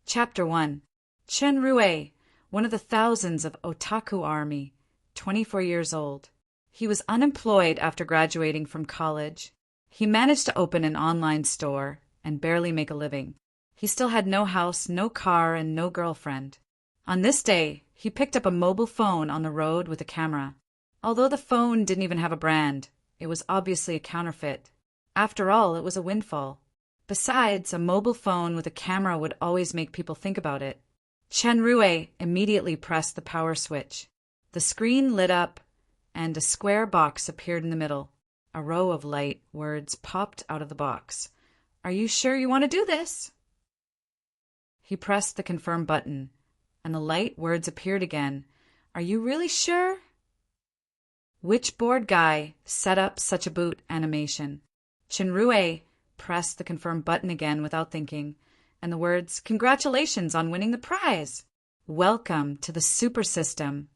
Chapter 1. Chen Rue, one of the thousands of otaku army, 24 years old. He was unemployed after graduating from college. He managed to open an online store and barely make a living. He still had no house, no car, and no girlfriend. On this day, he picked up a mobile phone on the road with a camera. Although the phone didn't even have a brand, it was obviously a counterfeit. After all, it was a windfall. Besides, a mobile phone with a camera would always make people think about it. Chen Rue immediately pressed the power switch. The screen lit up, and a square box appeared in the middle. A row of light words popped out of the box. "Are you sure you want to do this?" He pressed the confirm button, and the light words appeared again. "Are you really sure?" Which board guy set up such a boot animation? Chen Rue pressed the confirm button again without thinking, and the words, "Congratulations on winning the prize! Welcome to the super system,"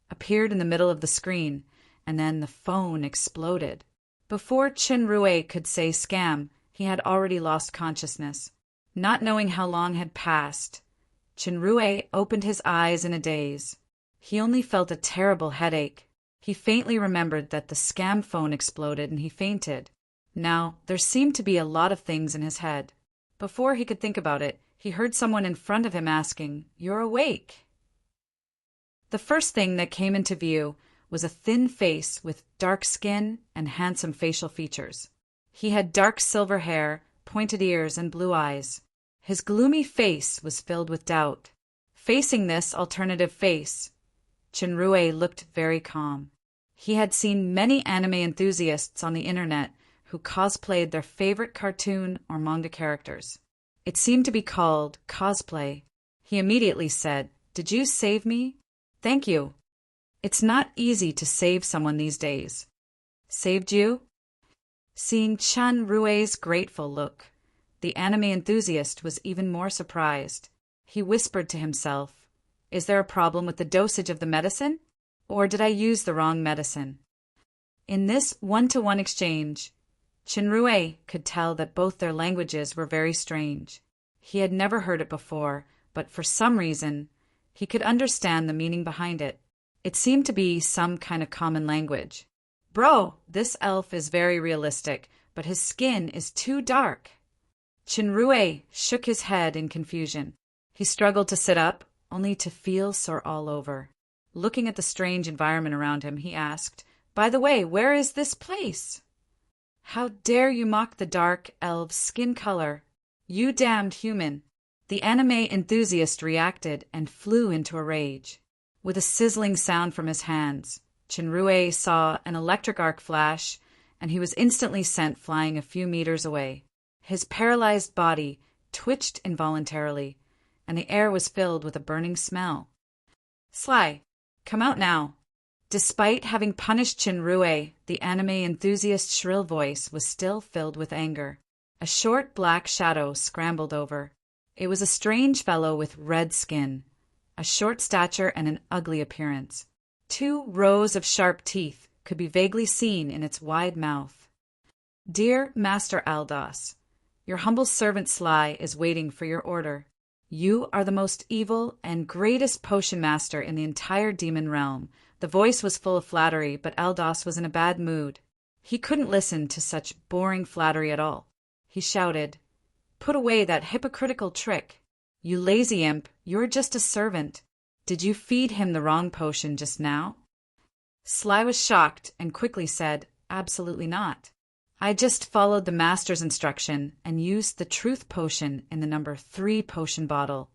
appeared in the middle of the screen, and then the phone exploded. Before Chen Rue could say scam, he had already lost consciousness. Not knowing how long had passed, Chen Rue opened his eyes in a daze. He only felt a terrible headache. He faintly remembered that the scam phone exploded and he fainted. Now, there seemed to be a lot of things in his head. Before he could think about it, he heard someone in front of him asking, "You're awake?" The first thing that came into view was a thin face with dark skin and handsome facial features. He had dark silver hair, pointed ears, and blue eyes. His gloomy face was filled with doubt. Facing this alternative face, Chen Rue looked very calm. He had seen many anime enthusiasts on the internet who cosplayed their favorite cartoon or manga characters. It seemed to be called cosplay. He immediately said, "Did you save me?" "Thank you. It's not easy to save someone these days." "Saved you?" Seeing Chen Rue's grateful look, the anime enthusiast was even more surprised. He whispered to himself, "Is there a problem with the dosage of the medicine? Or did I use the wrong medicine?" In this one-to-one exchange, Chen Rue could tell that both their languages were very strange. He had never heard it before, but for some reason, he could understand the meaning behind it. It seemed to be some kind of common language. "Bro, this elf is very realistic, but his skin is too dark." Chen Rue shook his head in confusion. He struggled to sit up, only to feel sore all over. Looking at the strange environment around him, he asked, "By the way, where is this place?" "How dare you mock the dark elf's skin color? You damned human!" The anime enthusiast reacted and flew into a rage. With a sizzling sound from his hands, Chen Rue saw an electric arc flash, and he was instantly sent flying a few meters away. His paralyzed body twitched involuntarily, and the air was filled with a burning smell. "Sly, come out now." Despite having punished Chen Rue, the anime enthusiast's shrill voice was still filled with anger. A short black shadow scrambled over. It was a strange fellow with red skin, a short stature, and an ugly appearance. 2 rows of sharp teeth could be vaguely seen in its wide mouth. "Dear Master Aldos, your humble servant Sly is waiting for your order. You are the most evil and greatest potion master in the entire demon realm." The voice was full of flattery, but Aldos was in a bad mood. He couldn't listen to such boring flattery at all. He shouted, "Put away that hypocritical trick. You lazy imp, you're just a servant. Did you feed him the wrong potion just now?" Sly was shocked and quickly said, "Absolutely not. I just followed the master's instruction and used the truth potion in the number 3 potion bottle."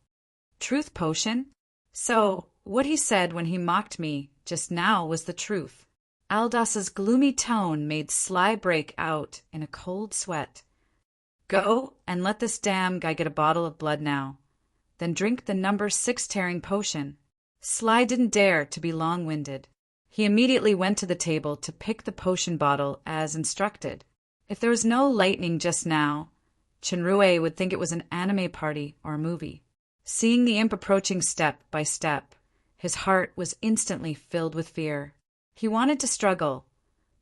"Truth potion?" "So, what he said when he mocked me just now was the truth." Aldos's gloomy tone made Sly break out in a cold sweat. "Go and let this damn guy get a bottle of blood now. Then drink the number 6 tearing potion." Sly didn't dare to be long-winded. He immediately went to the table to pick the potion bottle as instructed. If there was no lightning just now, Chen Rue would think it was an anime party or a movie. Seeing the imp approaching step by step, his heart was instantly filled with fear. He wanted to struggle,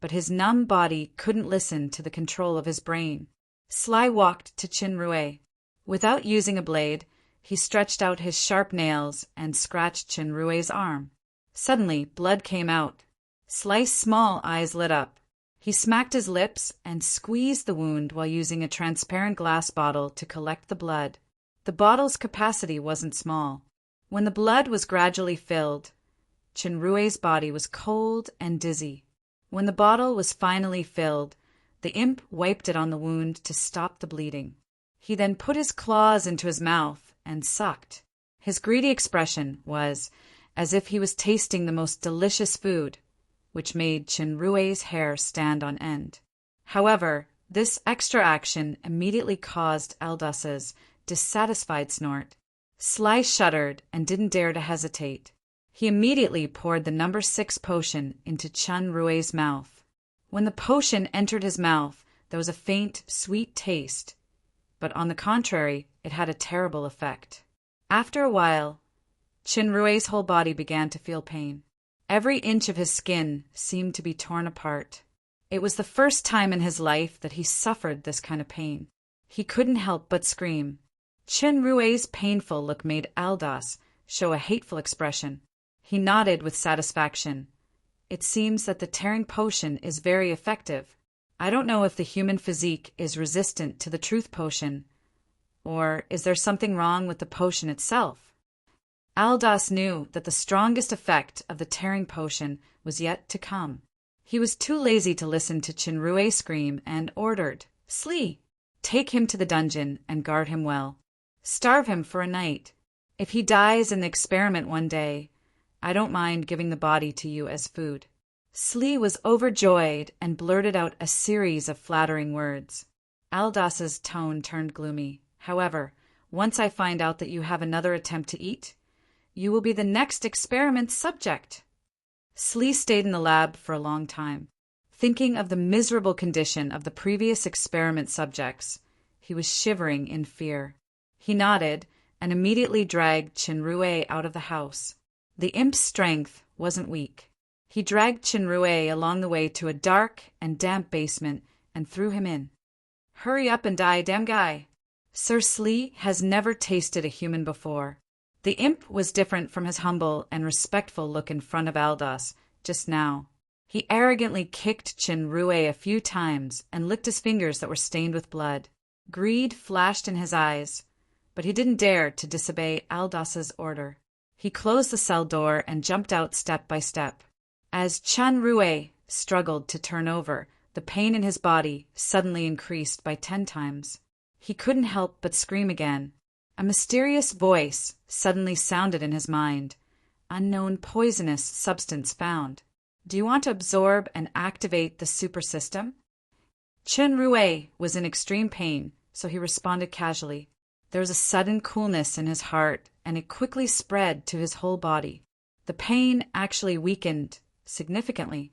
but his numb body couldn't listen to the control of his brain. Sly walked to Chen Rue. Without using a blade, He stretched out his sharp nails and scratched Chinrue's arm. Suddenly, blood came out. Slice's small eyes lit up. He smacked his lips and squeezed the wound while using a transparent glass bottle to collect the blood. The bottle's capacity wasn't small. When the blood was gradually filled, Chinrue's body was cold and dizzy. When the bottle was finally filled, the imp wiped it on the wound to stop the bleeding. He then put his claws into his mouth and sucked. His greedy expression was as if he was tasting the most delicious food, which made Chinrue's hair stand on end. However, this extra action immediately caused Aldous' dissatisfied snort. Slice shuddered and didn't dare to hesitate. He immediately poured the number 6 potion into Chinrue's mouth. When the potion entered his mouth, there was a faint, sweet taste, but on the contrary, it had a terrible effect. After a while, Chinrue's whole body began to feel pain. Every inch of his skin seemed to be torn apart. It was the first time in his life that he suffered this kind of pain. He couldn't help but scream. Chinrue's painful look made Aldous show a hateful expression. He nodded with satisfaction. It seems that the tearing potion is very effective. I don't know if the human physique is resistant to the truth potion, or is there something wrong with the potion itself? Aldous knew that the strongest effect of the tearing potion was yet to come. He was too lazy to listen to Chinrue scream and ordered, "Slee, take him to the dungeon and guard him well. Starve him for a night. If he dies in the experiment one day, I don't mind giving the body to you as food." Slee was overjoyed and blurted out a series of flattering words. Aldous' tone turned gloomy. "However, once I find out that you have another attempt to eat, you will be the next experiment subject." Slee stayed in the lab for a long time. Thinking of the miserable condition of the previous experiment subjects, he was shivering in fear. He nodded and immediately dragged Chinrue out of the house. The imp's strength wasn't weak. He dragged Chinrue along the way to a dark and damp basement and threw him in. "Hurry up and die, damn guy." Sir Slee has never tasted a human before. The imp was different from his humble and respectful look in front of Aldous just now. He arrogantly kicked Chinrue a few times and licked his fingers that were stained with blood. Greed flashed in his eyes, but he didn't dare to disobey Aldous' order. He closed the cell door and jumped out step by step. As Chinrue struggled to turn over, the pain in his body suddenly increased by 10 times. He couldn't help but scream again. A mysterious voice suddenly sounded in his mind. "Unknown poisonous substance found. Do you want to absorb and activate the super system?" Chinrue was in extreme pain, so he responded casually. There was a sudden coolness in his heart, and it quickly spread to his whole body. The pain actually weakened significantly.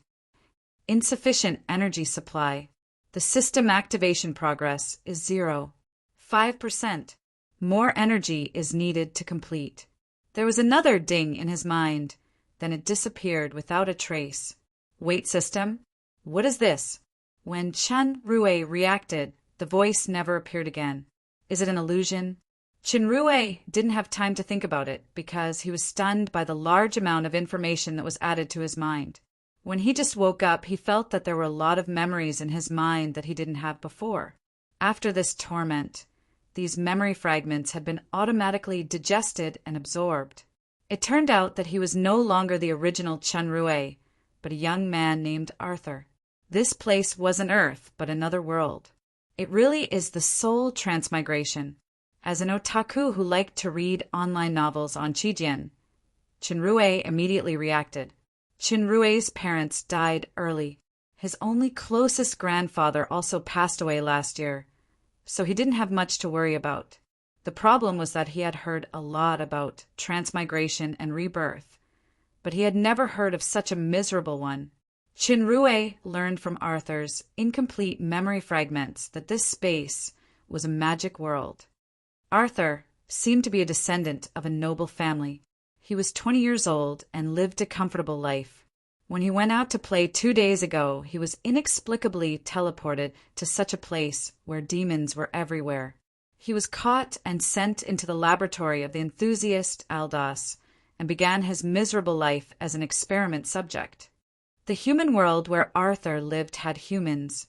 Insufficient energy supply. The system activation progress is 0. 5%. More energy is needed to complete. There was another ding in his mind, then it disappeared without a trace. Wait system? What is this? When Chinrue reacted, the voice never appeared again. Is it an illusion? Chinrue didn't have time to think about it because he was stunned by the large amount of information that was added to his mind. When he just woke up, he felt that there were a lot of memories in his mind that he didn't have before. After this torment, these memory fragments had been automatically digested and absorbed. It turned out that he was no longer the original Chinrue, but a young man named Arthur. This place wasn't Earth, but another world. It really is the soul transmigration. As an otaku who liked to read online novels on Chijian, Chinrue immediately reacted. Chinrue's parents died early. His only closest grandfather also passed away last year, so he didn't have much to worry about. The problem was that he had heard a lot about transmigration and rebirth, but he had never heard of such a miserable one. Chinrue learned from Arthur's incomplete memory fragments that this space was a magic world. Arthur seemed to be a descendant of a noble family. He was 20 years old and lived a comfortable life. When he went out to play 2 days ago, he was inexplicably teleported to such a place where demons were everywhere. He was caught and sent into the laboratory of the enthusiast Aldas and began his miserable life as an experiment subject. The human world where Arthur lived had humans,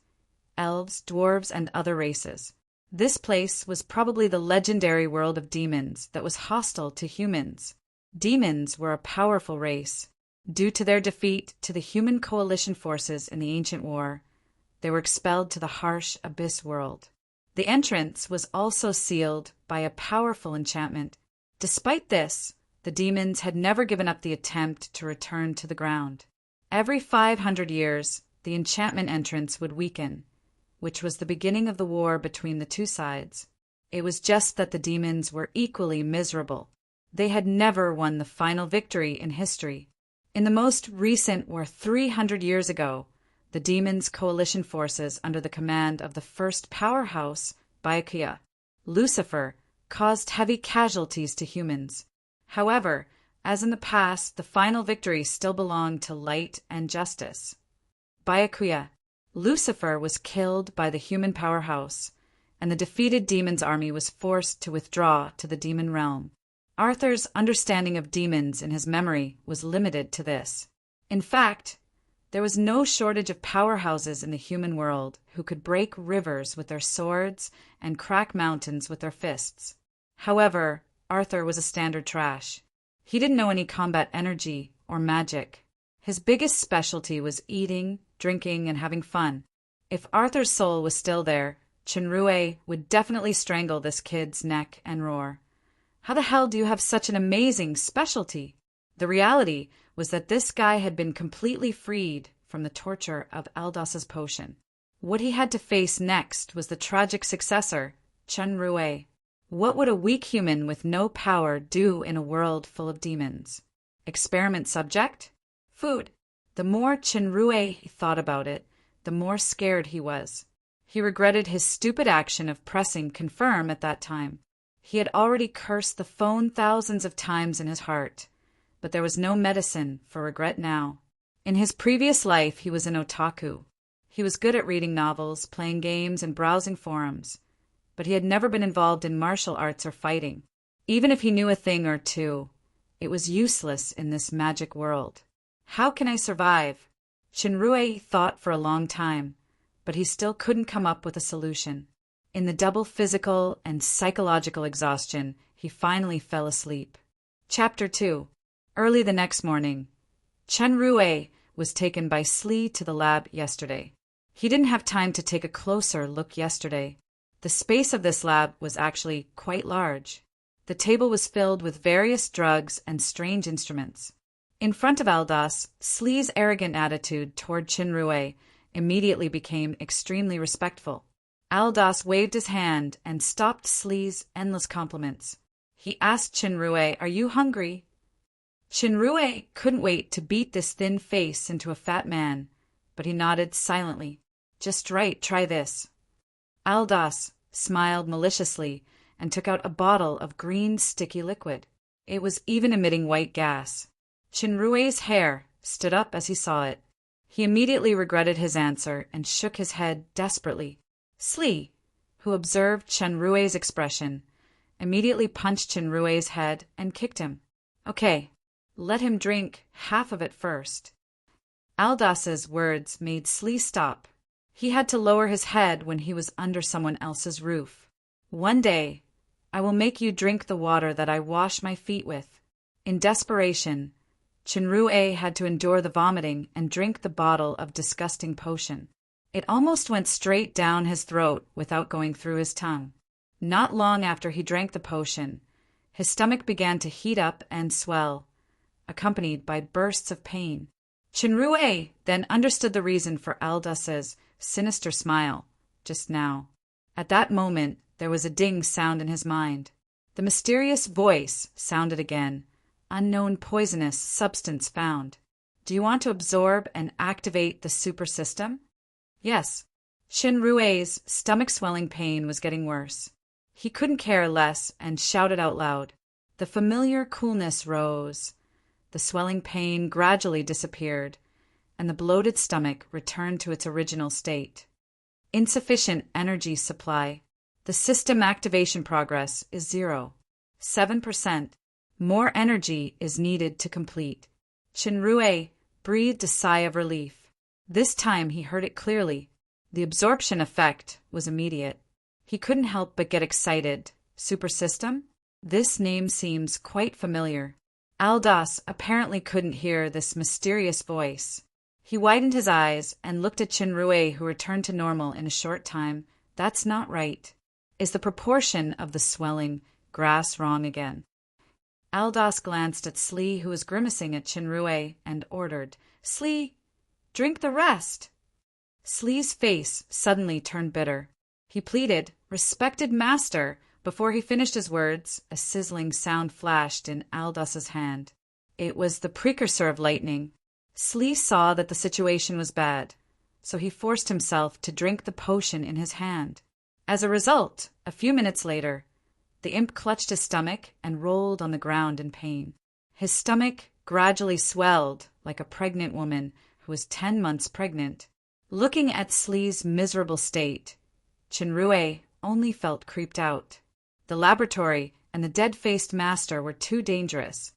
elves, dwarves, and other races. This place was probably the legendary world of demons that was hostile to humans. Demons were a powerful race. Due to their defeat to the human coalition forces in the ancient war, they were expelled to the harsh abyss world. The entrance was also sealed by a powerful enchantment. Despite this, the demons had never given up the attempt to return to the ground. Every 500 years, the enchantment entrance would weaken, which was the beginning of the war between the two sides. It was just that the demons were equally miserable. They had never won the final victory in history. In the most recent war 300 years ago, the demons' coalition forces under the command of the first powerhouse, Byakuya, Lucifer, caused heavy casualties to humans. However, as in the past, the final victory still belonged to light and justice. Byakuya, Lucifer was killed by the human powerhouse, and the defeated demon's army was forced to withdraw to the demon realm. Arthur's understanding of demons in his memory was limited to this. In fact, there was no shortage of powerhouses in the human world who could break rivers with their swords and crack mountains with their fists. However, Arthur was a standard trash. He didn't know any combat energy or magic. His biggest specialty was eating, drinking, and having fun. If Arthur's soul was still there, Chenrue would definitely strangle this kid's neck and roar. How the hell do you have such an amazing specialty? The reality was that this guy had been completely freed from the torture of Aldas's potion. What he had to face next was the tragic successor, Chenrue. What would a weak human with no power do in a world full of demons? Experiment subject? Food. The more Chenrue thought about it, the more scared he was. He regretted his stupid action of pressing confirm at that time. He had already cursed the phone thousands of times in his heart, but there was no medicine for regret now. In his previous life, he was an otaku. He was good at reading novels, playing games, and browsing forums, but he had never been involved in martial arts or fighting. Even if he knew a thing or two, it was useless in this magic world. How can I survive? Chenrue thought for a long time, but he still couldn't come up with a solution. In the double physical and psychological exhaustion, he finally fell asleep. Chapter 2. Early the next morning, Chenrue was taken by Slee to the lab yesterday. He didn't have time to take a closer look yesterday. The space of this lab was actually quite large. The table was filled with various drugs and strange instruments. In front of Aldas, Slee's arrogant attitude toward Chenrue immediately became extremely respectful. Aldas waved his hand and stopped Slee's endless compliments. He asked Chenrue, "Are you hungry?" Chenrue couldn't wait to beat this thin face into a fat man, but he nodded silently. "Just right, try this." Aldas smiled maliciously and took out a bottle of green sticky liquid. It was even emitting white gas. Chenrue's hair stood up as he saw it. He immediately regretted his answer and shook his head desperately. Slee, who observed Chenrue's expression, immediately punched Chenrue's head and kicked him. "Okay, let him drink half of it first." Aldas's words made Slee stop. He had to lower his head when he was under someone else's roof. "One day, I will make you drink the water that I wash my feet with." In desperation, Chenrue had to endure the vomiting and drink the bottle of disgusting potion. It almost went straight down his throat without going through his tongue. Not long after he drank the potion, his stomach began to heat up and swell, accompanied by bursts of pain. Chenrue then understood the reason for Aldas's sinister smile just now. At that moment, there was a ding sound in his mind. The mysterious voice sounded again. "Unknown poisonous substance found. Do you want to absorb and activate the super system?" Yes. Chenrue's stomach swelling pain was getting worse. He couldn't care less and shouted out loud. The familiar coolness rose. The swelling pain gradually disappeared, and the bloated stomach returned to its original state. Insufficient energy supply. The system activation progress is 0. 7%. More energy is needed to complete. Chenrue breathed a sigh of relief. This time he heard it clearly. The absorption effect was immediate. He couldn't help but get excited. Super system? This name seems quite familiar. Aldas apparently couldn't hear this mysterious voice. He widened his eyes and looked at Chenrue, who returned to normal in a short time. That's not right. Is the proportion of the swelling grass wrong again? Aldas glanced at Slee, who was grimacing at Chenrue, and ordered, "Slee, drink the rest." Slee's face suddenly turned bitter. He pleaded, "Respected master." Before he finished his words, a sizzling sound flashed in Aldas's hand. It was the precursor of lightning. Slee saw that the situation was bad, so he forced himself to drink the potion in his hand. As a result, a few minutes later, the imp clutched his stomach and rolled on the ground in pain. His stomach gradually swelled like a pregnant woman who was 10 months pregnant. Looking at Slee's miserable state, Chenrue only felt creeped out. The laboratory and the dead-faced master were too dangerous.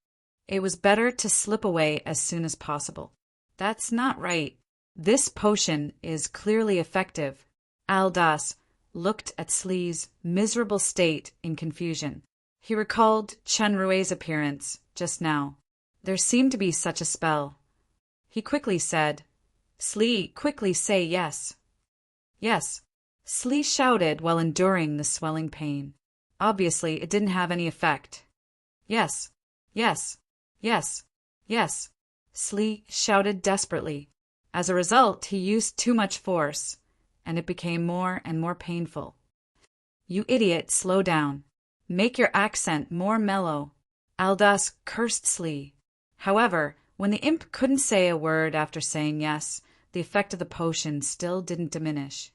It was better to slip away as soon as possible. That's not right. This potion is clearly effective. Aldas looked at Slee's miserable state in confusion. He recalled Chenrue's appearance just now. There seemed to be such a spell. He quickly said, "Slee, quickly say yes." "Yes." Slee shouted while enduring the swelling pain. Obviously, it didn't have any effect. "Yes, yes, yes, yes." Slee shouted desperately. As a result, he used too much force, and it became more and more painful. "You idiot, slow down. Make your accent more mellow." Aldas cursed Slee. However, when the imp couldn't say a word after saying yes, the effect of the potion still didn't diminish.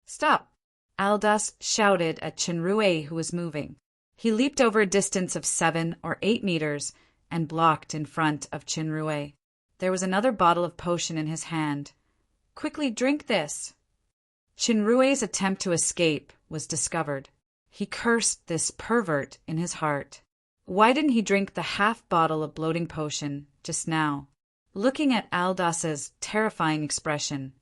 "Stop!" Aldas shouted at Chenrue, who was moving. He leaped over a distance of 7 or 8 meters and blocked in front of Chenrue. There was another bottle of potion in his hand. "Quickly drink this." Chenrue's attempt to escape was discovered. He cursed this pervert in his heart. Why didn't he drink the half bottle of bloating potion just now? Looking at Aldas's terrifying expression,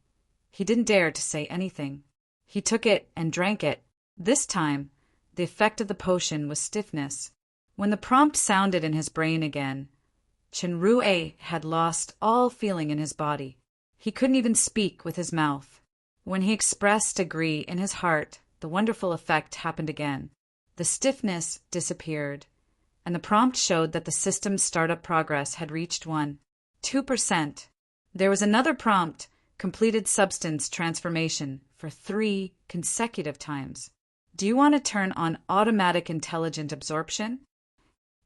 he didn't dare to say anything. He took it and drank it. This time, the effect of the potion was stiffness. When the prompt sounded in his brain again, Chenrue had lost all feeling in his body. He couldn't even speak with his mouth. When he expressed agree in his heart, the wonderful effect happened again. The stiffness disappeared, and the prompt showed that the system's startup progress had reached 2%. There was another prompt, completed substance transformation, for 3 consecutive times. Do you want to turn on automatic intelligent absorption?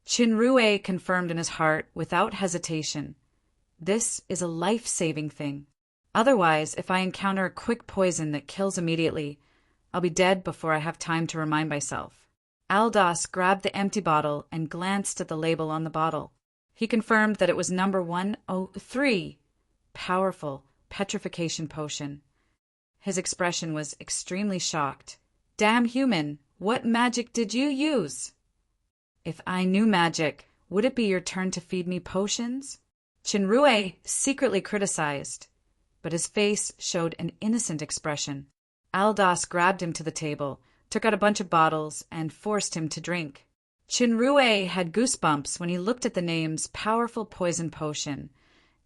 Chenrue confirmed in his heart without hesitation. This is a life-saving thing. Otherwise, if I encounter a quick poison that kills immediately, I'll be dead before I have time to remind myself. Aldas grabbed the empty bottle and glanced at the label on the bottle. He confirmed that it was number 103, powerful petrification potion. His expression was extremely shocked. "Damn human, what magic did you use?" "If I knew magic, would it be your turn to feed me potions?" Chenrue secretly criticized, but his face showed an innocent expression. Aldas grabbed him to the table, took out a bunch of bottles, and forced him to drink. Chenrue had goosebumps when he looked at the names Powerful Poison Potion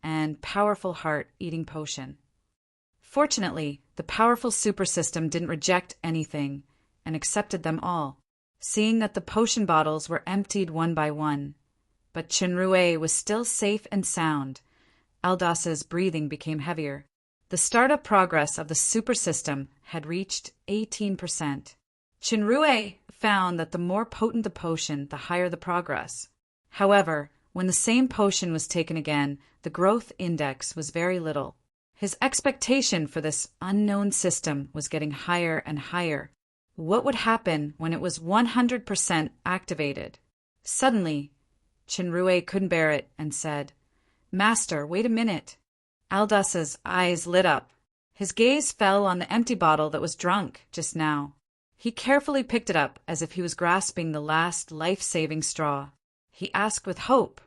and Powerful Heart Eating Potion. Fortunately, the powerful super system didn't reject anything and accepted them all, seeing that the potion bottles were emptied one by one. But Chenrue was still safe and sound. Aldas's breathing became heavier. The startup progress of the super system had reached 18%. Chenrue found that the more potent the potion, the higher the progress. However, when the same potion was taken again, the growth index was very little. His expectation for this unknown system was getting higher and higher. What would happen when it was 100% activated? Suddenly, Chenrue couldn't bear it and said, "Master, wait a minute." Aldas's eyes lit up. His gaze fell on the empty bottle that was drunk just now. He carefully picked it up as if he was grasping the last life-saving straw. He asked with hope,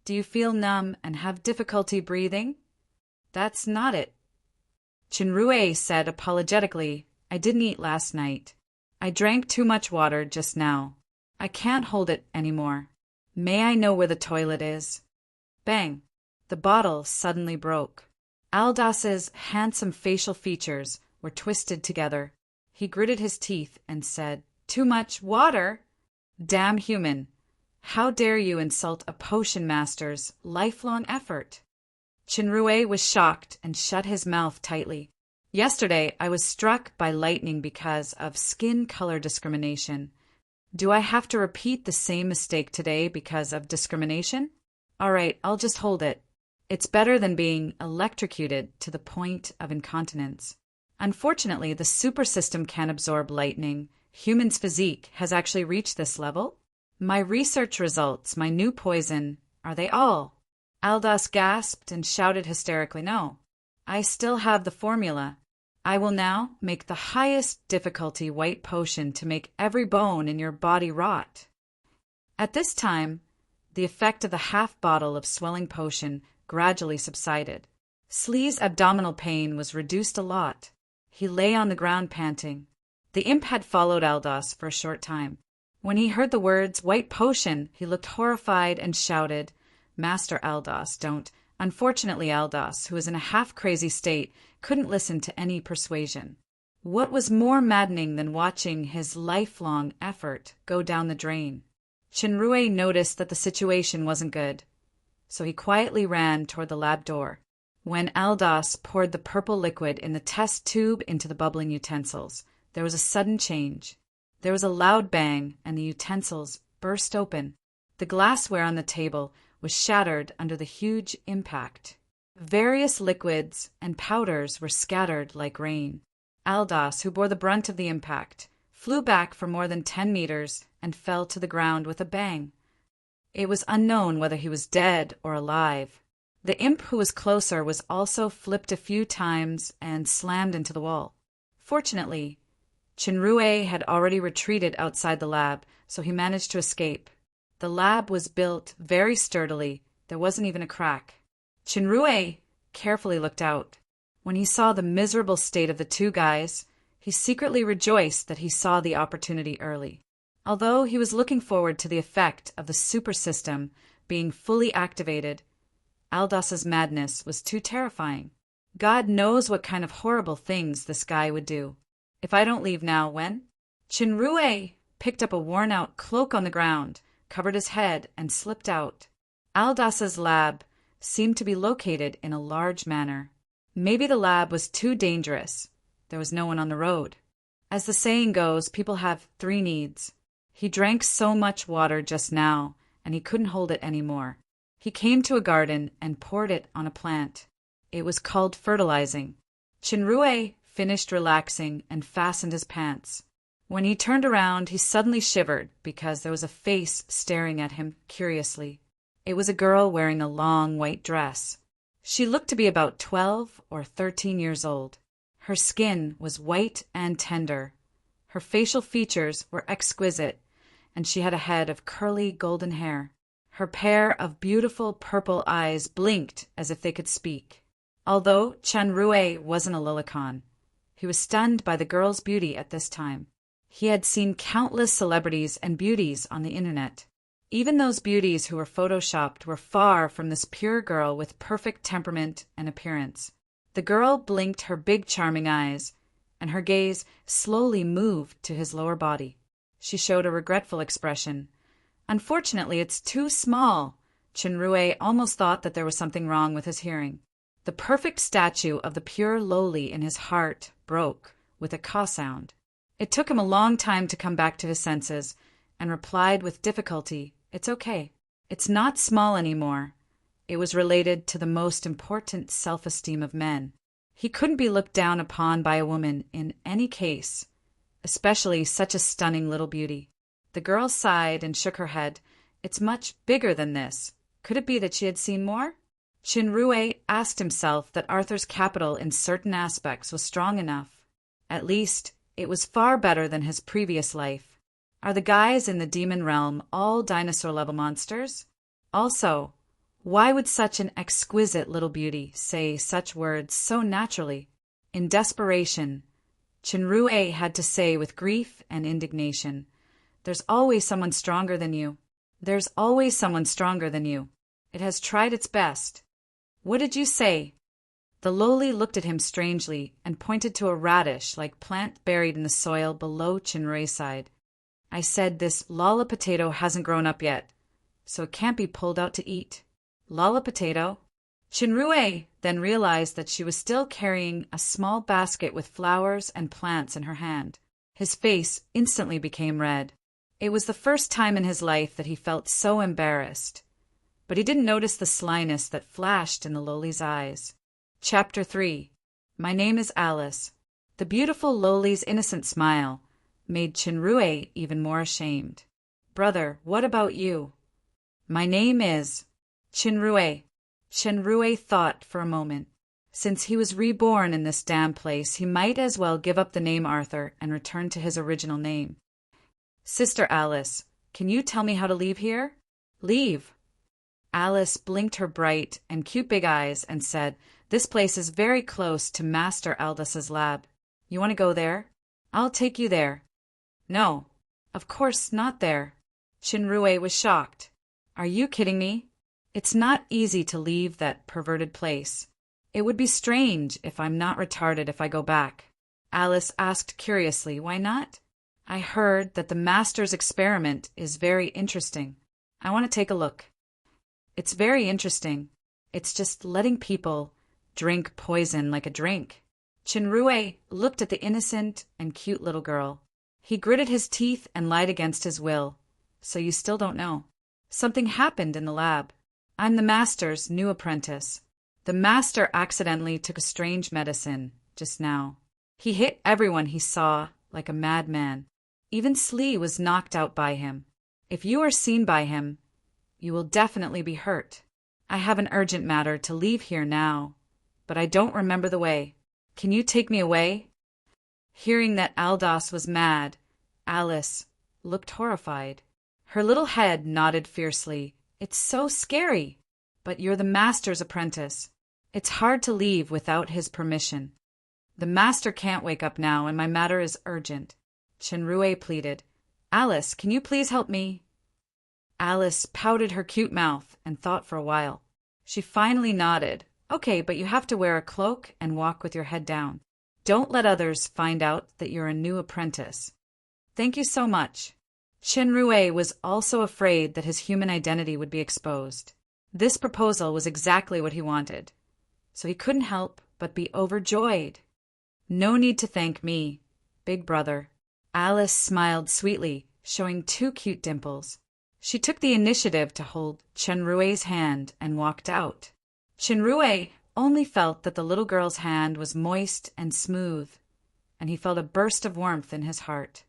"Do you feel numb and have difficulty breathing?" "That's not it." Chinrue said apologetically, "I didn't eat last night. I drank too much water just now. I can't hold it anymore. May I know where the toilet is?" Bang! The bottle suddenly broke. Aldas's handsome facial features were twisted together. He gritted his teeth and said, "Too much water? Damn human! How dare you insult a potion master's lifelong effort?" Chinrue was shocked and shut his mouth tightly. "Yesterday I was struck by lightning because of skin color discrimination. Do I have to repeat the same mistake today because of discrimination? All right, I'll just hold it. It's better than being electrocuted to the point of incontinence. Unfortunately, the super system can't absorb lightning. Human's physique has actually reached this level. My research results, my new poison, are they all?" Aldas gasped and shouted hysterically, "No, I still have the formula. I will now make the highest difficulty white potion to make every bone in your body rot." At this time, the effect of the half bottle of swelling potion gradually subsided. Slee's abdominal pain was reduced a lot. He lay on the ground panting. The imp had followed Aldas for a short time. When he heard the words "white potion," he looked horrified and shouted, "Master Aldas, don't." Unfortunately, Aldas, who was in a half-crazy state, couldn't listen to any persuasion. What was more maddening than watching his lifelong effort go down the drain? Chinrue noticed that the situation wasn't good, so he quietly ran toward the lab door. When Aldas poured the purple liquid in the test tube into the bubbling utensils, there was a sudden change. There was a loud bang, and the utensils burst open. The glassware on the table was shattered under the huge impact. Various liquids and powders were scattered like rain. Aldas, who bore the brunt of the impact, flew back for more than 10 meters and fell to the ground with a bang. It was unknown whether he was dead or alive. The imp who was closer was also flipped a few times and slammed into the wall. Fortunately, Chinrue had already retreated outside the lab, so he managed to escape. The lab was built very sturdily. There wasn't even a crack. Chinrue carefully looked out. When he saw the miserable state of the two guys, he secretly rejoiced that he saw the opportunity early. Although he was looking forward to the effect of the super system being fully activated, Aldas's madness was too terrifying. God knows what kind of horrible things this guy would do. If I don't leave now, when? Chinrue picked up a worn-out cloak on the ground, covered his head, and slipped out. Aldas's lab seemed to be located in a large manor. Maybe the lab was too dangerous. There was no one on the road. As the saying goes, people have 3 needs. He drank so much water just now, and he couldn't hold it anymore. He came to a garden and poured it on a plant. It was called fertilizing. Chinrue finished relaxing and fastened his pants. When he turned around, he suddenly shivered because there was a face staring at him curiously. It was a girl wearing a long white dress. She looked to be about 12 or 13 years old. Her skin was white and tender. Her facial features were exquisite, and she had a head of curly golden hair. Her pair of beautiful purple eyes blinked as if they could speak. Although Chinrue wasn't a lolicon, he was stunned by the girl's beauty at this time. He had seen countless celebrities and beauties on the internet. Even those beauties who were photoshopped were far from this pure girl with perfect temperament and appearance. The girl blinked her big charming eyes, and her gaze slowly moved to his lower body. She showed a regretful expression. Unfortunately, it's too small. Chinrue almost thought that there was something wrong with his hearing. The perfect statue of the pure lowly in his heart broke with a caw sound. It took him a long time to come back to his senses, and replied with difficulty, "It's okay. It's not small anymore." It was related to the most important self-esteem of men. He couldn't be looked down upon by a woman in any case, especially such a stunning little beauty. The girl sighed and shook her head. "It's much bigger than this." Could it be that she had seen more? Chinrue asked himself that Arthur's capital in certain aspects was strong enough. At least, It was far better than his previous life. Are the guys in the demon realm all dinosaur-level monsters? Also, why would such an exquisite little beauty say such words so naturally? In desperation, Chinrue had to say with grief and indignation, "There's always someone stronger than you. There's always someone stronger than you. It has tried its best." "What did you say?" The lowly looked at him strangely and pointed to a radish-like plant buried in the soil below Chinrue's side. "I said this lala potato hasn't grown up yet, so it can't be pulled out to eat." "Lala potato?" Chinrue then realized that she was still carrying a small basket with flowers and plants in her hand. His face instantly became red. It was the first time in his life that he felt so embarrassed, but he didn't notice the slyness that flashed in the lowly's eyes. Chapter 3. My name is Alice. The beautiful lowly's innocent smile made Chinrue even more ashamed. "Brother, what about you?" "My name is Chinrue." Chinrue thought for a moment. Since he was reborn in this damn place, he might as well give up the name Arthur and return to his original name. "Sister Alice, can you tell me how to leave here?" "Leave?" Alice blinked her bright and cute big eyes and said, "This place is very close to Master Aldous' lab. You want to go there? I'll take you there." "No, of course not there." Chinrue was shocked. "Are you kidding me? It's not easy to leave that perverted place. It would be strange if I'm not retarded if I go back." Alice asked curiously, "Why not?" "I heard that the Master's experiment is very interesting. I want to take a look." "It's very interesting. It's just letting people drink poison like a drink." Chinrue looked at the innocent and cute little girl. He gritted his teeth and lied against his will. "So you still don't know?" "Something happened in the lab. I'm the Master's new apprentice. The Master accidentally took a strange medicine just now. He hit everyone he saw like a madman. Even Slee was knocked out by him. If you are seen by him, you will definitely be hurt. I have an urgent matter to leave here now, but I don't remember the way. Can you take me away?" Hearing that Aldous was mad, Alice looked horrified. Her little head nodded fiercely. "It's so scary. But you're the Master's apprentice. It's hard to leave without his permission. The Master can't wake up now, and my matter is urgent." Chinrue pleaded. "Alice, can you please help me?" Alice pouted her cute mouth and thought for a while. She finally nodded. "Okay, but you have to wear a cloak and walk with your head down. Don't let others find out that you're a new apprentice." "Thank you so much." Chinrue was also afraid that his human identity would be exposed. This proposal was exactly what he wanted, so he couldn't help but be overjoyed. "No need to thank me, big brother." Alice smiled sweetly, showing 2 cute dimples. She took the initiative to hold Chinrue's hand and walked out. Chinrue only felt that the little girl's hand was moist and smooth, and he felt a burst of warmth in his heart.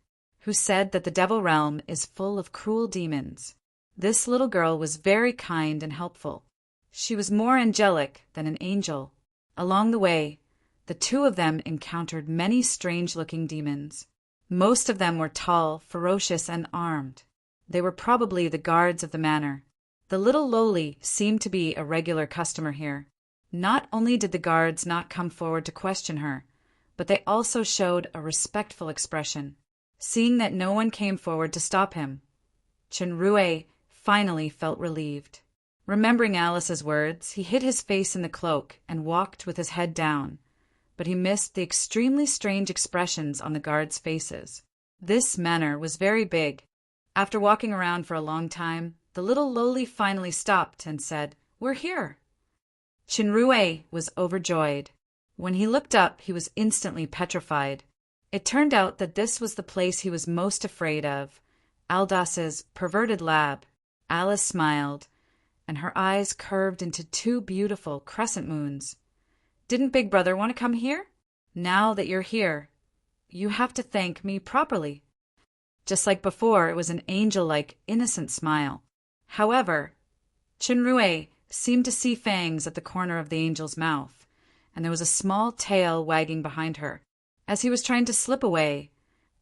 Who said that the devil realm is full of cruel demons? This little girl was very kind and helpful. She was more angelic than an angel. Along the way, the 2 of them encountered many strange-looking demons. Most of them were tall, ferocious, and armed. They were probably the guards of the manor. The little lowly seemed to be a regular customer here. Not only did the guards not come forward to question her, but they also showed a respectful expression. Seeing that no one came forward to stop him, Chinrue finally felt relieved. Remembering Alice's words, he hid his face in the cloak and walked with his head down, but he missed the extremely strange expressions on the guards' faces. This manor was very big. After walking around for a long time, the little lowly finally stopped and said, "We're here." Chinrue was overjoyed. When he looked up, he was instantly petrified. It turned out that this was the place he was most afraid of, Aldous' perverted lab. Alice smiled, and her eyes curved into 2 beautiful crescent moons. "Didn't Big Brother want to come here? Now that you're here, you have to thank me properly." Just like before, it was an angel-like, innocent smile. However, Chinrue seemed to see fangs at the corner of the angel's mouth, and there was a small tail wagging behind her. As he was trying to slip away,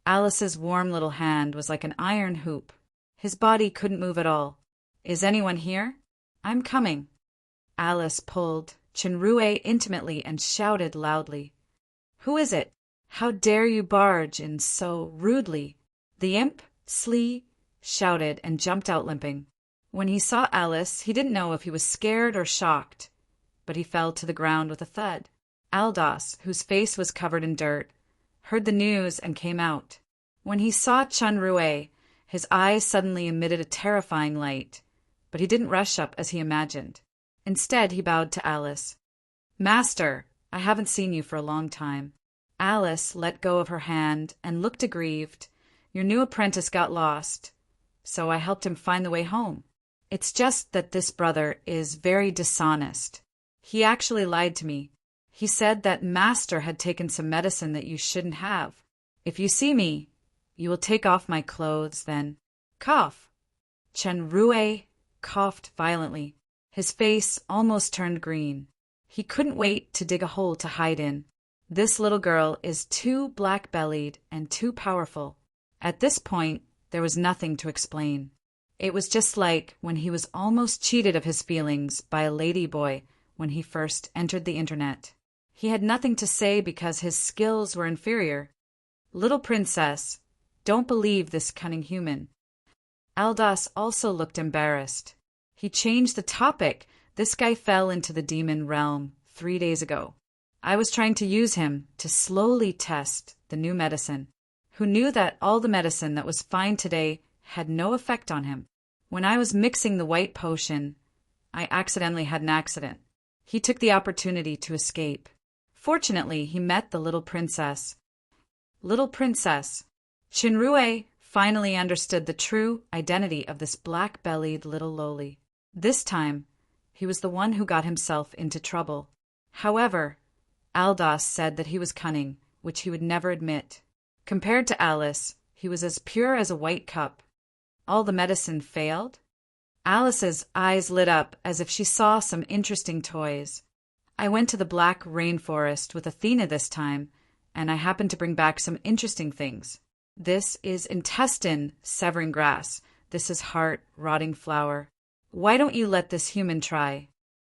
Alice's warm little hand was like an iron hoop. His body couldn't move at all. "Is anyone here?" "I'm coming." Alice pulled Chenrue intimately and shouted loudly. "Who is it? How dare you barge in so rudely?" The imp, Slee, shouted and jumped out limping. When he saw Alice, he didn't know if he was scared or shocked, but he fell to the ground with a thud. Aldous, whose face was covered in dirt, heard the news and came out. When he saw Chenrue, his eyes suddenly emitted a terrifying light, but he didn't rush up as he imagined. Instead, he bowed to Alice. "Master, I haven't seen you for a long time." Alice let go of her hand and looked aggrieved. "Your new apprentice got lost, so I helped him find the way home. It's just that this brother is very dishonest. He actually lied to me. He said that Master had taken some medicine that you shouldn't have. If you see me, you will take off my clothes, then cough." Chenrue coughed violently. His face almost turned green. He couldn't wait to dig a hole to hide in. This little girl is too black-bellied and too powerful. At this point, there was nothing to explain. It was just like when he was almost cheated of his feelings by a ladyboy when he first entered the internet. He had nothing to say because his skills were inferior. "Little princess, don't believe this cunning human." Aldous also looked embarrassed. He changed the topic. "This guy fell into the demon realm 3 days ago. I was trying to use him to slowly test the new medicine. Who knew that all the medicine that was fine today had no effect on him? When I was mixing the white potion, I accidentally had an accident. He took the opportunity to escape. Fortunately, he met the little princess." Little princess. Chenrue finally understood the true identity of this black-bellied little loli. This time, he was the one who got himself into trouble. However, Aldous said that he was cunning, which he would never admit. Compared to Alice, he was as pure as a white cup. All the medicine failed? Alice's eyes lit up as if she saw some interesting toys. "I went to the black rainforest with Athena this time, and I happened to bring back some interesting things. This is intestine severing grass. This is heart rotting flower. Why don't you let this human try?"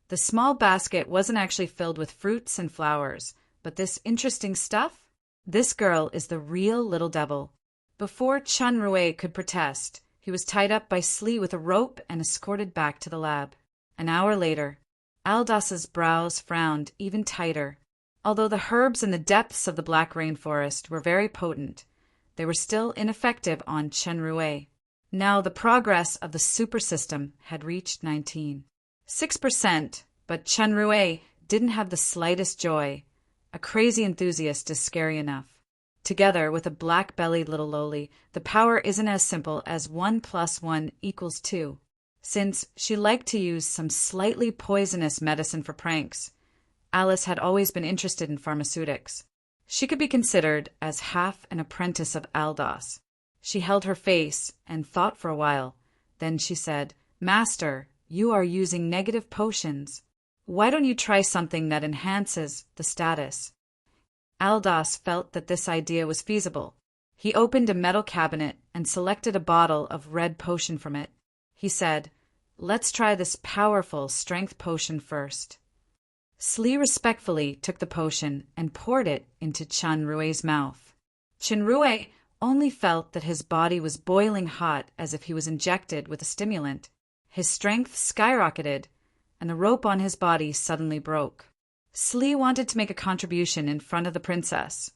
The small basket wasn't actually filled with fruits and flowers, but this interesting stuff? This girl is the real little devil. Before Chenrue could protest, he was tied up by Slee with a rope and escorted back to the lab. An hour later, Aldous's brows frowned even tighter. Although the herbs in the depths of the black rainforest were very potent, they were still ineffective on Chenrue. Now the progress of the super system had reached 6%, but Chenrue didn't have the slightest joy. A crazy enthusiast is scary enough. Together with a black-bellied little loli, the power isn't as simple as 1 + 1 = 2. Since she liked to use some slightly poisonous medicine for pranks, Alice had always been interested in pharmaceutics. She could be considered as half an apprentice of Aldous. She held her face and thought for a while. Then she said, "Master, you are using negative potions. Why don't you try something that enhances the status?" Aldous felt that this idea was feasible. He opened a metal cabinet and selected a bottle of red potion from it. He said, "Let's try this powerful strength potion first." Slee respectfully took the potion and poured it into Chenrue's mouth. Chenrue only felt that his body was boiling hot as if he was injected with a stimulant. His strength skyrocketed, and the rope on his body suddenly broke. Slee wanted to make a contribution in front of the princess,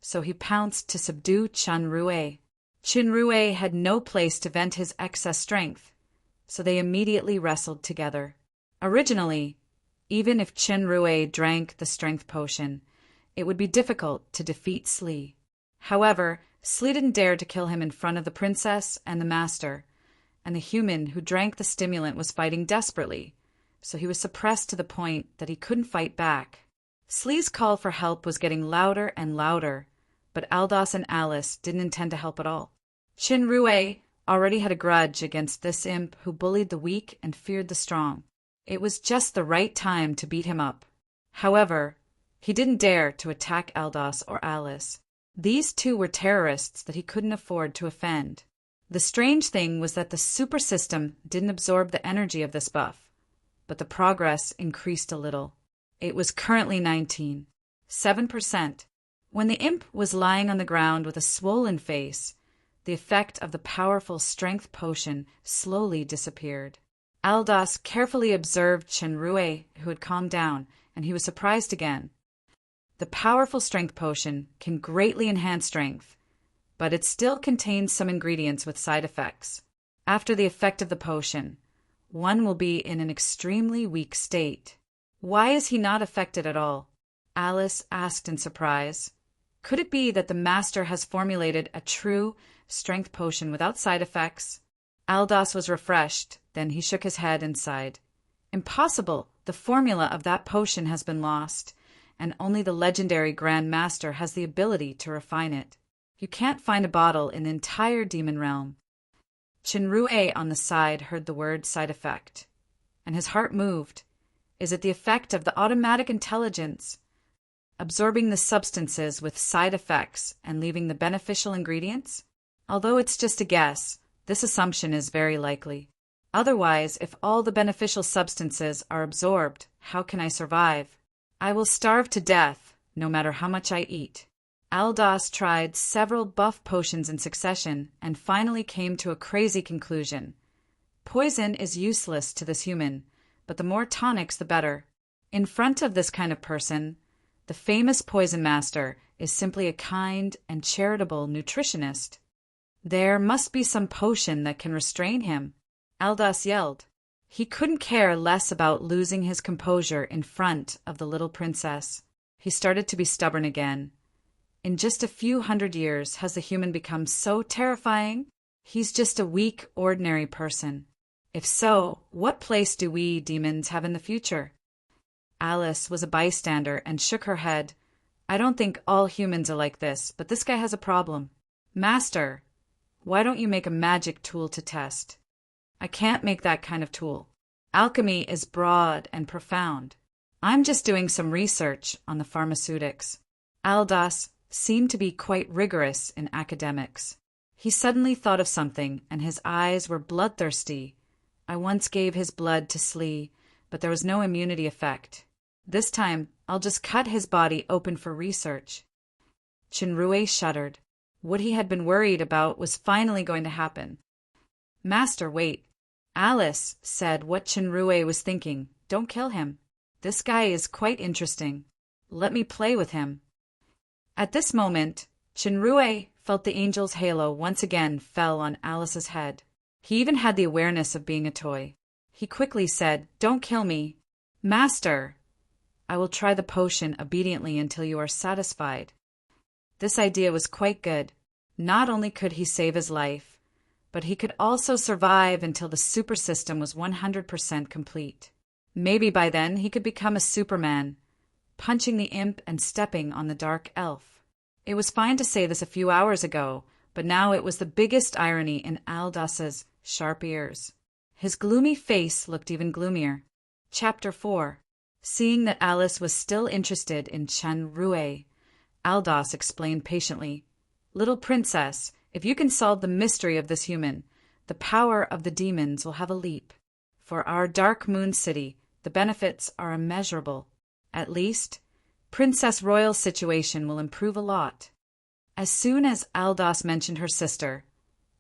so he pounced to subdue Chenrue. Chenrue had no place to vent his excess strength, so they immediately wrestled together. Originally, even if Chenrue drank the strength potion, it would be difficult to defeat Slee. However, Slee didn't dare to kill him in front of the princess and the master, and the human who drank the stimulant was fighting desperately, so he was suppressed to the point that he couldn't fight back. Slee's call for help was getting louder and louder, but Aldous and Alice didn't intend to help at all. Chenrue already had a grudge against this imp who bullied the weak and feared the strong. It was just the right time to beat him up. However, he didn't dare to attack Aldous or Alice. These two were terrorists that he couldn't afford to offend. The strange thing was that the super system didn't absorb the energy of this buff, but the progress increased a little. It was currently 7%. When the imp was lying on the ground with a swollen face, the effect of the powerful strength potion slowly disappeared. Aldas carefully observed Chenrue, who had calmed down, and he was surprised again. The powerful strength potion can greatly enhance strength, but it still contains some ingredients with side effects. After the effect of the potion, one will be in an extremely weak state. Why is he not affected at all? Alice asked in surprise. Could it be that the master has formulated a true strength potion without side effects? Aldas was refreshed, then he shook his head and sighed. Impossible! The formula of that potion has been lost, and only the legendary Grand Master has the ability to refine it. You can't find a bottle in the entire demon realm. Chenrue on the side heard the word side effect, and his heart moved. Is it the effect of the automatic intelligence, absorbing the substances with side effects and leaving the beneficial ingredients? Although it's just a guess, this assumption is very likely. Otherwise, if all the beneficial substances are absorbed, how can I survive? I will starve to death, no matter how much I eat. Aldas tried several buff potions in succession and finally came to a crazy conclusion. Poison is useless to this human, but the more tonics the better. In front of this kind of person, the famous poison master is simply a kind and charitable nutritionist. There must be some potion that can restrain him. Aldas yelled. He couldn't care less about losing his composure in front of the little princess. He started to be stubborn again. In just a few hundred years has the human become so terrifying? He's just a weak, ordinary person. If so, what place do we demons have in the future? Alice was a bystander and shook her head. I don't think all humans are like this, but this guy has a problem. Master, why don't you make a magic tool to test? I can't make that kind of tool. Alchemy is broad and profound. I'm just doing some research on the pharmaceutics. Aldas seemed to be quite rigorous in academics. He suddenly thought of something, and his eyes were bloodthirsty. I once gave his blood to Slee, but there was no immunity effect. This time, I'll just cut his body open for research. Chenrue shuddered. What he had been worried about was finally going to happen. Master, wait. Alice said what Chenrue was thinking. Don't kill him. This guy is quite interesting. Let me play with him. At this moment, Chenrue felt the angel's halo once again fell on Alice's head. He even had the awareness of being a toy. He quickly said, Don't kill me. Master, I will try the potion obediently until you are satisfied. This idea was quite good. Not only could he save his life, but he could also survive until the super system was 100% complete. Maybe by then he could become a Superman, punching the imp and stepping on the dark elf. It was fine to say this a few hours ago, but now it was the biggest irony in Aldas's sharp ears. His gloomy face looked even gloomier. Chapter 4. Seeing that Alice was still interested in Chenrue, Aldas explained patiently, Little princess, if you can solve the mystery of this human, the power of the demons will have a leap. For our Dark Moon City, the benefits are immeasurable. At least, Princess Royal's situation will improve a lot. As soon as Aldas mentioned her sister,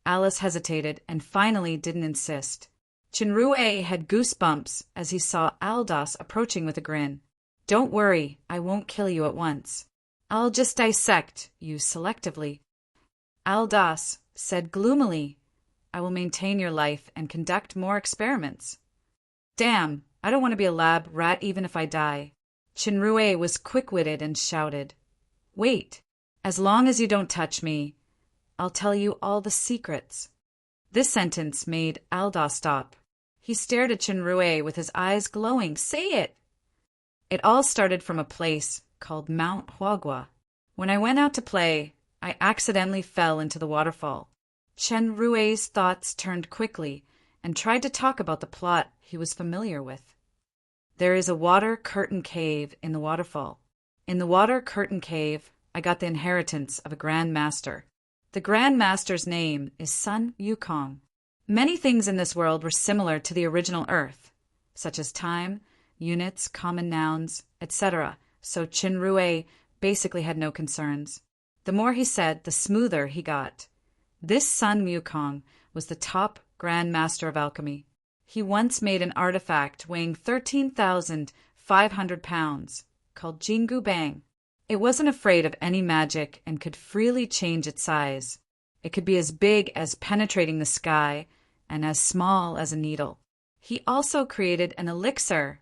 Alice hesitated and finally didn't insist. Chenrue had goosebumps as he saw Aldas approaching with a grin. Don't worry, I won't kill you at once. I'll just dissect you selectively. Aldas said gloomily, I will maintain your life and conduct more experiments. Damn, I don't want to be a lab rat even if I die. Chenrue was quick-witted and shouted, Wait, as long as you don't touch me, I'll tell you all the secrets. This sentence made Aldas stop. He stared at Chenrue with his eyes glowing. Say it! It all started from a place called Mount Huagua. When I went out to play, I accidentally fell into the waterfall. Chenrue's thoughts turned quickly and tried to talk about the plot he was familiar with. There is a water curtain cave in the waterfall. In the water curtain cave, I got the inheritance of a Grand Master. The Grand Master's name is Sun Wukong. Many things in this world were similar to the original Earth, such as time, units, common nouns, etc., so Qin Rui basically had no concerns. The more he said, the smoother he got. This Sun Wukong was the top Grand Master of Alchemy. He once made an artifact weighing 13,500 pounds, called Jingu Bang. It wasn't afraid of any magic and could freely change its size. It could be as big as penetrating the sky and as small as a needle. He also created an elixir,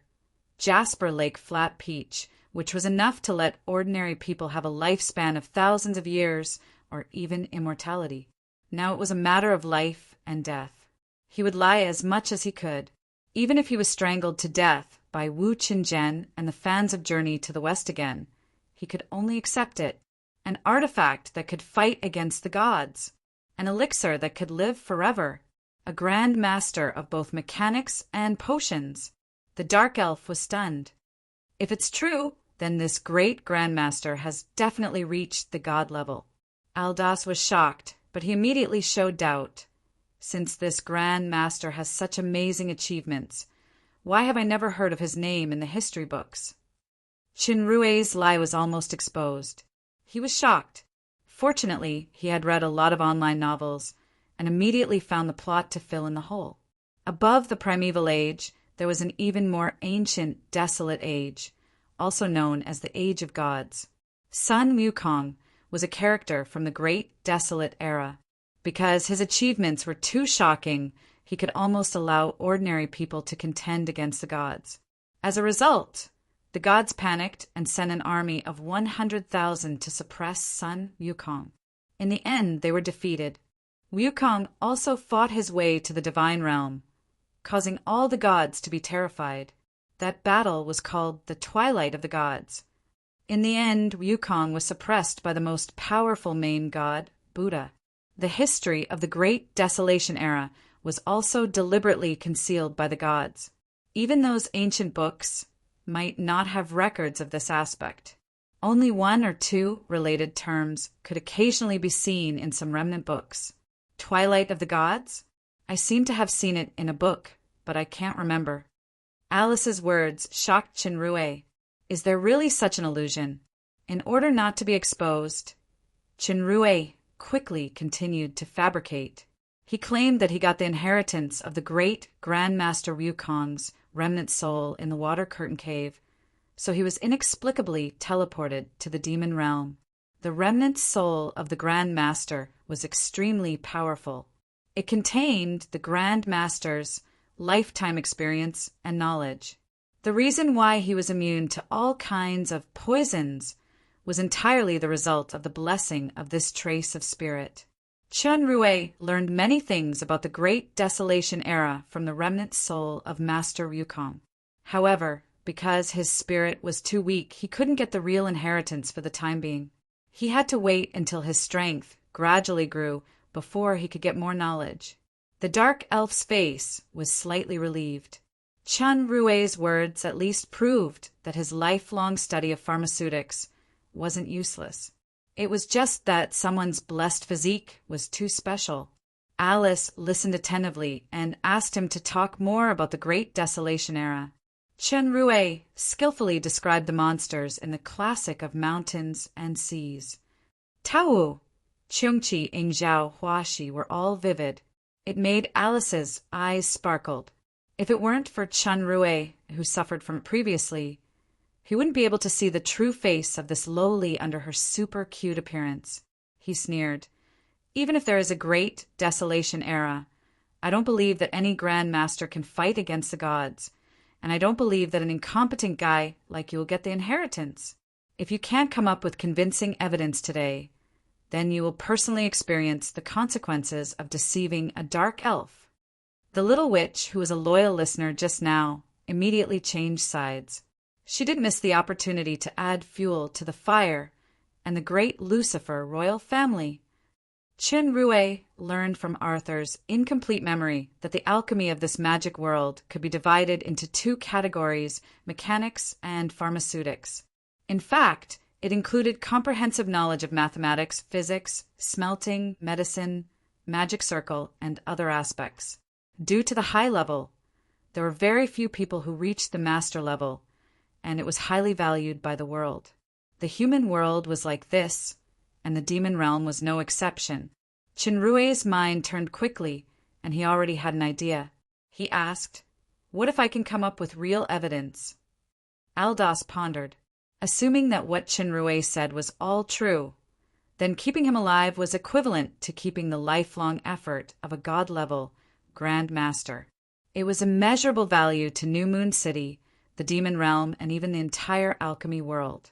Jasper Lake Flat Peach, which was enough to let ordinary people have a lifespan of thousands of years or even immortality. Now it was a matter of life and death. He would lie as much as he could. Even if he was strangled to death by Wu Qinzhen and the fans of Journey to the West Again, he could only accept it. An artifact that could fight against the gods. An elixir that could live forever. A grand master of both mechanics and potions. The Dark Elf was stunned. If it's true, then this great grandmaster has definitely reached the god level. Aldas was shocked, but he immediately showed doubt. Since this Grand Master has such amazing achievements, why have I never heard of his name in the history books? Qin Rui's lie was almost exposed. He was shocked. Fortunately, he had read a lot of online novels and immediately found the plot to fill in the hole. Above the primeval age, there was an even more ancient, desolate age, also known as the Age of Gods. Sun Wukong was a character from the Great Desolate Era. Because his achievements were too shocking, he could almost allow ordinary people to contend against the gods. As a result, the gods panicked and sent an army of 100,000 to suppress Sun Wukong. In the end, they were defeated. Wukong also fought his way to the divine realm, causing all the gods to be terrified. That battle was called the Twilight of the Gods. In the end, Wukong was suppressed by the most powerful main god, Buddha. The history of the Great Desolation Era was also deliberately concealed by the gods. Even those ancient books might not have records of this aspect. Only one or two related terms could occasionally be seen in some remnant books. Twilight of the Gods? I seem to have seen it in a book, but I can't remember. Alice's words shocked Qin Rui. Is there really such an illusion? In order not to be exposed, Qin Rui quickly continued to fabricate. He claimed that he got the inheritance of the great Grand Master Wukong's remnant soul in the Water Curtain Cave, so he was inexplicably teleported to the demon realm. The remnant soul of the Grand Master was extremely powerful. It contained the Grand Master's lifetime experience and knowledge. The reason why he was immune to all kinds of poisons was entirely the result of the blessing of this trace of spirit. Qin Rui learned many things about the Great Desolation Era from the remnant soul of Master Wukong. However, because his spirit was too weak, he couldn't get the real inheritance for the time being. He had to wait until his strength gradually grew before he could get more knowledge. The Dark Elf's face was slightly relieved. Qin Rui's words at least proved that his lifelong study of pharmaceutics wasn't useless. It was just that someone's blessed physique was too special. Alice listened attentively and asked him to talk more about the Great Desolation Era. Qin Rui skillfully described the monsters in the classic of mountains and seas. Tao, Qiongqi, Ingzhao, Huaxi were all vivid. It made Alice's eyes sparkled. If it weren't for Qin Rui, who suffered from it previously, he wouldn't be able to see the true face of this lowly under her super cute appearance. He sneered. Even if there is a Great Desolation Era, I don't believe that any Grand Master can fight against the gods, and I don't believe that an incompetent guy like you will get the inheritance. If you can't come up with convincing evidence today, then you will personally experience the consequences of deceiving a dark elf. The little witch, who was a loyal listener just now, immediately changed sides. She didn't miss the opportunity to add fuel to the fire and the great Lucifer royal family. Qin Rui learned from Arthur's incomplete memory that the alchemy of this magic world could be divided into two categories, mechanics and pharmaceutics. In fact, It included comprehensive knowledge of mathematics, physics, smelting, medicine, magic circle, and other aspects. Due to the high level, there were very few people who reached the master level, and it was highly valued by the world. The human world was like this, and the demon realm was no exception. Qinrui's mind turned quickly, and he already had an idea. He asked, "What if I can come up with real evidence?" Aldos pondered. Assuming that what Qinrui said was all true, then keeping him alive was equivalent to keeping the lifelong effort of a god-level Grand Master. It was immeasurable value to New Moon City, the demon realm, and even the entire alchemy world.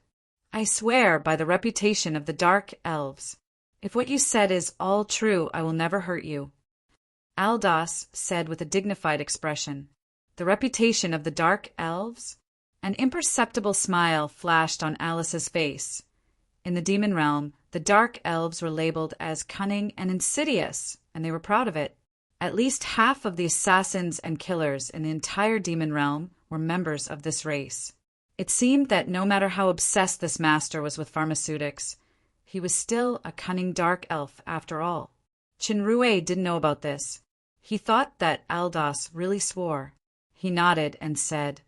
"I swear by the reputation of the Dark Elves, if what you said is all true, I will never hurt you," Aldos said with a dignified expression. "The reputation of the Dark Elves?" An imperceptible smile flashed on Alice's face. In the demon realm, the Dark Elves were labeled as cunning and insidious, and they were proud of it. At least half of the assassins and killers in the entire demon realm were members of this race. It seemed that no matter how obsessed this master was with pharmaceutics, he was still a cunning dark elf after all. Qinrui didn't know about this. He thought that Aldos really swore. He nodded and said,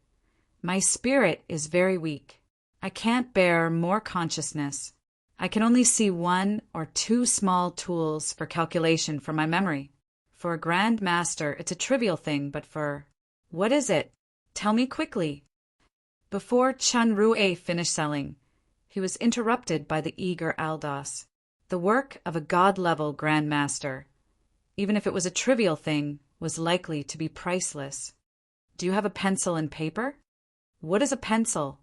"My spirit is very weak. I can't bear more consciousness. I can only see 1 or 2 small tools for calculation from my memory. For a Grand Master, it's a trivial thing, but what is it? Tell me quickly." Before Qinrui finished selling, he was interrupted by the eager Aldos. The work of a god-level Grand Master, even if it was a trivial thing, was likely to be priceless. "Do you have a pencil and paper?" "What is a pencil?"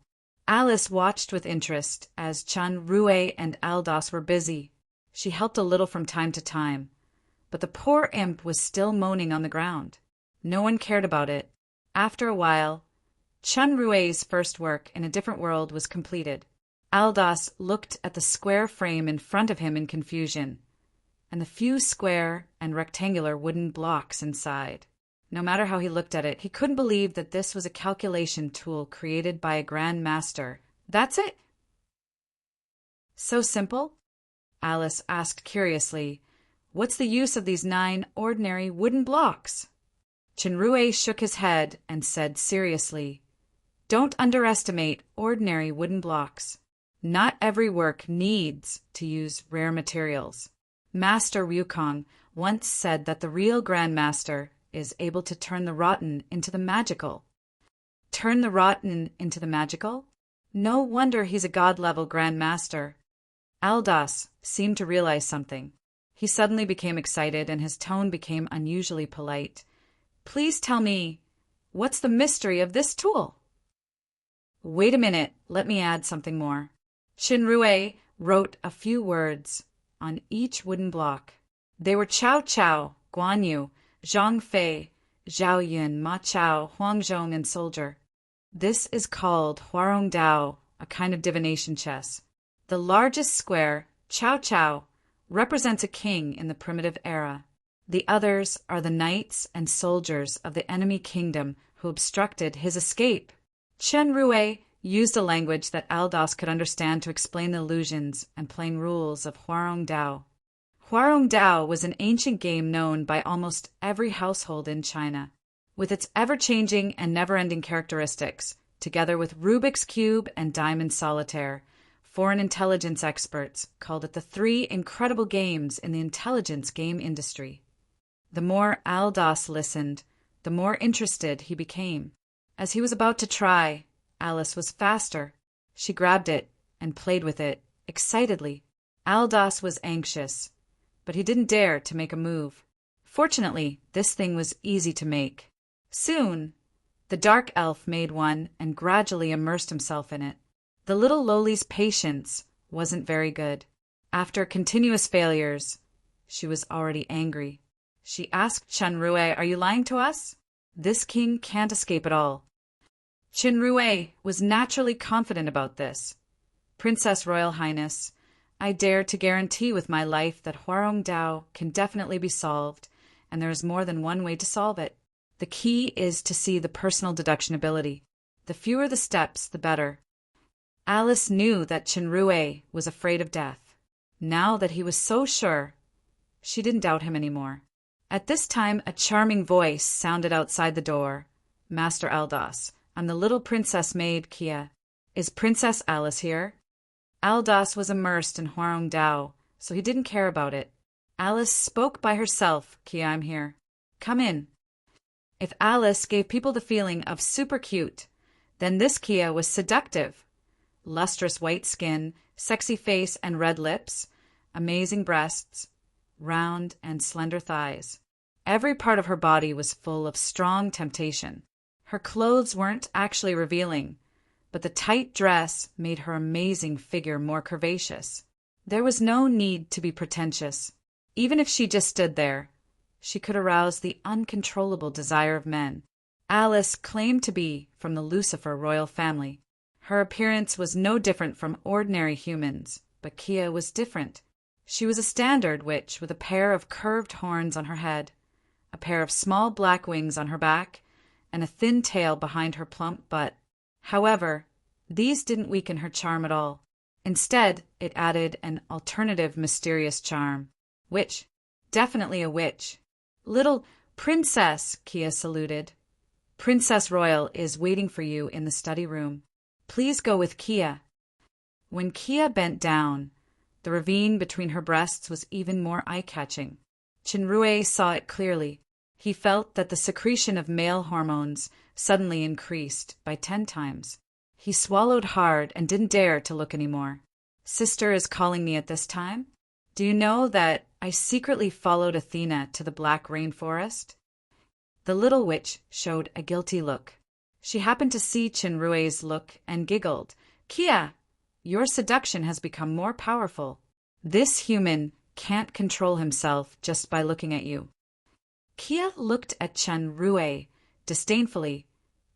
Alice watched with interest as Qinrui and Aldos were busy. She helped a little from time to time, but the poor imp was still moaning on the ground. No one cared about it. After a while, Qinrui's first work in a different world was completed. Aldos looked at the square frame in front of him in confusion, and the few square and rectangular wooden blocks inside. No matter how he looked at it, he couldn't believe that this was a calculation tool created by a Grand Master. "That's it? So simple?" Alice asked curiously. "What's the use of these 9 ordinary wooden blocks?" Qinrui shook his head and said seriously, "Don't underestimate ordinary wooden blocks. Not every work needs to use rare materials. Master Wukong once said that the real Grand Master is able to turn the rotten into the magical." "Turn the rotten into the magical?" No wonder he's a god-level Grand Master. Aldos seemed to realize something. He suddenly became excited, and his tone became unusually polite. "Please tell me, what's the mystery of this tool?" "Wait a minute, let me add something more." Qinrui wrote a few words on each wooden block. They were Chao Chao, Guan Yu, Zhang Fei, Zhao Yun, Ma Chao, Huang Zhong, and Soldier. This is called Huarong Dao, a kind of divination chess. The largest square, Chao Chao, represents a king in the primitive era. The others are the knights and soldiers of the enemy kingdom who obstructed his escape. Qinrui used a language that Aldos could understand to explain the illusions and plain rules of Huarong Dao. Huarong Dao was an ancient game known by almost every household in China. With its ever-changing and never-ending characteristics, together with Rubik's Cube and Diamond Solitaire, foreign intelligence experts called it the 3 incredible games in the intelligence game industry. The more Aldos listened, the more interested he became. As he was about to try, Alice was faster. She grabbed it and played with it excitedly. Aldos was anxious, but he didn't dare to make a move. Fortunately, this thing was easy to make. Soon, the dark elf made one and gradually immersed himself in it. The little lowly's patience wasn't very good. After continuous failures, she was already angry. She asked Qinrui, "Are you lying to us? This king can't escape at all." Qinrui was naturally confident about this. "Princess Royal Highness, I dare to guarantee with my life that Huarong Dao can definitely be solved, and there is more than one way to solve it. The key is to see the personal deduction ability. The fewer the steps, the better." Alice knew that Chenrue was afraid of death. Now that he was so sure, she didn't doubt him anymore. At this time, a charming voice sounded outside the door. "Master Aldas, I'm the little princess maid, Kia. Is Princess Alice here?" Aldas was immersed in Huarong Dao, so he didn't care about it. "Alice spoke by herself, Kia, I'm here. Come in." If Alice gave people the feeling of super cute, then this Kia was seductive. Lustrous white skin, sexy face and red lips, amazing breasts, round and slender thighs. Every part of her body was full of strong temptation. Her clothes weren't actually revealing, but the tight dress made her amazing figure more curvaceous. There was no need to be pretentious. Even if she just stood there, she could arouse the uncontrollable desire of men. Alice claimed to be from the Lucifer royal family. Her appearance was no different from ordinary humans, but Kia was different. She was a standard witch with a pair of curved horns on her head, a pair of small black wings on her back, and a thin tail behind her plump butt. However, these didn't weaken her charm at all. Instead, it added an alternative mysterious charm. Witch. Definitely a witch. "Little princess," Kia saluted. "Princess Royal is waiting for you in the study room. Please go with Kia." When Kia bent down, the ravine between her breasts was even more eye-catching. Chenrue saw it clearly. He felt that the secretion of male hormones suddenly increased by 10 times. He swallowed hard and didn't dare to look anymore. "Sister is calling me at this time? Do you know that I secretly followed Athena to the Black Rainforest?" The little witch showed a guilty look. She happened to see Chenrue's look and giggled. "Kia, your seduction has become more powerful. This human can't control himself just by looking at you." Kia looked at Chenrue disdainfully.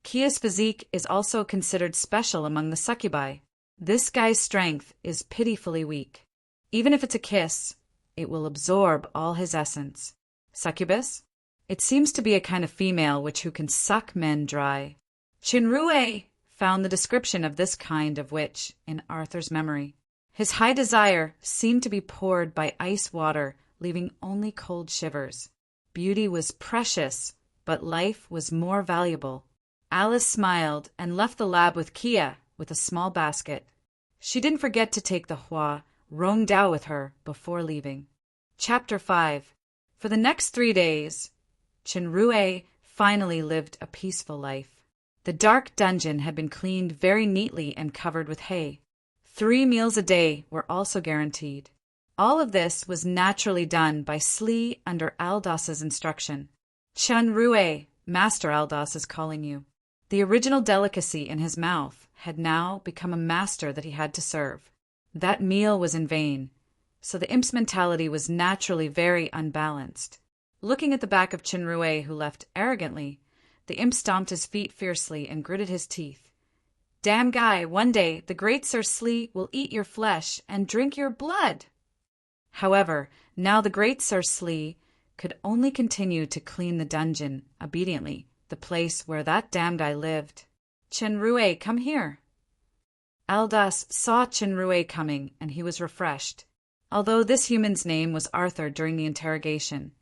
Kia's physique is also considered special among the succubi. This guy's strength is pitifully weak. Even if it's a kiss, it will absorb all his essence. Succubus? It seems to be a kind of female who can suck men dry. Chenrue found the description of this kind of witch in Arthur's memory. His high desire seemed to be poured by ice water, leaving only cold shivers. Beauty was precious, but life was more valuable. Alice smiled and left the lab with Kia with a small basket. She didn't forget to take the Huarong Dao with her before leaving. Chapter 5. For the next 3 days, Chenrue finally lived a peaceful life. The dark dungeon had been cleaned very neatly and covered with hay. 3 meals a day were also guaranteed. All of this was naturally done by Slee under Aldas's instruction. "Chenrue, Master Aldas is calling you." The original delicacy in his mouth had now become a master that he had to serve. That meal was in vain, so the imp's mentality was naturally very unbalanced. Looking at the back of Chenrue, who left arrogantly, the imp stomped his feet fiercely and gritted his teeth. "Damn guy, one day the great Sir Slee will eat your flesh and drink your blood." However, now the great Sir Slee could only continue to clean the dungeon obediently, the place where that damn guy lived. "Chenrue, come here." Aldas saw Chenrue coming, and he was refreshed. Although this human's name was Arthur during the interrogation,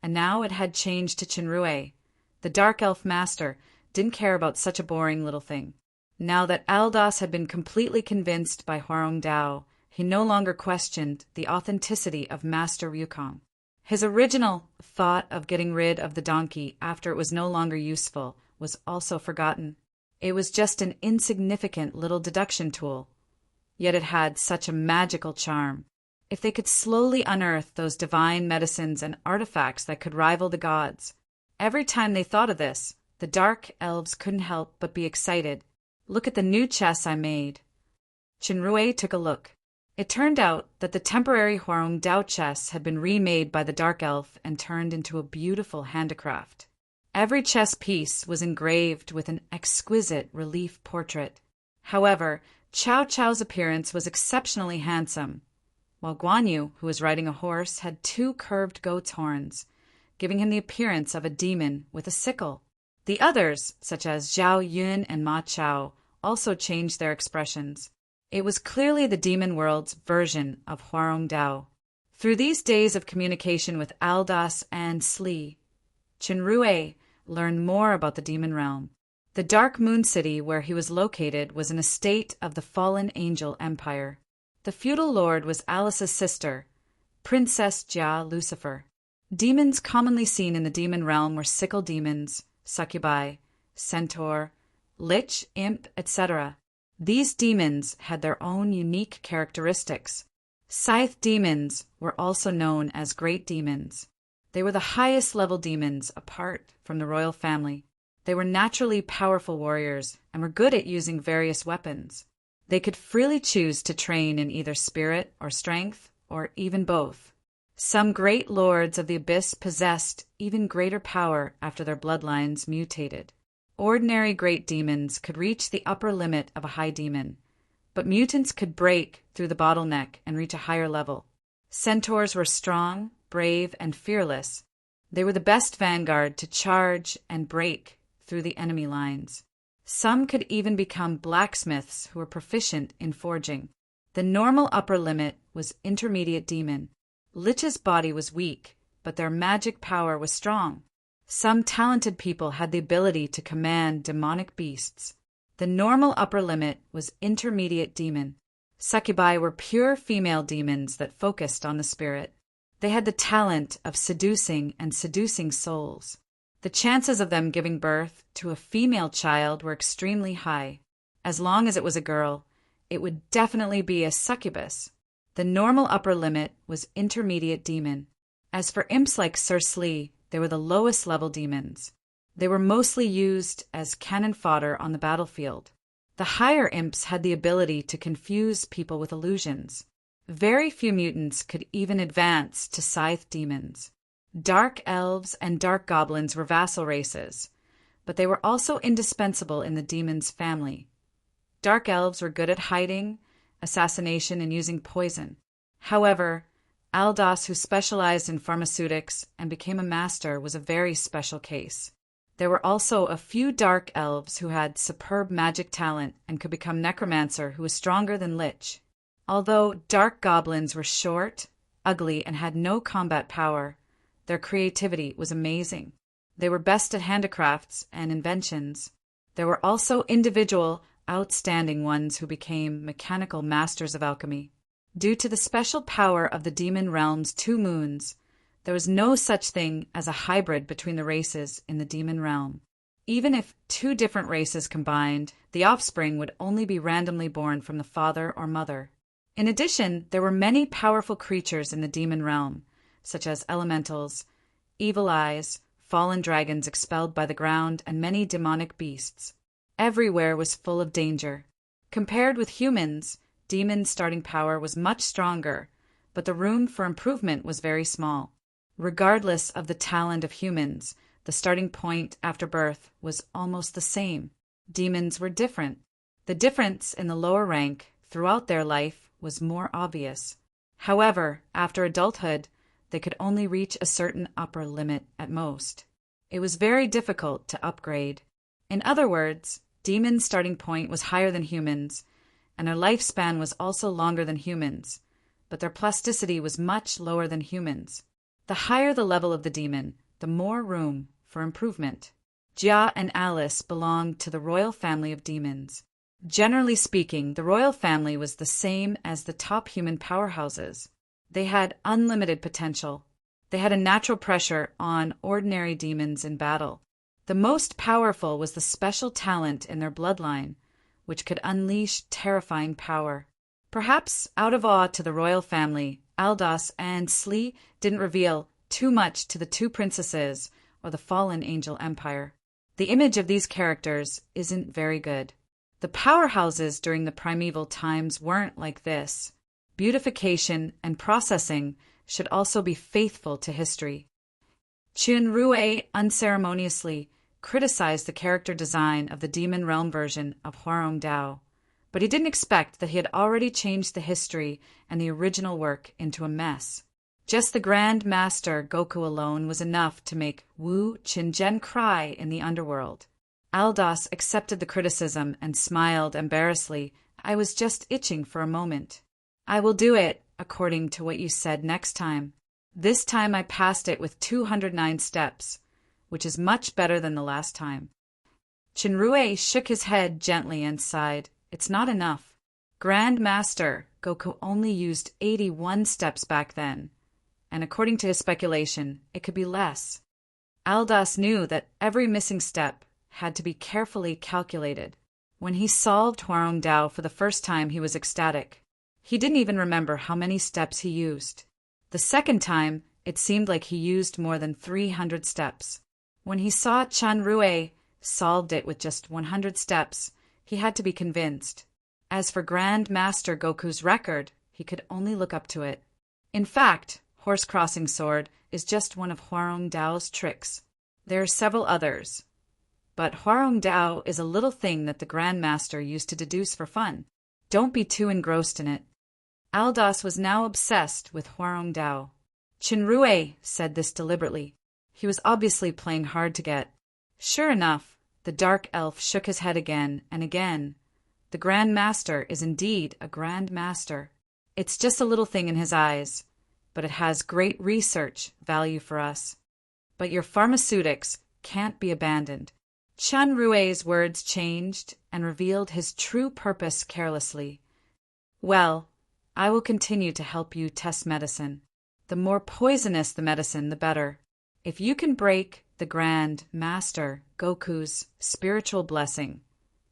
and now it had changed to Chenrue, the dark elf master didn't care about such a boring little thing. Now that Aldas had been completely convinced by Huarong Dao, he no longer questioned the authenticity of Master Ryukong. His original thought of getting rid of the donkey after it was no longer useful was also forgotten. It was just an insignificant little deduction tool, yet it had such a magical charm. If they could slowly unearth those divine medicines and artifacts that could rival the gods. Every time they thought of this, the dark elves couldn't help but be excited. "Look at the new chess I made." Chenrue took a look. It turned out that the temporary Huarong Dao chess had been remade by the dark elf and turned into a beautiful handicraft. Every chess piece was engraved with an exquisite relief portrait. However, Chow Chow's appearance was exceptionally handsome, while Guan Yu, who was riding a horse, had 2 curved goat's horns, giving him the appearance of a demon with a sickle. The others, such as Zhao Yun and Ma Chao, also changed their expressions. It was clearly the demon world's version of Hwarongdao. Through these days of communication with Aldas and Slee, Chinrue learned more about the demon realm. The Dark Moon City where he was located was an estate of the fallen angel empire. The feudal lord was Alice's sister, Princess Jia Lucifer. Demons commonly seen in the demon realm were sickle demons, succubi, centaur, lich, imp, etc. These demons had their own unique characteristics. Scythe demons were also known as great demons. They were the highest level demons apart from the royal family. They were naturally powerful warriors and were good at using various weapons. They could freely choose to train in either spirit or strength, or even both. Some great lords of the abyss possessed even greater power after their bloodlines mutated. Ordinary great demons could reach the upper limit of a high demon, but mutants could break through the bottleneck and reach a higher level. Centaurs were strong, brave, and fearless. They were the best vanguard to charge and break through the enemy lines. Some could even become blacksmiths who were proficient in forging. The normal upper limit was intermediate demon. Lich's body was weak, but their magic power was strong. Some talented people had the ability to command demonic beasts. The normal upper limit was intermediate demon. Succubi were pure female demons that focused on the spirit. They had the talent of seducing and seducing souls. The chances of them giving birth to a female child were extremely high. As long as it was a girl, it would definitely be a succubus. The normal upper limit was intermediate demon. As for imps like Sir Slee, they were the lowest level demons. They were mostly used as cannon fodder on the battlefield. The higher imps had the ability to confuse people with illusions. Very few mutants could even advance to scythe demons. Dark elves and dark goblins were vassal races, but they were also indispensable in the demon's family. Dark elves were good at hiding, assassination, and using poison. However, Aldas, who specialized in pharmaceutics and became a master, was a very special case. There were also a few dark elves who had superb magic talent and could become necromancer who was stronger than Lich. Although dark goblins were short, ugly, and had no combat power, their creativity was amazing. They were best at handicrafts and inventions. There were also individual, outstanding ones who became mechanical masters of alchemy. Due to the special power of the demon realm's two moons, there was no such thing as a hybrid between the races in the demon realm. Even if two different races combined, the offspring would only be randomly born from the father or mother. In addition, there were many powerful creatures in the demon realm, such as elementals, evil eyes, fallen dragons expelled by the ground, and many demonic beasts. Everywhere was full of danger. Compared with humans, demons' starting power was much stronger, but the room for improvement was very small. Regardless of the talent of humans, the starting point after birth was almost the same. Demons were different. The difference in the lower rank throughout their life was more obvious. However, after adulthood, they could only reach a certain upper limit at most. It was very difficult to upgrade. In other words, demons' starting point was higher than humans, and their lifespan was also longer than humans, but their plasticity was much lower than humans. The higher the level of the demon, the more room for improvement. Jia and Alice belonged to the royal family of demons. Generally speaking, the royal family was the same as the top human powerhouses. They had unlimited potential. They had a natural pressure on ordinary demons in battle. The most powerful was the special talent in their bloodline, which could unleash terrifying power. Perhaps out of awe to the royal family, Aldas and Slee didn't reveal too much to the two princesses or the fallen angel empire. The image of these characters isn't very good. The powerhouses during the primeval times weren't like this. Beautification and processing should also be faithful to history. Chinrue unceremoniously criticized the character design of the Demon Realm version of Hwarongdao, but he didn't expect that he had already changed the history and the original work into a mess. Just the Grand Master Goku alone was enough to make Wu Qingzhen cry in the underworld. Aldas accepted the criticism and smiled embarrassedly I was just itching for a moment. I will do it, according to what you said next time. This time I passed it with 209 steps, which is much better than the last time. Shinrue shook his head gently and sighed. It's not enough. Grand Master Goku only used 81 steps back then, and according to his speculation, it could be less. Aldas knew that every missing step had to be carefully calculated. When he solved Hwarong Dao for the first time, he was ecstatic. He didn't even remember how many steps he used. The second time, it seemed like he used more than 300 steps. When he saw Shinrue solved it with just 100 steps, he had to be convinced. As for Grand Master Goku's record, he could only look up to it. In fact, Horse-Crossing Sword is just one of Hwarong Dao's tricks. There are several others, but Hwarong Dao is a little thing that the Grand Master used to deduce for fun. Don't be too engrossed in it. Aldas was now obsessed with Hwarong Dao. Shinrue said this deliberately. He was obviously playing hard to get. Sure enough, the dark elf shook his head again and again. The Grand Master is indeed a Grand Master. It's just a little thing in his eyes, but it has great research value for us. But your pharmaceutics can't be abandoned. Shinrue's words changed and revealed his true purpose carelessly. Well, I will continue to help you test medicine. The more poisonous the medicine, the better. If you can break the Grand Master Goku's spiritual blessing,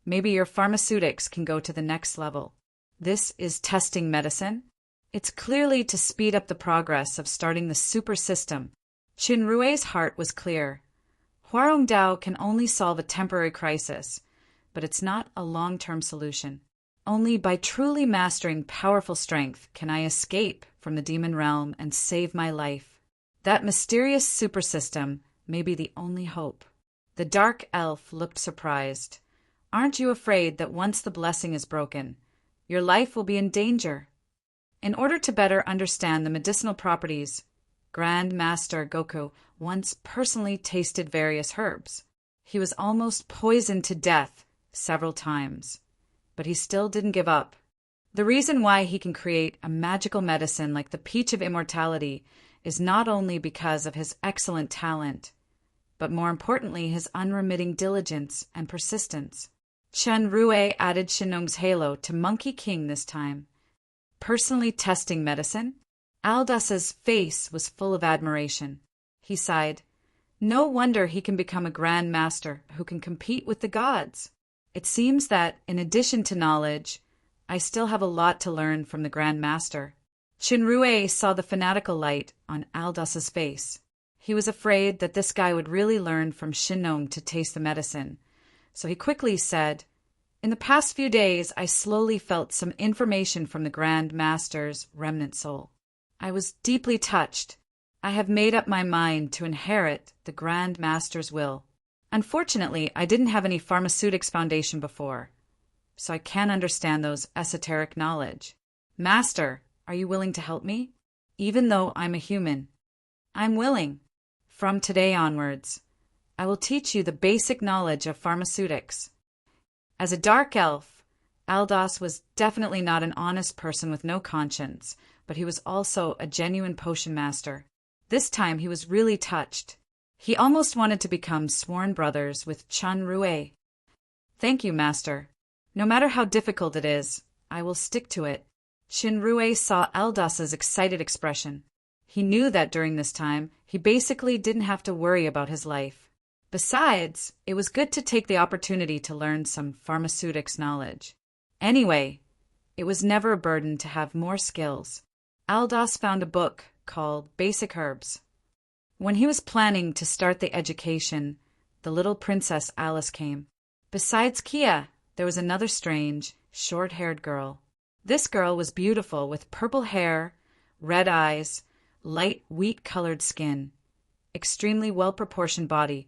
maybe your pharmaceutics can go to the next level. This is testing medicine. It's clearly to speed up the progress of starting the super system. Shinrue's heart was clear. Hwarong Dao can only solve a temporary crisis, but it's not a long-term solution. Only by truly mastering powerful strength can I escape from the demon realm and save my life. That mysterious super system may be the only hope. The dark elf looked surprised. Aren't you afraid that once the blessing is broken, your life will be in danger? In order to better understand the medicinal properties, Grand Master Goku once personally tasted various herbs. He was almost poisoned to death several times, but he still didn't give up. The reason why he can create a magical medicine like the Peach of Immortality is not only because of his excellent talent, but more importantly his unremitting diligence and persistence. Shinrue added Shinnong's halo to Monkey King this time. Personally testing medicine? Aldas's face was full of admiration. He sighed. No wonder he can become a Grand Master who can compete with the gods. It seems that, in addition to knowledge, I still have a lot to learn from the Grand Master. Shinrue saw the fanatical light on Aldas's face. He was afraid that this guy would really learn from Shinnong to taste the medicine, so he quickly said, In the past few days, I slowly felt some information from the Grand Master's remnant soul. I was deeply touched. I have made up my mind to inherit the Grand Master's will. Unfortunately, I didn't have any pharmaceutics foundation before, so I can't understand those esoteric knowledge. Master, are you willing to help me? Even though I'm a human. I'm willing. From today onwards, I will teach you the basic knowledge of pharmaceutics. As a dark elf, Aldas was definitely not an honest person with no conscience, but he was also a genuine potion master. This time he was really touched. He almost wanted to become sworn brothers with Shinrue. Thank you, Master. No matter how difficult it is, I will stick to it. Shinrue saw Aldas's excited expression. He knew that during this time, he basically didn't have to worry about his life. Besides, it was good to take the opportunity to learn some pharmaceutics knowledge. Anyway, it was never a burden to have more skills. Aldas found a book called Basic Herbs. When he was planning to start the education, the little Princess Alice came. Besides Kia, there was another strange, short-haired girl. This girl was beautiful with purple hair, red eyes, light wheat-colored skin, extremely well-proportioned body,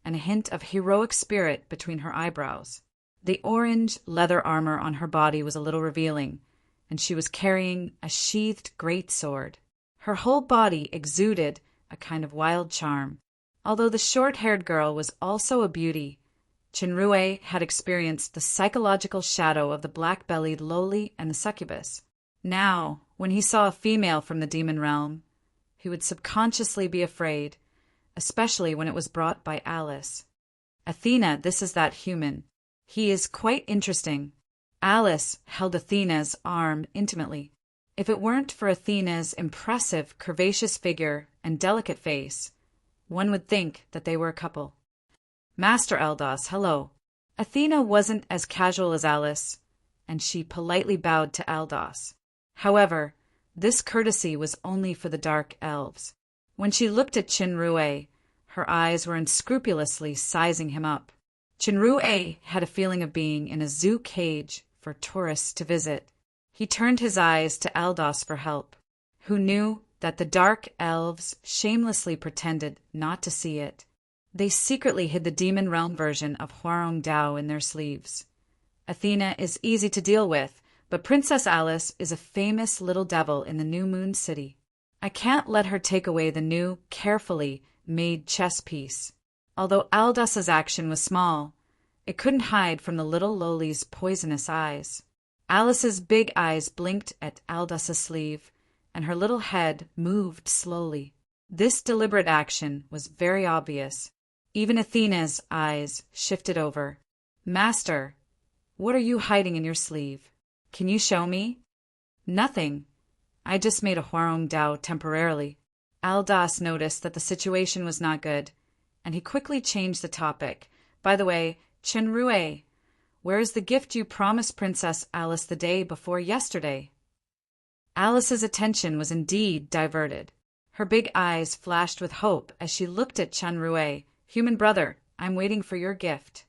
and a hint of heroic spirit between her eyebrows. The orange leather armor on her body was a little revealing, and she was carrying a sheathed great sword. Her whole body exuded a kind of wild charm. Although the short-haired girl was also a beauty, Chinrue had experienced the psychological shadow of the black-bellied loli and the succubus. Now, when he saw a female from the demon realm, he would subconsciously be afraid, especially when it was brought by Alice. Athena, this is that human. He is quite interesting. Alice held Athena's arm intimately. If it weren't for Athena's impressive, curvaceous figure and delicate face, one would think that they were a couple. Master Eldos, hello. Athena wasn't as casual as Alice, and she politely bowed to Eldos. However, this courtesy was only for the dark elves. When she looked at Chinrue, her eyes were unscrupulously sizing him up. Chinrue had a feeling of being in a zoo cage for tourists to visit. He turned his eyes to Eldos for help, who knew that the dark elves shamelessly pretended not to see it. They secretly hid the demon realm version of Hwarong Dao in their sleeves. Athena is easy to deal with, but Princess Alice is a famous little devil in the New Moon City. I can't let her take away the new, carefully made chess piece. Although Aldous' action was small, it couldn't hide from the little loli's poisonous eyes. Alice's big eyes blinked at Aldous' sleeve, and her little head moved slowly. This deliberate action was very obvious. Even Athena's eyes shifted over. Master, what are you hiding in your sleeve? Can you show me? Nothing. I just made a Hwarong Dao temporarily. Aldous noticed that the situation was not good, and he quickly changed the topic. By the way, Chinrue, where is the gift you promised Princess Alice the day before yesterday? Alice's attention was indeed diverted. Her big eyes flashed with hope as she looked at Chinrue. Human brother, I'm waiting for your gift.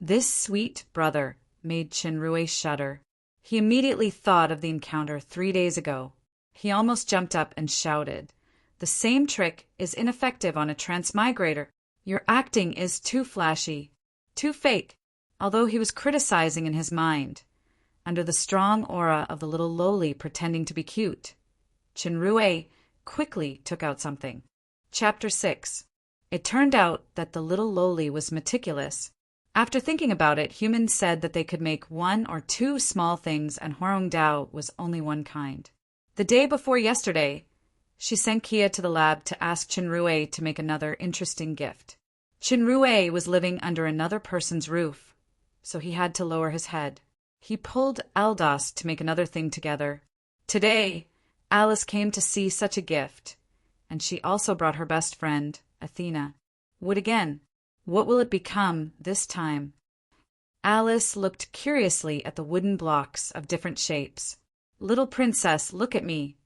This sweet brother made Chinrue shudder. He immediately thought of the encounter 3 days ago. He almost jumped up and shouted, "The same trick is ineffective on a transmigrator. Your acting is too flashy, too fake." Although he was criticizing in his mind, under the strong aura of the little loli pretending to be cute, Chinrue quickly took out something. Chapter 6. It turned out that the little loli was meticulous. After thinking about it, humans said that they could make 1 or 2 small things, and Hwarong Dao was only one kind. The day before yesterday, she sent Kia to the lab to ask Chinrue to make another interesting gift. Chinrue was living under another person's roof, so he had to lower his head. He pulled Aldous to make another thing together. Today, Alice came to see such a gift, and she also brought her best friend, Athena. Wood again. What will it become this time? Alice looked curiously at the wooden blocks of different shapes. Little princess, look at me.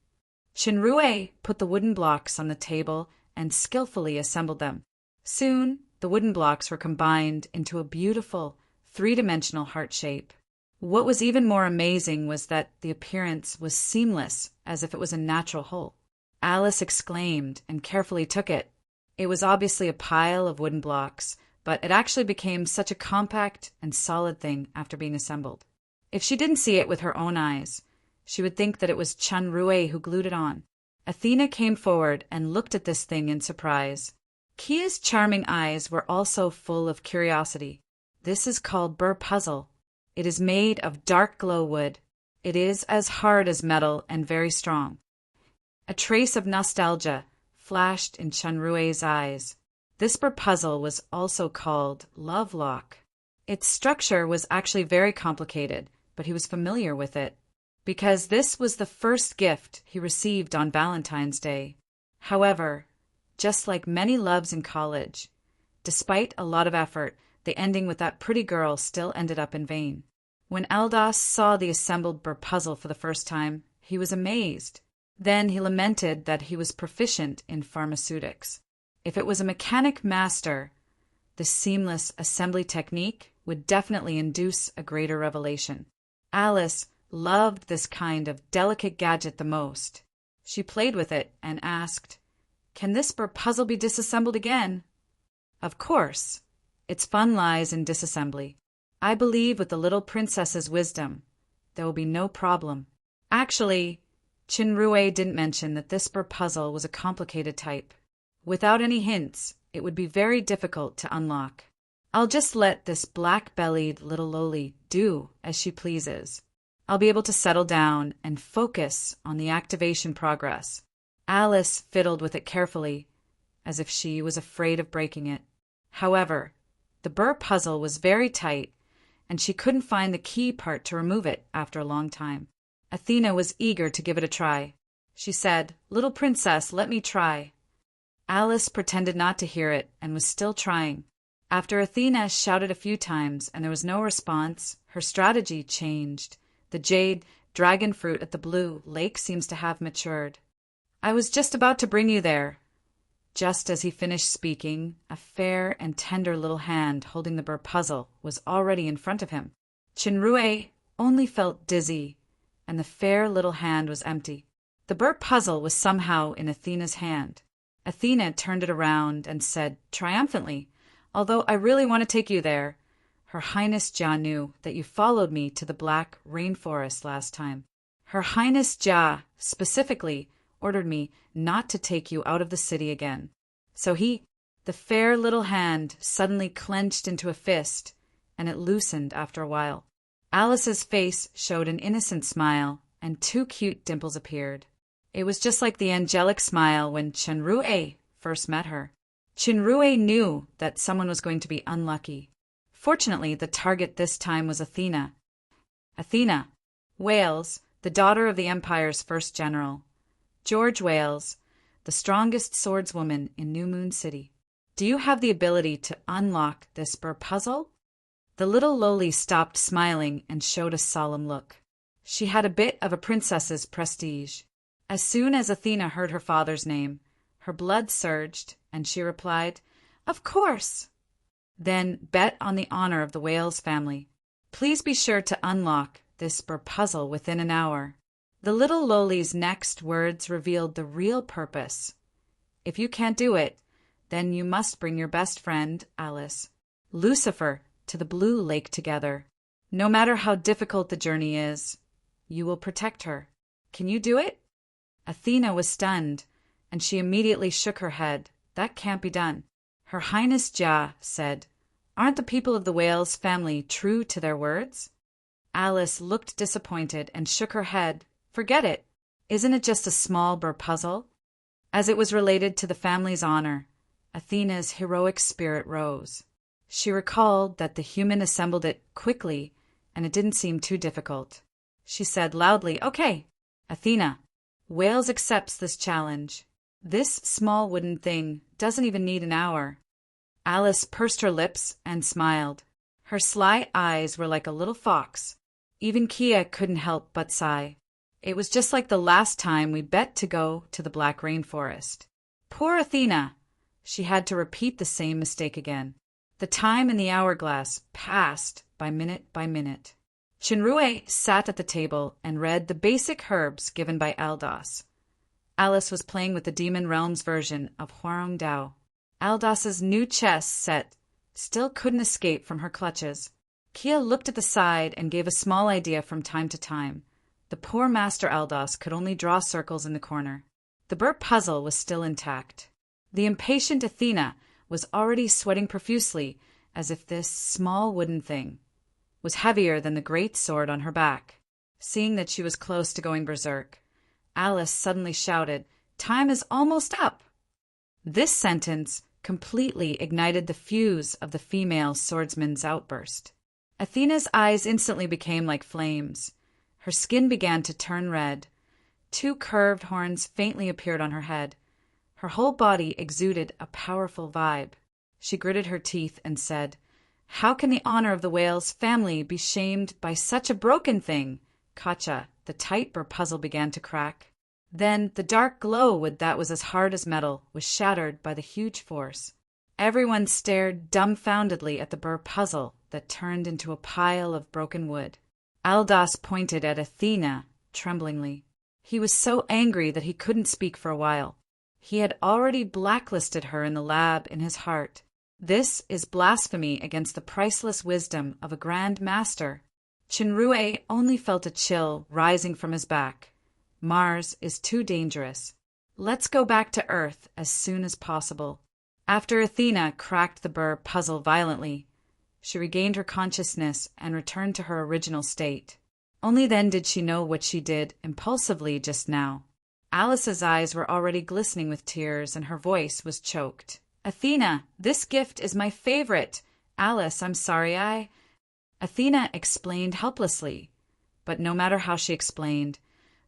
Chinrue put the wooden blocks on the table and skillfully assembled them. Soon, the wooden blocks were combined into a beautiful, 3-dimensional heart shape. What was even more amazing was that the appearance was seamless, as if it was a natural whole. Alice exclaimed and carefully took it. It was obviously a pile of wooden blocks, but it actually became such a compact and solid thing after being assembled. If she didn't see it with her own eyes, she would think that it was Chinrue who glued it on. Athena came forward and looked at this thing in surprise. Kia's charming eyes were also full of curiosity. This is called Burr Puzzle. It is made of dark glow wood. It is as hard as metal and very strong. A trace of nostalgia flashed in Chinrue's eyes. This Burr Puzzle was also called Love Lock. Its structure was actually very complicated, but he was familiar with it, because this was the first gift he received on Valentine's Day. However, just like many loves in college, despite a lot of effort, the ending with that pretty girl still ended up in vain. When Aldous saw the assembled Burr Puzzle for the first time, he was amazed. Then he lamented that he was proficient in pharmaceutics. If it was a mechanic master, this seamless assembly technique would definitely induce a greater revelation. Alice loved this kind of delicate gadget the most. She played with it and asked, "Can this Burr Puzzle be disassembled again?" Of course. Its fun lies in disassembly. I believe with the little princess's wisdom, there will be no problem. Actually, Chinrue didn't mention that this Burr Puzzle was a complicated type. Without any hints, it would be very difficult to unlock. I'll just let this black-bellied little loli do as she pleases. I'll be able to settle down and focus on the activation progress. Alice fiddled with it carefully, as if she was afraid of breaking it. However, the burr puzzle was very tight, and she couldn't find the key part to remove it after a long time. Athena was eager to give it a try. She said, "Little princess, let me try." Alice pretended not to hear it and was still trying. After Athena shouted a few times and there was no response, her strategy changed. The jade dragon fruit at the blue lake seems to have matured. "I was just about to bring you there." Just as he finished speaking, a fair and tender little hand holding the burr puzzle was already in front of him. Chinrue only felt dizzy, and the fair little hand was empty. The burr puzzle was somehow in Athena's hand. Athena turned it around and said triumphantly, "Although I really want to take you there, Her Highness Jia knew that you followed me to the Black Rainforest last time. Her Highness Jia specifically ordered me not to take you out of the city again. So the fair little hand suddenly clenched into a fist, and it loosened after a while. Alice's face showed an innocent smile, and 2 cute dimples appeared. It was just like the angelic smile when Chenrue first met her. Chenrue knew that someone was going to be unlucky. Fortunately, the target this time was Athena. Athena, Wales, the daughter of the Empire's first general. George Wales, the strongest swordswoman in New Moon City. Do you have the ability to unlock this burr puzzle? The little loli stopped smiling and showed a solemn look. She had a bit of a princess's prestige. As soon as Athena heard her father's name, her blood surged, and she replied, "Of course." Then bet on the honor of the Wales family. Please be sure to unlock this burr puzzle within an hour. The little loli's next words revealed the real purpose. If you can't do it, then you must bring your best friend, Alice, Lucifer, to the Blue Lake together. No matter how difficult the journey is, you will protect her. Can you do it? Athena was stunned, and she immediately shook her head. That can't be done. Her Highness Jia said, "Aren't the people of the Wales family true to their words?" Alice looked disappointed and shook her head. "Forget it. Isn't it just a small burr puzzle?" As it was related to the family's honor, Athena's heroic spirit rose. She recalled that the human assembled it quickly, and it didn't seem too difficult. She said loudly, "Okay, Athena, Wales accepts this challenge. This small wooden thing doesn't even need an hour." Alice pursed her lips and smiled. Her sly eyes were like a little fox. Even Kia couldn't help but sigh. It was just like the last time we bet to go to the Black Rainforest. Poor Athena! She had to repeat the same mistake again. The time in the hourglass passed by minute. Chinrue sat at the table and read the basic herbs given by Aldas. Alice was playing with the Demon Realms version of Huarong Dao. Aldas's new chess set still couldn't escape from her clutches. Kia looked at the side and gave a small idea from time to time. The poor Master Aldas could only draw circles in the corner. The burr puzzle was still intact. The impatient Athena was already sweating profusely, as if this small wooden thing was heavier than the great sword on her back. Seeing that she was close to going berserk, Alice suddenly shouted, "Time is almost up!" This sentence completely ignited the fuse of the female swordsman's outburst. Athena's eyes instantly became like flames. Her skin began to turn red. 2 curved horns faintly appeared on her head. Her whole body exuded a powerful vibe. She gritted her teeth and said, "How can the honor of the Wales family be shamed by such a broken thing?" Kacha, the tight burr puzzle began to crack. Then the dark glow that was as hard as metal was shattered by the huge force. Everyone stared dumbfoundedly at the burr puzzle that turned into a pile of broken wood. Aldas pointed at Athena tremblingly. He was so angry that he couldn't speak for a while. He had already blacklisted her in the lab in his heart. This is blasphemy against the priceless wisdom of a grand master. Chinrue only felt a chill rising from his back. Mars is too dangerous. Let's go back to Earth as soon as possible. After Athena cracked the burr puzzle violently, She regained her consciousness and returned to her original state. Only then did she know what she did impulsively just now. Alice's eyes were already glistening with tears, and her voice was choked. "Athena, this gift is my favorite. Alice, I'm sorry Athena explained helplessly. But no matter how she explained,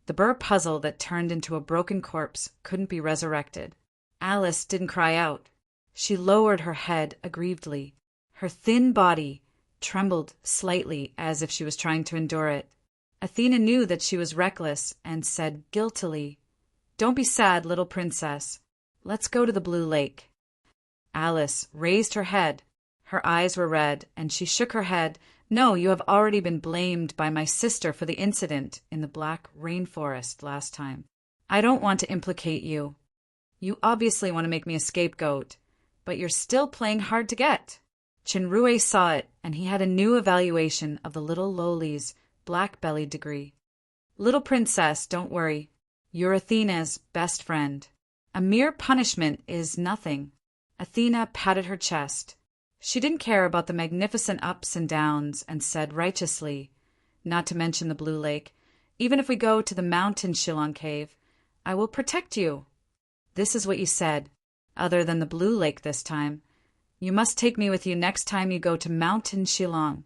the burr puzzle that turned into a broken corpse couldn't be resurrected. Alice didn't cry out. She lowered her head aggrievedly. Her thin body trembled slightly as if she was trying to endure it. Athena knew that she was reckless and said guiltily, "Don't be sad, little princess. Let's go to the Blue Lake." Alice raised her head. Her eyes were red, and she shook her head. "No, you have already been blamed by my sister for the incident in the Black Rainforest last time. I don't want to implicate you. You obviously want to make me a scapegoat, but you're still playing hard to get." Chinrue saw it, and he had a new evaluation of the little lowly's black-bellied degree. "Little princess, don't worry. You're Athena's best friend. A mere punishment is nothing." Athena patted her chest. She didn't care about the magnificent ups and downs and said righteously, not to mention the Blue Lake, "Even if we go to the mountain Shillong Cave, I will protect you." "This is what you said, other than the Blue Lake this time. You must take me with you next time you go to Mountain Shillong."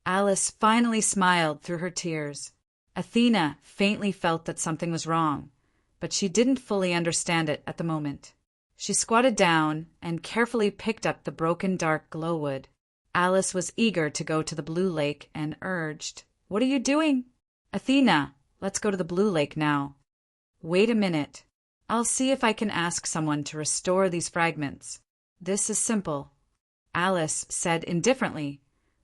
Alice finally smiled through her tears. Athena faintly felt that something was wrong, but she didn't fully understand it at the moment. She squatted down and carefully picked up the broken dark glowwood. Alice was eager to go to the Blue Lake and urged, "What are you doing?" "Athena, let's go to the Blue Lake now." "Wait a minute. I'll see if I can ask someone to restore these fragments. This is simple," Alice said indifferently.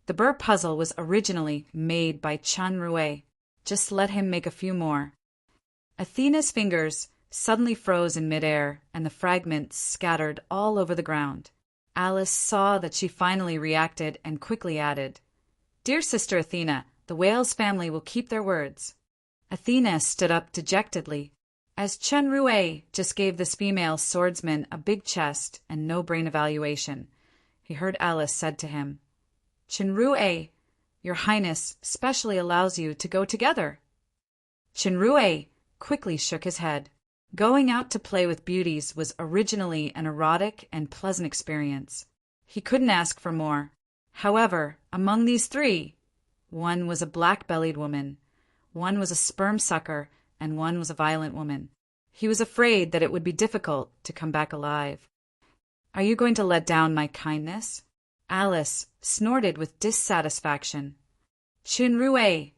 "The burr puzzle was originally made by Chinrue. Just let him make a few more." Athena's fingers suddenly froze in midair, and the fragments scattered all over the ground. Alice saw that she finally reacted and quickly added, "Dear Sister Athena, the Whales family will keep their words." Athena stood up dejectedly. As Chenrue just gave this female swordsman a big chest and no brain evaluation, he heard Alice said to him, "Chenrue, your Highness specially allows you to go together." Chenrue quickly shook his head. Going out to play with beauties was originally an erotic and pleasant experience. He couldn't ask for more. However, among these three, one was a black-bellied woman, one was a sperm sucker, and one was a violent woman. He was afraid that it would be difficult to come back alive. "Are you going to let down my kindness?" Alice snorted with dissatisfaction. "Chinrue,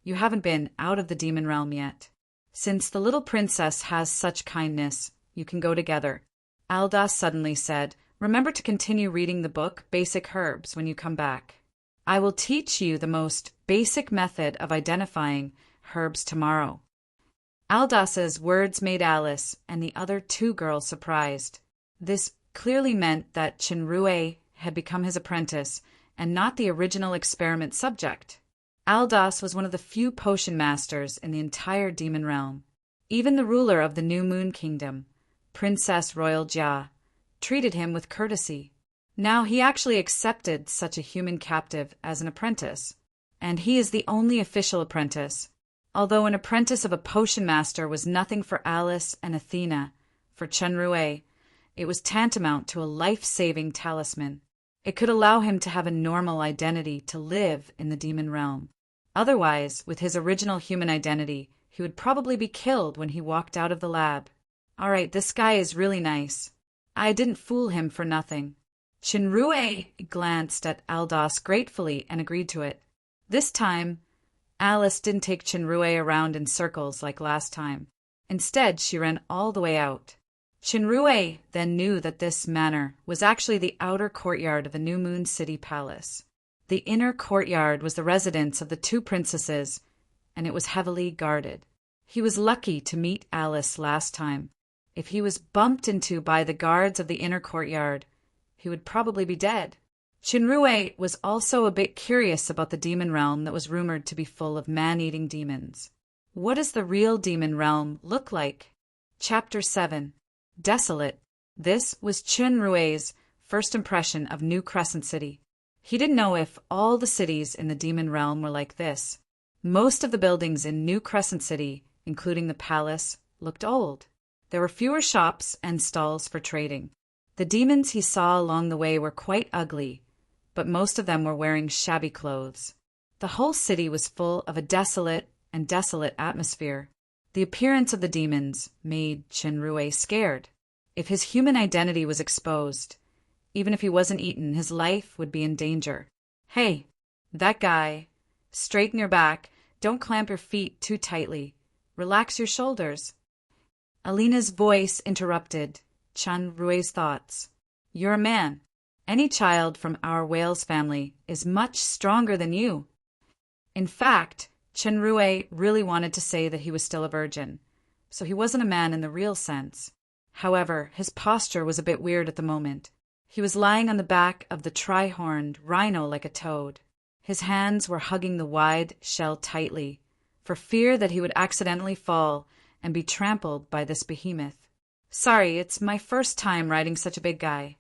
you haven't been out of the demon realm yet. Since the little princess has such kindness, you can go together." Aldas suddenly said, "Remember to continue reading the book Basic Herbs when you come back. I will teach you the most basic method of identifying herbs tomorrow." Aldas's words made Alice and the other two girls surprised. This clearly meant that Chinrue had become his apprentice and not the original experiment subject. Aldas was one of the few potion masters in the entire demon realm. Even the ruler of the New Moon Kingdom, Princess Royal Jia, treated him with courtesy. Now he actually accepted such a human captive as an apprentice, and he is the only official apprentice. Although an apprentice of a potion master was nothing for Alice and Athena, for Chenrue, it was tantamount to a life-saving talisman. It could allow him to have a normal identity to live in the demon realm. Otherwise, with his original human identity, he would probably be killed when he walked out of the lab. All right, this guy is really nice. I didn't fool him for nothing. Chinrue glanced at Aldas gratefully and agreed to it. This time, Alice didn't take Chinrue around in circles like last time. Instead, she ran all the way out. Chinrue then knew that this manor was actually the outer courtyard of the New Moon City Palace. The inner courtyard was the residence of the two princesses, and it was heavily guarded. He was lucky to meet Alice last time. If he was bumped into by the guards of the inner courtyard, he would probably be dead. Chinrue was also a bit curious about the demon realm that was rumored to be full of man-eating demons. What does the real demon realm look like? Chapter 7. Desolate. This was Chinrue's first impression of New Crescent City. He didn't know if all the cities in the demon realm were like this. Most of the buildings in New Crescent City, including the palace, looked old. There were fewer shops and stalls for trading. The demons he saw along the way were quite ugly, but most of them were wearing shabby clothes. The whole city was full of a desolate atmosphere. The appearance of the demons made Chenrue scared. If his human identity was exposed, even if he wasn't eaten, his life would be in danger. Hey, that guy. Straighten your back. Don't clamp your feet too tightly. Relax your shoulders. Alina's voice interrupted Chenrue's thoughts. You're a man. Any child from our Wales family is much stronger than you. In fact, Chenrue really wanted to say that he was still a virgin, so he wasn't a man in the real sense. However, his posture was a bit weird at the moment. He was lying on the back of the tri-horned rhino like a toad. His hands were hugging the wide shell tightly, for fear that he would accidentally fall and be trampled by this behemoth. Sorry, it's my first time riding such a big guy.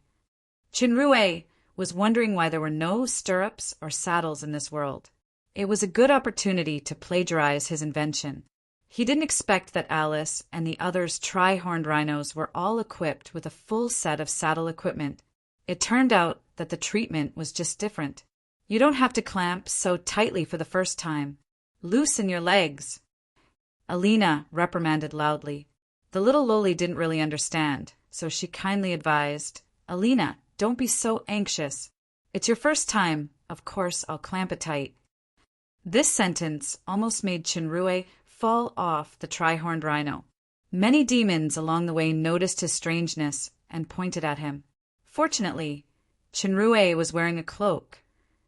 Chenrue was wondering why there were no stirrups or saddles in this world. It was a good opportunity to plagiarize his invention. He didn't expect that Alice and the others' tri-horned rhinos were all equipped with a full set of saddle equipment. It turned out that the treatment was just different. You don't have to clamp so tightly for the first time. Loosen your legs. Alina reprimanded loudly. The little loli didn't really understand, so she kindly advised, Alina, don't be so anxious. It's your first time. Of course, I'll clamp it tight. This sentence almost made Chenrue fall off the tri-horned rhino. Many demons along the way noticed his strangeness and pointed at him. Fortunately, Chenrue was wearing a cloak,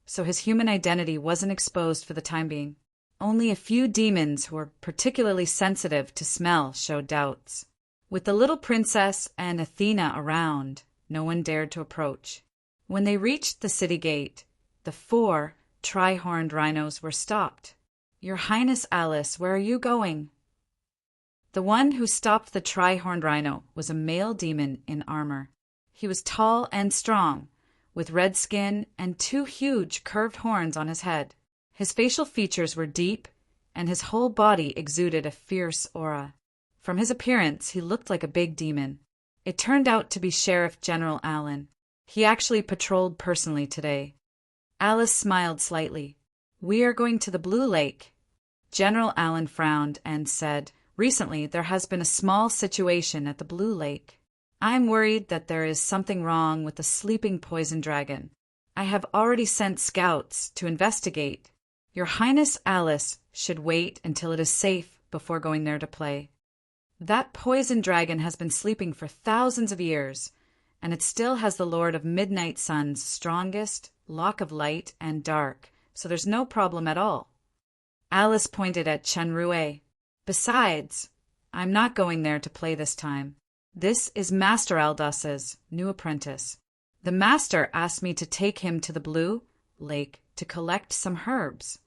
so his human identity wasn't exposed for the time being. Only a few demons who were particularly sensitive to smell showed doubts. With the little princess and Athena around, no one dared to approach. When they reached the city gate, the 4 tri-horned rhinos were stopped. Your Highness Alice, where are you going? The one who stopped the tri-horned rhino was a male demon in armor. He was tall and strong, with red skin and 2 huge curved horns on his head. His facial features were deep, and his whole body exuded a fierce aura. From his appearance, he looked like a big demon. It turned out to be Sheriff General Allen. He actually patrolled personally today. Alice smiled slightly. We are going to the Blue Lake. General Allen frowned and said, Recently, there has been a small situation at the Blue Lake. I'm worried that there is something wrong with the sleeping poison dragon. I have already sent scouts to investigate. Your Highness Alice should wait until it is safe before going there to play. That poison dragon has been sleeping for thousands of years, and it still has the Lord of Midnight Sun's strongest lock of light and dark, so there's no problem at all. Alice pointed at Chenrue. Besides, I'm not going there to play this time. This is Master Aldous' new apprentice. The master asked me to take him to the Blue Lake to collect some herbs.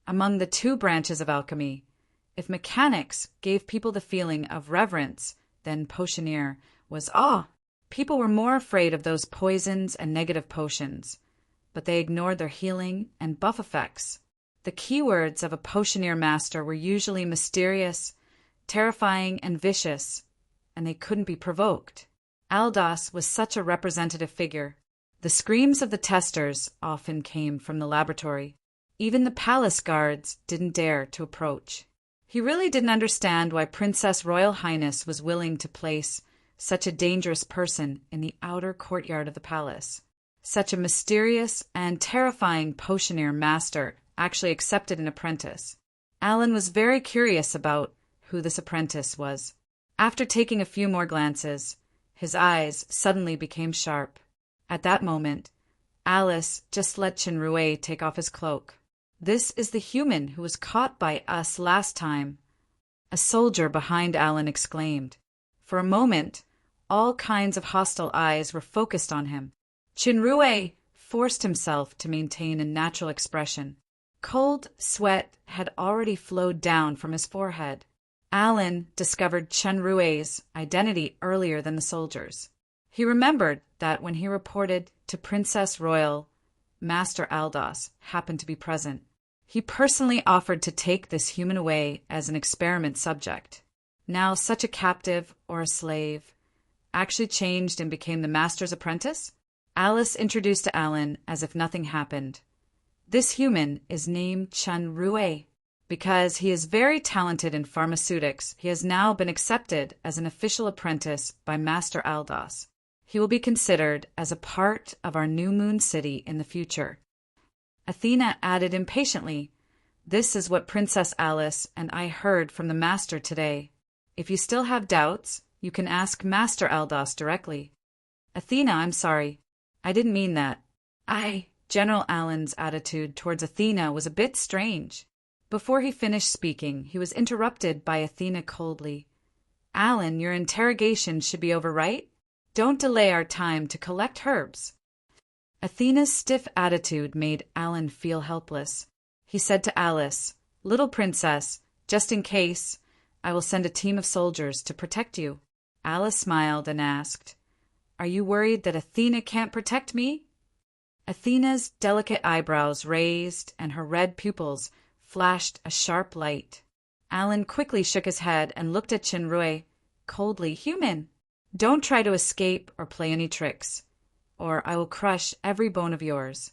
Among the 2 branches of alchemy, if mechanics gave people the feeling of reverence, then potioneer was awe. People were more afraid of those poisons and negative potions, but they ignored their healing and buff effects. The keywords of a potioneer master were usually mysterious, terrifying, and vicious, and they couldn't be provoked. Aldous was such a representative figure. The screams of the testers often came from the laboratory. Even the palace guards didn't dare to approach. He really didn't understand why Princess Royal Highness was willing to place such a dangerous person in the outer courtyard of the palace. Such a mysterious and terrifying potioneer master actually accepted an apprentice. Alan was very curious about who this apprentice was. After taking a few more glances, his eyes suddenly became sharp. At that moment, Alice just let Chenrue take off his cloak. This is the human who was caught by us last time, a soldier behind Alan exclaimed. For a moment, all kinds of hostile eyes were focused on him. Chenrue forced himself to maintain a natural expression. Cold sweat had already flowed down from his forehead. Alan discovered Chenrue's identity earlier than the soldiers. He remembered that when he reported to Princess Royal Master Aldos, happened to be present. He personally offered to take this human away as an experiment subject. Now such a captive, or a slave, actually changed and became the master's apprentice? Alice introduced to Alan as if nothing happened. This human is named Chen Rue. Because he is very talented in pharmaceutics, he has now been accepted as an official apprentice by Master Aldos. He will be considered as a part of our new moon city in the future. Athena added impatiently, "This is what Princess Alice and I heard from the Master today. If you still have doubts, you can ask Master Aldos directly." "Athena, I'm sorry. I didn't mean that." General Alan's attitude towards Athena was a bit strange. Before he finished speaking, he was interrupted by Athena coldly. "Alan, your interrogation should be over, right? Don't delay our time to collect herbs." Athena's stiff attitude made Alan feel helpless. He said to Alice, "Little princess, just in case, I will send a team of soldiers to protect you." Alice smiled and asked, "Are you worried that Athena can't protect me?" Athena's delicate eyebrows raised and her red pupils flashed a sharp light. Alan quickly shook his head and looked at Chenrui coldly. "Human, don't try to escape or play any tricks, or I will crush every bone of yours."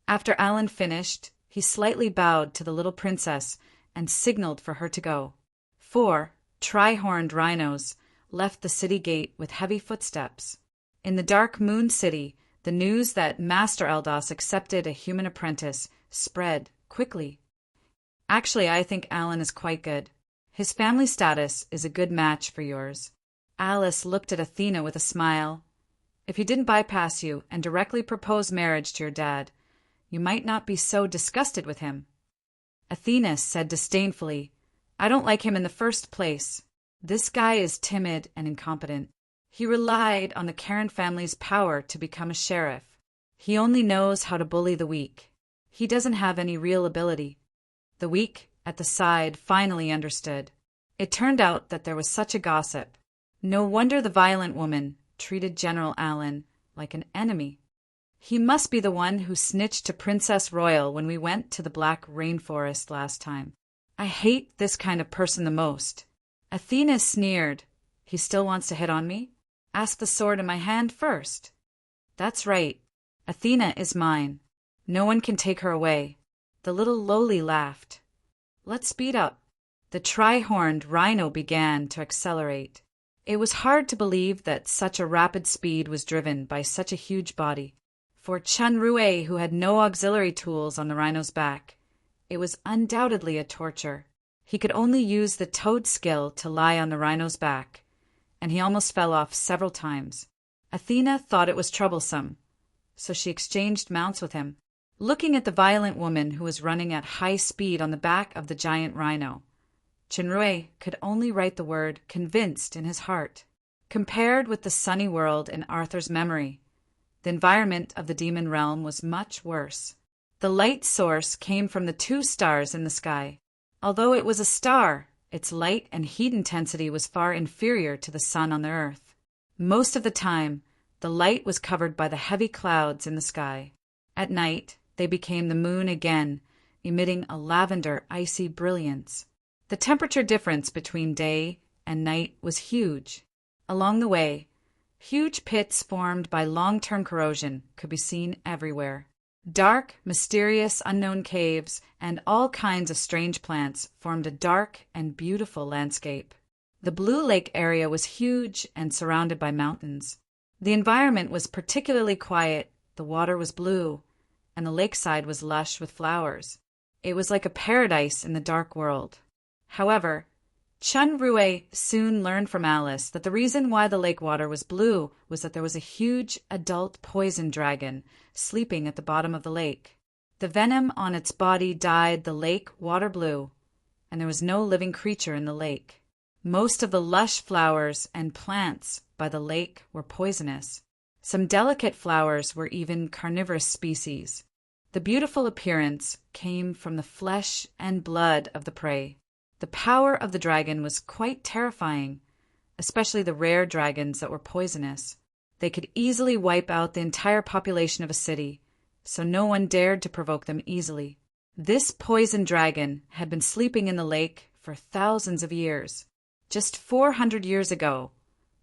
After Alan finished, he slightly bowed to the little princess and signaled for her to go. 4 tri-horned rhinos left the city gate with heavy footsteps. In the dark moon city, the news that Master Aldos accepted a human apprentice spread quickly. "Actually, I think Alan is quite good. His family status is a good match for yours." Alice looked at Athena with a smile. "If he didn't bypass you and directly propose marriage to your dad, you might not be so disgusted with him." Athena said disdainfully, "I don't like him in the first place. This guy is timid and incompetent. He relied on the Karen family's power to become a sheriff. He only knows how to bully the weak. He doesn't have any real ability." The weak at the side finally understood. It turned out that there was such a gossip. No wonder the violent woman treated General Alan like an enemy. "He must be the one who snitched to Princess Royal when we went to the Black Rainforest last time. I hate this kind of person the most." Athena sneered. "He still wants to hit on me? Ask the sword in my hand first." "That's right. Athena is mine. No one can take her away." The little lowly laughed. "Let's speed up." The tri-horned rhino began to accelerate. It was hard to believe that such a rapid speed was driven by such a huge body. For Chenrui, who had no auxiliary tools on the rhino's back, it was undoubtedly a torture. He could only use the toad skill to lie on the rhino's back, and he almost fell off several times. Athena thought it was troublesome, so she exchanged mounts with him. Looking at the violent woman who was running at high speed on the back of the giant rhino, Chenrui could only write the word convinced in his heart. Compared with the sunny world in Arthur's memory, the environment of the demon realm was much worse. The light source came from the 2 stars in the sky. Although it was a star, its light and heat intensity was far inferior to the sun on the earth. Most of the time, the light was covered by the heavy clouds in the sky. At night, they became the moon again, emitting a lavender, icy brilliance. The temperature difference between day and night was huge. Along the way, huge pits formed by long-term corrosion could be seen everywhere. Dark, mysterious, unknown caves and all kinds of strange plants formed a dark and beautiful landscape. The Blue Lake area was huge and surrounded by mountains. The environment was particularly quiet, the water was blue, and the lakeside was lush with flowers. It was like a paradise in the dark world. However, Chenrui soon learned from Alice that the reason why the lake water was blue was that there was a huge adult poison dragon sleeping at the bottom of the lake. The venom on its body dyed the lake water blue, and there was no living creature in the lake. Most of the lush flowers and plants by the lake were poisonous. Some delicate flowers were even carnivorous species. The beautiful appearance came from the flesh and blood of the prey. The power of the dragon was quite terrifying, especially the rare dragons that were poisonous. They could easily wipe out the entire population of a city, so no one dared to provoke them easily. This poison dragon had been sleeping in the lake for thousands of years. Just 400 years ago,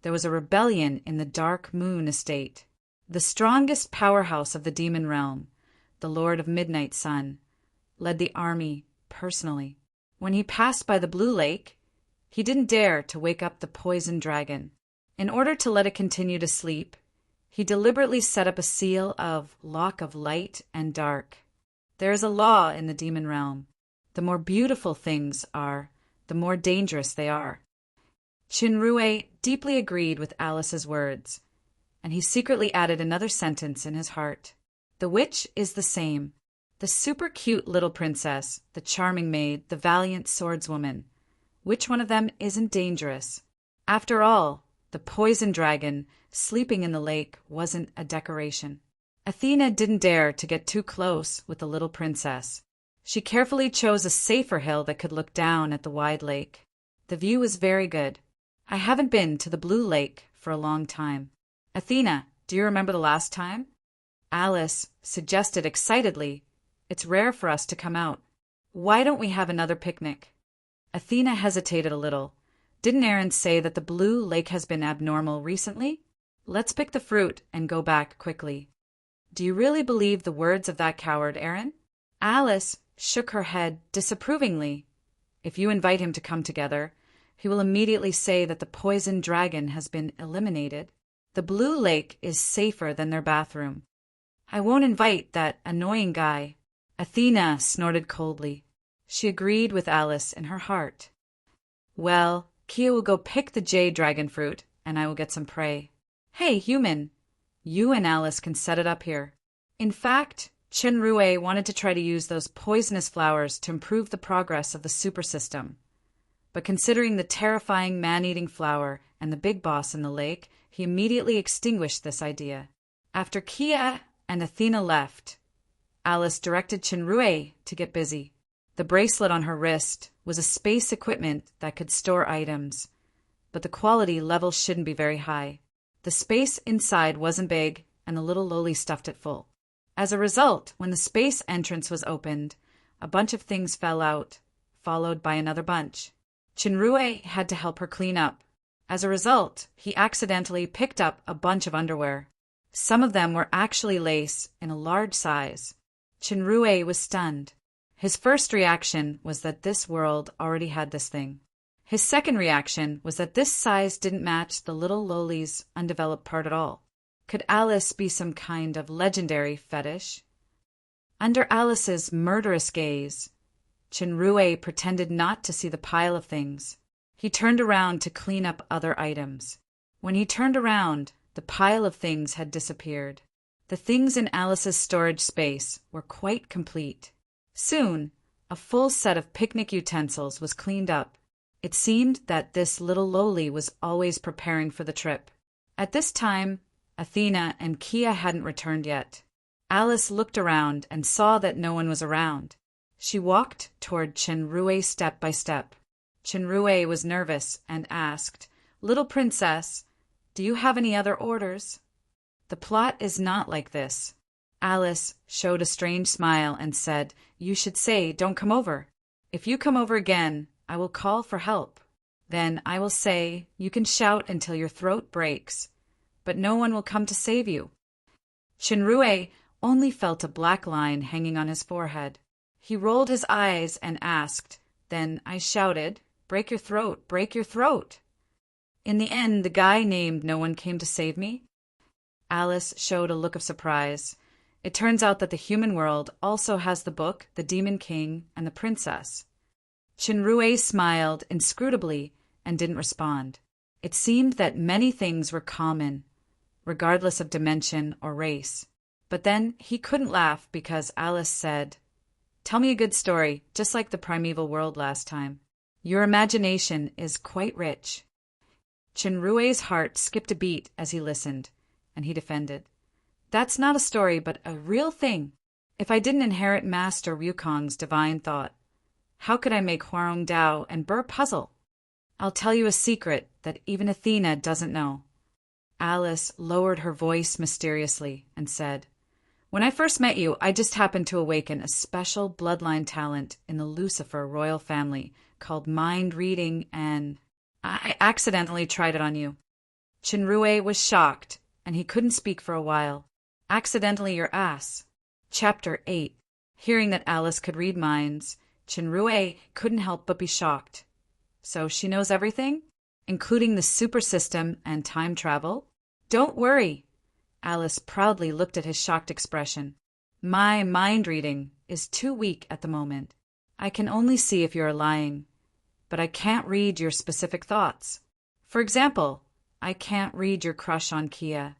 there was a rebellion in the Dark Moon Estate. The strongest powerhouse of the demon realm, the Lord of Midnight Sun, led the army personally. When he passed by the Blue Lake, he didn't dare to wake up the poison dragon. In order to let it continue to sleep, he deliberately set up a seal of lock of light and dark. There is a law in the demon realm. The more beautiful things are, the more dangerous they are. Chinrue deeply agreed with Alice's words, and he secretly added another sentence in his heart. The witch is the same. The super cute little princess, the charming maid, the valiant swordswoman. Which one of them isn't dangerous? After all, the poison dragon sleeping in the lake wasn't a decoration. Athena didn't dare to get too close with the little princess. She carefully chose a safer hill that could look down at the wide lake. The view was very good. I haven't been to the Blue Lake for a long time. Athena, do you remember the last time? Alice suggested excitedly. It's rare for us to come out. Why don't we have another picnic? Athena hesitated a little. Didn't Aaron say that the Blue Lake has been abnormal recently? Let's pick the fruit and go back quickly. Do you really believe the words of that coward, Aaron? Alice shook her head disapprovingly. If you invite him to come together, he will immediately say that the poison dragon has been eliminated. The Blue Lake is safer than their bathroom. I won't invite that annoying guy. Athena snorted coldly. She agreed with Alice in her heart. Well, Kia will go pick the jade dragon fruit, and I will get some prey. Hey, human! You and Alice can set it up here. In fact, Chinrue wanted to try to use those poisonous flowers to improve the progress of the super system. But considering the terrifying man-eating flower and the big boss in the lake, he immediately extinguished this idea. After Kia and Athena left, Alice directed Chinrue to get busy. The bracelet on her wrist was a space equipment that could store items, but the quality level shouldn't be very high. The space inside wasn't big, and the little loli stuffed it full. As a result, when the space entrance was opened, a bunch of things fell out, followed by another bunch. Chinrue had to help her clean up. As a result, he accidentally picked up a bunch of underwear. Some of them were actually lace in a large size. Chinrue was stunned. His first reaction was that this world already had this thing. His second reaction was that this size didn't match the little loli's undeveloped part at all. Could Alice be some kind of legendary fetish? Under Alice's murderous gaze, Chinrue pretended not to see the pile of things. He turned around to clean up other items. When he turned around, the pile of things had disappeared. The things in Alice's storage space were quite complete. Soon, a full set of picnic utensils was cleaned up. It seemed that this little loli was always preparing for the trip. At this time, Athena and Kia hadn't returned yet. Alice looked around and saw that no one was around. She walked toward Chinrue step by step. Chinrue was nervous and asked, "Little princess, do you have any other orders?" "The plot is not like this." Alice showed a strange smile and said, "You should say, 'Don't come over.' If you come over again, I will call for help. Then I will say, you can shout until your throat breaks, but no one will come to save you." Chinrue only felt a black line hanging on his forehead. He rolled his eyes and asked, "Then I shouted, 'Break your throat, break your throat.' In the end, the guy named no one came to save me?" Alice showed a look of surprise. It turns out that the human world also has the book, the Demon King, and the princess. Chinrue smiled inscrutably and didn't respond. It seemed that many things were common, regardless of dimension or race. But then he couldn't laugh because Alice said, "Tell me a good story, just like the primeval world last time. Your imagination is quite rich." Chinrue's heart skipped a beat as he listened, and he defended. "That's not a story, but a real thing. If I didn't inherit Master Wukong's divine thought, how could I make Hwarong Dao and Burr puzzle? I'll tell you a secret that even Athena doesn't know." Alice lowered her voice mysteriously and said, When I first met you, I just happened to awaken a special bloodline talent in the Lucifer royal family called mind reading, and I accidentally tried it on you. Chinrue was shocked, and he couldn't speak for a while. Accidentally your ass. Chapter 8. Hearing that Alice could read minds, Chinrue couldn't help but be shocked. So she knows everything? Including the super system and time travel? Don't worry. Alice proudly looked at his shocked expression. My mind reading is too weak at the moment. I can only see if you're lying, but I can't read your specific thoughts. For example, I can't read your crush on Kia.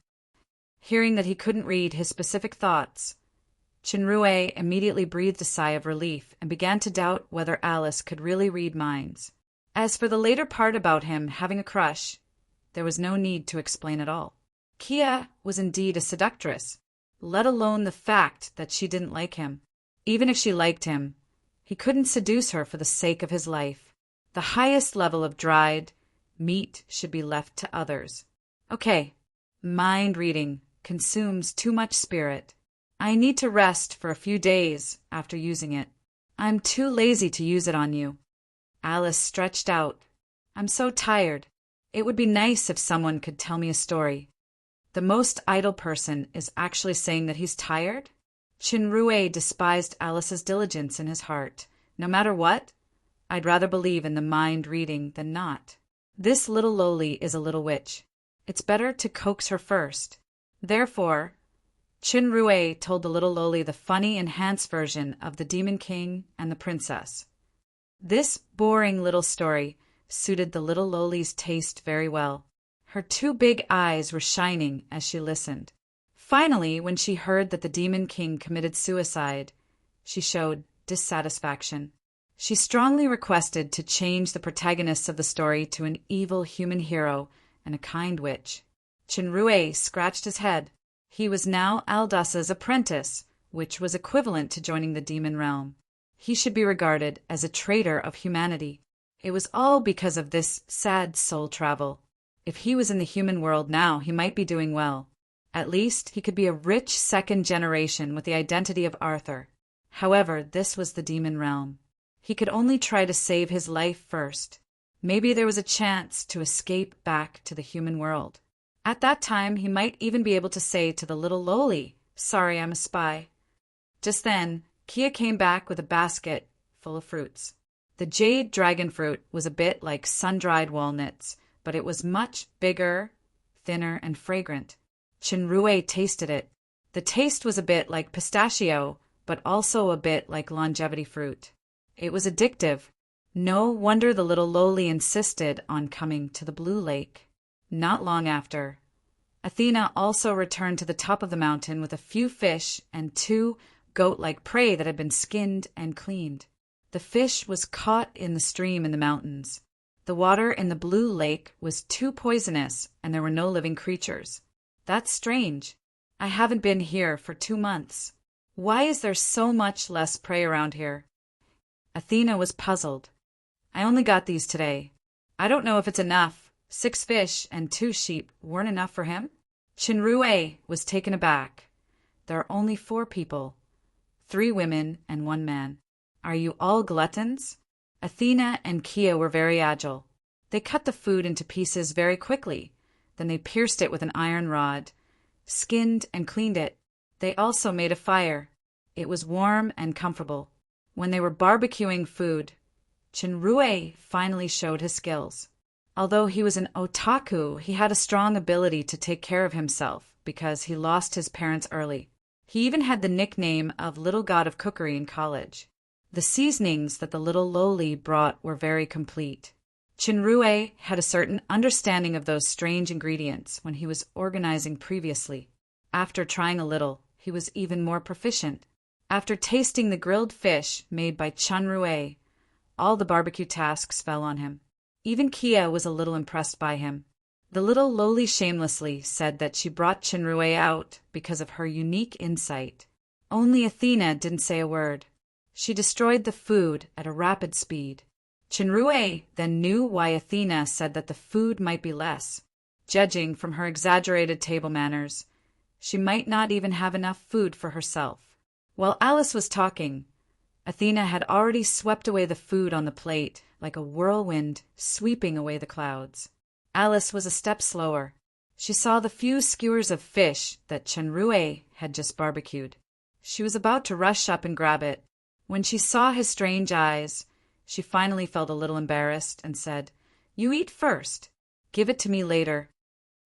Hearing that he couldn't read his specific thoughts, Chinrue immediately breathed a sigh of relief and began to doubt whether Alice could really read minds. As for the later part about him having a crush, there was no need to explain at all. Kia was indeed a seductress, let alone the fact that she didn't like him. Even if she liked him, he couldn't seduce her for the sake of his life. The highest level of dried meat should be left to others. Okay, mind reading consumes too much spirit. I need to rest for a few days after using it. I'm too lazy to use it on you. Alice stretched out. I'm so tired. It would be nice if someone could tell me a story. The most idle person is actually saying that he's tired? Chinrue despised Alice's diligence in his heart. No matter what, I'd rather believe in the mind reading than not. This little lowly is a little witch. It's better to coax her first. Therefore, Chinrue told the little lowly the funny enhanced version of the Demon King and the Princess. This boring little story suited the little lowly's taste very well. Her two big eyes were shining as she listened. Finally, when she heard that the Demon King committed suicide, she showed dissatisfaction. She strongly requested to change the protagonists of the story to an evil human hero and a kind witch. Chinrue scratched his head. He was now Aldas's apprentice, which was equivalent to joining the demon realm. He should be regarded as a traitor of humanity. It was all because of this sad soul travel. If he was in the human world now, he might be doing well. At least he could be a rich second generation with the identity of Arthur. However, this was the demon realm. He could only try to save his life first. Maybe there was a chance to escape back to the human world. At that time, he might even be able to say to the little lowly, "Sorry, I'm a spy." Just then, Kia came back with a basket full of fruits. The jade dragon fruit was a bit like sun-dried walnuts, but it was much bigger, thinner, and fragrant. Chinrue tasted it. The taste was a bit like pistachio, but also a bit like longevity fruit. It was addictive. No wonder the little lowly insisted on coming to the Blue Lake. Not long after, Athena also returned to the top of the mountain with a few fish and 2 goat-like prey that had been skinned and cleaned. The fish was caught in the stream in the mountains. The water in the Blue Lake was too poisonous, and there were no living creatures. That's strange. I haven't been here for 2 months. Why is there so much less prey around here? Athena was puzzled. I only got these today. I don't know if it's enough. 6 fish and 2 sheep weren't enough for him? Chinrue was taken aback. There are only 4 people, 3 women and 1 man. Are you all gluttons? Athena and Kia were very agile. They cut the food into pieces very quickly. Then they pierced it with an iron rod, skinned and cleaned it. They also made a fire. It was warm and comfortable. When they were barbecuing food, Chinrue finally showed his skills. Although he was an otaku, he had a strong ability to take care of himself because he lost his parents early. He even had the nickname of Little God of Cookery in college. The seasonings that the little lowly brought were very complete. Chinrue had a certain understanding of those strange ingredients when he was organizing previously. After trying a little, he was even more proficient. After tasting the grilled fish made by Chinrue, all the barbecue tasks fell on him. Even Kia was a little impressed by him. The little lowly shamelessly said that she brought Chinrue out because of her unique insight. Only Athena didn't say a word. She destroyed the food at a rapid speed. Chinrue then knew why Athena said that the food might be less. Judging from her exaggerated table manners, She might not even have enough food for herself. While Alice was talking, Athena had already swept away the food on the plate like a whirlwind sweeping away the clouds. Alice was a step slower. She saw the few skewers of fish that Chenrue had just barbecued. She was about to rush up and grab it. When she saw his strange eyes, she finally felt a little embarrassed and said, "You eat first. Give it to me later."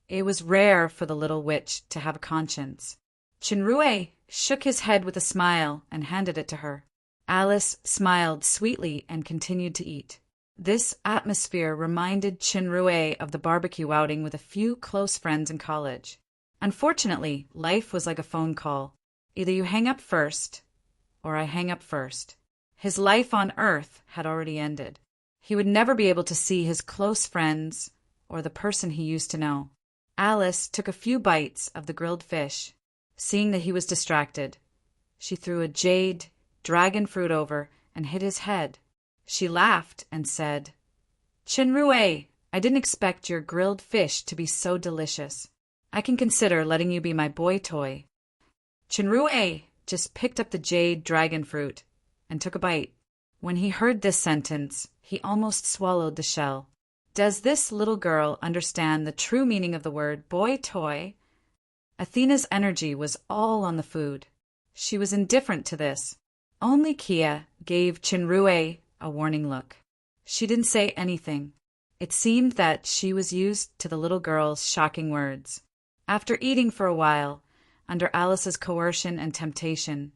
It was rare for the little witch to have a conscience. Chenrue shook his head with a smile and handed it to her. Alice smiled sweetly and continued to eat. This atmosphere reminded Chenrue of the barbecue outing with a few close friends in college. Unfortunately, life was like a phone call. Either you hang up first, or I hang up first. His life on Earth had already ended. He would never be able to see his close friends or the person he used to know. Alice took a few bites of the grilled fish. Seeing that he was distracted, she threw a jade dragon fruit over and hit his head. She laughed and said, "Chenrue, I didn't expect your grilled fish to be so delicious. I can consider letting you be my boy toy." Chenrue just picked up the jade dragon fruit and took a bite. When he heard this sentence, he almost swallowed the shell. Does this little girl understand the true meaning of the word boy toy? Athena's energy was all on the food. She was indifferent to this. Only Kia gave Chenrue a warning look. She didn't say anything. It seemed that she was used to the little girl's shocking words. After eating for a while, under Alice's coercion and temptation,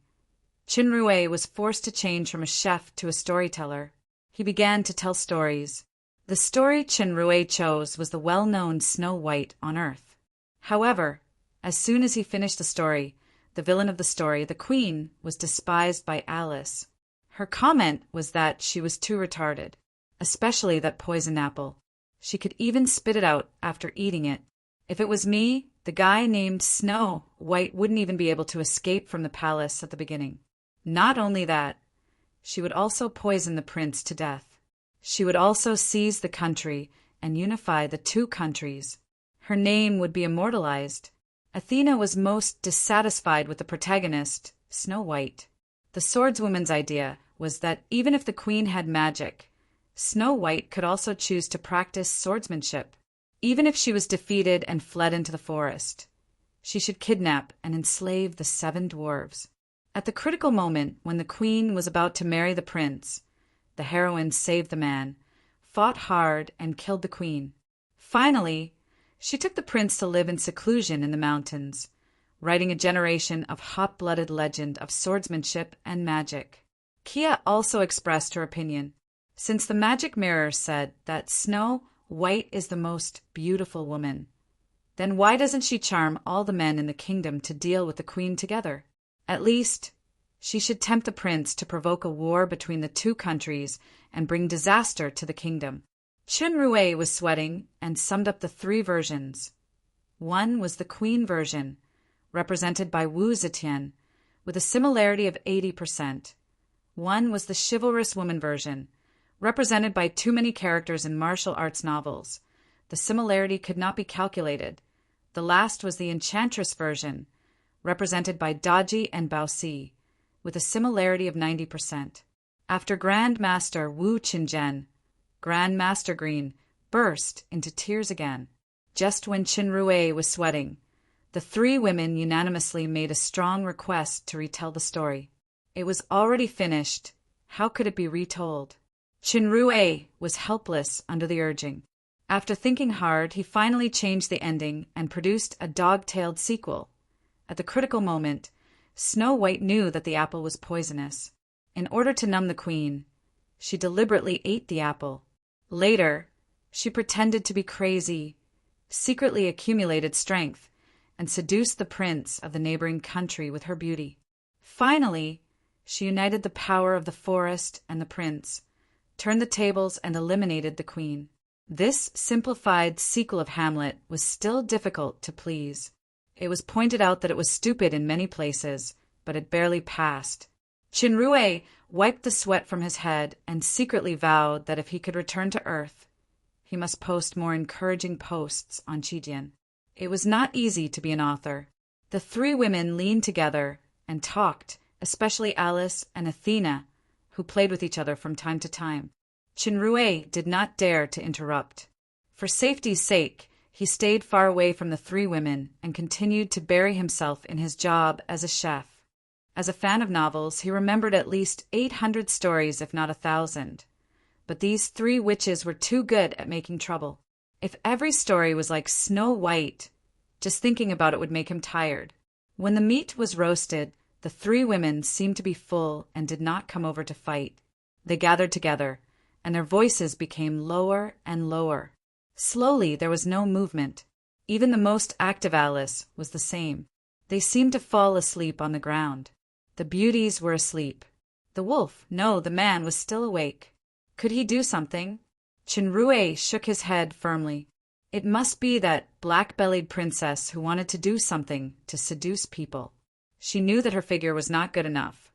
Chenrue was forced to change from a chef to a storyteller. He began to tell stories. The story Chenrue chose was the well-known Snow White on Earth. However, as soon as he finished the story, the villain of the story, the queen, was despised by Alice. Her comment was that she was too retarded, especially that poison apple. She could even spit it out after eating it. If it was me, the guy named Snow White wouldn't even be able to escape from the palace at the beginning. Not only that, she would also poison the prince to death. She would also seize the country and unify the two countries. Her name would be immortalized. Athena was most dissatisfied with the protagonist, Snow White. The swordswoman's idea was that even if the queen had magic, Snow White could also choose to practice swordsmanship. Even if she was defeated and fled into the forest, she should kidnap and enslave the 7 dwarves. At the critical moment when the queen was about to marry the prince, the heroine saved the man, fought hard, and killed the queen. Finally, she took the prince to live in seclusion in the mountains, writing a generation of hot-blooded legend of swordsmanship and magic. Kia also expressed her opinion. Since the magic mirror said that Snow White is the most beautiful woman, then why doesn't she charm all the men in the kingdom to deal with the queen together? At least, she should tempt the prince to provoke a war between the two countries and bring disaster to the kingdom. Chenrue was sweating and summed up the 3 versions. One was the queen version, represented by Wu Zetian, with a similarity of 80%. One was the chivalrous woman version, represented by too many characters in martial arts novels. The similarity could not be calculated. The last was the enchantress version, represented by Daji and Baosi, with a similarity of 90%. After Grand Master Wu Qinzhen, Grand Master Green burst into tears again. Just when Chenrue was sweating, the 3 women unanimously made a strong request to retell the story. It was already finished. How could it be retold? Chenrue was helpless under the urging. After thinking hard, he finally changed the ending and produced a dog-tailed sequel. At the critical moment, Snow White knew that the apple was poisonous. In order to numb the queen, she deliberately ate the apple. Later, she pretended to be crazy, secretly accumulated strength, and seduced the prince of the neighboring country with her beauty. Finally, she united the power of the forest and the prince, turned the tables, and eliminated the queen. This simplified sequel of Hamlet was still difficult to please. It was pointed out that it was stupid in many places, but it barely passed. Chenrue wiped the sweat from his head and secretly vowed that if he could return to Earth, he must post more encouraging posts on Qijian. It was not easy to be an author. The three women leaned together and talked, especially Alice and Athena, who played with each other from time to time. Chinrue did not dare to interrupt. For safety's sake, he stayed far away from the three women and continued to bury himself in his job as a chef. As a fan of novels, he remembered at least 800 stories, if not 1,000. But these three witches were too good at making trouble. If every story was like Snow White, just thinking about it would make him tired. When the meat was roasted, the three women seemed to be full and did not come over to fight. They gathered together, and their voices became lower and lower. Slowly, there was no movement. Even the most active Alice was the same. They seemed to fall asleep on the ground. The beauties were asleep. The wolf, no, the man, was still awake. Could he do something? Chinrue shook his head firmly. It must be that black-bellied princess who wanted to do something to seduce people. She knew that her figure was not good enough,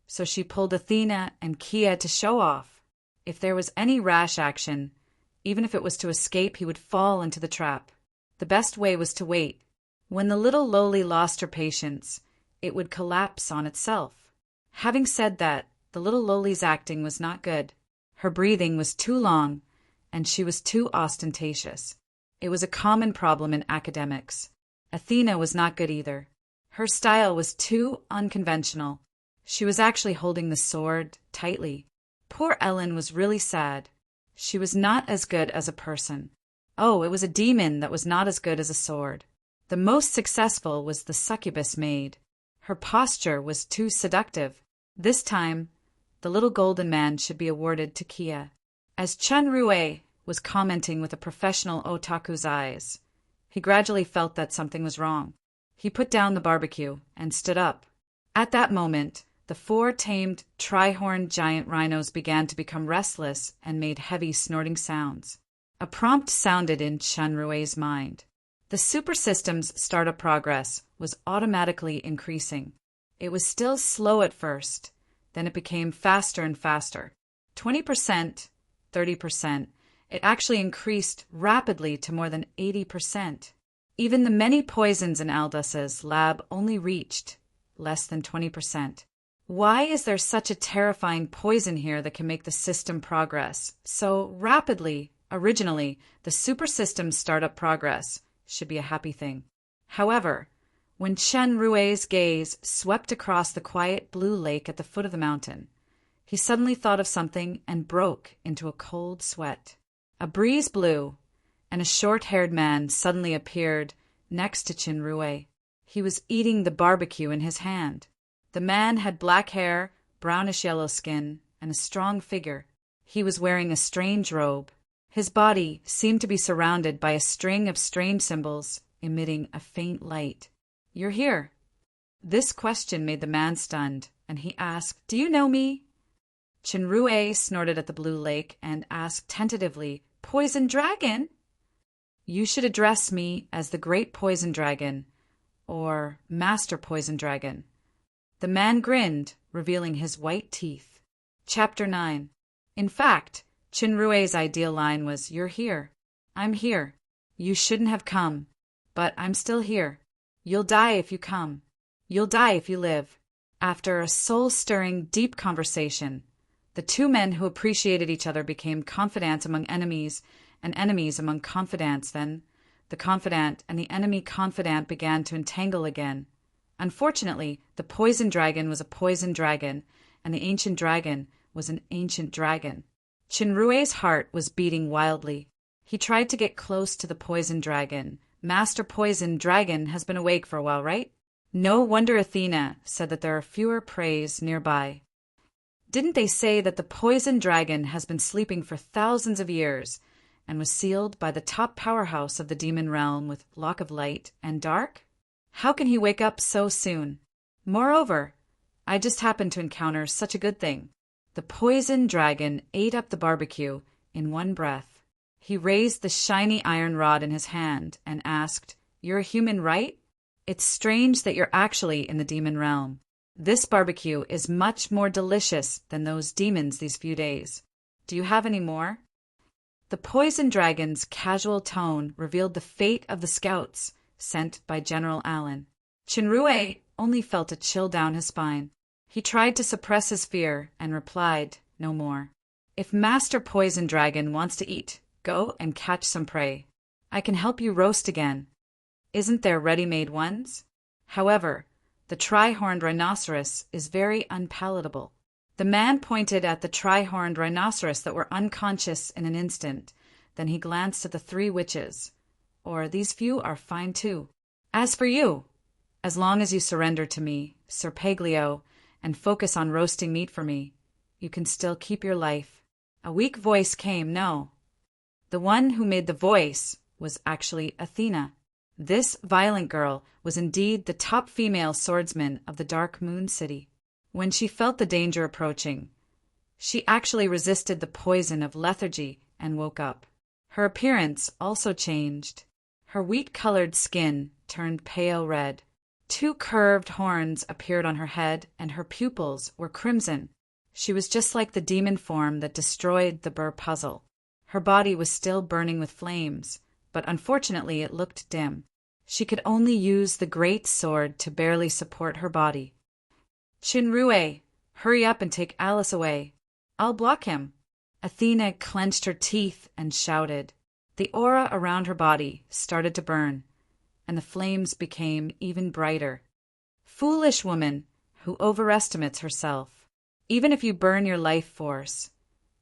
so she pulled Athena and Kia to show off. If there was any rash action, even if it was to escape, he would fall into the trap. The best way was to wait. When the little lowly lost her patience, it would collapse on itself. Having said that, the little lowly's acting was not good. Her breathing was too long, and she was too ostentatious. It was a common problem in academics. Athena was not good either. Her style was too unconventional. She was actually holding the sword tightly. Poor Ellen was really sad. She was not as good as a person. Oh, it was a demon that was not as good as a sword. The most successful was the succubus maid. Her posture was too seductive. This time, the little golden man should be awarded to Kia. As Chinrue was commenting with a professional otaku's eyes, he gradually felt that something was wrong. He put down the barbecue and stood up. At that moment, the 4 tamed tri-horned giant rhinos began to become restless and made heavy snorting sounds. A prompt sounded in Chinrue's mind. The super system's startup progress was automatically increasing. It was still slow at first, then it became faster and faster. 20%, 30%, it actually increased rapidly to more than 80%. Even the many poisons in Aldous' lab only reached less than 20%. Why is there such a terrifying poison here that can make the system progress so rapidly? Originally, the super system's startup progress should be a happy thing. However, when Chinrue's gaze swept across the quiet blue lake at the foot of the mountain, he suddenly thought of something and broke into a cold sweat. A breeze blew, and a short-haired man suddenly appeared next to Chinrue. He was eating the barbecue in his hand. The man had black hair, brownish-yellow skin, and a strong figure. He was wearing a strange robe. His body seemed to be surrounded by a string of strange symbols emitting a faint light. "You're here." This question made the man stunned, and he asked, "Do you know me?" Chinrue snorted at the blue lake and asked tentatively, "Poison dragon?" "You should address me as the Great Poison Dragon, or Master Poison Dragon." The man grinned, revealing his white teeth. Chapter 9. In fact, Chinrue's ideal line was, "You're here. I'm here. You shouldn't have come, but I'm still here. You'll die if you come. You'll die if you live." After a soul-stirring, deep conversation, the two men who appreciated each other became confidants among enemies, and enemies among confidants. Then the confidant and the enemy confidant began to entangle again. Unfortunately, the poison dragon was a poison dragon, and the ancient dragon was an ancient dragon. Chinrue's heart was beating wildly. He tried to get close to the poison dragon. "Master Poison Dragon has been awake for a while, right?" No wonder Athena said that there are fewer preys nearby. Didn't they say that the poison dragon has been sleeping for thousands of years and was sealed by the top powerhouse of the demon realm with lock of light and dark? How can he wake up so soon? Moreover, I just happened to encounter such a good thing. The poison dragon ate up the barbecue in one breath. He raised the shiny iron rod in his hand and asked, "You're a human, right? It's strange that you're actually in the demon realm. This barbecue is much more delicious than those demons these few days. Do you have any more?" The poison dragon's casual tone revealed the fate of the scouts sent by General Allen. Chinrue only felt a chill down his spine. He tried to suppress his fear and replied no more. If Master Poison Dragon wants to eat, go and catch some prey. I can help you roast again. Isn't there ready-made ones? However, the tri-horned rhinoceros is very unpalatable. The man pointed at the tri-horned rhinoceros that were unconscious in an instant. Then he glanced at the three witches. Or these few are fine too. As for you, as long as you surrender to me, Sir Paglio, and focus on roasting meat for me, you can still keep your life. A weak voice came, no. The one who made the voice was actually Athena. This violent girl was indeed the top female swordsman of the Dark Moon City. When she felt the danger approaching, she actually resisted the poison of lethargy and woke up. Her appearance also changed. Her wheat-colored skin turned pale red. 2 curved horns appeared on her head, and her pupils were crimson. She was just like the demon form that destroyed the Burr puzzle. Her body was still burning with flames, but unfortunately it looked dim. She could only use the great sword to barely support her body. Chinrue, hurry up and take Alice away. I'll block him. Athena clenched her teeth and shouted. The aura around her body started to burn, and the flames became even brighter. Foolish woman who overestimates herself. Even if you burn your life force,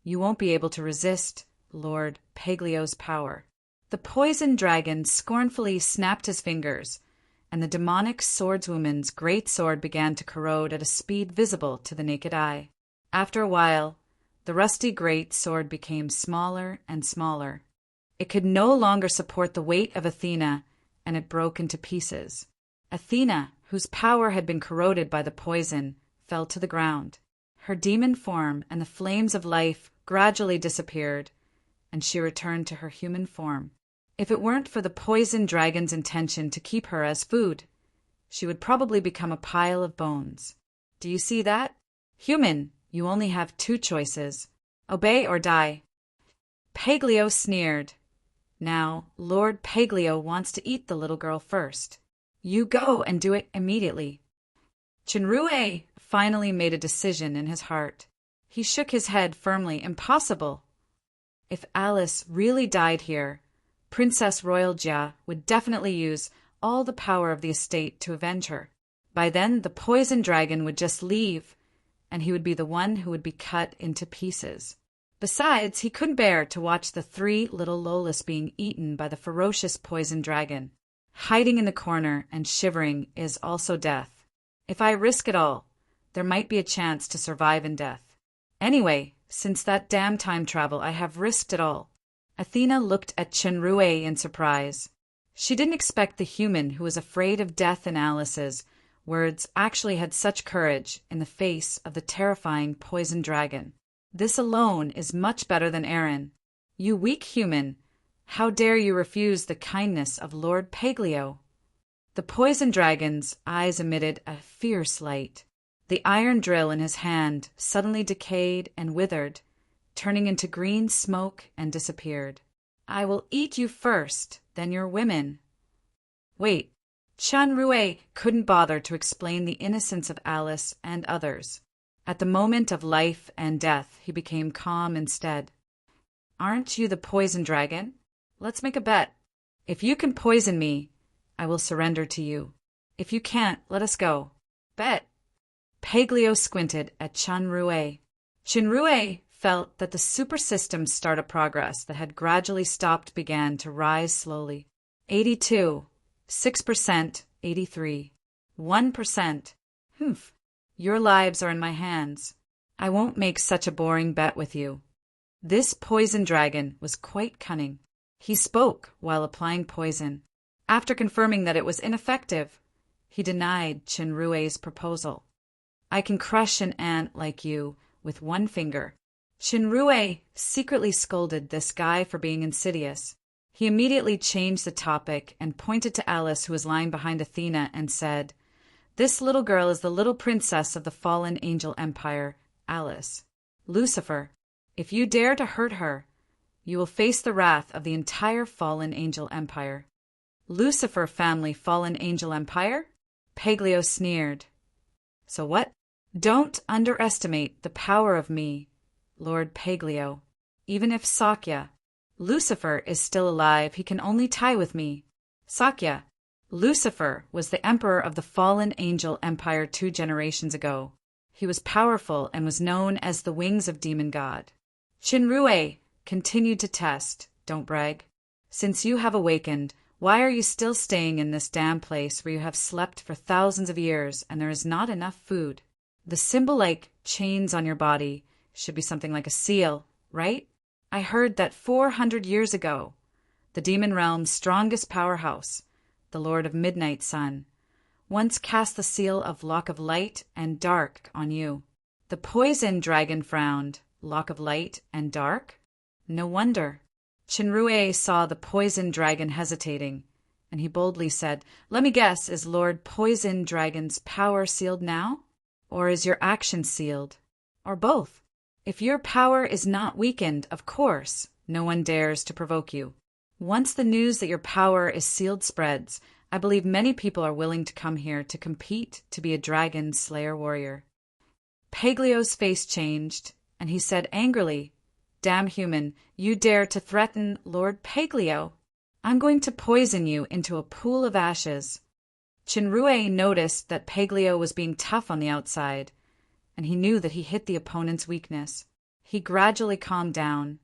you won't be able to resist Lord Paglio's power. The poison dragon scornfully snapped his fingers, and the demonic swordswoman's great sword began to corrode at a speed visible to the naked eye. After a while, the rusty great sword became smaller and smaller. It could no longer support the weight of Athena, and it broke into pieces. Athena, whose power had been corroded by the poison, fell to the ground. Her demon form and the flames of life gradually disappeared, and she returned to her human form. If it weren't for the poison dragon's intention to keep her as food, she would probably become a pile of bones. Do you see that? Human, you only have 2 choices. Obey or die. Paglio sneered. Now, Lord Paglio wants to eat the little girl first. You go and do it immediately. Chinrue finally made a decision in his heart. He shook his head firmly. Impossible. If Alice really died here, Princess Royal Jia would definitely use all the power of the estate to avenge her. By then, the poison dragon would just leave, and he would be the one who would be cut into pieces. Besides, he couldn't bear to watch the 3 little Lolas being eaten by the ferocious poison dragon. Hiding in the corner and shivering is also death. If I risk it all, there might be a chance to survive in death. Anyway, since that damn time travel, I have risked it all. Athena looked at Chinrue in surprise. She didn't expect the human who was afraid of death in Alice's words actually had such courage in the face of the terrifying poison dragon. This alone is much better than Aaron. You weak human, how dare you refuse the kindness of Lord Paglio? The poison dragon's eyes emitted a fierce light. The iron drill in his hand suddenly decayed and withered, turning into green smoke and disappeared. I will eat you first, then your women. Wait, Chinrue couldn't bother to explain the innocence of Alice and others. At the moment of life and death, he became calm instead. Aren't you the poison dragon? Let's make a bet. If you can poison me, I will surrender to you. If you can't, let us go. Bet. Paglio squinted at Chinrue. Chinrue felt that the super system's startup progress that had gradually stopped began to rise slowly. 82, 6%, 83, 1%. Humph. Your lives are in my hands. I won't make such a boring bet with you. This poison dragon was quite cunning. He spoke while applying poison. After confirming that it was ineffective, he denied Chinrue's proposal. I can crush an ant like you with 1 finger. Chinrue secretly scolded this guy for being insidious. He immediately changed the topic and pointed to Alice, who was lying behind Athena, and said, This little girl is the little princess of the fallen angel empire, Alice. Lucifer, if you dare to hurt her, you will face the wrath of the entire fallen angel empire. Lucifer family fallen angel empire? Paglio sneered. So what? Don't underestimate the power of me, Lord Paglio. Even if Sakya, Lucifer, is still alive, he can only tie with me. Sakya, Lucifer, was the emperor of the fallen angel empire 2 generations ago. He was powerful and was known as the wings of demon god. Chinrue continued to test. Don't brag. Since you have awakened, why are you still staying in this damn place where you have slept for thousands of years and there is not enough food? The symbol-like chains on your body should be something like a seal, right? I heard that 400 years ago, the demon realm's strongest powerhouse, the Lord of Midnight Sun, once cast the seal of Lock of Light and Dark on you. The poison dragon frowned. Lock of Light and Dark? No wonder. Chinrue saw the poison dragon hesitating, and he boldly said, Let me guess, is Lord Poison Dragon's power sealed now? Or is your action sealed? Or both? If your power is not weakened, of course, no one dares to provoke you. Once the news that your power is sealed spreads, I believe many people are willing to come here to compete to be a dragon slayer warrior. Paglio's face changed, and he said angrily, Damn human, you dare to threaten Lord Paglio? I'm going to poison you into a pool of ashes. Chinrue noticed that Paglio was being tough on the outside, and he knew that he hit the opponent's weakness. He gradually calmed down.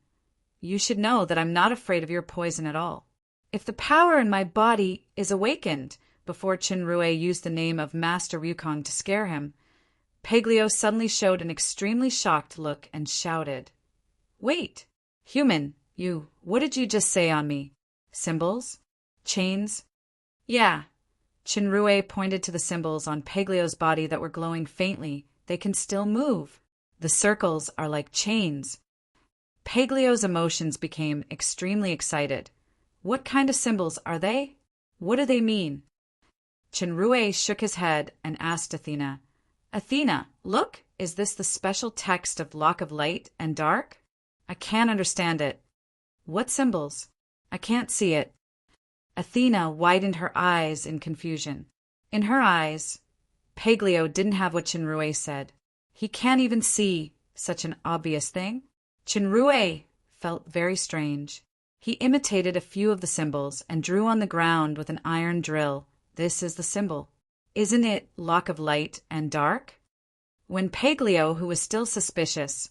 You should know that I'm not afraid of your poison at all. If the power in my body is awakened, before Chinrue used the name of Master Ryukong to scare him, Paglio suddenly showed an extremely shocked look and shouted, Wait, human, what did you just say on me? Symbols? Chains? Yeah. Chinrue pointed to the symbols on Paglio's body that were glowing faintly. They can still move. The circles are like chains. Paglio's emotions became extremely excited. What kind of symbols are they? What do they mean? Chinrue shook his head and asked Athena, Athena, look, is this the special text of Lock of Light and Dark? I can't understand it. What symbols? I can't see it. Athena widened her eyes in confusion. In her eyes, Paglio didn't have what Chinrue said. He can't even see such an obvious thing. Chinrue felt very strange. He imitated a few of the symbols and drew on the ground with an iron drill. This is the symbol. Isn't it Lock of Light and Dark? When Paglio, who was still suspicious,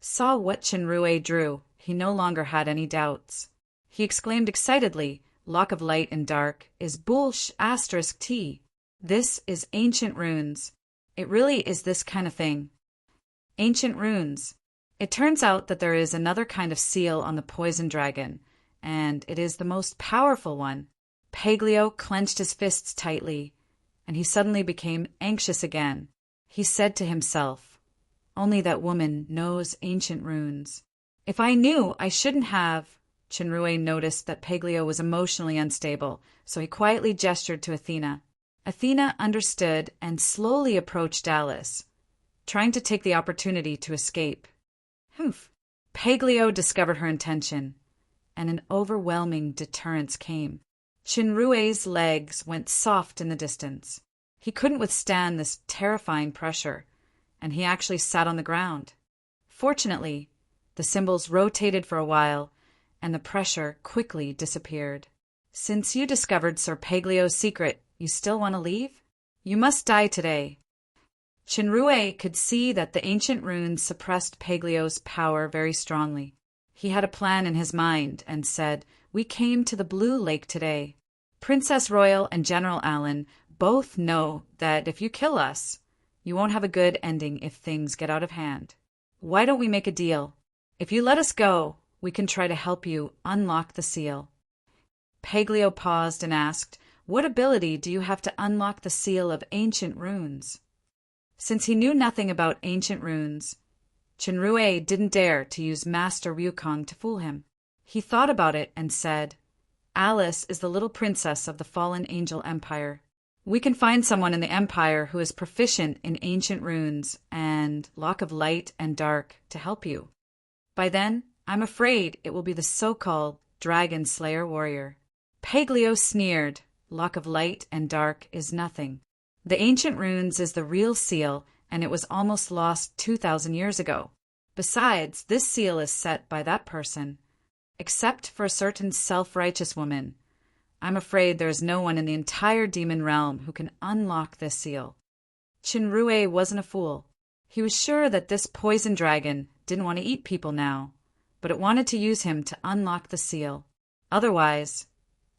saw what Chinrue drew, he no longer had any doubts. He exclaimed excitedly, Lock of Light and Dark is bullsh asterisk T. This is ancient runes. It really is this kind of thing. Ancient runes. It turns out that there is another kind of seal on the poison dragon, and it is the most powerful one. Paglio clenched his fists tightly, and he suddenly became anxious again. He said to himself, Only that woman knows ancient runes. If I knew, I shouldn't have. Chinrue noticed that Paglio was emotionally unstable, so he quietly gestured to Athena. Athena understood and slowly approached Alice, trying to take the opportunity to escape. Humph. Paglio discovered her intention, and an overwhelming deterrence came. Chinrue's legs went soft in the distance. He couldn't withstand this terrifying pressure, and he actually sat on the ground. Fortunately, the symbols rotated for a while, and the pressure quickly disappeared. Since you discovered Sir Paglio's secret, you still want to leave? You must die today. Chinrue could see that the ancient runes suppressed Paglio's power very strongly. He had a plan in his mind and said, We came to the Blue Lake today. Princess Royal and General Allen both know that if you kill us, you won't have a good ending if things get out of hand. Why don't we make a deal? If you let us go, we can try to help you unlock the seal. Paglio paused and asked, What ability do you have to unlock the seal of ancient runes? Since he knew nothing about ancient runes, Chinrue didn't dare to use Master Ryukong to fool him. He thought about it and said, Alice is the little princess of the fallen angel empire. We can find someone in the empire who is proficient in ancient runes and Lock of Light and Dark to help you. By then, I'm afraid it will be the so-called Dragon Slayer warrior. Paglio sneered. Lock of Light and Dark is nothing. The ancient runes is the real seal, and it was almost lost 2,000 years ago. Besides, this seal is set by that person. Except for a certain self-righteous woman, I'm afraid there is no one in the entire demon realm who can unlock this seal. Chinrue wasn't a fool. He was sure that this poison dragon didn't want to eat people now, but it wanted to use him to unlock the seal. Otherwise,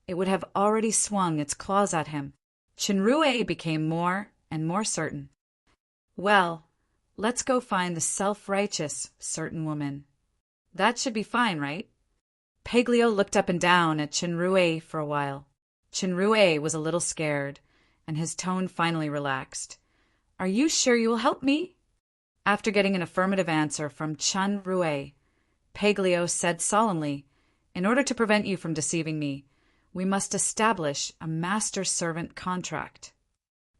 it would have already swung its claws at him. Chinrue became more and more certain. Well, let's go find the self-righteous certain woman. That should be fine, right? Peglio looked up and down at Chinrue for a while. Chinrue was a little scared, and his tone finally relaxed. Are you sure you will help me? After getting an affirmative answer from Chinrue, Peglio said solemnly, in order to prevent you from deceiving me, we must establish a master-servant contract.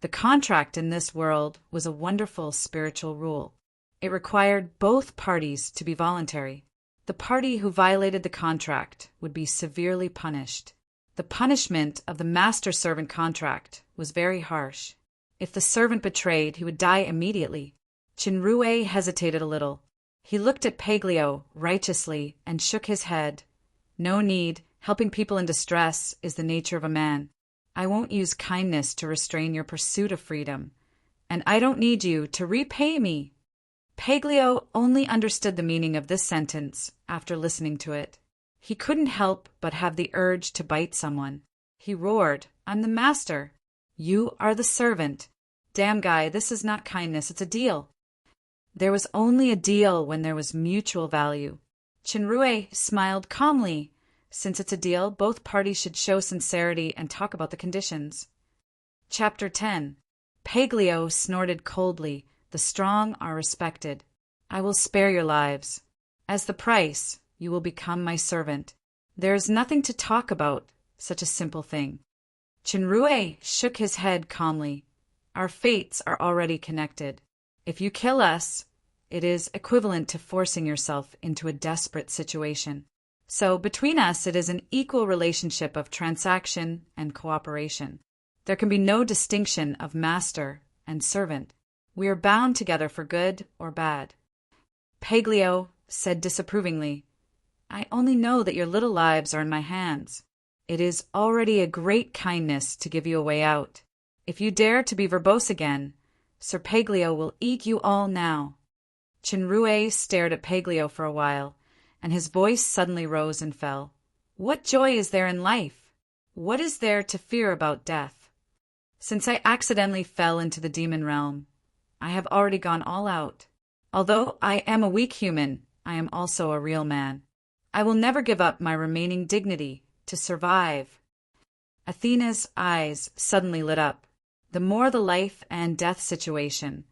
The contract in this world was a wonderful spiritual rule. It required both parties to be voluntary. The party who violated the contract would be severely punished. The punishment of the master-servant contract was very harsh. If the servant betrayed, he would die immediately. Chinrue hesitated a little. He looked at Peglio righteously and shook his head. No need. Helping people in distress is the nature of a man. I won't use kindness to restrain your pursuit of freedom, and I don't need you to repay me. Peglio only understood the meaning of this sentence after listening to it. He couldn't help but have the urge to bite someone. He roared, I'm the master. You are the servant. Damn guy, this is not kindness, it's a deal. There was only a deal when there was mutual value. Chinrue smiled calmly. Since it's a deal, both parties should show sincerity and talk about the conditions. Chapter 10. Peglio snorted coldly. The strong are respected. I will spare your lives. As the price, you will become my servant. There is nothing to talk about, such a simple thing. Chinrue shook his head calmly. Our fates are already connected. If you kill us, it is equivalent to forcing yourself into a desperate situation. So between us, it is an equal relationship of transaction and cooperation. There can be no distinction of master and servant. We are bound together for good or bad. Peglio said disapprovingly, I only know that your little lives are in my hands. It is already a great kindness to give you a way out. If you dare to be verbose again, Sir Peglio will eat you all now. Chinrue stared at Peglio for a while, and his voice suddenly rose and fell. What joy is there in life? What is there to fear about death? Since I accidentally fell into the demon realm, I have already gone all out. Although I am a weak human, I am also a real man. I will never give up my remaining dignity to survive. Athena's eyes suddenly lit up. The more the life and death situation,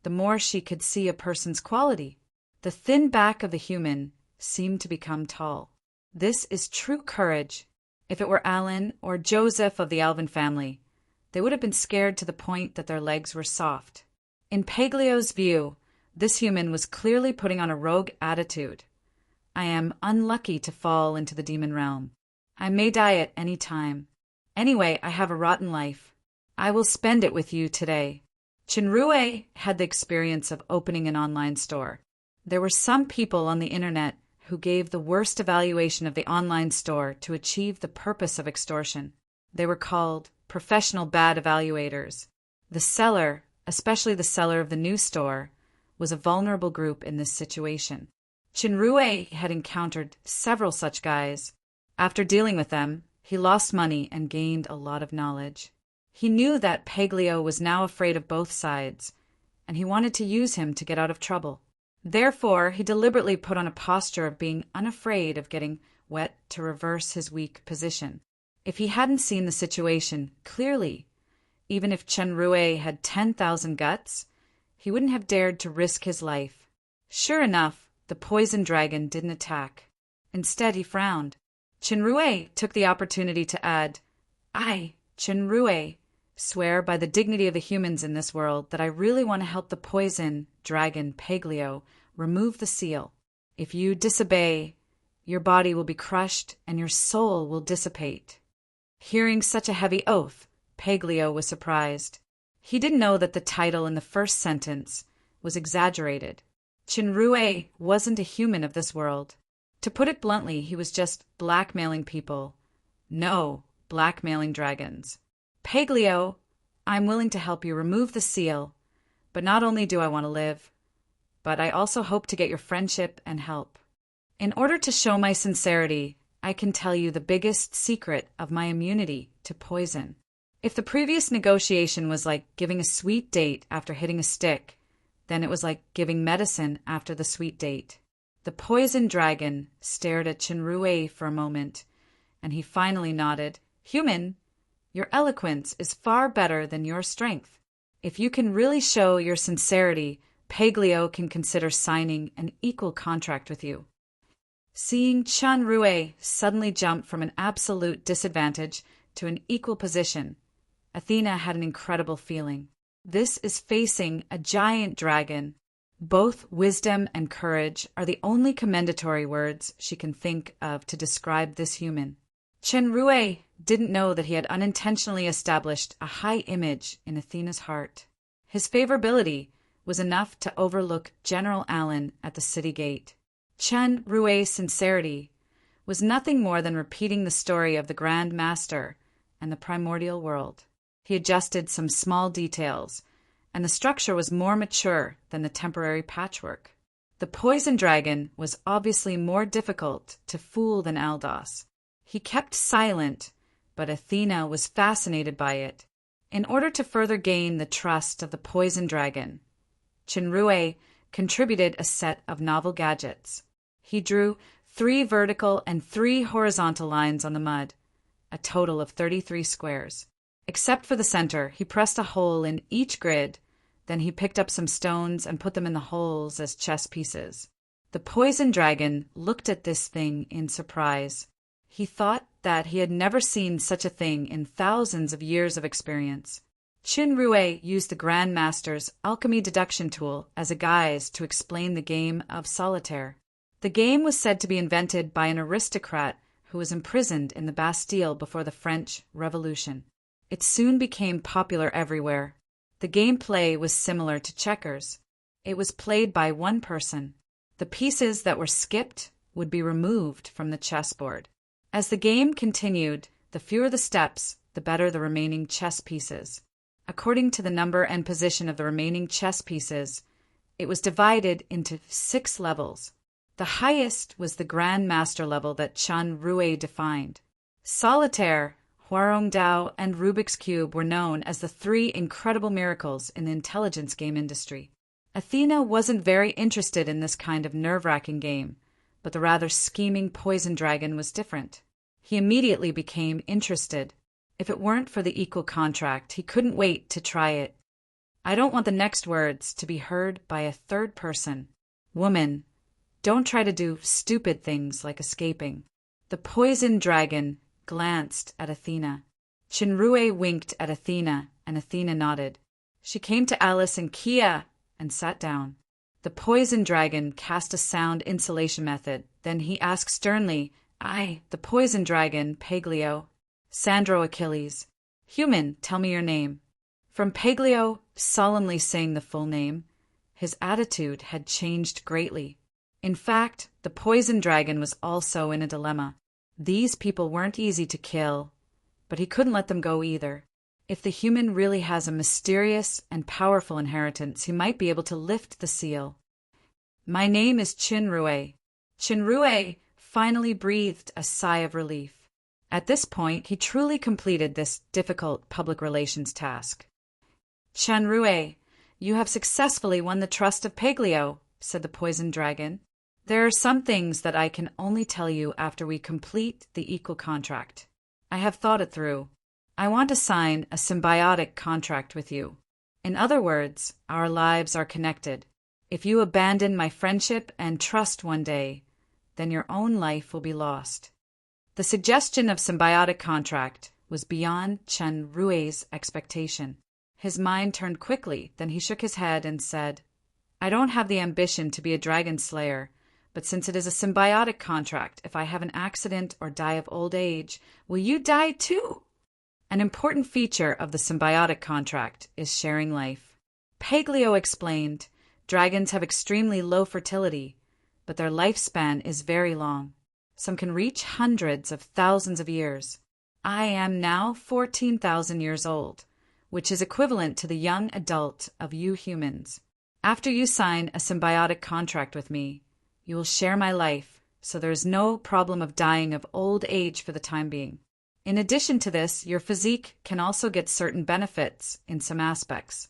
the more she could see a person's quality. The thin back of the human seemed to become tall. This is true courage. If it were Alan or Joseph of the Alvin family, they would have been scared to the point that their legs were soft. In Peglio's view, this human was clearly putting on a rogue attitude. I am unlucky to fall into the demon realm. I may die at any time. Anyway, I have a rotten life. I will spend it with you today. Chinrue had the experience of opening an online store. There were some people on the internet who gave the worst evaluation of the online store to achieve the purpose of extortion. They were called professional bad evaluators. The seller, especially the seller of the new store, was a vulnerable group in this situation. Chinrue had encountered several such guys. After dealing with them, he lost money and gained a lot of knowledge. He knew that Peglio was now afraid of both sides, and he wanted to use him to get out of trouble. Therefore, he deliberately put on a posture of being unafraid of getting wet to reverse his weak position. If he hadn't seen the situation clearly, even if Chinrue had 10,000 guts, he wouldn't have dared to risk his life. Sure enough, the poison dragon didn't attack. Instead, he frowned. Chinrue took the opportunity to add, I, Chinrue, swear by the dignity of the humans in this world that I really want to help the poison dragon Peglio remove the seal. If you disobey, your body will be crushed and your soul will dissipate. Hearing such a heavy oath, Peglio was surprised. He didn't know that the title in the first sentence was exaggerated. Chinrue wasn't a human of this world. To put it bluntly, he was just blackmailing people. No, blackmailing dragons. Peglio, I'm willing to help you remove the seal, but not only do I want to live, but I also hope to get your friendship and help. In order to show my sincerity, I can tell you the biggest secret of my immunity to poison. If the previous negotiation was like giving a sweet date after hitting a stick, then it was like giving medicine after the sweet date. The poison dragon stared at Chinrue for a moment, and he finally nodded. Human, your eloquence is far better than your strength. If you can really show your sincerity, Peglio can consider signing an equal contract with you. Seeing Chinrue suddenly jump from an absolute disadvantage to an equal position, Athena had an incredible feeling. This is facing a giant dragon. Both wisdom and courage are the only commendatory words she can think of to describe this human. Chinrue didn't know that he had unintentionally established a high image in Athena's heart. His favorability was enough to overlook General Allen at the city gate. Chinrue's sincerity was nothing more than repeating the story of the Grand Master and the primordial world. He adjusted some small details, and the structure was more mature than the temporary patchwork. The poison dragon was obviously more difficult to fool than Aldos. He kept silent, but Athena was fascinated by it. In order to further gain the trust of the poison dragon, Chinrue contributed a set of novel gadgets. He drew 3 vertical and 3 horizontal lines on the mud, a total of 33 squares. Except for the center, he pressed a hole in each grid, then he picked up some stones and put them in the holes as chess pieces. The poison dragon looked at this thing in surprise. He thought that he had never seen such a thing in thousands of years of experience. Chinrue used the Grand Master's alchemy deduction tool as a guise to explain the game of solitaire. The game was said to be invented by an aristocrat who was imprisoned in the Bastille before the French Revolution. It soon became popular everywhere. The gameplay was similar to checkers. It was played by one person. The pieces that were skipped would be removed from the chessboard. As the game continued, the fewer the steps, the better the remaining chess pieces. According to the number and position of the remaining chess pieces, it was divided into 6 levels. The highest was the Grand Master level that Chinrue defined. Solitaire, Huarongdao, and Rubik's Cube were known as the 3 incredible miracles in the intelligence game industry. Athena wasn't very interested in this kind of nerve-wracking game, but the rather scheming poison dragon was different. He immediately became interested. If it weren't for the equal contract, he couldn't wait to try it. I don't want the next words to be heard by a third person. Woman, don't try to do stupid things like escaping. The poison dragon glanced at Athena. Chinrue winked at Athena, and Athena nodded. She came to Alice and Kia and sat down. The poison dragon cast a sound insulation method. Then he asked sternly, "I, the poison dragon, Peglio." Sandro Achilles. "Human, tell me your name." From Peglio solemnly saying the full name, his attitude had changed greatly. In fact, the poison dragon was also in a dilemma. These people weren't easy to kill, but he couldn't let them go either. If the human really has a mysterious and powerful inheritance, he might be able to lift the seal. "My name is Chinrue." Chinrue finally breathed a sigh of relief. At this point, he truly completed this difficult public relations task. "Chinrue, you have successfully won the trust of Peglio," said the poison dragon. "There are some things that I can only tell you after we complete the equal contract. I have thought it through. I want to sign a symbiotic contract with you. In other words, our lives are connected. If you abandon my friendship and trust one day, then your own life will be lost." The suggestion of symbiotic contract was beyond Chinrue's expectation. His mind turned quickly, then he shook his head and said, "I don't have the ambition to be a dragon slayer, but since it is a symbiotic contract, if I have an accident or die of old age, will you die too?" An important feature of the symbiotic contract is sharing life. Paglio explained, dragons have extremely low fertility, but their lifespan is very long. Some can reach hundreds of thousands of years. I am now 14,000 years old, which is equivalent to the young adult of you humans. After you sign a symbiotic contract with me, you will share my life, so there is no problem of dying of old age for the time being. In addition to this, your physique can also get certain benefits in some aspects.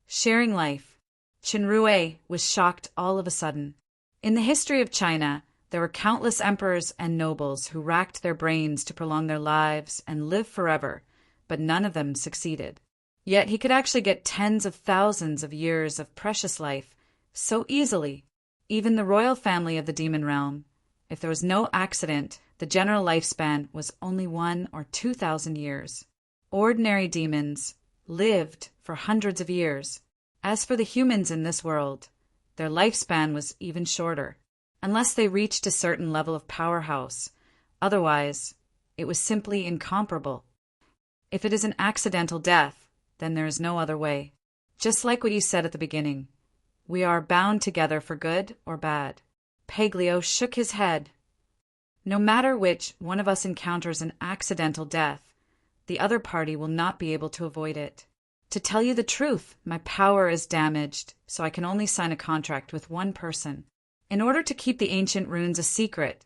Sharing life. Qinrui was shocked all of a sudden. In the history of China, there were countless emperors and nobles who racked their brains to prolong their lives and live forever, but none of them succeeded. Yet he could actually get tens of thousands of years of precious life so easily. Even the royal family of the demon realm, if there was no accident, the general lifespan was only 1,000 or 2,000 years. Ordinary demons lived for hundreds of years. As for the humans in this world, their lifespan was even shorter, unless they reached a certain level of powerhouse. Otherwise, it was simply incomparable. If it is an accidental death, then there is no other way. Just like what you said at the beginning, we are bound together for good or bad. Paglio shook his head. No matter which one of us encounters an accidental death, the other party will not be able to avoid it. To tell you the truth, my power is damaged, so I can only sign a contract with one person. In order to keep the ancient runes a secret,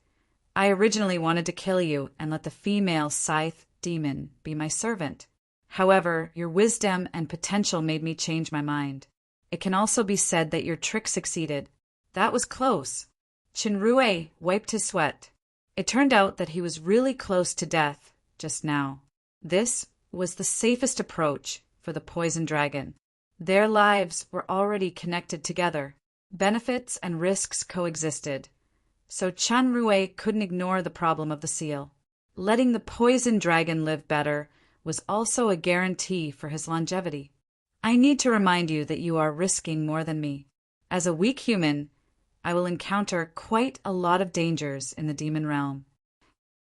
I originally wanted to kill you and let the female scythe demon be my servant. However, your wisdom and potential made me change my mind. It can also be said that your trick succeeded. That was close. Qinrui wiped his sweat. It turned out that he was really close to death just now. This was the safest approach for the poison dragon. Their lives were already connected together. Benefits and risks coexisted. So Qinrui couldn't ignore the problem of the seal. Letting the poison dragon live better was also a guarantee for his longevity. I need to remind you that you are risking more than me. As a weak human, I will encounter quite a lot of dangers in the demon realm.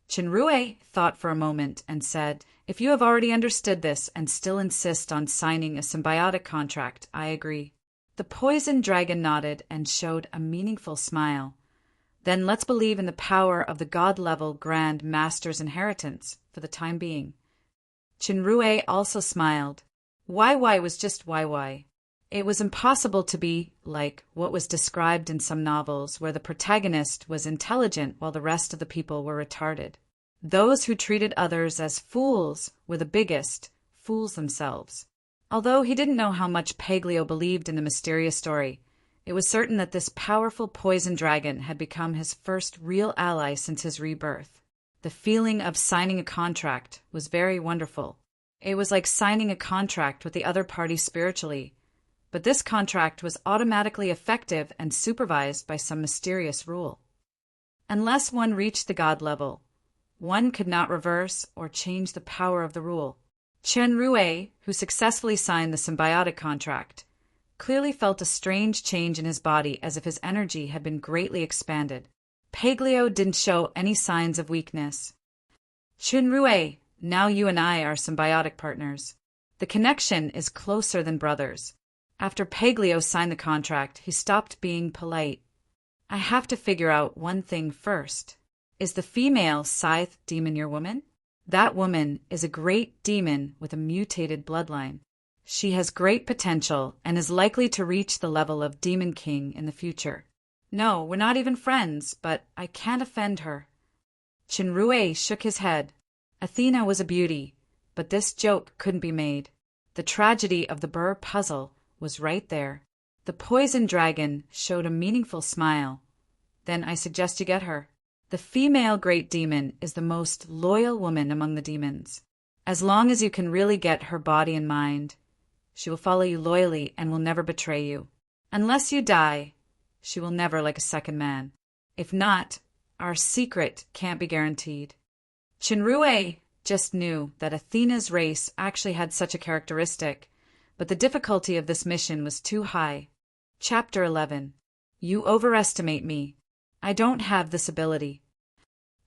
Qinrui thought for a moment and said, if you have already understood this and still insist on signing a symbiotic contract, I agree. The poison dragon nodded and showed a meaningful smile. Then let's believe in the power of the god-level Grand Master's inheritance for the time being. Qinrui also smiled. YY was just YY. It was impossible to be like what was described in some novels where the protagonist was intelligent while the rest of the people were retarded. Those who treated others as fools were the biggest fools themselves. Although he didn't know how much Paglio believed in the mysterious story, it was certain that this powerful poison dragon had become his first real ally since his rebirth. The feeling of signing a contract was very wonderful. It was like signing a contract with the other party spiritually, but this contract was automatically effective and supervised by some mysterious rule. Unless one reached the god level, one could not reverse or change the power of the rule. Qinrui, who successfully signed the symbiotic contract, clearly felt a strange change in his body as if his energy had been greatly expanded. Paglio didn't show any signs of weakness. Qinrui, now you and I are symbiotic partners. The connection is closer than brothers. After Paglio signed the contract, he stopped being polite. I have to figure out one thing first. Is the female scythe demon your woman? That woman is a great demon with a mutated bloodline. She has great potential and is likely to reach the level of Demon King in the future. No, we're not even friends, but I can't offend her. Qinrui shook his head. Athena was a beauty, but this joke couldn't be made. The tragedy of the Burr puzzle was right there. The poison dragon showed a meaningful smile. Then I suggest you get her. The female great demon is the most loyal woman among the demons. As long as you can really get her body and mind, she will follow you loyally and will never betray you. Unless you die, she will never like a second man. If not, our secret can't be guaranteed. Qinrui just knew that Athena's race actually had such a characteristic, but the difficulty of this mission was too high. Chapter 11. You overestimate me. I don't have this ability.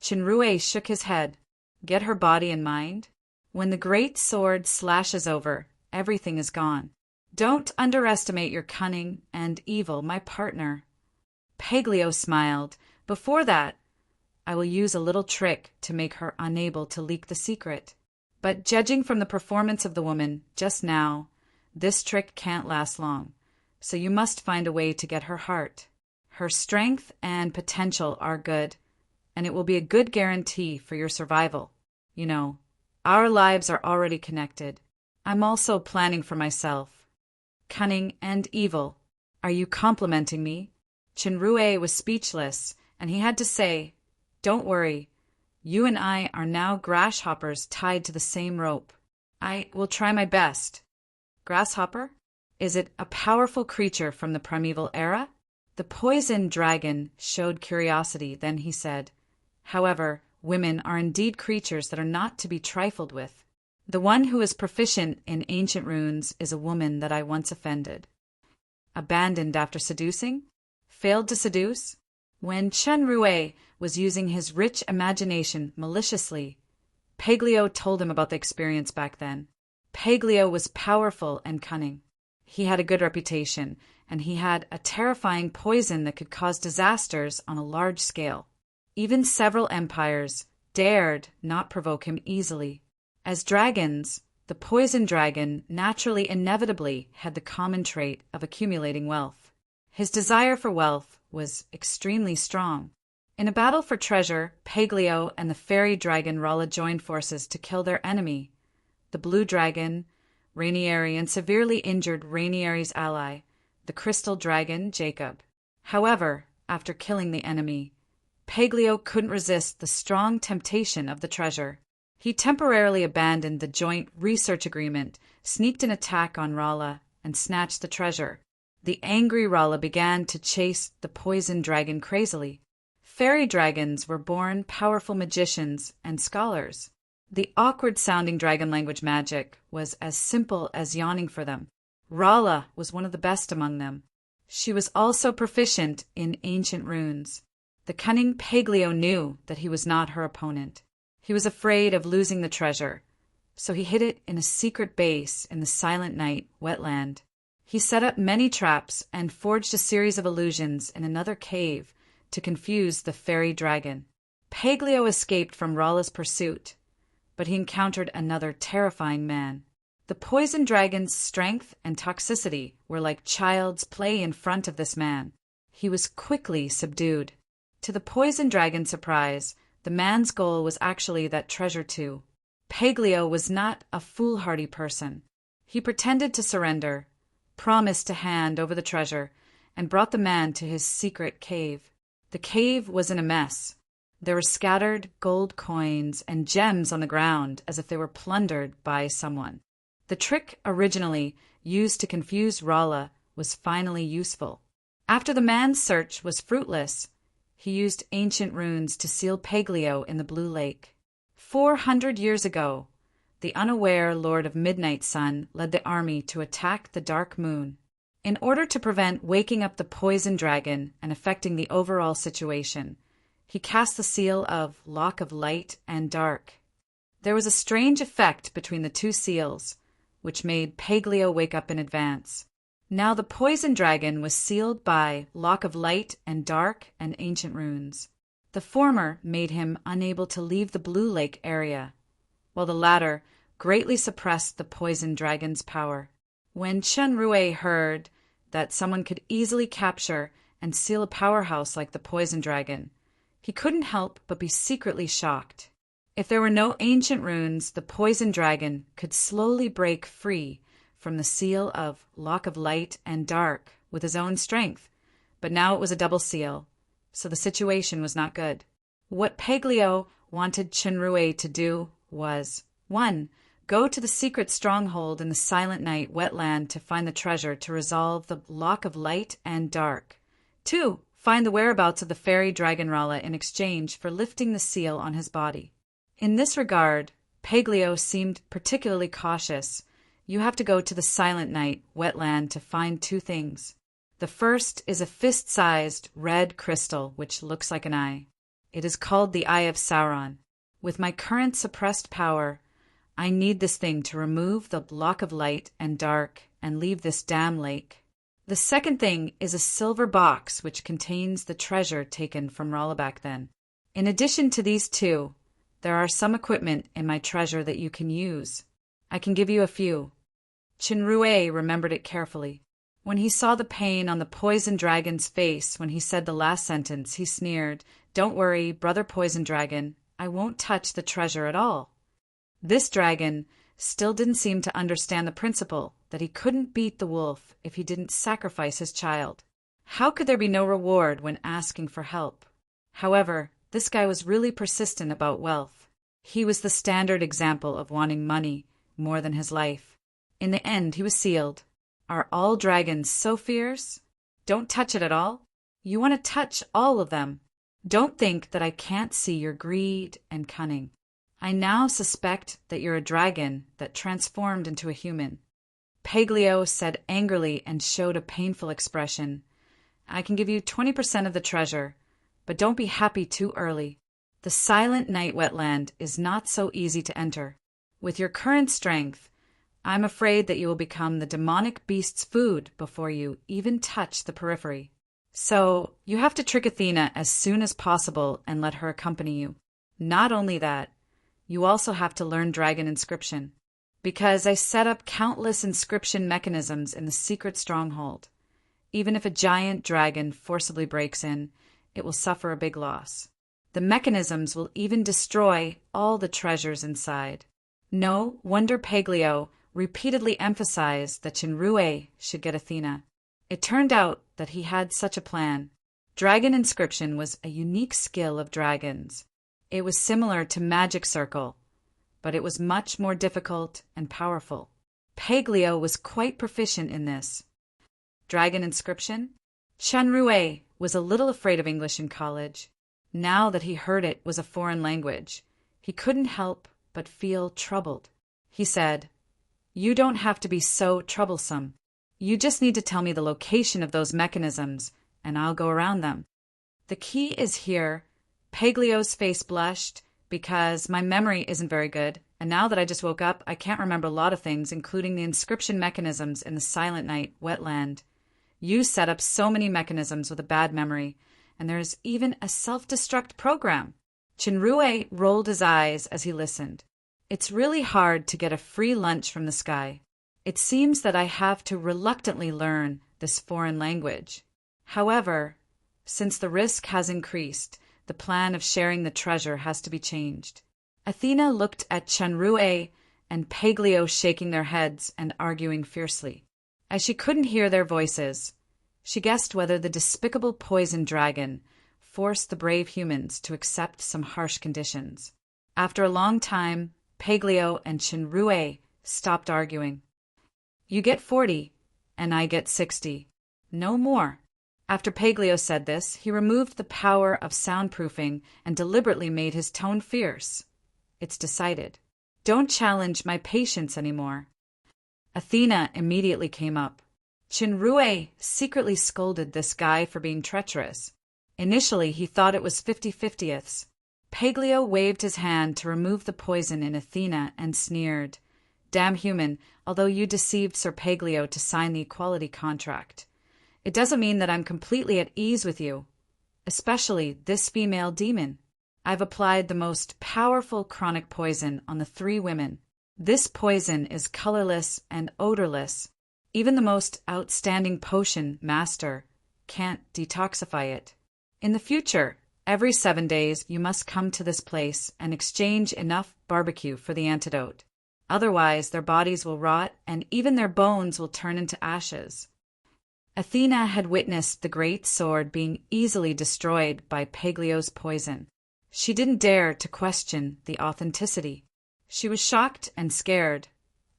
Qinrui shook his head. Get her body and mind? When the great sword slashes over, everything is gone. Don't underestimate your cunning and evil, my partner. Paglio smiled. Before that, I will use a little trick to make her unable to leak the secret. But judging from the performance of the woman just now, this trick can't last long, so you must find a way to get her heart. Her strength and potential are good, and it will be a good guarantee for your survival. You know, our lives are already connected. I'm also planning for myself. Cunning and evil. Are you complimenting me? Chenrue was speechless, and he had to say, "Don't worry. You and I are now grasshoppers tied to the same rope. I will try my best." Grasshopper? Is it a powerful creature from the primeval era? The poison dragon showed curiosity, then he said, "However, women are indeed creatures that are not to be trifled with. The one who is proficient in ancient runes is a woman that I once offended." Abandoned after seducing? Failed to seduce? When Chenrue was using his rich imagination maliciously, Paglio told him about the experience back then. Paglio was powerful and cunning. He had a good reputation, and he had a terrifying poison that could cause disasters on a large scale. Even several empires dared not provoke him easily. As dragons, the poison dragon naturally inevitably had the common trait of accumulating wealth. His desire for wealth was extremely strong. In a battle for treasure, Paglio and the fairy dragon Rolla joined forces to kill their enemy. The blue dragon, Rainieri, and severely injured Rainieri's ally, the crystal dragon Jacob. However, after killing the enemy, Paglio couldn't resist the strong temptation of the treasure. He temporarily abandoned the joint research agreement, sneaked an attack on Rolla, and snatched the treasure. The angry Rolla began to chase the poison dragon crazily. Fairy dragons were born powerful magicians and scholars. The awkward-sounding dragon language magic was as simple as yawning for them. Rolla was one of the best among them. She was also proficient in ancient runes. The cunning Paglio knew that he was not her opponent. He was afraid of losing the treasure, so he hid it in a secret base in the Silent Night wetland. He set up many traps and forged a series of illusions in another cave to confuse the fairy dragon. Paglio escaped from Rolla's pursuit, but he encountered another terrifying man. The poison dragon's strength and toxicity were like child's play in front of this man. He was quickly subdued. To the poison dragon's surprise, the man's goal was actually that treasure too. Paglio was not a foolhardy person. He pretended to surrender, promised to hand over the treasure, and brought the man to his secret cave. The cave was in a mess. There were scattered gold coins and gems on the ground as if they were plundered by someone. The trick originally used to confuse Rolla was finally useful. After the man's search was fruitless, he used ancient runes to seal Paglio in the Blue Lake. 400 years ago, the unaware Lord of Midnight Sun led the army to attack the Dark Moon. In order to prevent waking up the poison dragon and affecting the overall situation, he cast the seal of Lock of Light and Dark. There was a strange effect between the two seals, which made Paglio wake up in advance. Now the poison dragon was sealed by Lock of Light and Dark and ancient runes. The former made him unable to leave the Blue Lake area, while the latter greatly suppressed the poison dragon's power. When Chenrue heard that someone could easily capture and seal a powerhouse like the poison dragon, he couldn't help but be secretly shocked. If there were no ancient runes, the poison dragon could slowly break free from the seal of Lock of Light and Dark with his own strength, but now it was a double seal, so the situation was not good. What Paglio wanted Chenrue to do was 1. Go to the secret stronghold in the Silent Night wetland to find the treasure to resolve the Lock of Light and Dark. 2. Find the whereabouts of the fairy dragon Rolla in exchange for lifting the seal on his body. In this regard, Paglio seemed particularly cautious. You have to go to the Silent Night wetland to find 2 things. The first is a fist-sized red crystal which looks like an eye. It is called the Eye of Sauron. With my current suppressed power, I need this thing to remove the block of light and dark and leave this damn lake. The second thing is a silver box which contains the treasure taken from Rollaback then. In addition to these two, there are some equipment in my treasure that you can use. I can give you a few. Chinrue remembered it carefully. When he saw the pain on the poison dragon's face when he said the last sentence, he sneered, "Don't worry, brother poison dragon, I won't touch the treasure at all." This dragon still didn't seem to understand the principle that he couldn't beat the wolf if he didn't sacrifice his child. How could there be no reward when asking for help? However, this guy was really persistent about wealth. He was the standard example of wanting money more than his life. In the end, he was sealed. Are all dragons so fierce? Don't touch it at all. You want to touch all of them. Don't think that I can't see your greed and cunning. I now suspect that you're a dragon that transformed into a human. Paglio said angrily and showed a painful expression. I can give you 20% of the treasure, but don't be happy too early. The Silent Night wetland is not so easy to enter. With your current strength, I'm afraid that you will become the demonic beast's food before you even touch the periphery. So, you have to trick Athena as soon as possible and let her accompany you. Not only that, you also have to learn dragon inscription, because I set up countless inscription mechanisms in the secret stronghold. Even if a giant dragon forcibly breaks in, it will suffer a big loss. The mechanisms will even destroy all the treasures inside. No wonder Paglio repeatedly emphasized that Chinrue should get Athena. It turned out that he had such a plan. Dragon inscription was a unique skill of dragons. It was similar to Magic Circle, but it was much more difficult and powerful. Paglio was quite proficient in this. Dragon inscription? Chinrue was a little afraid of English in college. Now that he heard it was a foreign language, he couldn't help but feel troubled. He said, "You don't have to be so troublesome. You just need to tell me the location of those mechanisms, and I'll go around them." The key is here. Paglio's face blushed, because my memory isn't very good, and now that I just woke up, I can't remember a lot of things, including the inscription mechanisms in the Silent Night wetland. You set up so many mechanisms with a bad memory, and there is even a self-destruct program. Chinrue rolled his eyes as he listened. It's really hard to get a free lunch from the sky. It seems that I have to reluctantly learn this foreign language. However, since the risk has increased, the plan of sharing the treasure has to be changed. Athena looked at Chinrue and Paglio shaking their heads and arguing fiercely. As she couldn't hear their voices, she guessed whether the despicable poison dragon forced the brave humans to accept some harsh conditions. After a long time, Paglio and Chinrue stopped arguing. You get 40, and I get 60. No more. After Paglio said this, he removed the power of soundproofing and deliberately made his tone fierce. It's decided. Don't challenge my patience anymore. Athena immediately came up. Chinrue secretly scolded this guy for being treacherous. Initially, he thought it was 50-50ths. Paglio waved his hand to remove the poison in Athena and sneered. Damn human, although you deceived Sir Paglio to sign the equality contract. It doesn't mean that I'm completely at ease with you, especially this female demon. I've applied the most powerful chronic poison on the 3 women. This poison is colorless and odorless. Even the most outstanding potion master can't detoxify it. In the future, every 7 days you must come to this place and exchange enough barbecue for the antidote. Otherwise, their bodies will rot and even their bones will turn into ashes. Athena had witnessed the great sword being easily destroyed by Paglio's poison. She didn't dare to question the authenticity. She was shocked and scared.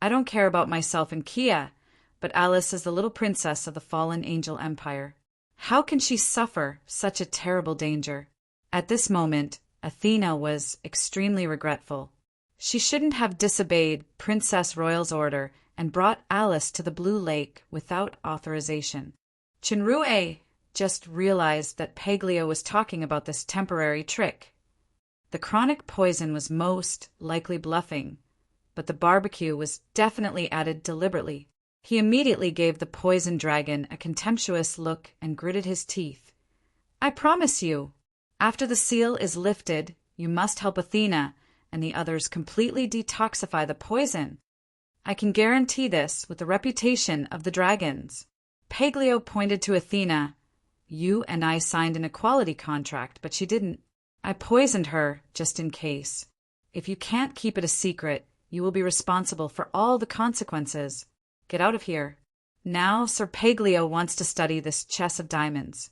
I don't care about myself and Kia, but Alice is the little princess of the fallen angel empire. How can she suffer such a terrible danger? At this moment, Athena was extremely regretful. She shouldn't have disobeyed Princess Royal's order and brought Alice to the Blue Lake without authorization. Chinrue just realized that Paglio was talking about this temporary trick. The chronic poison was most likely bluffing, but the barbecue was definitely added deliberately. He immediately gave the poison dragon a contemptuous look and gritted his teeth. I promise you, after the seal is lifted, you must help Athena and the others completely detoxify the poison. I can guarantee this with the reputation of the dragons. Paglio pointed to Athena. You and I signed an equality contract, but she didn't. I poisoned her just in case. If you can't keep it a secret, you will be responsible for all the consequences. Get out of here. Now Sir Paglio wants to study this chess of diamonds.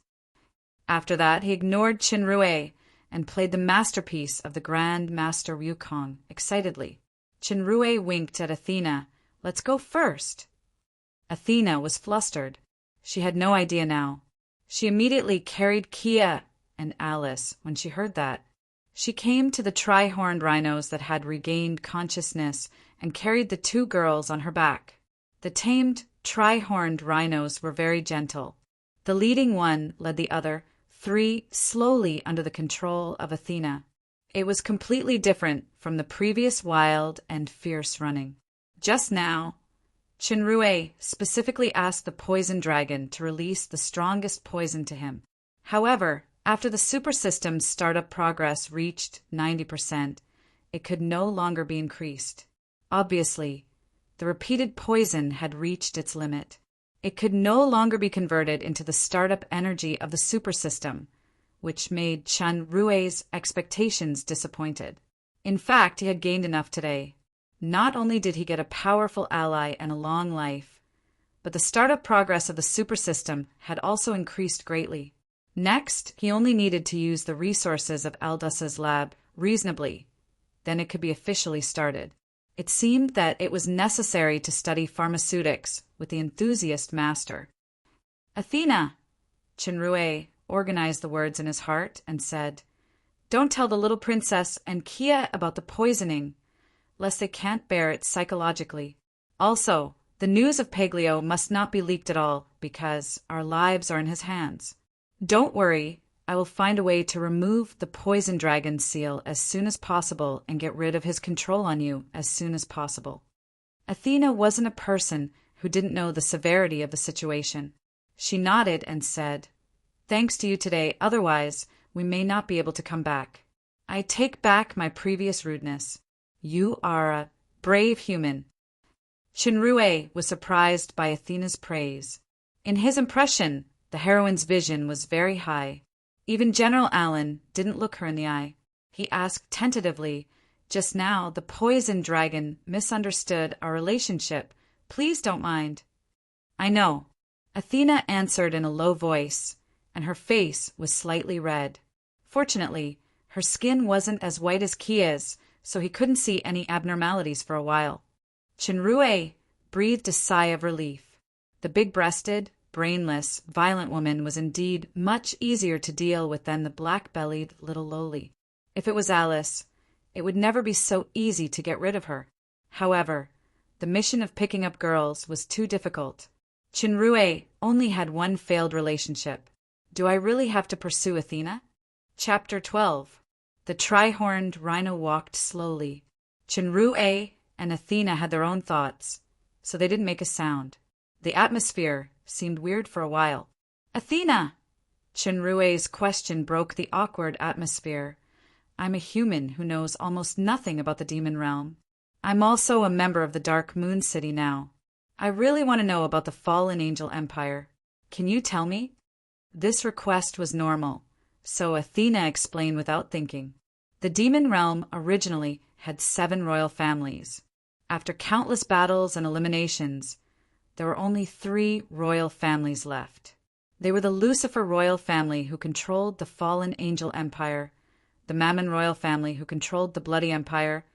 After that, he ignored Chinrue and played the masterpiece of the Grand Master Wukong excitedly. Chinrue winked at Athena. Let's go first. Athena was flustered. She had no idea now. She immediately carried Kia and Alice when she heard that. She came to the tri-horned rhinos that had regained consciousness and carried the two girls on her back. The tamed tri-horned rhinos were very gentle. The leading one led the other three slowly under the control of Athena. It was completely different from the previous wild and fierce running. Just now, Chinrue specifically asked the poison dragon to release the strongest poison to him. However, after the super system's startup progress reached 90%, it could no longer be increased. Obviously, the repeated poison had reached its limit. It could no longer be converted into the startup energy of the super system, which made Chinrue's expectations disappointed. In fact, he had gained enough today. Not only did he get a powerful ally and a long life, but the startup progress of the super system had also increased greatly. Next, he only needed to use the resources of Aldus's lab reasonably. Then it could be officially started. It seemed that it was necessary to study pharmaceutics with the enthusiast master. Athena! Chinrue organized the words in his heart and said, Don't tell the little princess and Kia about the poisoning, lest they can't bear it psychologically. Also, the news of Paglio must not be leaked at all, because our lives are in his hands. Don't worry, I will find a way to remove the poison dragon seal as soon as possible and get rid of his control on you as soon as possible. Athena wasn't a person who didn't know the severity of the situation. She nodded and said, Thanks to you today, otherwise we may not be able to come back. I take back my previous rudeness. You are a brave human. Chinrue was surprised by Athena's praise. In his impression, the heroine's vision was very high. Even General Allen didn't look her in the eye. He asked tentatively, Just now, the poison dragon misunderstood our relationship. Please don't mind. I know. Athena answered in a low voice, and her face was slightly red. Fortunately, her skin wasn't as white as Kia's, so he couldn't see any abnormalities for a while. Chinrue breathed a sigh of relief. The big-breasted, brainless, violent woman was indeed much easier to deal with than the black-bellied little lowly. If it was Alice, it would never be so easy to get rid of her. However, the mission of picking up girls was too difficult. Chinrue only had one failed relationship. Do I really have to pursue Athena? Chapter 12. The tri-horned rhino walked slowly. Chinrue and Athena had their own thoughts, so they didn't make a sound. The atmosphere seemed weird for a while. Athena! Chinrue's question broke the awkward atmosphere. I'm a human who knows almost nothing about the demon realm. I'm also a member of the Dark Moon City now. I really want to know about the fallen angel empire. Can you tell me? This request was normal, so Athena explained without thinking. The demon realm originally had 7 royal families. After countless battles and eliminations, there were only 3 royal families left. They were the Lucifer royal family who controlled the fallen angel empire, the Mammon royal family who controlled the bloody empire,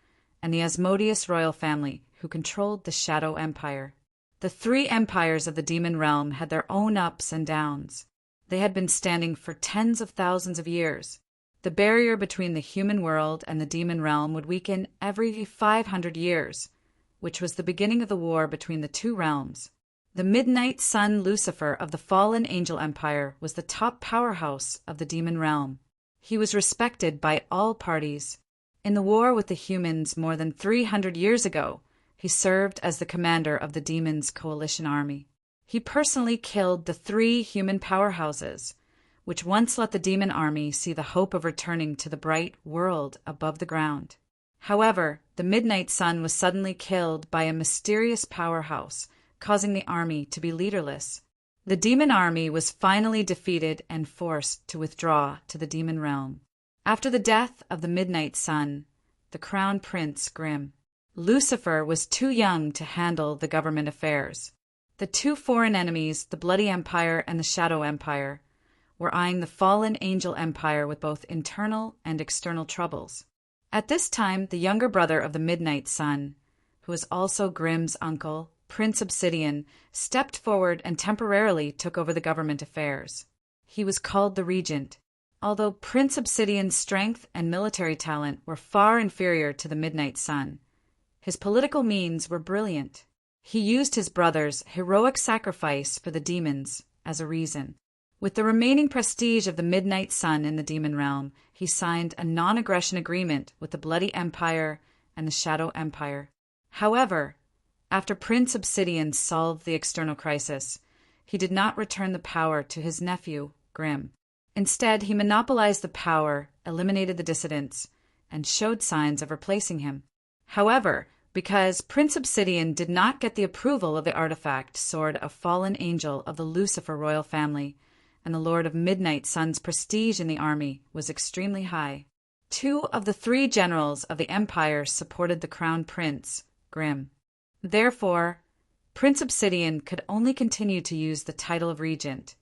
and the Asmodeus royal family who controlled the shadow empire. The 3 empires of the demon realm had their own ups and downs. They had been standing for tens of thousands of years. The barrier between the human world and the demon realm would weaken every 500 years, which was the beginning of the war between the 2 realms. The midnight sun Lucifer of the fallen angel empire was the top powerhouse of the demon realm. He was respected by all parties. In the war with the humans more than 300 years ago, he served as the commander of the demons' coalition army. He personally killed the 3 human powerhouses, which once let the demon army see the hope of returning to the bright world above the ground. However, the Midnight Sun was suddenly killed by a mysterious powerhouse, causing the army to be leaderless. The demon army was finally defeated and forced to withdraw to the demon realm. After the death of the Midnight Sun, the Crown Prince Grimm, Lucifer was too young to handle the government affairs. The 2 foreign enemies, the Bloody Empire and the Shadow Empire, were eyeing the fallen angel empire with both internal and external troubles. At this time, the younger brother of the Midnight Sun, who was also Grimm's uncle, Prince Obsidian, stepped forward and temporarily took over the government affairs. He was called the Regent. Although Prince Obsidian's strength and military talent were far inferior to the Midnight Sun, his political means were brilliant. He used his brother's heroic sacrifice for the demons as a reason. With the remaining prestige of the Midnight Sun in the demon realm, he signed a non-aggression agreement with the Bloody Empire and the Shadow Empire. However, after Prince Obsidian solved the external crisis, he did not return the power to his nephew, Grimm. Instead, he monopolized the power, eliminated the dissidents, and showed signs of replacing him. However, because Prince Obsidian did not get the approval of the artifact Sword of Fallen Angel of the Lucifer royal family, and the Lord of Midnight Sun's prestige in the army was extremely high. 2 of the 3 generals of the Empire supported the Crown Prince, Grimm. Therefore, Prince Obsidian could only continue to use the title of Regent,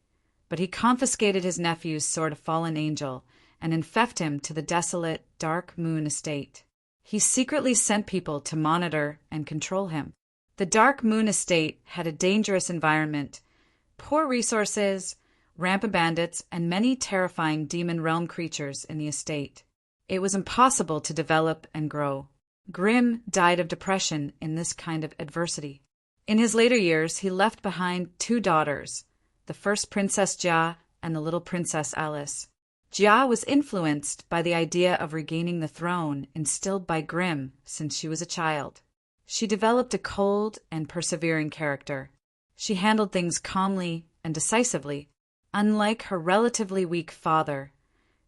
but he confiscated his nephew's Sword of Fallen Angel and infected him to the desolate Dark Moon Estate. He secretly sent people to monitor and control him. The Dark Moon Estate had a dangerous environment, poor resources, rampant bandits, and many terrifying demon realm creatures in the estate. It was impossible to develop and grow. Grimm died of depression in this kind of adversity. In his later years, he left behind 2 daughters, the first Princess Jia and the little Princess Alice. Jia was influenced by the idea of regaining the throne instilled by Grimm since she was a child. She developed a cold and persevering character. She handled things calmly and decisively. Unlike her relatively weak father,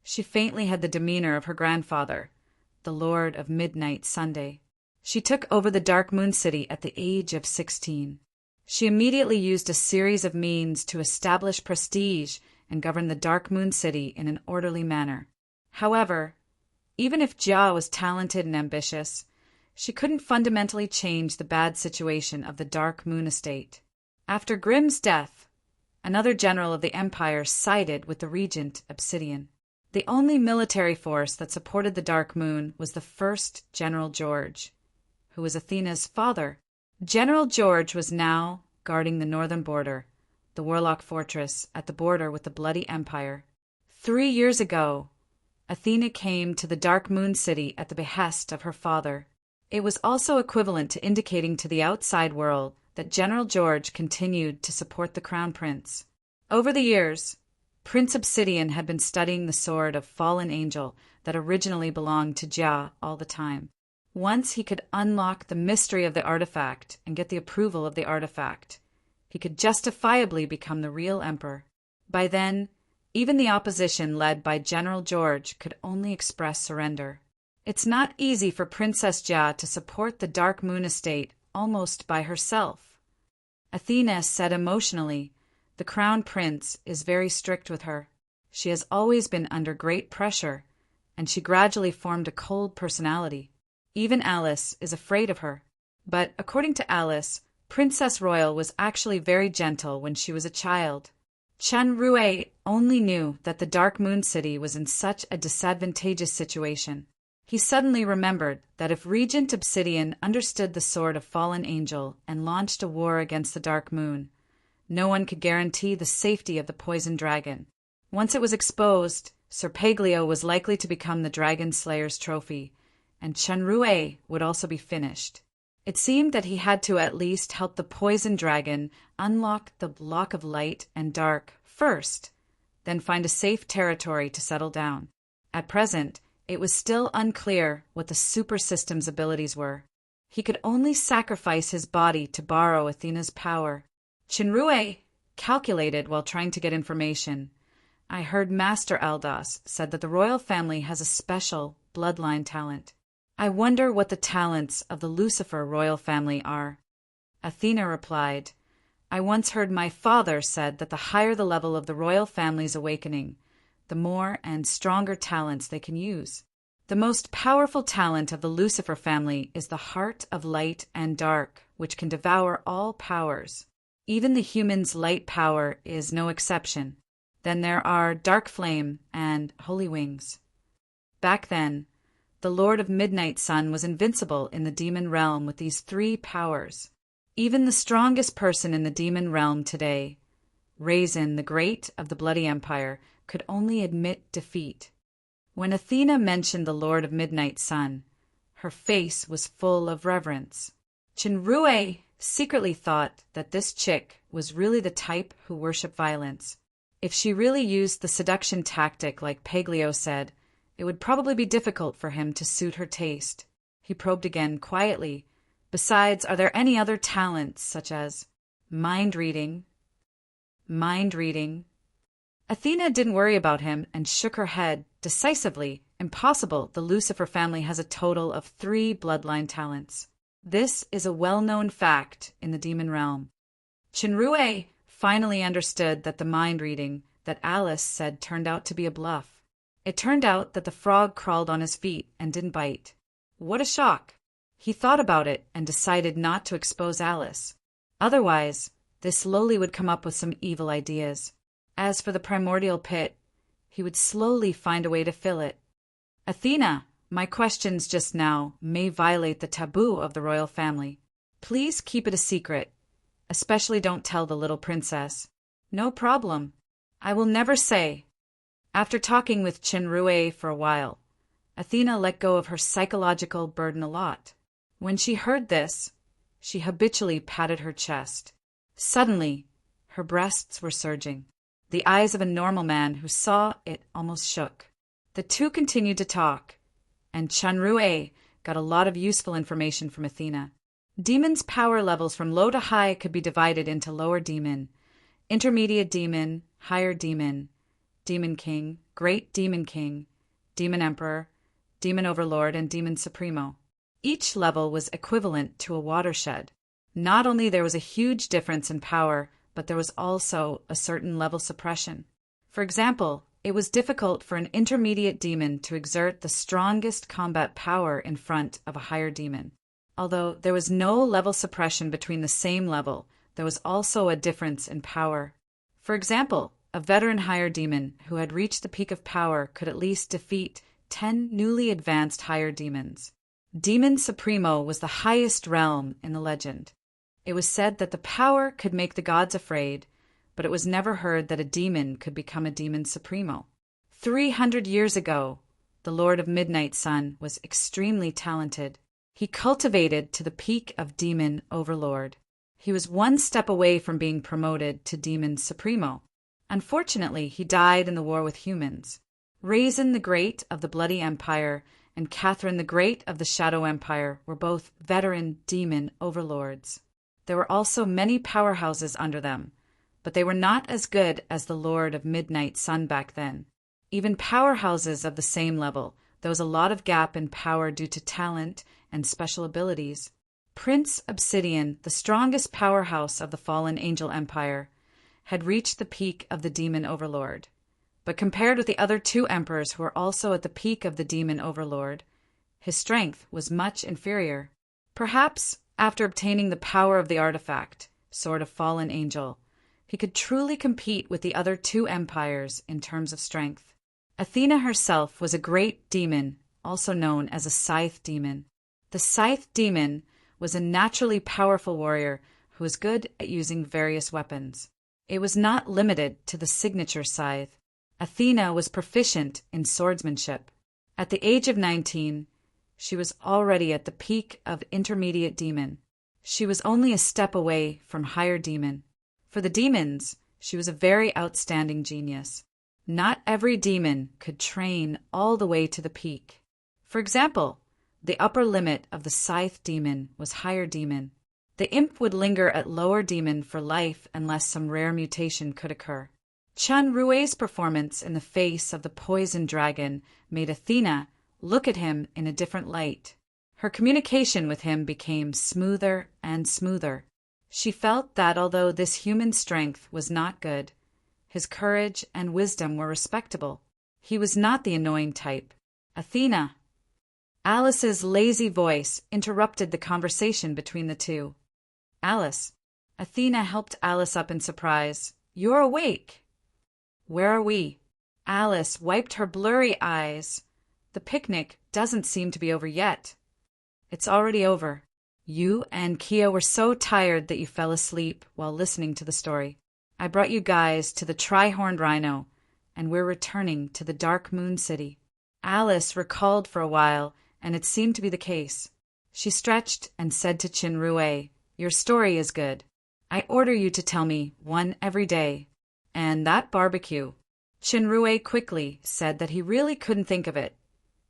she faintly had the demeanor of her grandfather, the Lord of Midnight Sunday. She took over the Dark Moon City at the age of 16. She immediately used a series of means to establish prestige and govern the Dark Moon City in an orderly manner. However, even if Jia was talented and ambitious, she couldn't fundamentally change the bad situation of the Dark Moon Estate. After Grimm's death, another general of the Empire sided with the Regent Obsidian. The only military force that supported the Dark Moon was the first General George, who was Athena's father. General George was now guarding the northern border, the Warlock Fortress at the border with the Bloody Empire. 3 years ago, Athena came to the Dark Moon City at the behest of her father. It was also equivalent to indicating to the outside world that General George continued to support the Crown Prince. Over the years, Prince Obsidian had been studying the Sword of Fallen Angel that originally belonged to Jia all the time. Once he could unlock the mystery of the artifact and get the approval of the artifact, he could justifiably become the real emperor. By then, even the opposition led by General George could only express surrender. It's not easy for Princess Jia to support the Dark Moon Estate almost by herself. Athena said emotionally, "The Crown Prince is very strict with her. She has always been under great pressure, and she gradually formed a cold personality. Even Alice is afraid of her." But according to Alice, Princess Royal was actually very gentle when she was a child. Chen Rue only knew that the Dark Moon City was in such a disadvantageous situation. He suddenly remembered that if Regent Obsidian understood the Sword of Fallen Angel and launched a war against the Dark Moon, no one could guarantee the safety of the Poison Dragon. Once it was exposed, Sir Paglio was likely to become the Dragon Slayer's trophy, and Chen Rue would also be finished. It seemed that he had to at least help the Poison Dragon unlock the block of light and dark first, then find a safe territory to settle down. At present, it was still unclear what the super system's abilities were. He could only sacrifice his body to borrow Athena's power. Chinrue calculated while trying to get information. I heard Master Aldos said that the royal family has a special bloodline talent. I wonder what the talents of the Lucifer royal family are. Athena replied, I once heard my father said that the higher the level of the royal family's awakening, the more and stronger talents they can use. The most powerful talent of the Lucifer family is the heart of light and dark, which can devour all powers. Even the human's light power is no exception. Then there are Dark Flame and Holy Wings. Back then, the Lord of Midnight Sun was invincible in the demon realm with these three powers. Even the strongest person in the demon realm today, Raisin the Great of the Bloody Empire, could only admit defeat. When Athena mentioned the Lord of Midnight Sun, her face was full of reverence. Chinrue secretly thought that this chick was really the type who worshiped violence. If she really used the seduction tactic like Paglio said, it would probably be difficult for him to suit her taste. He probed again quietly. Besides, are there any other talents, such as mind reading? Athena didn't worry about him and shook her head decisively. Impossible. The Lucifer family has a total of 3 bloodline talents. This is a well-known fact in the demon realm. Chinrue finally understood that the mind reading that Alice said turned out to be a bluff. It turned out that the frog crawled on his feet and didn't bite. What a shock! He thought about it and decided not to expose Alice. Otherwise, they slowly would come up with some evil ideas. As for the primordial pit, he would slowly find a way to fill it. Athena, my questions just now may violate the taboo of the royal family. Please keep it a secret. Especially don't tell the little princess. No problem. I will never say. After talking with Chinrue for a while, Athena let go of her psychological burden a lot. When she heard this, she habitually patted her chest. Suddenly, her breasts were surging. The eyes of a normal man who saw it almost shook. The two continued to talk, and Chinrue got a lot of useful information from Athena. Demons' power levels from low to high could be divided into lower demon, intermediate demon, higher demon, demon king, great demon king, demon emperor, demon overlord, and demon supremo. Each level was equivalent to a watershed. Not only there was a huge difference in power, but there was also a certain level suppression. For example, it was difficult for an intermediate demon to exert the strongest combat power in front of a higher demon. Although there was no level suppression between the same level, there was also a difference in power. For example, a veteran higher demon who had reached the peak of power could at least defeat 10 newly advanced higher demons. Demon Supremo was the highest realm in the legend. It was said that the power could make the gods afraid, but it was never heard that a demon could become a demon supremo. 300 years ago, the Lord of Midnight Sun was extremely talented. He cultivated to the peak of demon overlord. He was one step away from being promoted to demon supremo. Unfortunately, he died in the war with humans. Raisin the Great of the Bloody Empire and Catherine the Great of the Shadow Empire were both veteran demon overlords. There were also many powerhouses under them, but they were not as good as the Lord of Midnight Sun back then. Even powerhouses of the same level, there was a lot of gap in power due to talent and special abilities. Prince Obsidian, the strongest powerhouse of the fallen angel empire, had reached the peak of the demon overlord. But compared with the other 2 emperors who were also at the peak of the demon overlord, his strength was much inferior. Perhaps after obtaining the power of the artifact, Sword of Fallen Angel, he could truly compete with the other 2 empires in terms of strength. Athena herself was a great demon, also known as a scythe demon. The scythe demon was a naturally powerful warrior who was good at using various weapons. It was not limited to the signature scythe. Athena was proficient in swordsmanship. At the age of 19, she was already at the peak of intermediate demon. She was only a step away from higher demon. For the demons, she was a very outstanding genius. Not every demon could train all the way to the peak. For example, the upper limit of the scythe demon was higher demon. The imp would linger at lower demon for life unless some rare mutation could occur. Chun Rue's performance in the face of the poison dragon made Athena look at him in a different light. Her communication with him became smoother and smoother. She felt that although this human strength was not good, his courage and wisdom were respectable. He was not the annoying type. Athena. Alice's lazy voice interrupted the conversation between the two. Alice. Athena helped Alice up in surprise. You're awake. Where are we? Alice wiped her blurry eyes. The picnic doesn't seem to be over yet. It's already over. You and Kia were so tired that you fell asleep while listening to the story. I brought you guys to the tri-horned rhino, and we're returning to the Dark Moon City. Alice recalled for a while, and it seemed to be the case. She stretched and said to Chinrue, Your story is good. I order you to tell me one every day. And that barbecue. Chinrue quickly said that he really couldn't think of it.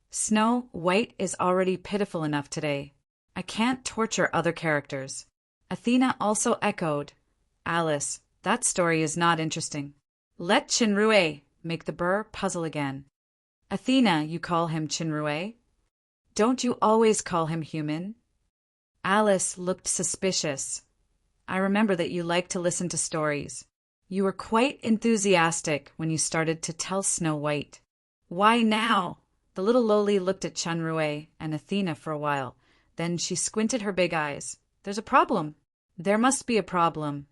Snow White is already pitiful enough today. I can't torture other characters. Athena also echoed, Alice, that story is not interesting. Let Chinrue make the burr puzzle again. Athena, you call him Chinrue? Don't you always call him human? Alice looked suspicious. I remember that you like to listen to stories. You were quite enthusiastic when you started to tell Snow White. Why now? The little loli looked at Chinrue and Athena for a while. Then she squinted her big eyes. There's a problem. There must be a problem.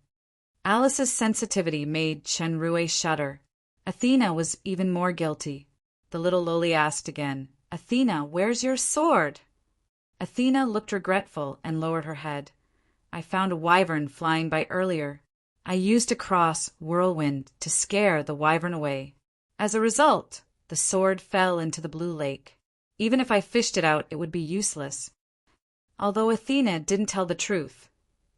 Alice's sensitivity made Chinrue shudder. Athena was even more guilty. The little loli asked again, Athena, where's your sword? Athena looked regretful and lowered her head. I found a wyvern flying by earlier. I used a cross whirlwind to scare the wyvern away. As a result, the sword fell into the blue lake. Even if I fished it out, it would be useless. Although Athena didn't tell the truth,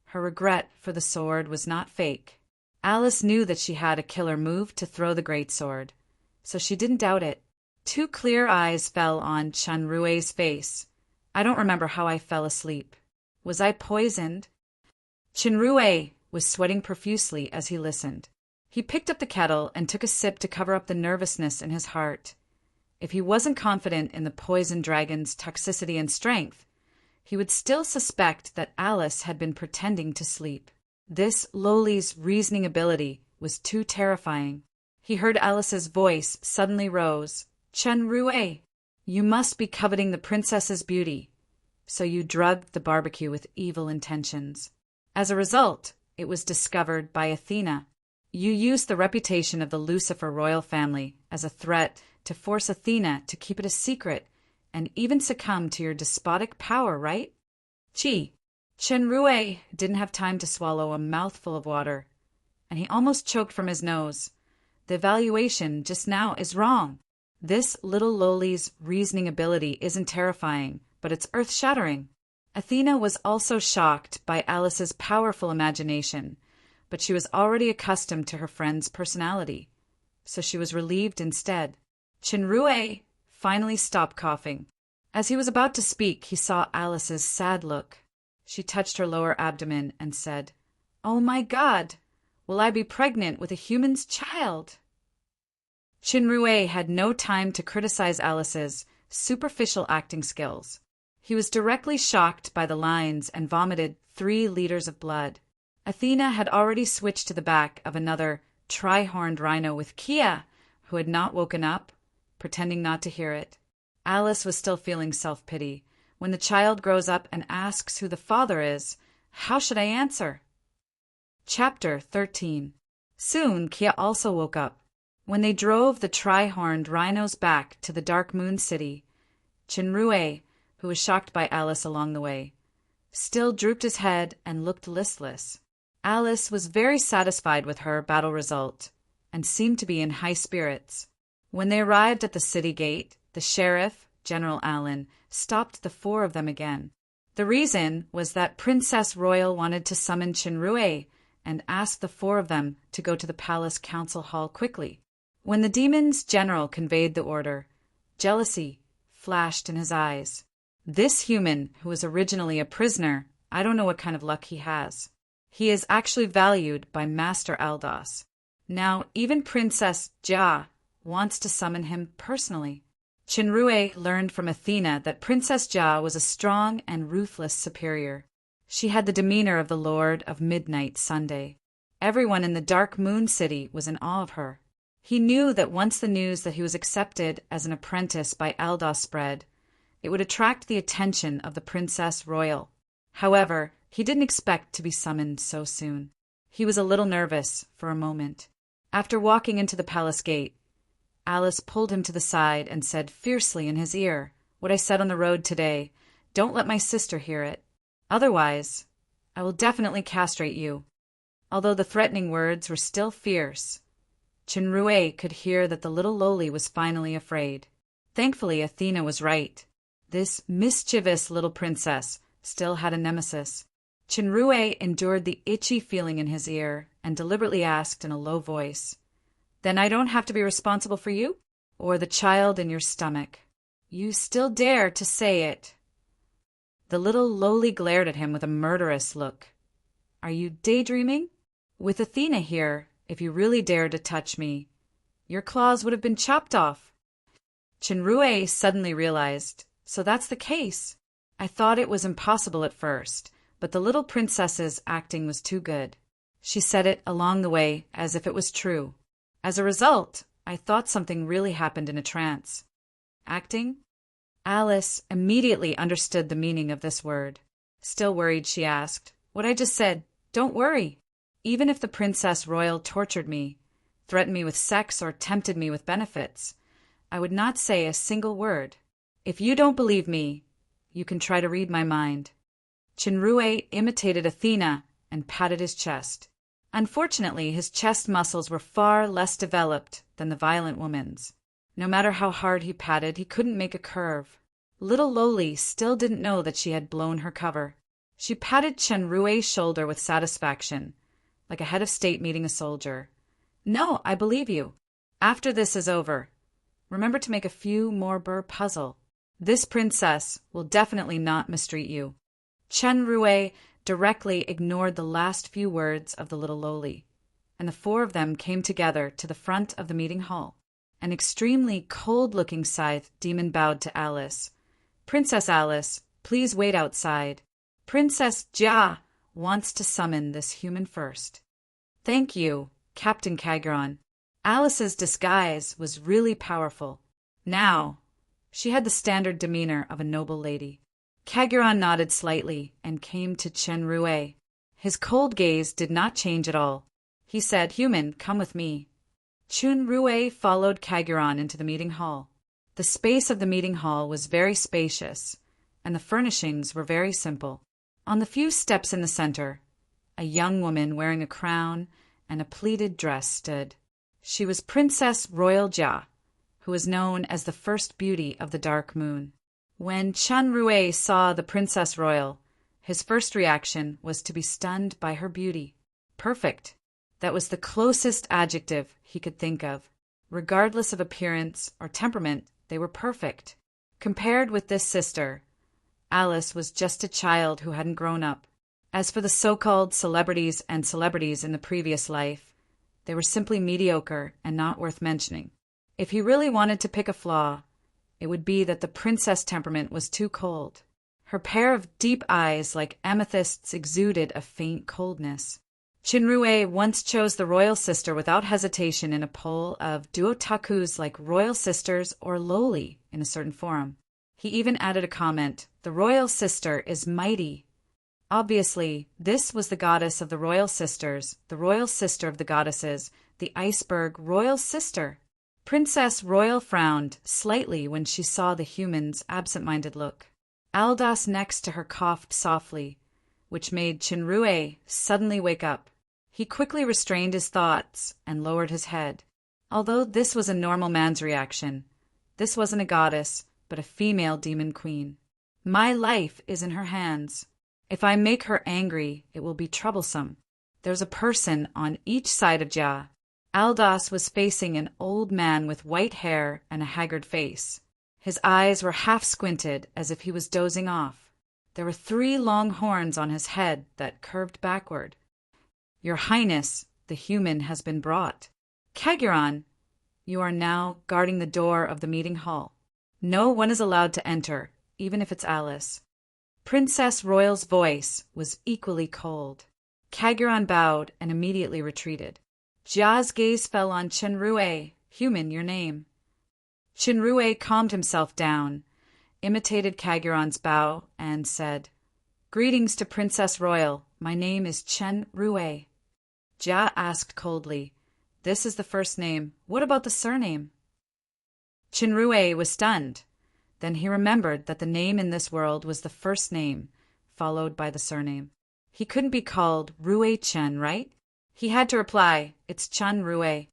her regret for the sword was not fake. Alice knew that she had a killer move to throw the great sword, so she didn't doubt it. Two clear eyes fell on Chinrue's face. I don't remember how I fell asleep. Was I poisoned? Chinrue was sweating profusely as he listened. He picked up the kettle and took a sip to cover up the nervousness in his heart. If he wasn't confident in the poison dragon's toxicity and strength, he would still suspect that Alice had been pretending to sleep. This loli's reasoning ability was too terrifying. He heard Alice's voice suddenly rose. Chinrue, you must be coveting the princess's beauty, so you drugged the barbecue with evil intentions. As a result, it was discovered by Athena. You used the reputation of the Lucifer royal family as a threat to force Athena to keep it a secret and even succumb to your despotic power, right? Gee, Chinrue didn't have time to swallow a mouthful of water, and he almost choked from his nose. The evaluation just now is wrong. This little loli's reasoning ability isn't terrifying, but it's earth-shattering. Athena was also shocked by Alice's powerful imagination, but she was already accustomed to her friend's personality, so she was relieved instead. Chinrue finally stopped coughing. As he was about to speak, he saw Alice's sad look. She touched her lower abdomen and said, Oh my God, will I be pregnant with a human's child? Chinrue had no time to criticize Alice's superficial acting skills. He was directly shocked by the lines and vomited 3 liters of blood. Athena had already switched to the back of another tri-horned rhino with Kia, who had not woken up, pretending not to hear it. Alice was still feeling self-pity. When the child grows up and asks who the father is, how should I answer? Chapter 13. Soon Kia also woke up. When they drove the tri-horned rhinos back to the Dark Moon City, Chinrue, who was shocked by Alice along the way, still drooped his head and looked listless. Alice was very satisfied with her battle result and seemed to be in high spirits. When they arrived at the city gate, the sheriff, General Allen, stopped the 4 of them again. The reason was that Princess Royal wanted to summon Chinrue and asked the 4 of them to go to the palace council hall quickly. When the demon's general conveyed the order, jealousy, flashed in his eyes. This human, who was originally a prisoner, I don't know what kind of luck he has. He is actually valued by Master Aldos. Now, even Princess Jia wants to summon him personally. Chenrue learned from Athena that Princess Jia was a strong and ruthless superior. She had the demeanor of the Lord of Midnight Sunday. Everyone in the Dark Moon City was in awe of her. He knew that once the news that he was accepted as an apprentice by Aldos spread, it would attract the attention of the Princess Royal. However, he didn't expect to be summoned so soon. He was a little nervous for a moment. After walking into the palace gate, Alice pulled him to the side and said fiercely in his ear, "What I said on the road today, don't let my sister hear it. Otherwise, I will definitely castrate you." Although the threatening words were still fierce, Chenrue could hear that the little loli was finally afraid. Thankfully, Athena was right. This mischievous little princess still had a nemesis. Chenrue endured the itchy feeling in his ear and deliberately asked in a low voice, "Then I don't have to be responsible for you? Or the child in your stomach? You still dare to say it?" The little loli glared at him with a murderous look. "Are you daydreaming? With Athena here, if you really dared to touch me, your claws would have been chopped off." Chenrue suddenly realized, so that's the case. I thought it was impossible at first, but the little princess's acting was too good. She said it along the way as if it was true. As a result, I thought something really happened in a trance. Acting? Alice immediately understood the meaning of this word. Still worried, she asked, "What I just said, don't worry. Even if the Princess Royal tortured me, threatened me with sex, or tempted me with benefits, I would not say a single word. If you don't believe me, you can try to read my mind." Chenrue imitated Athena and patted his chest. Unfortunately, his chest muscles were far less developed than the violent woman's. No matter how hard he patted, he couldn't make a curve. Little Loli still didn't know that she had blown her cover. She patted Chenrue's shoulder with satisfaction, like a head of state meeting a soldier. "No, I believe you. After this is over, remember to make a few more burr puzzle. This princess will definitely not mistreat you." Chenrue directly ignored the last few words of the little loli, and the four of them came together to the front of the meeting hall. An extremely cold-looking scythe demon bowed to Alice. "Princess Alice, please wait outside. Princess Jia wants to summon this human first." "Thank you, Captain Kagron." Alice's disguise was really powerful. Now, she had the standard demeanor of a noble lady. Kagron nodded slightly and came to Chenrue. His cold gaze did not change at all. He said, "Human, come with me." Chenrue followed Kagron into the meeting hall. The space of the meeting hall was very spacious, and the furnishings were very simple. On the few steps in the center, a young woman wearing a crown and a pleated dress stood. She was Princess Royal Jia, who was known as the first beauty of the Dark Moon. When Chenrue saw the Princess Royal, his first reaction was to be stunned by her beauty. Perfect. That was the closest adjective he could think of. Regardless of appearance or temperament, they were perfect. Compared with this sister, Alice was just a child who hadn't grown up. As for the so-called celebrities in the previous life, they were simply mediocre and not worth mentioning. If he really wanted to pick a flaw, it would be that the princess temperament was too cold. Her pair of deep eyes like amethysts exuded a faint coldness. Chenrue once chose the royal sister without hesitation in a poll of do otakus like royal sisters or loli in a certain forum. He even added a comment, "The royal sister is mighty." Obviously, this was the goddess of the royal sisters, the royal sister of the goddesses, the iceberg royal sister. Princess Royal frowned slightly when she saw the human's absent-minded look. Aldos next to her coughed softly, which made Chenrue suddenly wake up. He quickly restrained his thoughts and lowered his head. Although this was a normal man's reaction, this wasn't a goddess, but a female demon queen. My life is in her hands. If I make her angry, it will be troublesome. There's a person on each side of Jia. Aldos was facing an old man with white hair and a haggard face. His eyes were half squinted as if he was dozing off. There were 3 long horns on his head that curved backward. "Your Highness, the human has been brought. Kaguran, you are now guarding the door of the meeting hall. No one is allowed to enter, even if it's Alice." Princess Royal's voice was equally cold. Kaguran bowed and immediately retreated. Jia's gaze fell on Chenrue. "Human, your name." Chenrue calmed himself down, imitated Kaguran's bow, and said, "Greetings to Princess Royal. My name is Chenrue." Jia asked coldly, "This is the first name. What about the surname?" Chenrue was stunned. Then he remembered that the name in this world was the first name, followed by the surname. He couldn't be called Rue Chen, right? He had to reply, "It's Chen Rue."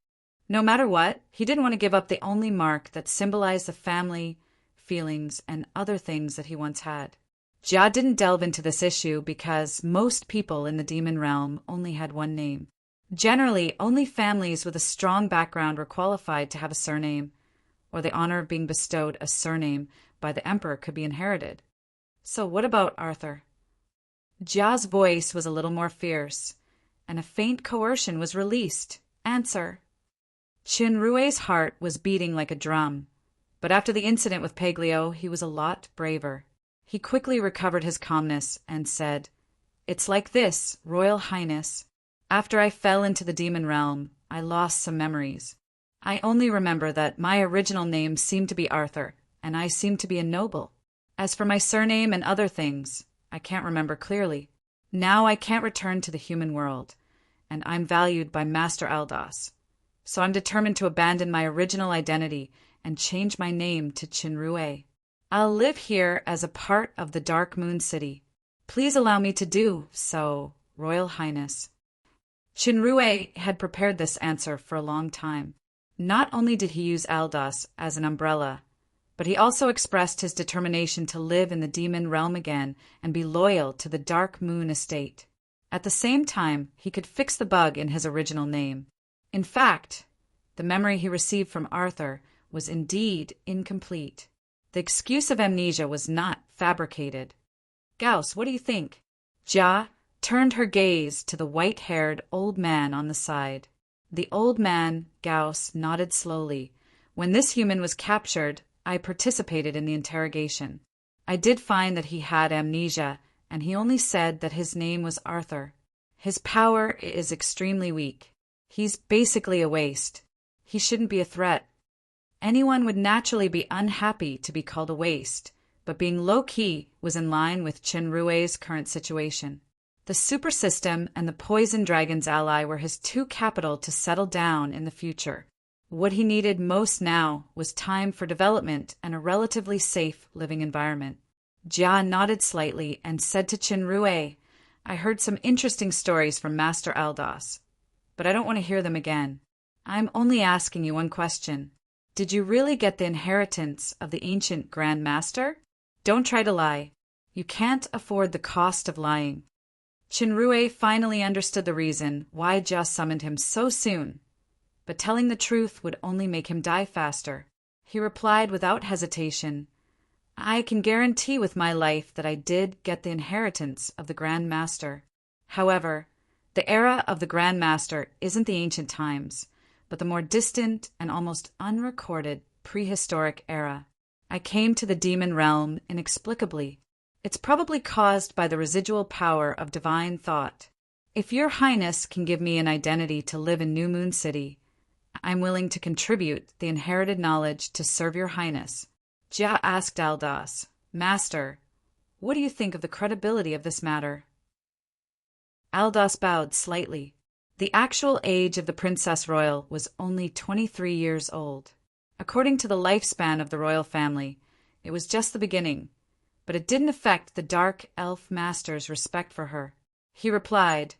No matter what, he didn't want to give up the only mark that symbolized the family, feelings, and other things that he once had. Jia didn't delve into this issue because most people in the demon realm only had one name. Generally, only families with a strong background were qualified to have a surname, or the honor of being bestowed a surname by the emperor could be inherited. So what about Arthur? Jia's voice was a little more fierce, and a faint coercion was released. "Answer." Chenrue's heart was beating like a drum, but after the incident with Paglio, he was a lot braver. He quickly recovered his calmness and said, "It's like this, Royal Highness. After I fell into the demon realm, I lost some memories. I only remember that my original name seemed to be Arthur, and I seemed to be a noble. As for my surname and other things, I can't remember clearly. Now I can't return to the human world, and I'm valued by Master Aldas. So I'm determined to abandon my original identity and change my name to Chenrue. I'll live here as a part of the Dark Moon City. Please allow me to do so, Royal Highness." Chenrue had prepared this answer for a long time. Not only did he use Aldas as an umbrella, but he also expressed his determination to live in the demon realm again and be loyal to the Dark Moon Estate. At the same time, he could fix the bug in his original name. In fact, the memory he received from Arthur was indeed incomplete. The excuse of amnesia was not fabricated. "Gauss, what do you think?" Jia turned her gaze to the white-haired old man on the side. The old man, Gauss, nodded slowly. "When this human was captured, I participated in the interrogation. I did find that he had amnesia, and he only said that his name was Arthur. His power is extremely weak. He's basically a waste. He shouldn't be a threat. Anyone would naturally be unhappy to be called a waste, but being low-key was in line with Chenrue's current situation. The super system and the poison dragon's ally were his two capital to settle down in the future. What he needed most now was time for development and a relatively safe living environment." Jia nodded slightly and said to Chenrue, "I heard some interesting stories from Master Aldas, but I don't want to hear them again. I'm only asking you one question. Did you really get the inheritance of the ancient Grand Master? Don't try to lie. You can't afford the cost of lying." Chenrue finally understood the reason why Jia summoned him so soon, but telling the truth would only make him die faster. He replied without hesitation, "I can guarantee with my life that I did get the inheritance of the Grand Master. However, the era of the Grand Master isn't the ancient times, but the more distant and almost unrecorded prehistoric era. I came to the demon realm inexplicably. It's probably caused by the residual power of divine thought. If your Highness can give me an identity to live in New Moon City, I'm willing to contribute the inherited knowledge to serve your Highness." Jia asked Aldas, "Master, what do you think of the credibility of this matter?" Aldas bowed slightly. The actual age of the Princess Royal was only 23 years old. According to the lifespan of the royal family, it was just the beginning, but it didn't affect the Dark Elf Master's respect for her. He replied,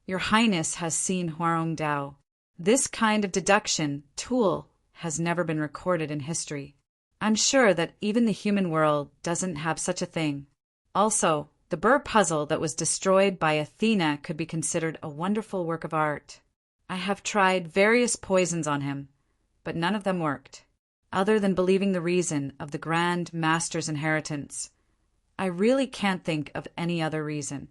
"Your Highness has seen Huarong Dao. This kind of deduction tool has never been recorded in history. I'm sure that even the human world doesn't have such a thing. Also, the burr puzzle that was destroyed by Athena could be considered a wonderful work of art. I have tried various poisons on him, but none of them worked. other than believing the reason of the Grand Master's inheritance. I really can't think of any other reason.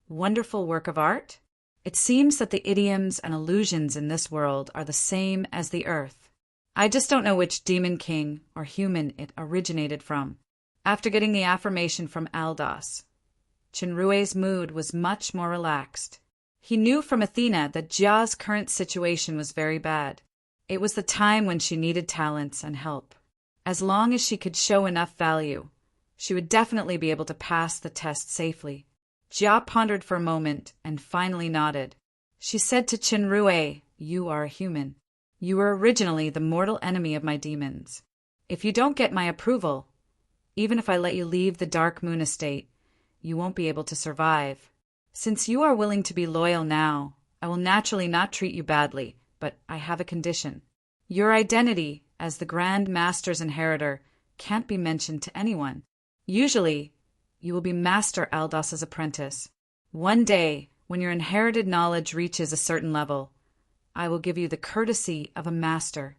Wonderful work of art? It seems that the idioms and allusions in this world are the same as the earth. I just don't know which demon king or human it originated from. After getting the affirmation from Aldos, Chenrue's mood was much more relaxed. He knew from Athena that Jia's current situation was very bad. It was the time when she needed talents and help. As long as she could show enough value, she would definitely be able to pass the test safely. Jia pondered for a moment and finally nodded. She said to Chenrue, "You are a human. You were originally the mortal enemy of my demons. If you don't get my approval, even if I let you leave the Dark Moon Estate, you won't be able to survive. Since you are willing to be loyal now, I will naturally not treat you badly, but I have a condition. Your identity as the Grand Master's inheritor can't be mentioned to anyone. Usually, you will be Master Aldos's apprentice. One day, when your inherited knowledge reaches a certain level, I will give you the courtesy of a master."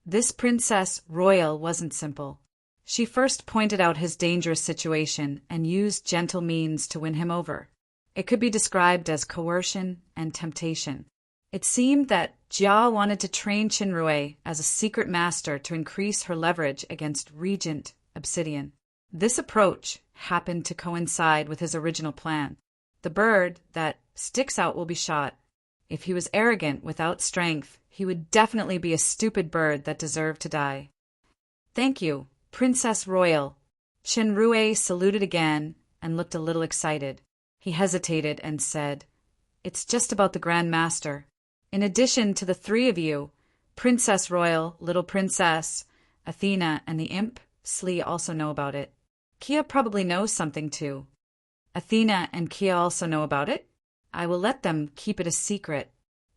This Princess Royal wasn't simple. She first pointed out his dangerous situation and used gentle means to win him over. It could be described as coercion and temptation. It seemed that Jia wanted to train Chenrue as a secret master to increase her leverage against Regent Obsidian. This approach happened to coincide with his original plan. The bird that sticks out will be shot. If he was arrogant without strength, he would definitely be a stupid bird that deserved to die. "Thank you, Princess Royal." Chenrue saluted again and looked a little excited. He hesitated and said, "It's just about the Grand Master. In addition to the three of you, Princess Royal, Little Princess, Athena, and the imp, Slee also know about it. Kia probably knows something too. Athena and Kia also know about it. I will let them keep it a secret."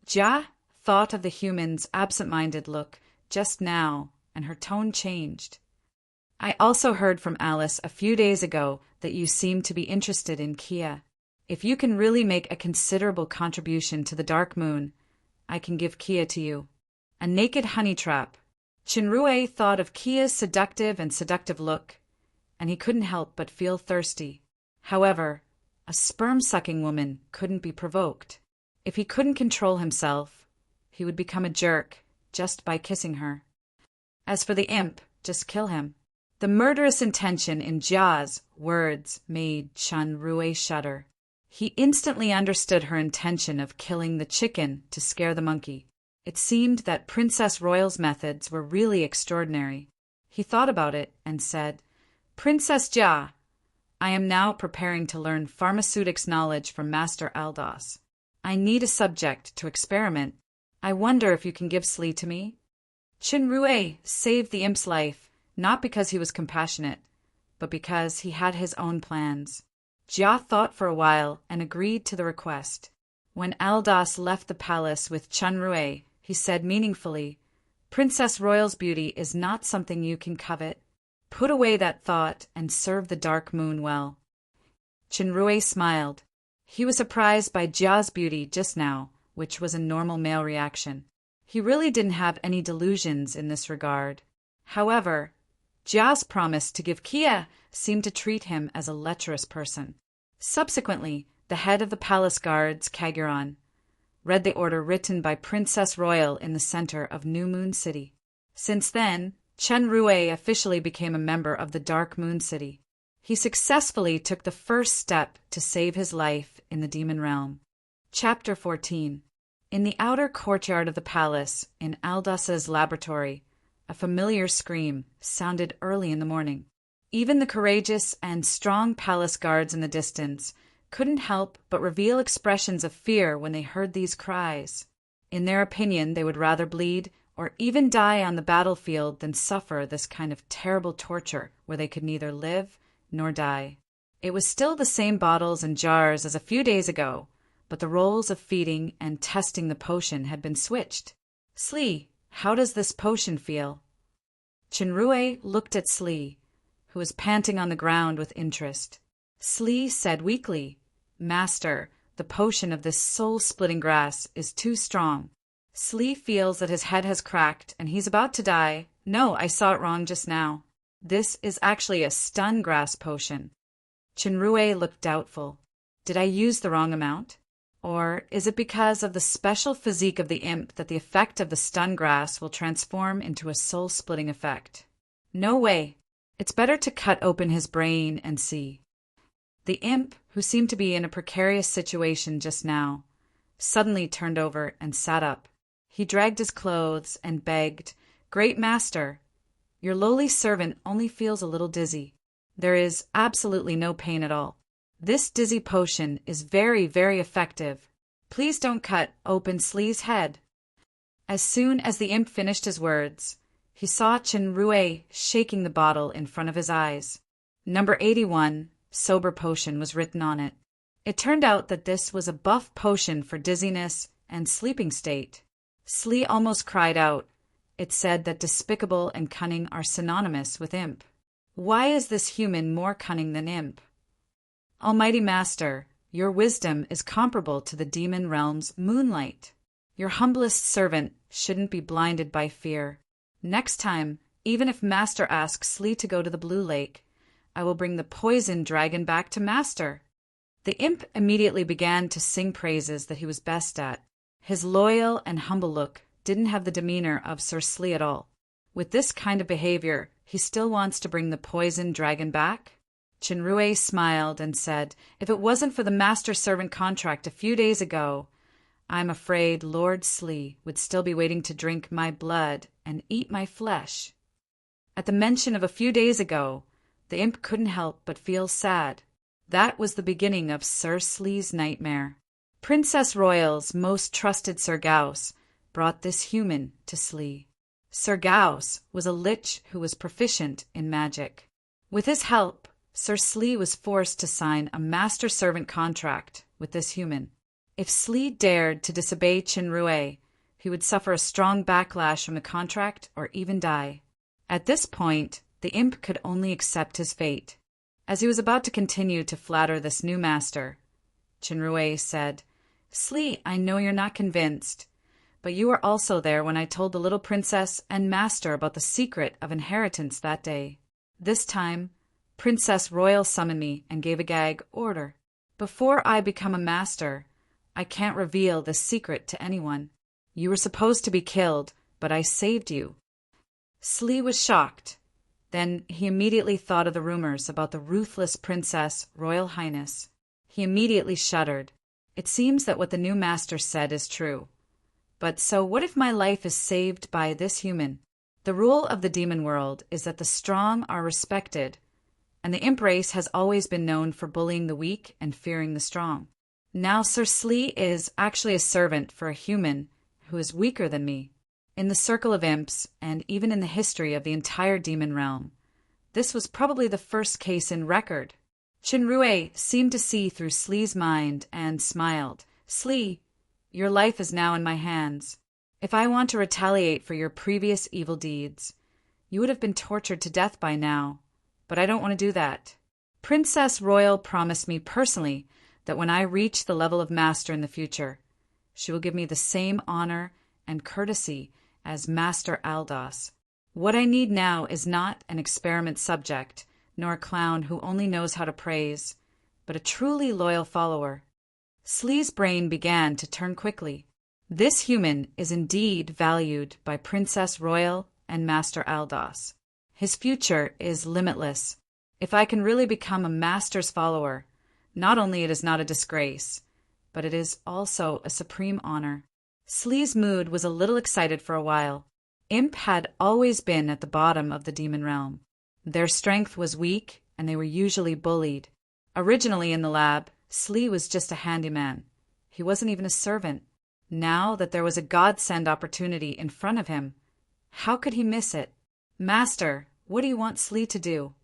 Jia thought of the human's absent-minded look just now, and her tone changed. "I also heard from Alice a few days ago that you seem to be interested in Kia. If you can really make a considerable contribution to the Dark Moon, I can give Kia to you. A naked honey trap." Chenrue thought of Kia's seductive look, and he couldn't help but feel thirsty. However, a sperm-sucking woman couldn't be provoked. If he couldn't control himself, he would become a jerk just by kissing her. As for the imp, just kill him. The murderous intention in Jia's words made Chenrue shudder. He instantly understood her intention of killing the chicken to scare the monkey. It seemed that Princess Royal's methods were really extraordinary. He thought about it and said, "Princess Jia, I am now preparing to learn pharmaceutics knowledge from Master Aldos. I need a subject to experiment. I wonder if you can give Slee to me?" Chenrue saved the imp's life, not because he was compassionate, but because he had his own plans. Jia thought for a while and agreed to the request. When Aldos left the palace with Chenrue, he said meaningfully, "Princess Royal's beauty is not something you can covet. Put away that thought and serve the Dark Moon well." Chenrue smiled. He was surprised by Jia's beauty just now, which was a normal male reaction. He really didn't have any delusions in this regard. However, Jia's promise to give Kia seemed to treat him as a lecherous person. Subsequently, the head of the palace guards, Kaguran, read the order written by Princess Royal in the center of New Moon City. Since then, Chenrue officially became a member of the Dark Moon City. He successfully took the first step to save his life in the demon realm. Chapter 14. In the outer courtyard of the palace, in Aldos's laboratory, a familiar scream sounded early in the morning. Even the courageous and strong palace guards in the distance couldn't help but reveal expressions of fear when they heard these cries. In their opinion, they would rather bleed or even die on the battlefield than suffer this kind of terrible torture where they could neither live nor die. It was still the same bottles and jars as a few days ago, but the roles of feeding and testing the potion had been switched. "Slee, how does this potion feel?" Chenrue looked at Slee, who was panting on the ground with interest. Slee said weakly, "Master, the potion of this soul-splitting grass is too strong. Slee feels that his head has cracked and he's about to die, No, I saw it wrong just now. This is actually a stun grass potion. Chinrue looked doubtful. Did I use the wrong amount? Or is it because of the special physique of the imp that the effect of the stun grass will transform into a soul-splitting effect? No way. It's better to cut open his brain and see. The imp, who seemed to be in a precarious situation just now, suddenly turned over and sat up. He dragged his clothes and begged, "Great master, your lowly servant only feels a little dizzy. There is absolutely no pain at all. This dizzy potion is very, very effective. Please don't cut open Slee's head." As soon as the imp finished his words, he saw Chinrue shaking the bottle in front of his eyes. Number 81, sober potion, was written on it. It turned out that this was a buff potion for dizziness and sleeping state. Slee almost cried out. It said that despicable and cunning are synonymous with imp. Why is this human more cunning than imp? Almighty Master, your wisdom is comparable to the demon realm's moonlight. Your humblest servant shouldn't be blinded by fear. Next time, even if Master asks Slee to go to the Blue Lake, I will bring the poison dragon back to Master. The imp immediately began to sing praises that he was best at. His loyal and humble look didn't have the demeanor of Sir Slee at all. With this kind of behavior, he still wants to bring the poison dragon back? Chinrue smiled and said, "If it wasn't for the master-servant contract a few days ago, I'm afraid Lord Slee would still be waiting to drink my blood and eat my flesh." At the mention of a few days ago, the imp couldn't help but feel sad. That was the beginning of Sir Slee's nightmare. Princess Royal's most trusted Sir Gauss brought this human to Slee. Sir Gauss was a lich who was proficient in magic. With his help, Sir Slee was forced to sign a master-servant contract with this human. If Slee dared to disobey Chinrue, he would suffer a strong backlash from the contract or even die. At this point, the imp could only accept his fate. As he was about to continue to flatter this new master, Chinrue said, "Slee, I know you're not convinced, but you were also there when I told the little princess and master about the secret of inheritance that day. This time, Princess Royal summoned me and gave a gag order. Before I become a master, I can't reveal this secret to anyone. You were supposed to be killed, but I saved you." Slee was shocked. Then he immediately thought of the rumors about the ruthless Princess Royal Highness. He immediately shuddered. It seems that what the new master said is true. But so what if my life is saved by this human? The rule of the demon world is that the strong are respected, and the imp race has always been known for bullying the weak and fearing the strong. Now Sir Slee is actually a servant for a human who is weaker than me. In the circle of imps, and even in the history of the entire demon realm, this was probably the first case in record. Chinrue seemed to see through Slee's mind and smiled. "Slee, your life is now in my hands. If I want to retaliate for your previous evil deeds, you would have been tortured to death by now, but I don't want to do that. Princess Royal promised me personally that when I reach the level of master in the future, she will give me the same honor and courtesy as Master Aldos. What I need now is not an experiment subject, nor a clown who only knows how to praise, but a truly loyal follower." Slee's brain began to turn quickly. This human is indeed valued by Princess Royal and Master Aldos. His future is limitless. If I can really become a master's follower, not only it is not a disgrace, but it is also a supreme honor. Slee's mood was a little excited for a while. Imp had always been at the bottom of the demon realm. Their strength was weak, and they were usually bullied. Originally in the lab, Slee was just a handyman. He wasn't even a servant. Now that there was a godsend opportunity in front of him, how could he miss it? "Master, what do you want Slee to do?"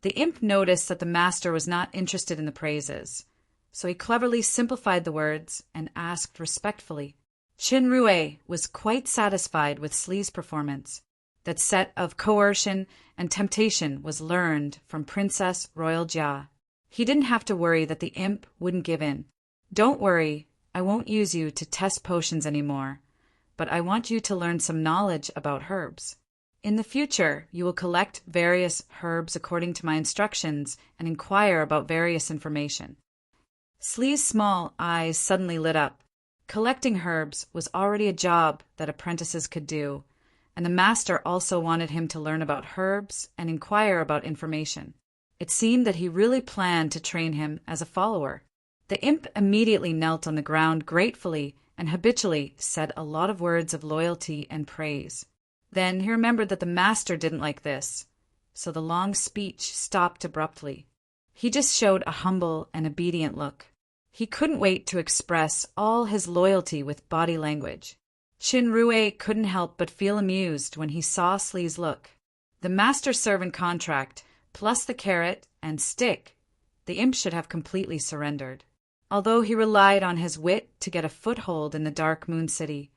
The imp noticed that the master was not interested in the praises, so he cleverly simplified the words and asked respectfully. Chinrue was quite satisfied with Slee's performance. That set of coercion and temptation was learned from Princess Royal Jia. He didn't have to worry that the imp wouldn't give in. "Don't worry, I won't use you to test potions anymore, but I want you to learn some knowledge about herbs. In the future, you will collect various herbs according to my instructions and inquire about various information. Slee's small eyes suddenly lit up. Collecting herbs was already a job that apprentices could do, and the master also wanted him to learn about herbs and inquire about information. It seemed that he really planned to train him as a follower. The imp immediately knelt on the ground gratefully and habitually said a lot of words of loyalty and praise. Then he remembered that the master didn't like this, so the long speech stopped abruptly. He just showed a humble and obedient look. He couldn't wait to express all his loyalty with body language. Chinrue couldn't help but feel amused when he saw Slee's look. The master-servant contract, plus the carrot and stick, the imp should have completely surrendered. Although he relied on his wit to get a foothold in the Dark Moon City,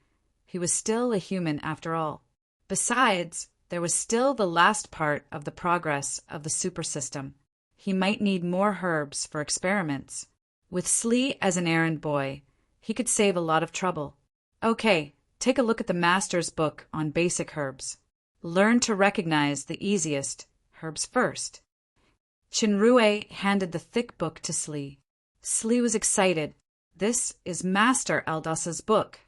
he was still a human after all. Besides, there was still the last part of the progress of the super system. He might need more herbs for experiments. With Slee as an errand boy, he could save a lot of trouble. Okay, take a look at the master's book on basic herbs. Learn to recognize the easiest herbs first. Chinrue handed the thick book to Slee. Slee was excited. This is Master Aldas's book.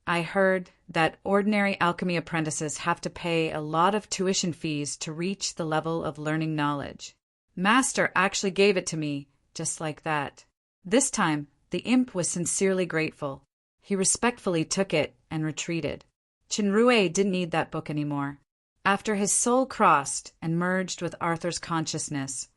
I heard that ordinary alchemy apprentices have to pay a lot of tuition fees to reach the level of learning knowledge. Master actually gave it to me, just like that. This time, the imp was sincerely grateful. He respectfully took it and retreated. Chinrue didn't need that book anymore. After his soul crossed and merged with Arthur's consciousness,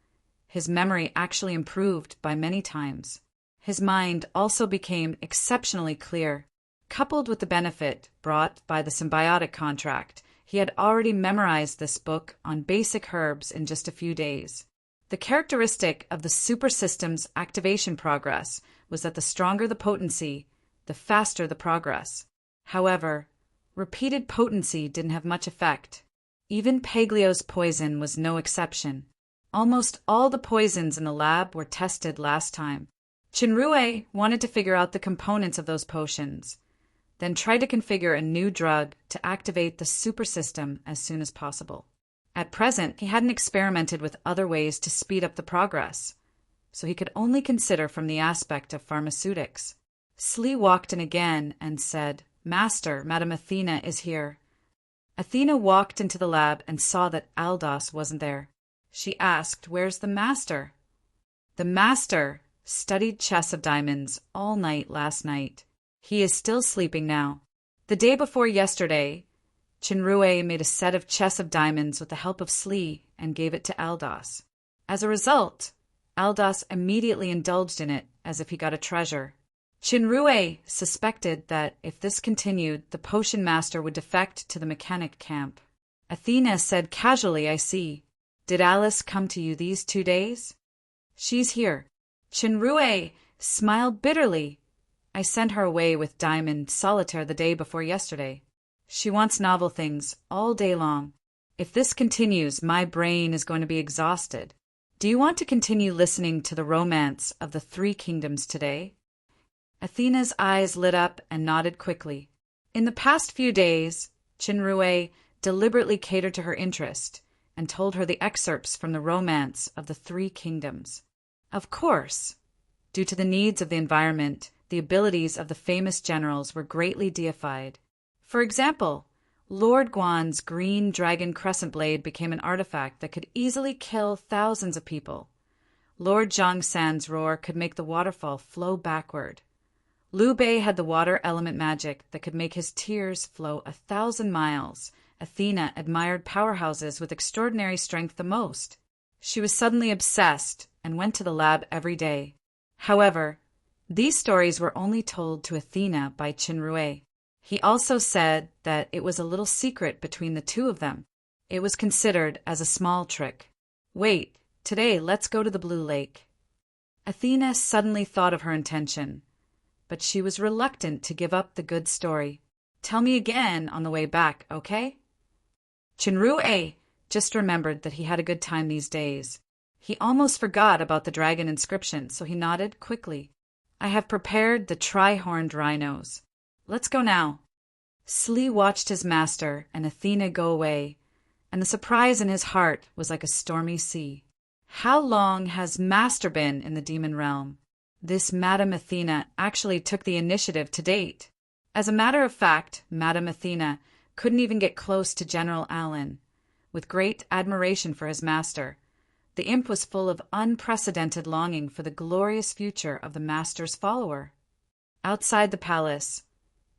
his memory actually improved by many times. His mind also became exceptionally clear. Coupled with the benefit brought by the symbiotic contract, he had already memorized this book on basic herbs in just a few days. The characteristic of the super system's activation progress was that the stronger the potency, the faster the progress. However, repeated potency didn't have much effect. Even Paglio's poison was no exception. Almost all the poisons in the lab were tested last time. Chinrue wanted to figure out the components of those potions, then try to configure a new drug to activate the super system as soon as possible. At present, he hadn't experimented with other ways to speed up the progress, so he could only consider from the aspect of pharmaceutics. Slee walked in again and said, "Master, Madame Athena is here." Athena walked into the lab and saw that Aldas wasn't there. She asked, "Where's the master?" "The master studied chess of diamonds all night last night. He is still sleeping now. The day before yesterday, Chinrue made a set of chess of diamonds with the help of Slee and gave it to Aldas. As a result, Aldas immediately indulged in it as if he got a treasure. Chinrue suspected that if this continued, the potion master would defect to the mechanic camp. Athena said casually, "I see. Did Alice come to you these 2 days?" "She's here." Chinrue smiled bitterly. "I sent her away with Diamond Solitaire the day before yesterday. She wants novel things all day long. If this continues, my brain is going to be exhausted. Do you want to continue listening to the romance of the 3 kingdoms today?" Athena's eyes lit up and nodded quickly. In the past few days, Chinrue deliberately catered to her interest and told her the excerpts from the romance of the 3 kingdoms. Of course, due to the needs of the environment, the abilities of the famous generals were greatly deified. For example, Lord Guan's green dragon crescent blade became an artifact that could easily kill thousands of people. Lord Zhongsan's roar could make the waterfall flow backward. Liu Bei had the water element magic that could make his tears flow 1,000 miles. Athena admired powerhouses with extraordinary strength the most. She was suddenly obsessed and went to the lab every day. However, these stories were only told to Athena by Chinrue. He also said that it was a little secret between the 2 of them. It was considered as a small trick. "Wait, today let's go to the Blue Lake." Athena suddenly thought of her intention, but she was reluctant to give up the good story. "Tell me again on the way back, okay?" Chinrue just remembered that he had a good time these days. He almost forgot about the dragon inscription, so he nodded quickly. "I have prepared the tri-horned rhinos. Let's go now." Slee watched his master and Athena go away, and the surprise in his heart was like a stormy sea. How long has Master been in the demon realm? This Madame Athena actually took the initiative to date. As a matter of fact, Madame Athena couldn't even get close to General Allen. With great admiration for his master, the imp was full of unprecedented longing for the glorious future of the master's follower. Outside the palace,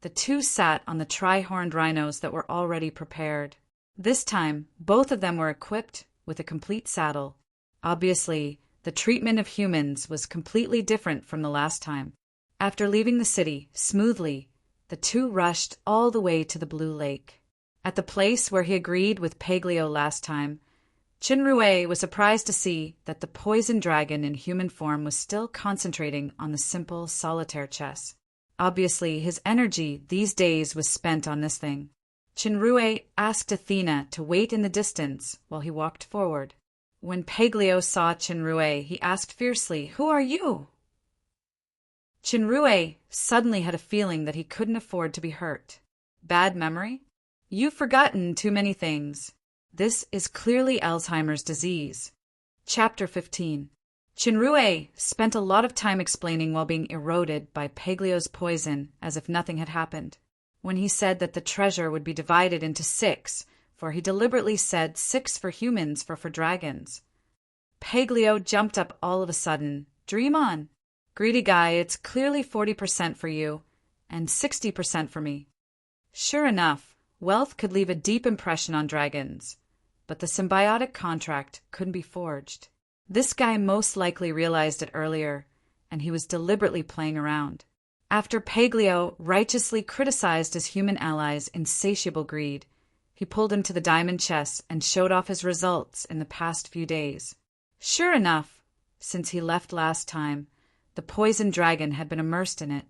the two sat on the tri-horned rhinos that were already prepared. This time, both of them were equipped with a complete saddle. Obviously, the treatment of humans was completely different from the last time. After leaving the city smoothly, the two rushed all the way to the Blue Lake. At the place where he agreed with Paglio last time, Chinrue was surprised to see that the poison dragon in human form was still concentrating on the simple solitaire chess. Obviously, his energy these days was spent on this thing. Chinrue asked Athena to wait in the distance while he walked forward. When Paglio saw Chinrue, he asked fiercely, "Who are you?" Chinrue suddenly had a feeling that he couldn't afford to be hurt. Bad memory? You've forgotten too many things. This is clearly Alzheimer's disease. Chapter 15. Chinrue spent a lot of time explaining while being eroded by Paglio's poison as if nothing had happened. When he said that the treasure would be divided into 6, for he deliberately said 6 for humans, for dragons. Paglio jumped up all of a sudden. "Dream on. Greedy guy, it's clearly 40% for you, and 60% for me." Sure enough, wealth could leave a deep impression on dragons, but the symbiotic contract couldn't be forged. This guy most likely realized it earlier, and he was deliberately playing around. After Paglio righteously criticized his human allies' insatiable greed, he pulled him to the diamond chest and showed off his results in the past few days. Sure enough, since he left last time, the poison dragon had been immersed in it.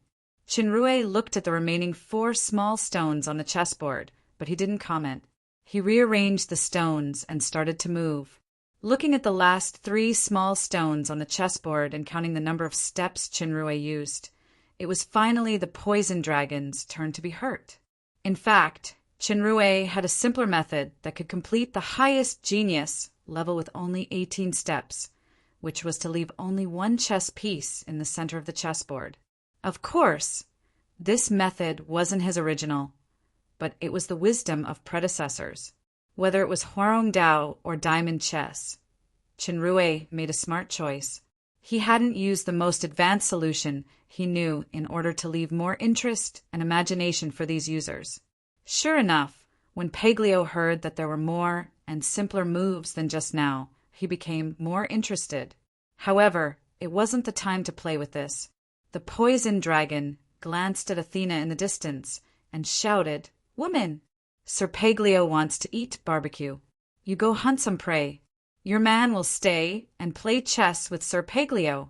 Chinrue looked at the remaining 4 small stones on the chessboard, but he didn't comment. He rearranged the stones and started to move. Looking at the last 3 small stones on the chessboard and counting the number of steps Chinrue used, it was finally the poison dragon's turn to be hurt. In fact, Chinrue had a simpler method that could complete the highest genius level with only 18 steps, which was to leave only 1 chess piece in the center of the chessboard. Of course, this method wasn't his original, but it was the wisdom of predecessors. Whether it was Huarong Dao or diamond chess, Chinrue made a smart choice. He hadn't used the most advanced solution he knew in order to leave more interest and imagination for these users. Sure enough, when Paglio heard that there were more and simpler moves than just now, he became more interested. However, it wasn't the time to play with this. The poison dragon glanced at Athena in the distance and shouted, "Woman! Sir Paglio wants to eat barbecue. You go hunt some prey. Your man will stay and play chess with Sir Paglio."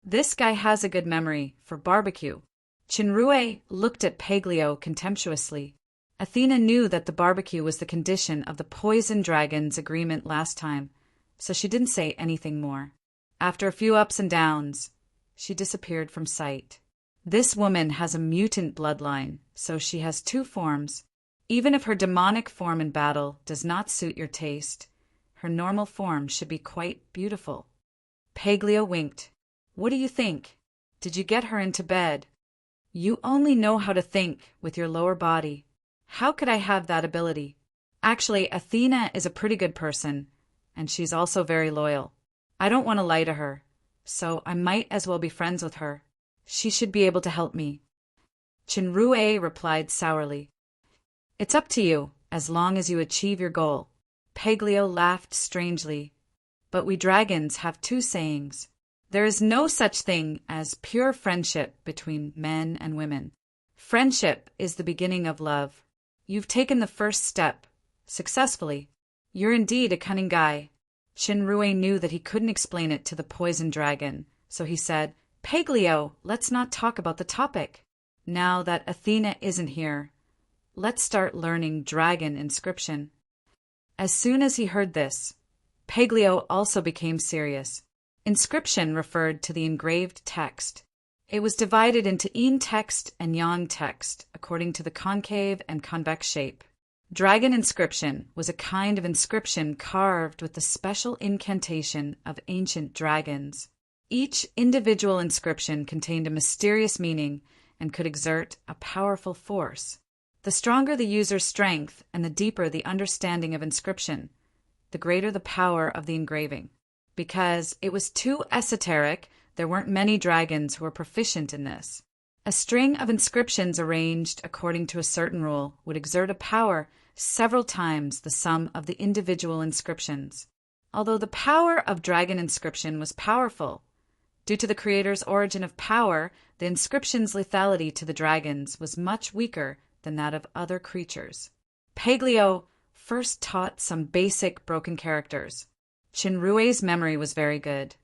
This guy has a good memory for barbecue. Chinrue looked at Paglio contemptuously. Athena knew that the barbecue was the condition of the poison dragon's agreement last time, so she didn't say anything more. After a few ups and downs, she disappeared from sight. This woman has a mutant bloodline, so she has 2 forms. Even if her demonic form in battle does not suit your taste, her normal form should be quite beautiful. Paglio winked. "What do you think? Did you get her into bed? You only know how to think with your lower body. How could I have that ability? Actually, Athena is a pretty good person, and she's also very loyal. I don't want to lie to her, so I might as well be friends with her. She should be able to help me." Chinrue replied sourly, "It's up to you, as long as you achieve your goal." Paglio laughed strangely. "But we dragons have 2 sayings. There is no such thing as pure friendship between men and women. Friendship is the beginning of love. You've taken the first step, successfully. You're indeed a cunning guy." Chinrue knew that he couldn't explain it to the poison dragon, so he said, "Paglio, let's not talk about the topic. Now that Athena isn't here, let's start learning dragon inscription." As soon as he heard this, Paglio also became serious. Inscription referred to the engraved text. It was divided into yin text and yang text according to the concave and convex shape. Dragon inscription was a kind of inscription carved with the special incantation of ancient dragons. Each individual inscription contained a mysterious meaning and could exert a powerful force. The stronger the user's strength and the deeper the understanding of inscription, the greater the power of the engraving. Because it was too esoteric, there weren't many dragons who were proficient in this. A string of inscriptions arranged according to a certain rule would exert a power several times the sum of the individual inscriptions. Although the power of dragon inscription was powerful, due to the creator's origin of power, the inscription's lethality to the dragons was much weaker than that of other creatures. Paglio first taught some basic broken characters. Chinrue's memory was very good,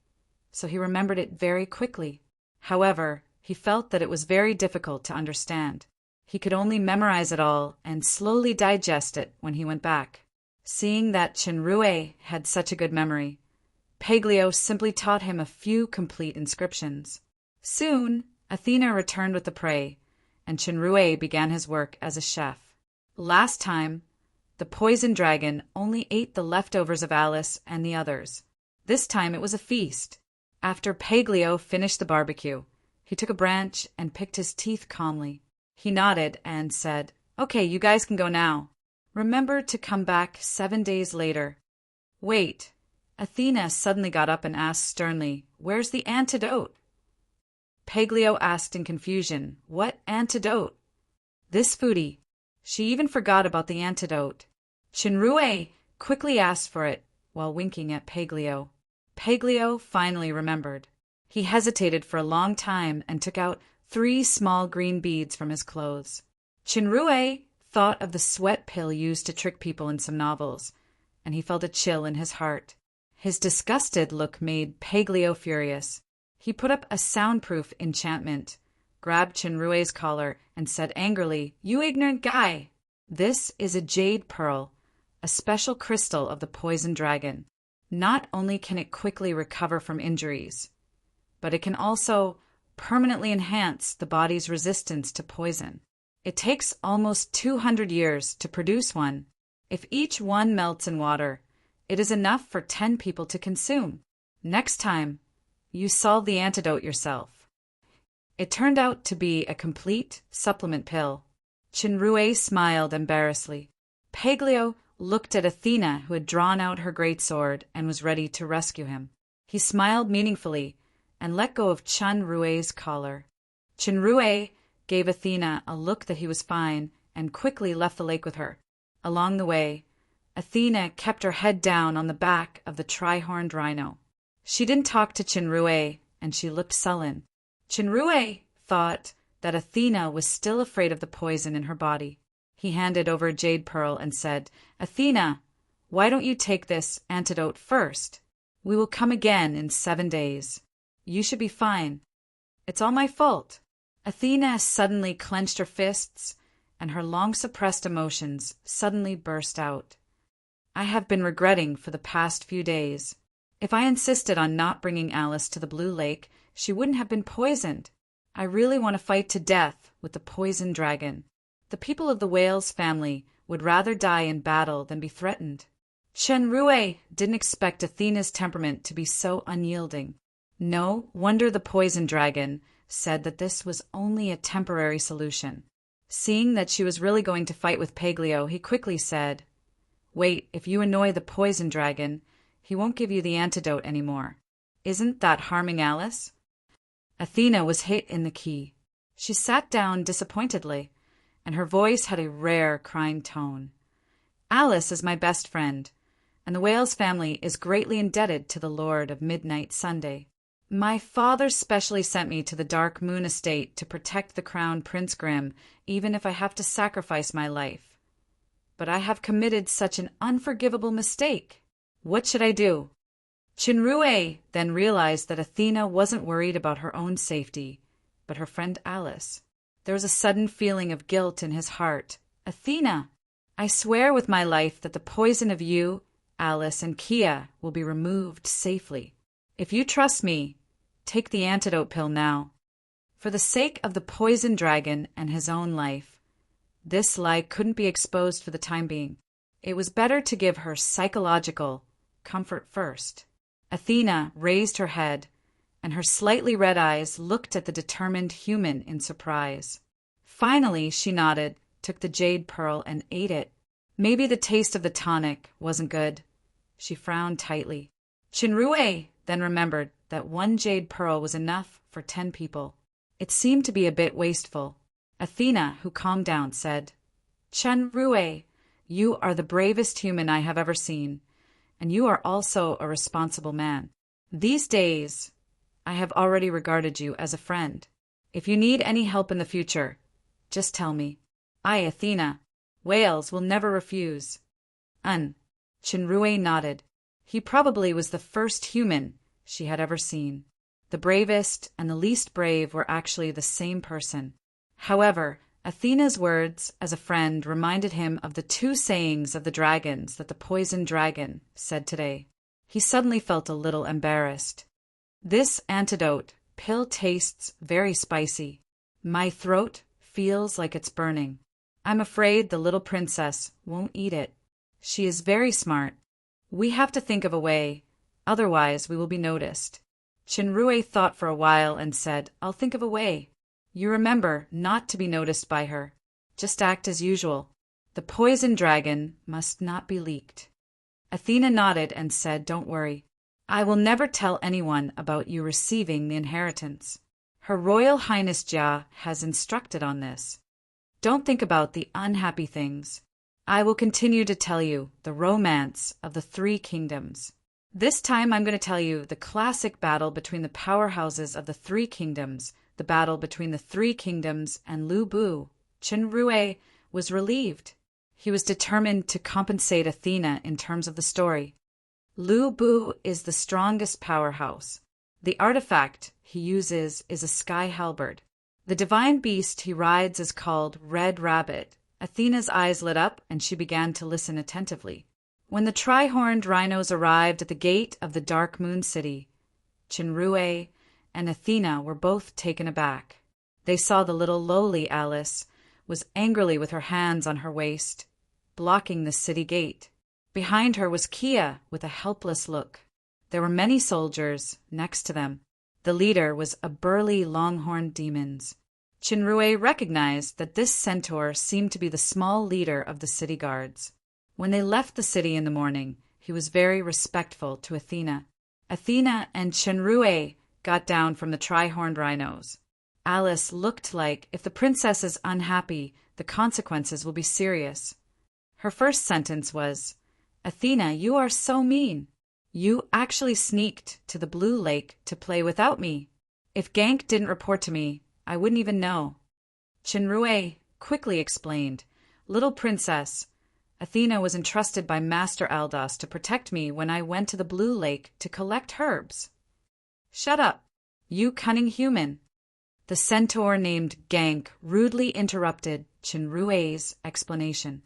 so he remembered it very quickly. However, he felt that it was very difficult to understand. He could only memorize it all and slowly digest it when he went back. Seeing that Chinrue had such a good memory, Paglio simply taught him a few complete inscriptions. Soon, Athena returned with the prey, and Chinrue began his work as a chef. Last time, the poison dragon only ate the leftovers of Alice and the others. This time it was a feast. After Paglio finished the barbecue, he took a branch and picked his teeth calmly. He nodded and said, "Okay, you guys can go now. Remember to come back 7 days later." Wait. Athena suddenly got up and asked sternly, "Where's the antidote?" Paglio asked in confusion, "What antidote?" "This foodie." She even forgot about the antidote. Chinrue quickly asked for it while winking at Paglio. Paglio finally remembered. He hesitated for a long time and took out 3 small green beads from his clothes. Chinrue thought of the sweat pill used to trick people in some novels, and he felt a chill in his heart. His disgusted look made Paglio furious. He put up a soundproof enchantment, grabbed Chinrue's collar, and said angrily, "You ignorant guy! This is a jade pearl, a special crystal of the poison dragon. Not only can it quickly recover from injuries, but it can also permanently enhance the body's resistance to poison. It takes almost 200 years to produce one. If each one melts in water, it is enough for 10 people to consume. Next time, you solve the antidote yourself." It turned out to be a complete supplement pill. Chinrue smiled embarrassedly. Paglio looked at Athena, who had drawn out her greatsword and was ready to rescue him. He smiled meaningfully and let go of Chinrue's collar. Chinrue gave Athena a look that he was fine and quickly left the lake with her. Along the way, Athena kept her head down on the back of the tri-horned rhino. She didn't talk to Chinrue, and she looked sullen. Chinrue thought that Athena was still afraid of the poison in her body. He handed over a jade pearl and said, "Athena, why don't you take this antidote first? We will come again in 7 days. You should be fine. It's all my fault." Athena suddenly clenched her fists, and her long-suppressed emotions suddenly burst out. "I have been regretting for the past few days. If I insisted on not bringing Alice to the Blue Lake, she wouldn't have been poisoned. I really want to fight to death with the poison dragon. The people of the whale's family would rather die in battle than be threatened." Chinrue didn't expect Athena's temperament to be so unyielding. No wonder the poison dragon said that this was only a temporary solution. Seeing that she was really going to fight with Paglio, he quickly said, "Wait, if you annoy the poison dragon, he won't give you the antidote anymore. Isn't that harming Alice?" Athena was hit in the key. She sat down disappointedly, and her voice had a rare crying tone. "Alice is my best friend, and the whale's family is greatly indebted to the Lord of Midnight Sunday. My father specially sent me to the Dark Moon Estate to protect the Crown Prince Grimm, even if I have to sacrifice my life. But I have committed such an unforgivable mistake. What should I do?" Chinrue then realized that Athena wasn't worried about her own safety, but her friend Alice. There was a sudden feeling of guilt in his heart. "Athena, I swear with my life that the poison of you, Alice, and Kia will be removed safely. If you trust me, take the antidote pill now. For the sake of the poison dragon and his own life, This lie couldn't be exposed for the time being. It was better to give her psychological comfort first. Athena raised her head, and her slightly red eyes looked at the determined human in surprise. Finally, she nodded, took the jade pearl, and ate it. Maybe the taste of the tonic wasn't good. She frowned tightly. Chinrue then remembered that one jade pearl was enough for 10 people. It seemed to be a bit wasteful. Athena, who calmed down, said, Chinrue, you are the bravest human I have ever seen, and you are also a responsible man. These days, I have already regarded you as a friend. If you need any help in the future, just tell me. I, Athena, whales will never refuse. Chinrue nodded. He probably was the first human she had ever seen. The bravest and the least brave were actually the same person. However, Athena's words as a friend reminded him of the 2 sayings of the dragons that the poison dragon said today. He suddenly felt a little embarrassed. This antidote pill tastes very spicy. My throat feels like it's burning. I'm afraid the little princess won't eat it. She is very smart. We have to think of a way, otherwise we will be noticed. Chinrue thought for a while and said, I'll think of a way. You remember not to be noticed by her. Just act as usual. The poison dragon must not be leaked. Athena nodded and said, Don't worry. I will never tell anyone about you receiving the inheritance. Her Royal Highness Jia has instructed on this. Don't think about the unhappy things. I will continue to tell you the romance of the 3 kingdoms. This time I'm going to tell you the classic battle between the powerhouses of the 3 kingdoms, the battle between the 3 kingdoms and Lu Bu. Chinrue was relieved. He was determined to compensate Athena in terms of the story. Lu Bu is the strongest powerhouse. The artifact he uses is a sky halberd. The divine beast he rides is called Red Rabbit. Athena's eyes lit up and she began to listen attentively. When the tri-horned rhinos arrived at the gate of the Dark Moon City, Chinrue and Athena were both taken aback. They saw the little lowly Alice was angrily with her hands on her waist, blocking the city gate. Behind her was Kia with a helpless look. There were many soldiers next to them. The leader was a burly longhorned demon. Chinrue recognized that this centaur seemed to be the small leader of the city guards. When they left the city in the morning, he was very respectful to Athena. Athena and Chinrue got down from the tri-horned rhinos. Alice looked like if the princess is unhappy, the consequences will be serious. Her first sentence was, Athena, you are so mean. You actually sneaked to the Blue Lake to play without me. If Gank didn't report to me, I wouldn't even know. Chinrue quickly explained, Little princess, Athena was entrusted by Master Aldos to protect me when I went to the Blue Lake to collect herbs. Shut up, you cunning human. The centaur named Gank rudely interrupted Chinrue's explanation.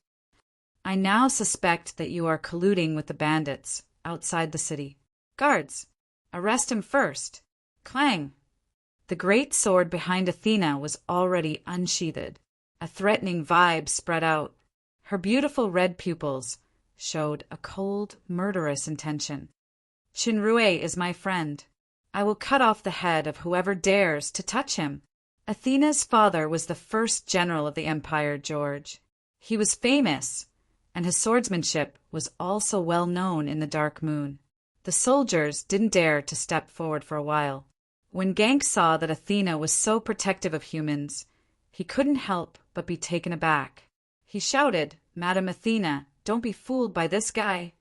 I now suspect that you are colluding with the bandits outside the city. Guards, arrest him first. Clang! The great sword behind Athena was already unsheathed. A threatening vibe spread out. Her beautiful red pupils showed a cold, murderous intention. Chinrue is my friend. I will cut off the head of whoever dares to touch him. Athena's father was the first general of the empire, George. He was famous, and his swordsmanship was also well known in the Dark Moon. The soldiers didn't dare to step forward for a while. When Gank saw that Athena was so protective of humans, he couldn't help but be taken aback. He shouted, Madam Athena, don't be fooled by this guy.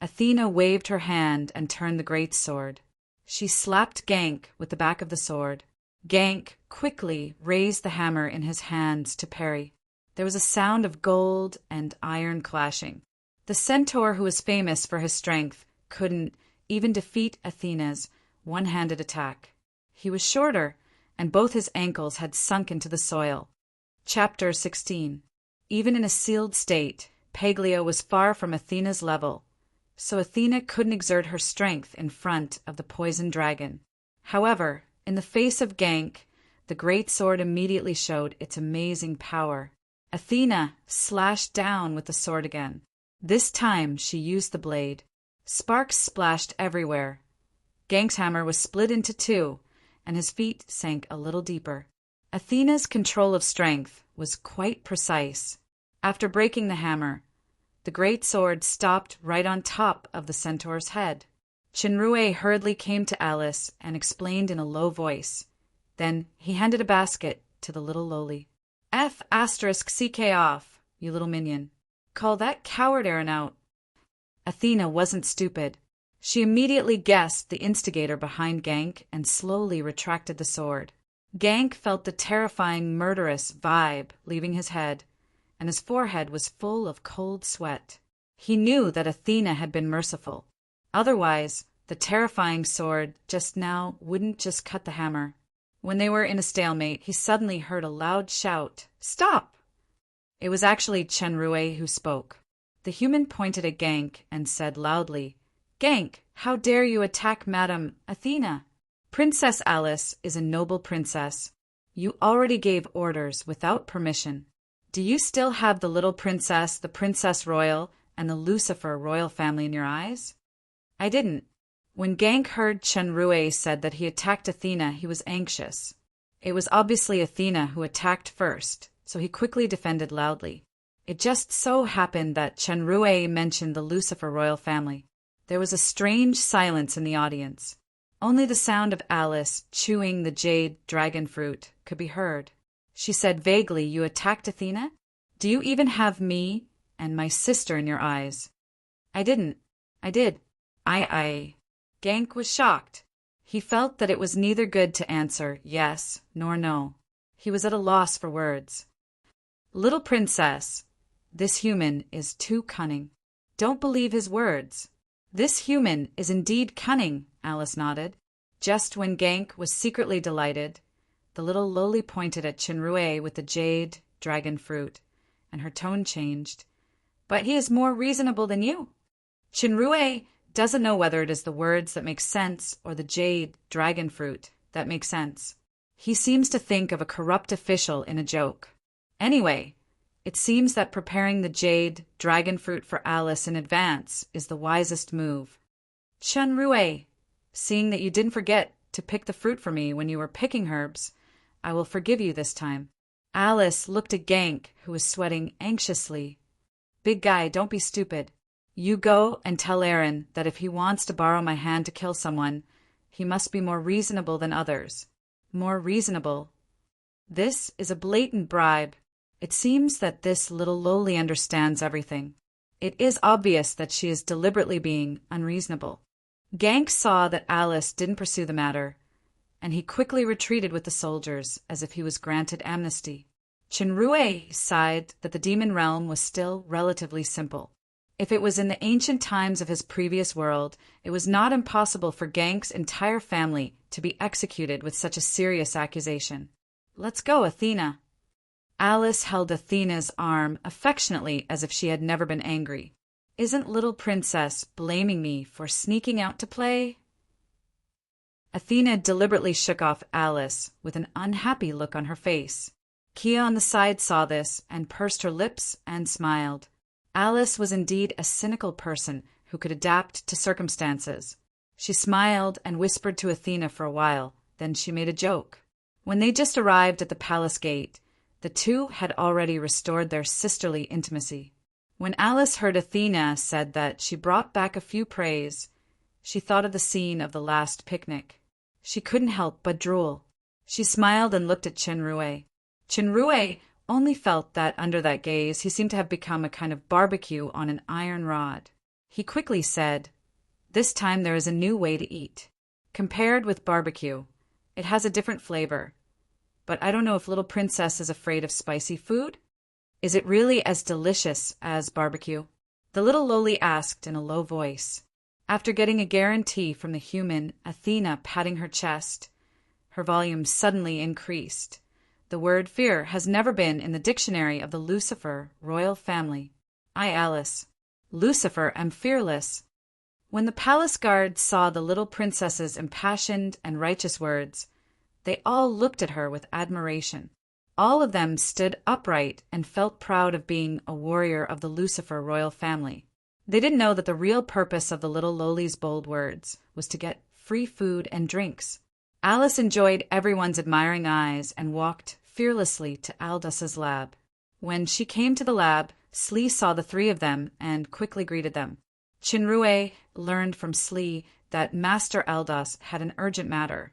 Athena waved her hand and turned the great sword. She slapped Gank with the back of the sword. Gank quickly raised the hammer in his hands to parry. There was a sound of gold and iron clashing. The centaur, who was famous for his strength, couldn't even defeat Athena's one-handed attack. He was shorter, and both his ankles had sunk into the soil. Chapter 16. Even in a sealed state, Paglia was far from Athena's level, so Athena couldn't exert her strength in front of the poison dragon. However, in the face of Gank, the great sword immediately showed its amazing power. Athena slashed down with the sword again. This time she used the blade. Sparks splashed everywhere. Gank's hammer was split into two, and his feet sank a little deeper. Athena's control of strength was quite precise. After breaking the hammer, the great sword stopped right on top of the centaur's head. Chenrue hurriedly came to Alice and explained in a low voice. Then he handed a basket to the little lowly. F***CK off, you little minion. Call that coward Aaron out. Athena wasn't stupid. She immediately guessed the instigator behind Gank and slowly retracted the sword. Gank felt the terrifying, murderous vibe leaving his head, and his forehead was full of cold sweat. He knew that Athena had been merciful. Otherwise, the terrifying sword just now wouldn't just cut the hammer. When they were in a stalemate, he suddenly heard a loud shout, "Stop!" It was actually Chenrue who spoke. The human pointed at Gank and said loudly, "Gank, how dare you attack Madame Athena? Princess Alice is a noble princess. You already gave orders without permission. Do you still have the little princess, the Princess Royal, and the Lucifer royal family in your eyes?" I didn't. When Gank heard Chenrue said that he attacked Athena, he was anxious. It was obviously Athena who attacked first, so he quickly defended loudly. It just so happened that Chenrue mentioned the Lucifer royal family. There was a strange silence in the audience. Only the sound of Alice chewing the jade dragon fruit could be heard. She said vaguely, "You attacked Athena? Do you even have me and my sister in your eyes?" I didn't. I did. I. Gank was shocked. He felt that it was neither good to answer yes nor no. He was at a loss for words. "Little princess, this human is too cunning. Don't believe his words." "This human is indeed cunning," Alice nodded. Just when Gank was secretly delighted, the little lowly pointed at Chenrue with the jade dragon fruit, and her tone changed. "But he is more reasonable than you. Chenrue doesn't know whether it is the words that make sense or the jade dragon fruit that make sense. He seems to think of a corrupt official in a joke. Anyway, it seems that preparing the jade dragon fruit for Alice in advance is the wisest move. Chenrue, seeing that you didn't forget to pick the fruit for me when you were picking herbs, I will forgive you this time." Alice looked at Gank, who was sweating anxiously. "Big guy, don't be stupid. You go and tell Aaron that if he wants to borrow my hand to kill someone, he must be more reasonable than others." More reasonable. This is a blatant bribe. It seems that this little lowly understands everything. It is obvious that she is deliberately being unreasonable. Gank saw that Alice didn't pursue the matter, and he quickly retreated with the soldiers as if he was granted amnesty. Chenrue sighed that the demon realm was still relatively simple. If it was in the ancient times of his previous world, it was not impossible for Gank's entire family to be executed with such a serious accusation. "Let's go, Athena." Alice held Athena's arm affectionately as if she had never been angry. "Isn't little princess blaming me for sneaking out to play?" Athena deliberately shook off Alice with an unhappy look on her face. Kia on the side saw this and pursed her lips and smiled. Alice was indeed a cynical person who could adapt to circumstances. She smiled and whispered to Athena for a while, then she made a joke. When they just arrived at the palace gate, the two had already restored their sisterly intimacy. When Alice heard Athena said that she brought back a few preys, she thought of the scene of the last picnic. She couldn't help but drool. She smiled and looked at Chenrue. Chenrue only felt that under that gaze he seemed to have become a kind of barbecue on an iron rod. He quickly said, "This time there is a new way to eat. Compared with barbecue, it has a different flavor. But I don't know if little princess is afraid of spicy food? Is it really as delicious as barbecue?" The little lowly asked in a low voice. After getting a guarantee from the human Athena patting her chest, her volume suddenly increased. The word fear has never been in the dictionary of the Lucifer royal family. I, Alice, Lucifer, am fearless. When the palace guards saw the little princess's impassioned and righteous words, they all looked at her with admiration. All of them stood upright and felt proud of being a warrior of the Lucifer royal family. They didn't know that the real purpose of the little lowly's bold words was to get free food and drinks. Alice enjoyed everyone's admiring eyes and walked fearlessly to Aldous' lab. When she came to the lab, Slee saw the three of them and quickly greeted them. Chinrue learned from Slee that Master Aldous had an urgent matter,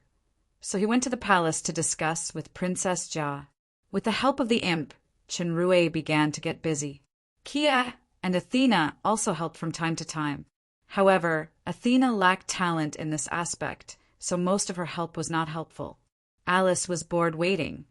so he went to the palace to discuss with Princess Jia. With the help of the imp, Chinrue began to get busy. Kia and Athena also helped from time to time. However, Athena lacked talent in this aspect, so most of her help was not helpful. Alice was bored waiting,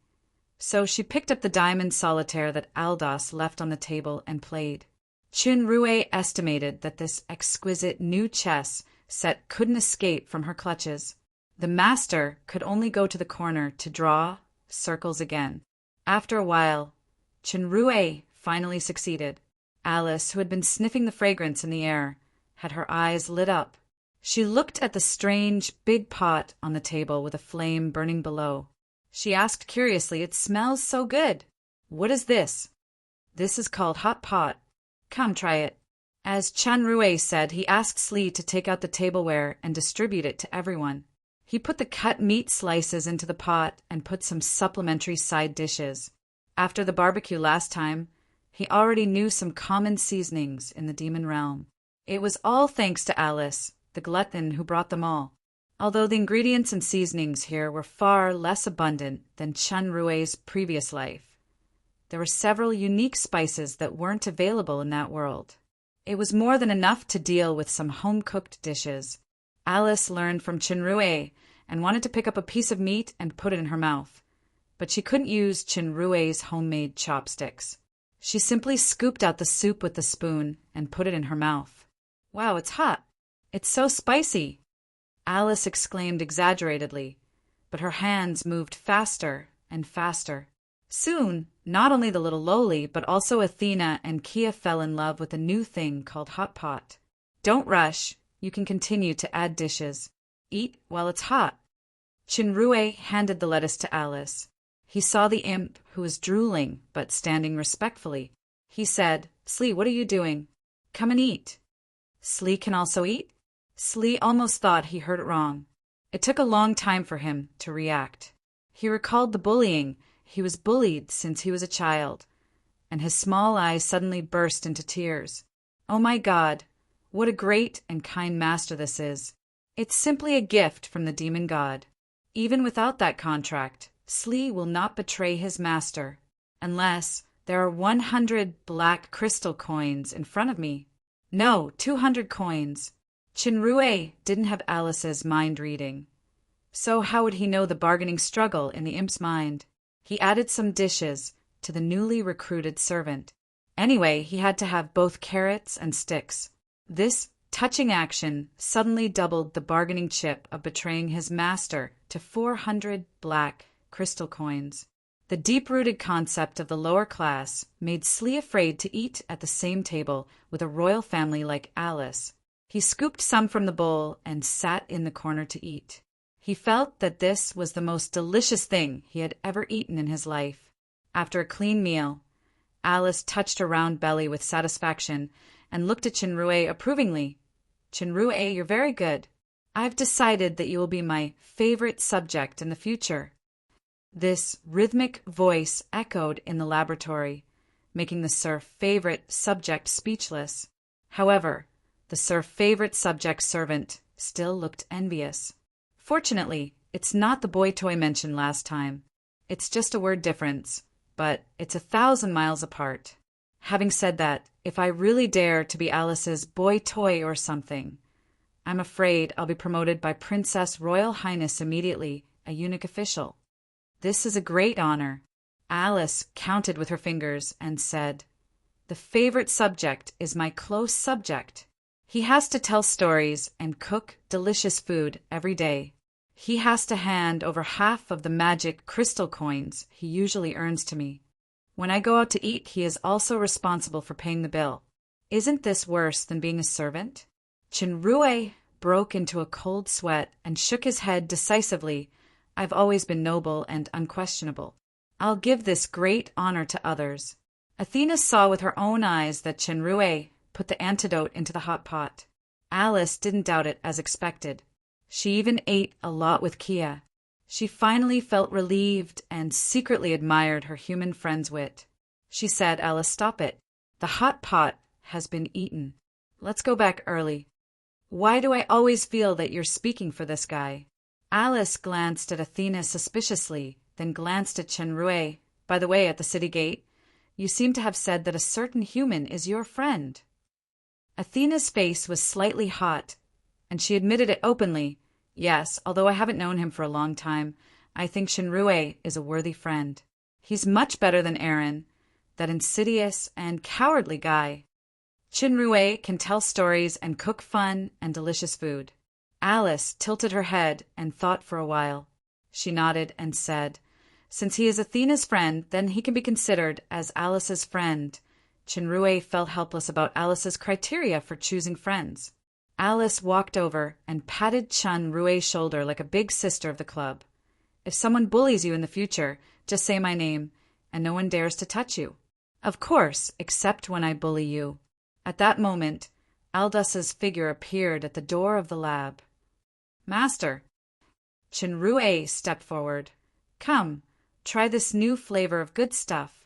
so she picked up the diamond solitaire that Aldous left on the table and played. Chinrue estimated that this exquisite new chess set couldn't escape from her clutches. The master could only go to the corner to draw circles again. After a while, Chinrue finally succeeded. Alice, who had been sniffing the fragrance in the air, had her eyes lit up. She looked at the strange big pot on the table with a flame burning below. She asked curiously, "It smells so good. What is this?" "This is called hot pot. Come, try it." As Chinrue said, he asked Slee to take out the tableware and distribute it to everyone. He put the cut meat slices into the pot and put some supplementary side dishes. After the barbecue last time, he already knew some common seasonings in the demon realm. It was all thanks to Alice, the glutton, who brought them all. Although the ingredients and seasonings here were far less abundant than Chinrue's previous life, there were several unique spices that weren't available in that world. It was more than enough to deal with some home-cooked dishes. Alice learned from Chinrue and wanted to pick up a piece of meat and put it in her mouth, but she couldn't use Chinrue's homemade chopsticks. She simply scooped out the soup with the spoon and put it in her mouth. "Wow, it's hot. It's so spicy," Alice exclaimed exaggeratedly, but her hands moved faster and faster. Soon, not only the little lowly, but also Athena and Kia fell in love with a new thing called hot pot. "Don't rush. You can continue to add dishes. Eat while it's hot." Chinrue handed the lettuce to Alice. He saw the imp, who was drooling but standing respectfully. He said, "Slee, what are you doing? Come and eat." "Slee can also eat?" Slee almost thought he heard it wrong. It took a long time for him to react. He recalled the bullying. He was bullied since he was a child, and his small eyes suddenly burst into tears. "Oh my God, what a great and kind master this is. It's simply a gift from the demon god. Even without that contract, Slee will not betray his master, unless there are 100 black crystal coins in front of me. No, 200 coins." Chinrue didn't have Alice's mind reading, so how would he know the bargaining struggle in the imp's mind? He added some dishes to the newly recruited servant. Anyway, he had to have both carrots and sticks. This touching action suddenly doubled the bargaining chip of betraying his master to 400 black crystal coins. The deep-rooted concept of the lower class made Slee afraid to eat at the same table with a royal family like Alice. He scooped some from the bowl and sat in the corner to eat. He felt that this was the most delicious thing he had ever eaten in his life. After a clean meal, Alice touched her round belly with satisfaction and looked at Chinrue approvingly. "Chinrue, you're very good. I've decided that you will be my favorite subject in the future." This rhythmic voice echoed in the laboratory, making the Sir Favorite Subject speechless. However, the Sir Favorite Subject servant still looked envious. Fortunately, it's not the boy toy mentioned last time. It's just a word difference, but it's 1,000 miles apart. Having said that, if I really dare to be Alice's boy toy or something, I'm afraid I'll be promoted by Princess Royal Highness immediately, a eunuch official. This is a great honor. Alice counted with her fingers and said, "The favorite subject is my close subject. He has to tell stories and cook delicious food every day. He has to hand over half of the magic crystal coins he usually earns to me. When I go out to eat, he is also responsible for paying the bill. Isn't this worse than being a servant?" Chinrue broke into a cold sweat and shook his head decisively. "I've always been noble and unquestionable." I'll give this great honor to others. Athena saw with her own eyes that Chenrue put the antidote into the hot pot. Alice didn't doubt it as expected. She even ate a lot with Kia. She finally felt relieved and secretly admired her human friend's wit. She said, "Alice, stop it. The hot pot has been eaten. Let's go back early. Why do I always feel that you're speaking for this guy?" Alice glanced at Athena suspiciously, then glanced at Chenrue. "By the way, at the city gate, you seem to have said that a certain human is your friend." Athena's face was slightly hot, and she admitted it openly. "Yes, although I haven't known him for a long time, I think Chenrue is a worthy friend. He's much better than Aaron, that insidious and cowardly guy. Chenrue can tell stories and cook fun and delicious food." Alice tilted her head and thought for a while. She nodded and said, "Since he is Athena's friend, then he can be considered as Alice's friend." Chenrue felt helpless about Alice's criteria for choosing friends. Alice walked over and patted Chenrue's shoulder like a big sister of the club. "If someone bullies you in the future, just say my name, and no one dares to touch you. Of course, except when I bully you." At that moment, Aldous' figure appeared at the door of the lab. "Master." Chenrue stepped forward. "Come, try this new flavor of good stuff."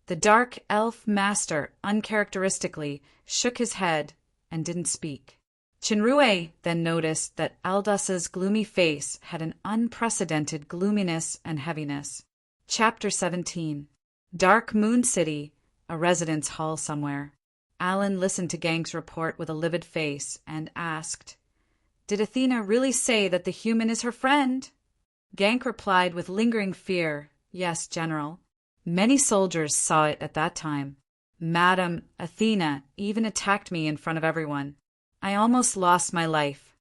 The dark elf master uncharacteristically shook his head and didn't speak. Chenrue then noticed that Aldous' gloomy face had an unprecedented gloominess and heaviness. Chapter 17. Dark Moon City, a residence hall somewhere. Alan listened to Gang's report with a livid face and asked, "Did Athena really say that the human is her friend?" Gank replied with lingering fear, "Yes, General. Many soldiers saw it at that time. Madam Athena even attacked me in front of everyone. I almost lost my life.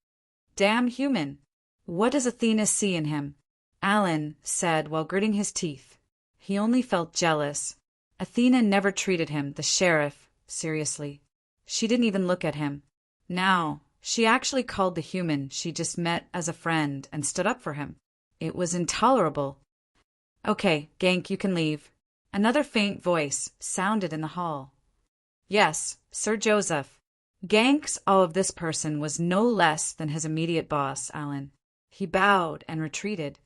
Damn human. What does Athena see in him?" Alan said while gritting his teeth. He only felt jealous. Athena never treated him, the sheriff, seriously. She didn't even look at him. Now, she actually called the human she just met as a friend and stood up for him. It was intolerable. "Okay, Gank, you can leave." Another faint voice sounded in the hall. "Yes, Sir Joseph." Gank's awe of this person was no less than his immediate boss, Alan. He bowed and retreated.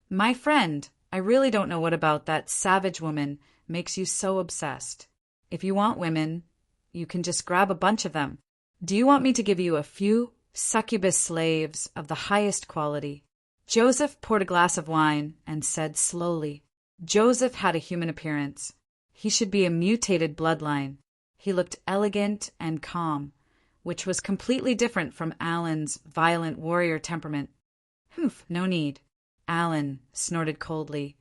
"My friend, I really don't know what about that savage woman makes you so obsessed. If you want women, you can just grab a bunch of them. Do you want me to give you a few succubus slaves of the highest quality?" Joseph poured a glass of wine and said slowly. Joseph had a human appearance. He should be a mutated bloodline. He looked elegant and calm, which was completely different from Alan's violent warrior temperament. "Humph, no need." Alan snorted coldly.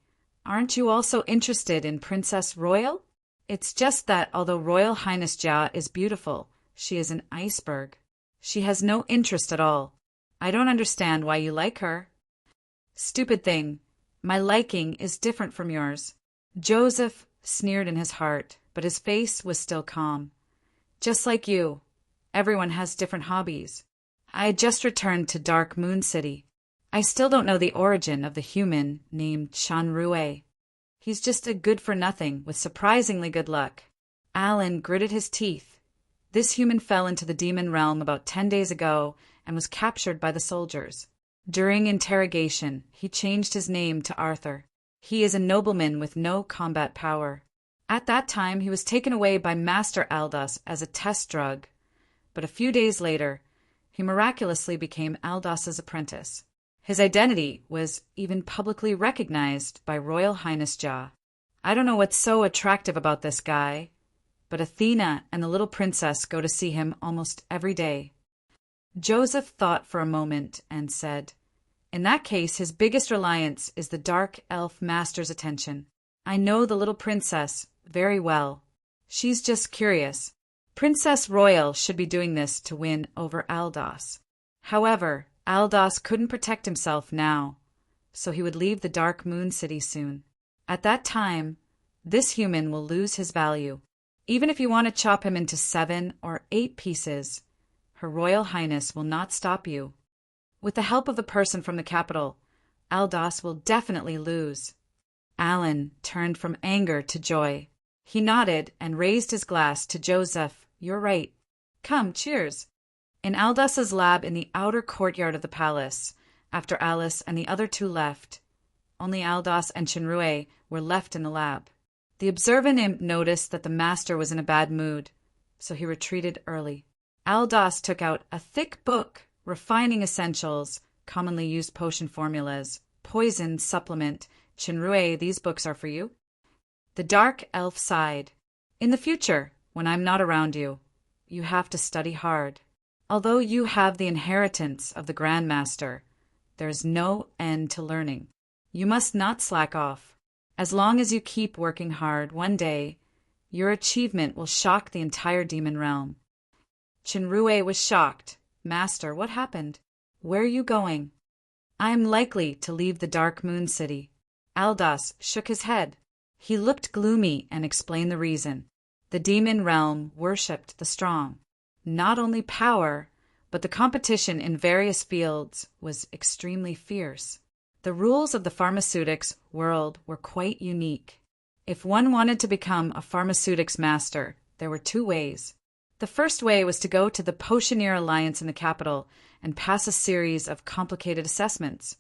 "Aren't you also interested in Princess Royal? It's just that although Royal Highness Jia is beautiful, she is an iceberg. She has no interest at all. I don't understand why you like her." "Stupid thing. My liking is different from yours." Joseph sneered in his heart, but his face was still calm. "Just like you. Everyone has different hobbies. I had just returned to Dark Moon City. I still don't know the origin of the human named Chenrue. He's just a good-for-nothing with surprisingly good luck." Alan gritted his teeth. This human fell into the demon realm about 10 days ago and was captured by the soldiers. During interrogation, he changed his name to Arthur. He is a nobleman with no combat power. At that time, he was taken away by Master Aldous as a test drug, but a few days later, he miraculously became Aldous' apprentice. His identity was even publicly recognized by Royal Highness Jia. I don't know what's so attractive about this guy, but Athena and the little princess go to see him almost every day. Joseph thought for a moment and said, "In that case, his biggest reliance is the dark elf master's attention. I know the little princess very well. She's just curious. Princess Royal should be doing this to win over Aldous. However, Aldous couldn't protect himself now, so he would leave the Dark Moon City soon. At that time, this human will lose his value. Even if you want to chop him into 7 or 8 pieces, Her Royal Highness will not stop you. With the help of the person from the capital, Aldous will definitely lose." Alan turned from anger to joy. He nodded and raised his glass to Joseph. "You're right. Come, cheers." In Aldous' lab in the outer courtyard of the palace, after Alice and the other two left, only Aldous and Chinrue were left in the lab. The observant imp noticed that the master was in a bad mood, so he retreated early. Aldous took out a thick book, refining essentials, commonly used potion formulas, poison, supplement. "Chinrue, these books are for you." The dark elf sighed. "In the future, when I'm not around you, you have to study hard. Although you have the inheritance of the Grand Master, there is no end to learning. You must not slack off. As long as you keep working hard, one day, your achievement will shock the entire demon realm." Chinrue was shocked. "Master, what happened? Where are you going?" "I am likely to leave the Dark Moon City." Aldous shook his head. He looked gloomy and explained the reason. The demon realm worshipped the strong. Not only power, but the competition in various fields was extremely fierce. The rules of the pharmaceutics world were quite unique. If one wanted to become a pharmaceutics master, there were two ways. The first way was to go to the Potioneer Alliance in the capital and pass a series of complicated assessments,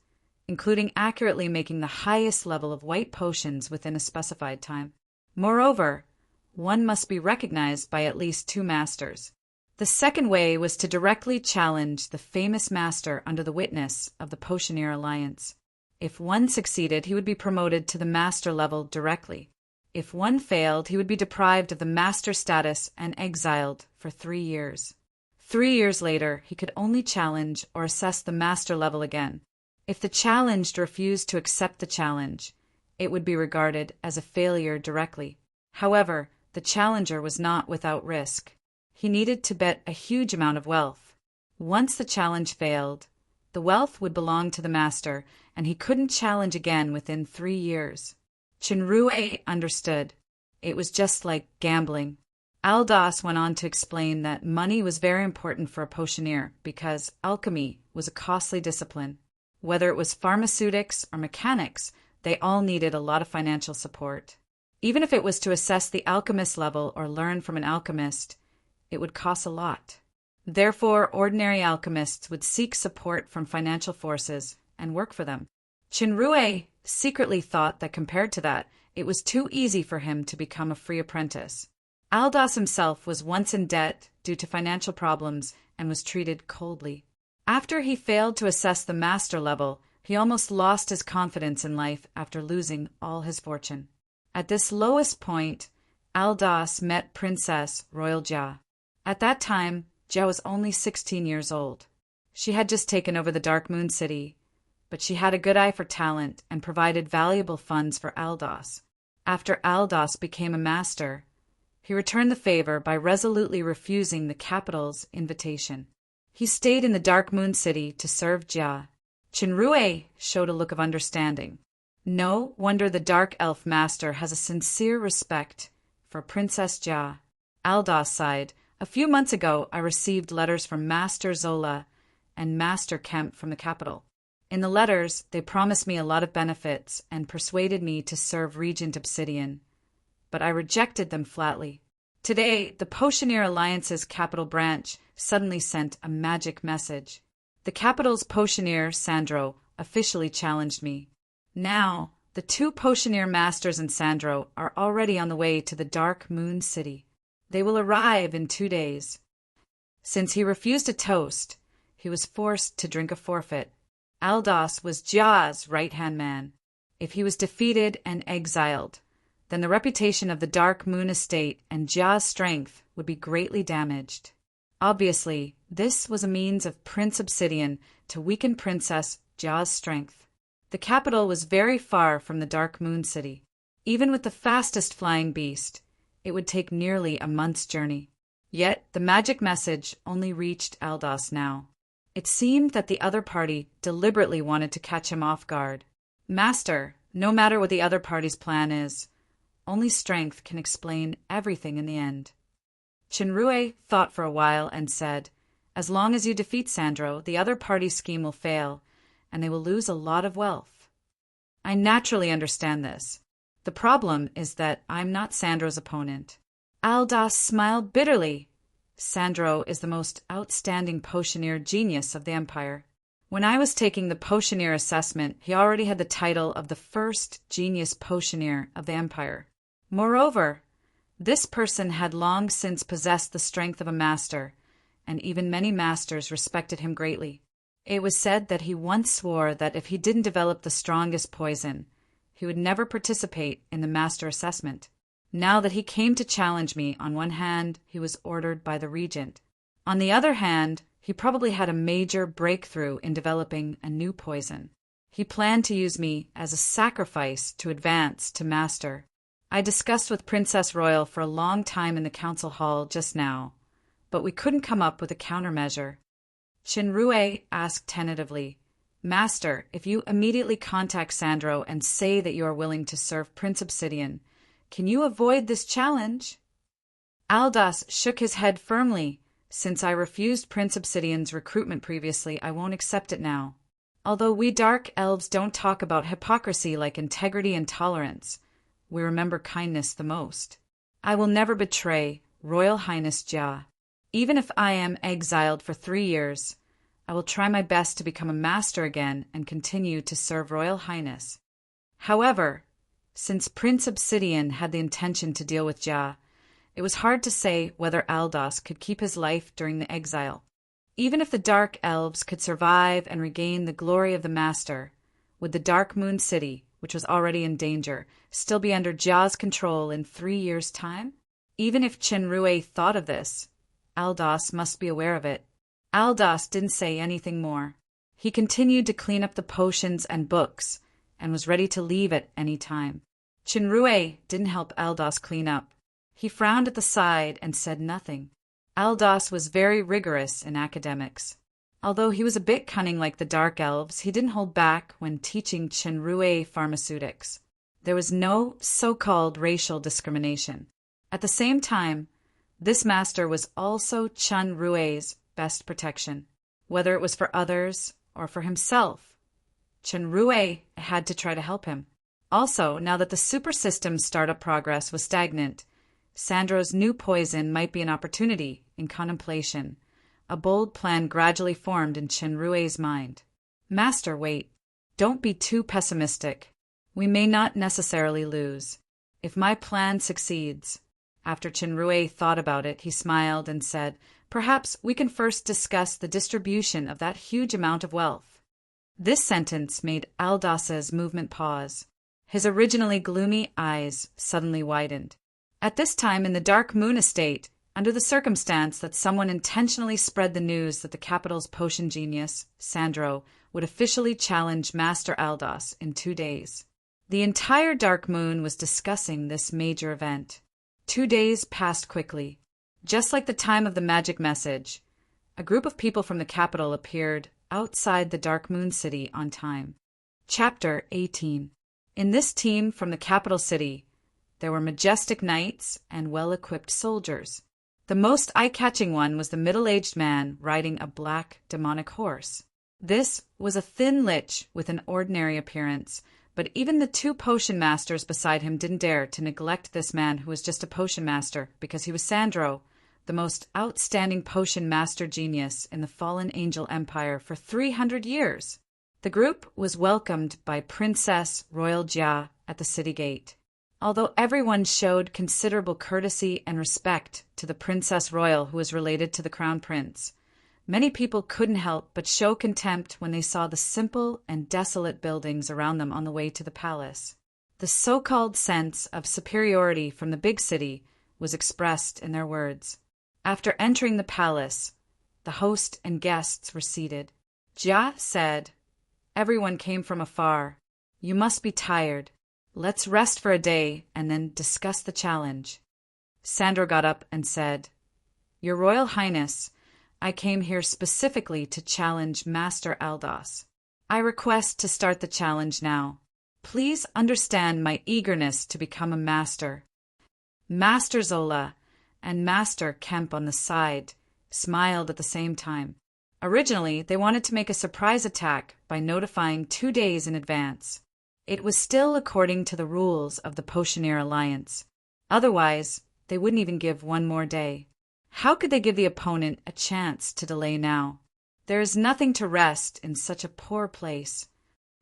including accurately making the highest level of white potions within a specified time. Moreover, one must be recognized by at least two masters. The second way was to directly challenge the famous master under the witness of the Potioneer Alliance. If one succeeded, he would be promoted to the master level directly. If one failed, he would be deprived of the master status and exiled for 3 years. 3 years later, he could only challenge or assess the master level again. If the challenged refused to accept the challenge, it would be regarded as a failure directly. However, the challenger was not without risk. He needed to bet a huge amount of wealth. Once the challenge failed, the wealth would belong to the master, and he couldn't challenge again within 3 years. Chinrue understood. It was just like gambling. Aldous went on to explain that money was very important for a potioneer because alchemy was a costly discipline. Whether it was pharmaceutics or mechanics, they all needed a lot of financial support. Even if it was to assess the alchemist level or learn from an alchemist, it would cost a lot. Therefore, ordinary alchemists would seek support from financial forces and work for them. Chinrue secretly thought that compared to that, it was too easy for him to become a free apprentice. Aldous himself was once in debt due to financial problems and was treated coldly. After he failed to assess the master level, he almost lost his confidence in life after losing all his fortune. At this lowest point, Aldous met Princess Royal Jia. At that time, Jia was only 16 years old. She had just taken over the Dark Moon City, but she had a good eye for talent and provided valuable funds for Aldous. After Aldous became a master, he returned the favor by resolutely refusing the capital's invitation. He stayed in the Dark Moon City to serve Jia. Chinrue showed a look of understanding. No wonder the Dark Elf Master has a sincere respect for Princess Jia. Aldous sighed. "A few months ago, I received letters from Master Zola and Master Kemp from the capital. In the letters, they promised me a lot of benefits and persuaded me to serve Regent Obsidian, but I rejected them flatly. Today, the Potioneer Alliance's capital branch suddenly sent a magic message. The capital's Potioneer, Sandro, officially challenged me. Now, the 2 Potioneer Masters and Sandro are already on the way to the Dark Moon City. They will arrive in 2 days. Since he refused a toast, he was forced to drink a forfeit. Aldous was Jia's right-hand man. If he was defeated and exiled, then the reputation of the Dark Moon Estate and Jia's strength would be greatly damaged. Obviously, this was a means of Prince Obsidian to weaken Princess Jia's strength. The capital was very far from the Dark Moon City. Even with the fastest flying beast, it would take nearly a month's journey. Yet the magic message only reached Aldous now. It seemed that the other party deliberately wanted to catch him off guard. "Master, no matter what the other party's plan is, only strength can explain everything in the end." Chinrue thought for a while and said, "As long as you defeat Sandro, the other party's scheme will fail, and they will lose a lot of wealth." "I naturally understand this. The problem is that I'm not Sandro's opponent. Aldas smiled bitterly. Sandro is the most outstanding potioneer genius of the Empire. When I was taking the potioneer assessment, he already had the title of the first genius potioneer of the Empire. Moreover, this person had long since possessed the strength of a master, and even many masters respected him greatly. It was said that he once swore that if he didn't develop the strongest poison, he would never participate in the master assessment. Now that he came to challenge me, on one hand, he was ordered by the regent. On the other hand, he probably had a major breakthrough in developing a new poison. He planned to use me as a sacrifice to advance to master. I discussed with Princess Royal for a long time in the council hall just now, but we couldn't come up with a countermeasure. Chinrue asked tentatively, "Master, if you immediately contact Sandro and say that you are willing to serve Prince Obsidian, can you avoid this challenge?" Aldas shook his head firmly. "Since I refused Prince Obsidian's recruitment previously, I won't accept it now. Although we dark elves don't talk about hypocrisy like integrity and tolerance, we remember kindness the most. I will never betray Royal Highness Jia. Even if I am exiled for 3 years, I will try my best to become a master again and continue to serve Royal Highness. However, since Prince Obsidian had the intention to deal with Jia, it was hard to say whether Aldas could keep his life during the exile. Even if the Dark Elves could survive and regain the glory of the Master, would the Dark Moon City, which was already in danger, still be under Jia's control in 3 years' time? Even if Chinrue thought of this, Aldas must be aware of it. Aldas didn't say anything more. He continued to clean up the potions and books, and was ready to leave at any time. Chinrue didn't help Aldas clean up. He frowned at the side and said nothing. Aldas was very rigorous in academics. Although he was a bit cunning like the Dark Elves, he didn't hold back when teaching Chinrue pharmaceutics. There was no so-called racial discrimination. At the same time, this master was also Chinrue's best protection, whether it was for others or for himself. Chinrue had to try to help him. Also, now that the super system's startup progress was stagnant, Sandro's new poison might be an opportunity in contemplation. A bold plan gradually formed in Chinrue's mind. "Master, wait. Don't be too pessimistic. We may not necessarily lose. If my plan succeeds..." After Chinrue thought about it, he smiled and said, "Perhaps we can first discuss the distribution of that huge amount of wealth." This sentence made Aldas's movement pause. His originally gloomy eyes suddenly widened. At this time in the Dark Moon Estate, under the circumstance that someone intentionally spread the news that the capital's potion genius, Sandro, would officially challenge Master Aldas in 2 days. The entire Dark Moon was discussing this major event. 2 days passed quickly. Just like the time of the magic message, a group of people from the capital appeared outside the Dark Moon City on time. Chapter 18. In this team from the capital city, there were majestic knights and well-equipped soldiers. The most eye-catching one was the middle-aged man riding a black demonic horse. This was a thin lich with an ordinary appearance, but even the 2 potion masters beside him didn't dare to neglect this man who was just a potion master because he was Sandro, the most outstanding potion master genius in the fallen angel empire for 300 years. The group was welcomed by Princess Royal Jia at the city gate. Although everyone showed considerable courtesy and respect to the Princess Royal who was related to the Crown Prince, many people couldn't help but show contempt when they saw the simple and desolate buildings around them on the way to the palace. The so-called sense of superiority from the big city was expressed in their words. After entering the palace, the host and guests were seated. Jia said, "Everyone came from afar. You must be tired. Let's rest for a day and then discuss the challenge." Sandro got up and said, "Your Royal Highness, I came here specifically to challenge Master Aldas. I request to start the challenge now. Please understand my eagerness to become a master." Master Zola and Master Kemp on the side smiled at the same time. Originally, they wanted to make a surprise attack by notifying 2 days in advance. It was still according to the rules of the Potioneer Alliance. Otherwise, they wouldn't even give one more day. How could they give the opponent a chance to delay now? There is nothing to rest in such a poor place.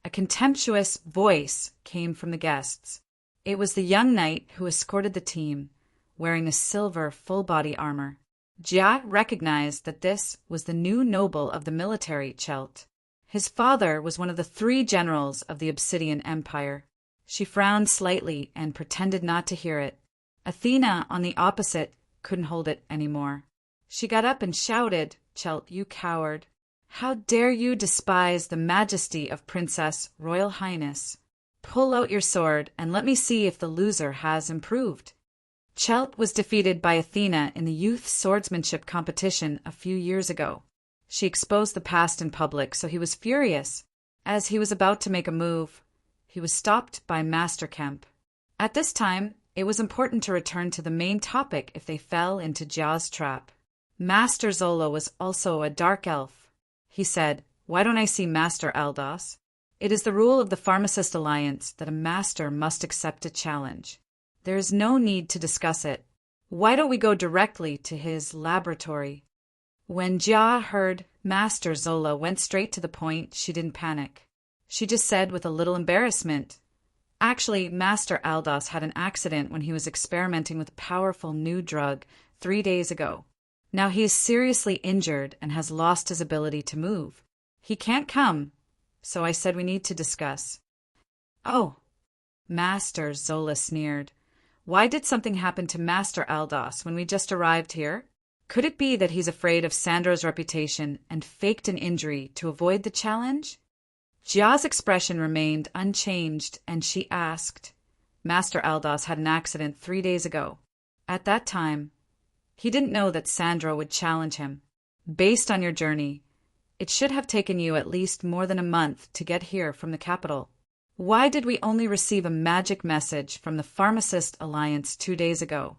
A contemptuous voice came from the guests. It was the young knight who escorted the team, wearing the silver full-body armor. Jia recognized that this was the new noble of the military Chelt. His father was one of the 3 generals of the Obsidian Empire. She frowned slightly and pretended not to hear it. Athena, on the opposite, couldn't hold it anymore. She got up and shouted, "Chelt, you coward! How dare you despise the majesty of Princess Royal Highness? Pull out your sword and let me see if the loser has improved." Chelt was defeated by Athena in the youth swordsmanship competition a few years ago. She exposed the past in public, so he was furious. As he was about to make a move, he was stopped by Master Kemp. At this time, it was important to return to the main topic if they fell into Jia's trap. Master Zola was also a dark elf. He said, "Why don't I see Master Aldos? It is the rule of the Pharmacist Alliance that a master must accept a challenge. There is no need to discuss it. Why don't we go directly to his laboratory?" When Jia heard Master Zola went straight to the point, she didn't panic. She just said with a little embarrassment, "Actually, Master Aldos had an accident when he was experimenting with a powerful new drug 3 days ago. Now he is seriously injured and has lost his ability to move. He can't come, so I said we need to discuss." "Oh," Master Zola sneered. "Why did something happen to Master Aldos when we just arrived here? Could it be that he's afraid of Sandro's reputation and faked an injury to avoid the challenge?" Jia's expression remained unchanged, and she asked, "Master Aldos had an accident 3 days ago. At that time, he didn't know that Sandro would challenge him. Based on your journey, it should have taken you at least more than a month to get here from the capital. Why did we only receive a magic message from the Pharmacist Alliance 2 days ago?"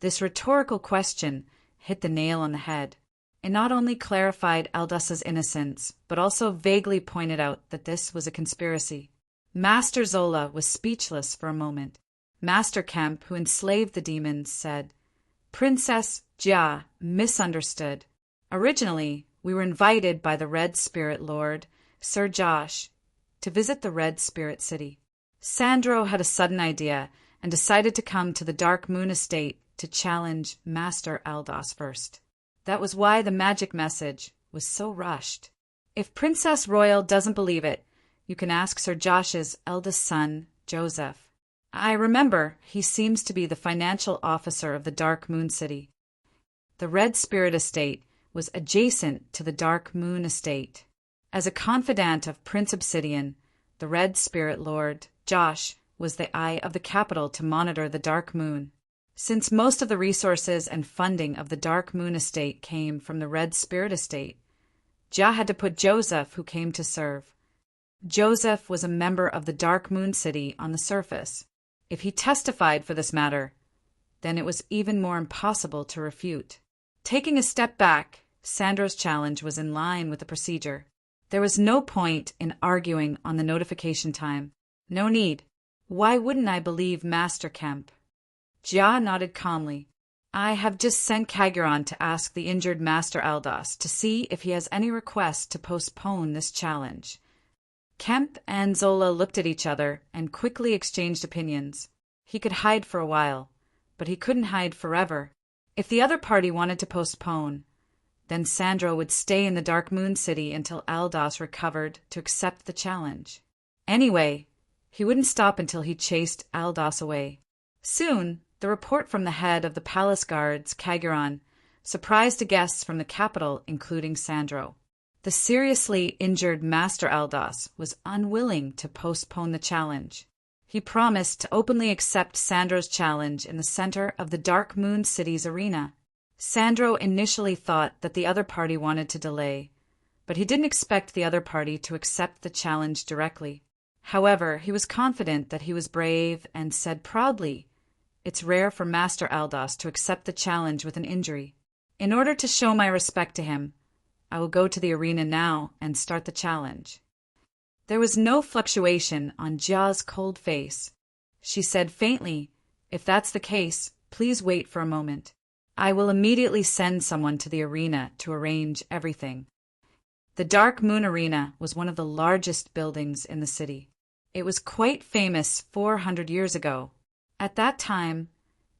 This rhetorical question hit the nail on the head. It not only clarified Aldos's innocence, but also vaguely pointed out that this was a conspiracy. Master Zola was speechless for a moment. Master Kemp, who enslaved the demons, said, "Princess Jia misunderstood. Originally, we were invited by the Red Spirit Lord, Sir Josh, to visit the Red Spirit City. Sandro had a sudden idea and decided to come to the Dark Moon Estate to challenge Master Aldos first. That was why the magic message was so rushed. If Princess Royal doesn't believe it, you can ask Sir Josh's eldest son, Joseph. I remember he seems to be the financial officer of the Dark Moon City." The Red Spirit Estate was adjacent to the Dark Moon Estate. As a confidant of Prince Obsidian, the Red Spirit Lord, Josh, was the eye of the capital to monitor the Dark Moon. Since most of the resources and funding of the Dark Moon Estate came from the Red Spirit Estate, Jia had to put Joseph, who came to serve. Joseph was a member of the Dark Moon City on the surface. If he testified for this matter, then it was even more impossible to refute. Taking a step back, Sandro's challenge was in line with the procedure. There was no point in arguing on the notification time. No need. Why wouldn't I believe Master Kemp? Jia nodded calmly. "I have just sent Kaguran to ask the injured Master Aldos to see if he has any request to postpone this challenge." Kemp and Zola looked at each other and quickly exchanged opinions. He could hide for a while, but he couldn't hide forever. If the other party wanted to postpone, then Sandro would stay in the Dark Moon City until Aldos recovered to accept the challenge. Anyway, he wouldn't stop until he chased Aldos away. Soon, the report from the head of the palace guards, Kaguran, surprised the guests from the capital, including Sandro. The seriously injured Master Aldos was unwilling to postpone the challenge. He promised to openly accept Sandro's challenge in the center of the Dark Moon City's arena. Sandro initially thought that the other party wanted to delay, but he didn't expect the other party to accept the challenge directly. However, he was confident that he was brave and said proudly, "It's rare for Master Aldos to accept the challenge with an injury. In order to show my respect to him, I will go to the arena now and start the challenge." There was no fluctuation on Jia's cold face. She said faintly, "If that's the case, please wait for a moment. I will immediately send someone to the arena to arrange everything." The Dark Moon Arena was one of the largest buildings in the city. It was quite famous 400 years ago. At that time,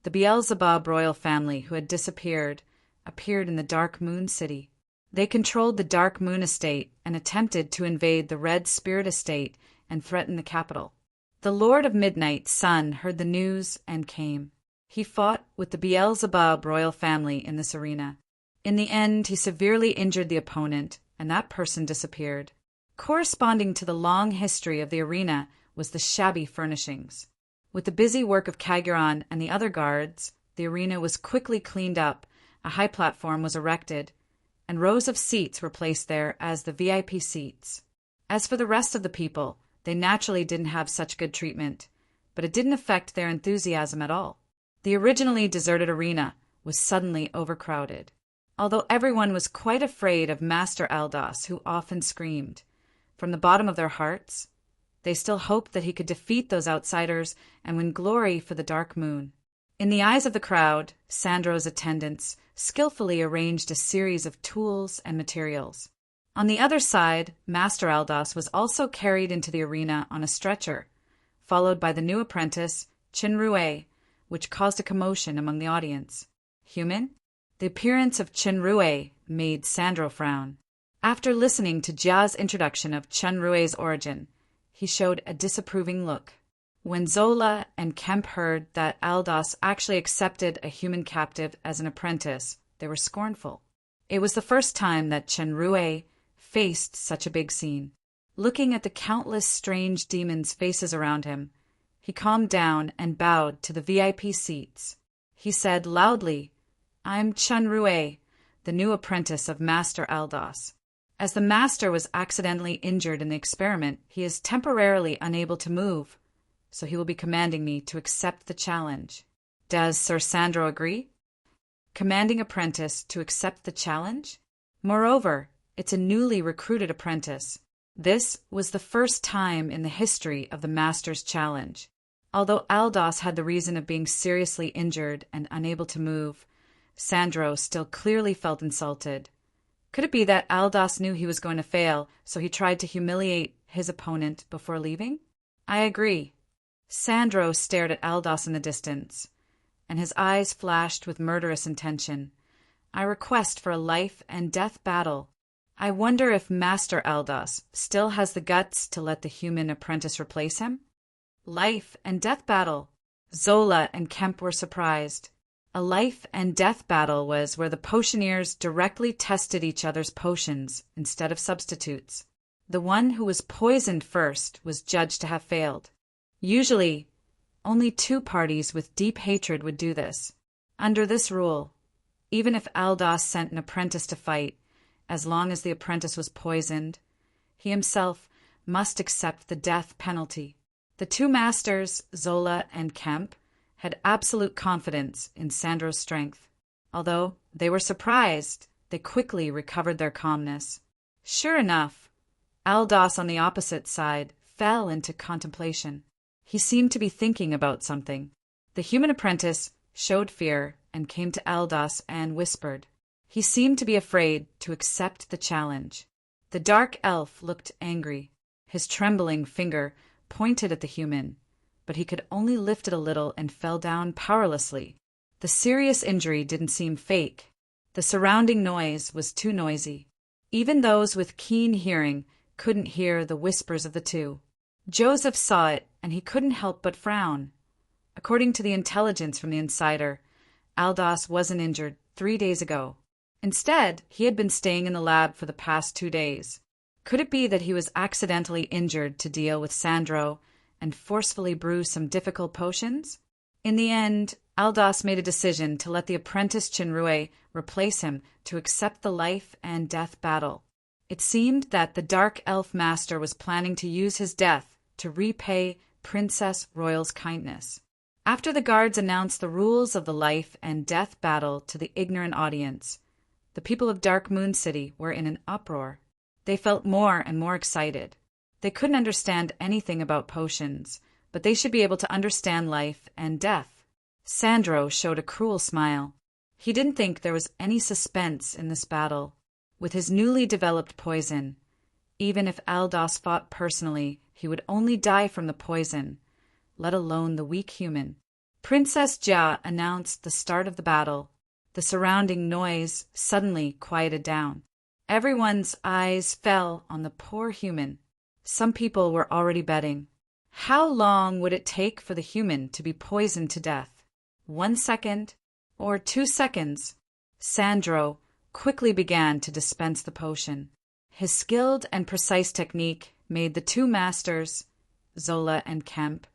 the Beelzebub royal family who had disappeared appeared in the Dark Moon City. They controlled the Dark Moon Estate and attempted to invade the Red Spirit Estate and threaten the capital. The Lord of Midnight's son heard the news and came. He fought with the Beelzebub royal family in this arena. In the end, he severely injured the opponent, and that person disappeared. Corresponding to the long history of the arena was the shabby furnishings. With the busy work of Kaguran and the other guards, the arena was quickly cleaned up, a high platform was erected, and rows of seats were placed there as the VIP seats. As for the rest of the people, they naturally didn't have such good treatment, but it didn't affect their enthusiasm at all. The originally deserted arena was suddenly overcrowded. Although everyone was quite afraid of Master Aldos, who often screamed, from the bottom of their hearts, they still hoped that he could defeat those outsiders and win glory for the Dark Moon. In the eyes of the crowd, Sandro's attendants skillfully arranged a series of tools and materials. On the other side, Master Aldos was also carried into the arena on a stretcher, followed by the new apprentice, Chinrue, which caused a commotion among the audience. Human? The appearance of Chinrue made Sandro frown. After listening to Jia's introduction of Chinrue's origin, he showed a disapproving look. When Zola and Kemp heard that Aldos actually accepted a human captive as an apprentice, they were scornful. It was the first time that Chinrue faced such a big scene. Looking at the countless strange demons' faces around him, he calmed down and bowed to the VIP seats. He said loudly, "I'm Chinrue, the new apprentice of Master Aldos. As the master was accidentally injured in the experiment, he is temporarily unable to move, so he will be commanding me to accept the challenge." Does Sir Sandro agree? Commanding apprentice to accept the challenge? Moreover, it's a newly recruited apprentice. This was the first time in the history of the master's challenge. Although Aldos had the reason of being seriously injured and unable to move, Sandro still clearly felt insulted. Could it be that Aldos knew he was going to fail, so he tried to humiliate his opponent before leaving? I agree. Sandro stared at Aldos in the distance, and his eyes flashed with murderous intention. I request for a life and death battle. I wonder if Master Aldos still has the guts to let the human apprentice replace him? Life and death battle. Zola and Kemp were surprised. A life and death battle was where the potioneers directly tested each other's potions instead of substitutes. The one who was poisoned first was judged to have failed. Usually, only two parties with deep hatred would do this. Under this rule, even if Aldos sent an apprentice to fight, as long as the apprentice was poisoned, he himself must accept the death penalty. The two masters, Zola and Kemp, had absolute confidence in Sandro's strength. Although they were surprised, they quickly recovered their calmness. Sure enough, Aldos on the opposite side fell into contemplation. He seemed to be thinking about something. The human apprentice showed fear and came to Aldos and whispered. He seemed to be afraid to accept the challenge. The dark elf looked angry. His trembling finger pointed at the human, but he could only lift it a little and fell down powerlessly. The serious injury didn't seem fake. The surrounding noise was too noisy. Even those with keen hearing couldn't hear the whispers of the two. Joseph saw it, and he couldn't help but frown. According to the intelligence from the insider, Aldos wasn't injured 3 days ago. Instead, he had been staying in the lab for the past 2 days. Could it be that he was accidentally injured to deal with Sandro and forcefully brew some difficult potions? In the end, Aldos made a decision to let the apprentice Chinrue replace him to accept the life and death battle. It seemed that the Dark Elf Master was planning to use his death to repay Princess Royal's kindness. After the guards announced the rules of the life and death battle to the ignorant audience, the people of Dark Moon City were in an uproar. They felt more and more excited. They couldn't understand anything about potions, but they should be able to understand life and death. Sandro showed a cruel smile. He didn't think there was any suspense in this battle. With his newly developed poison, even if Aldous fought personally, he would only die from the poison, let alone the weak human. Princess Jia announced the start of the battle. The surrounding noise suddenly quieted down. Everyone's eyes fell on the poor human. Some people were already betting. How long would it take for the human to be poisoned to death? 1 second or 2 seconds? Sandro quickly began to dispense the potion. His skilled and precise technique made the two masters, Zola and Kemp,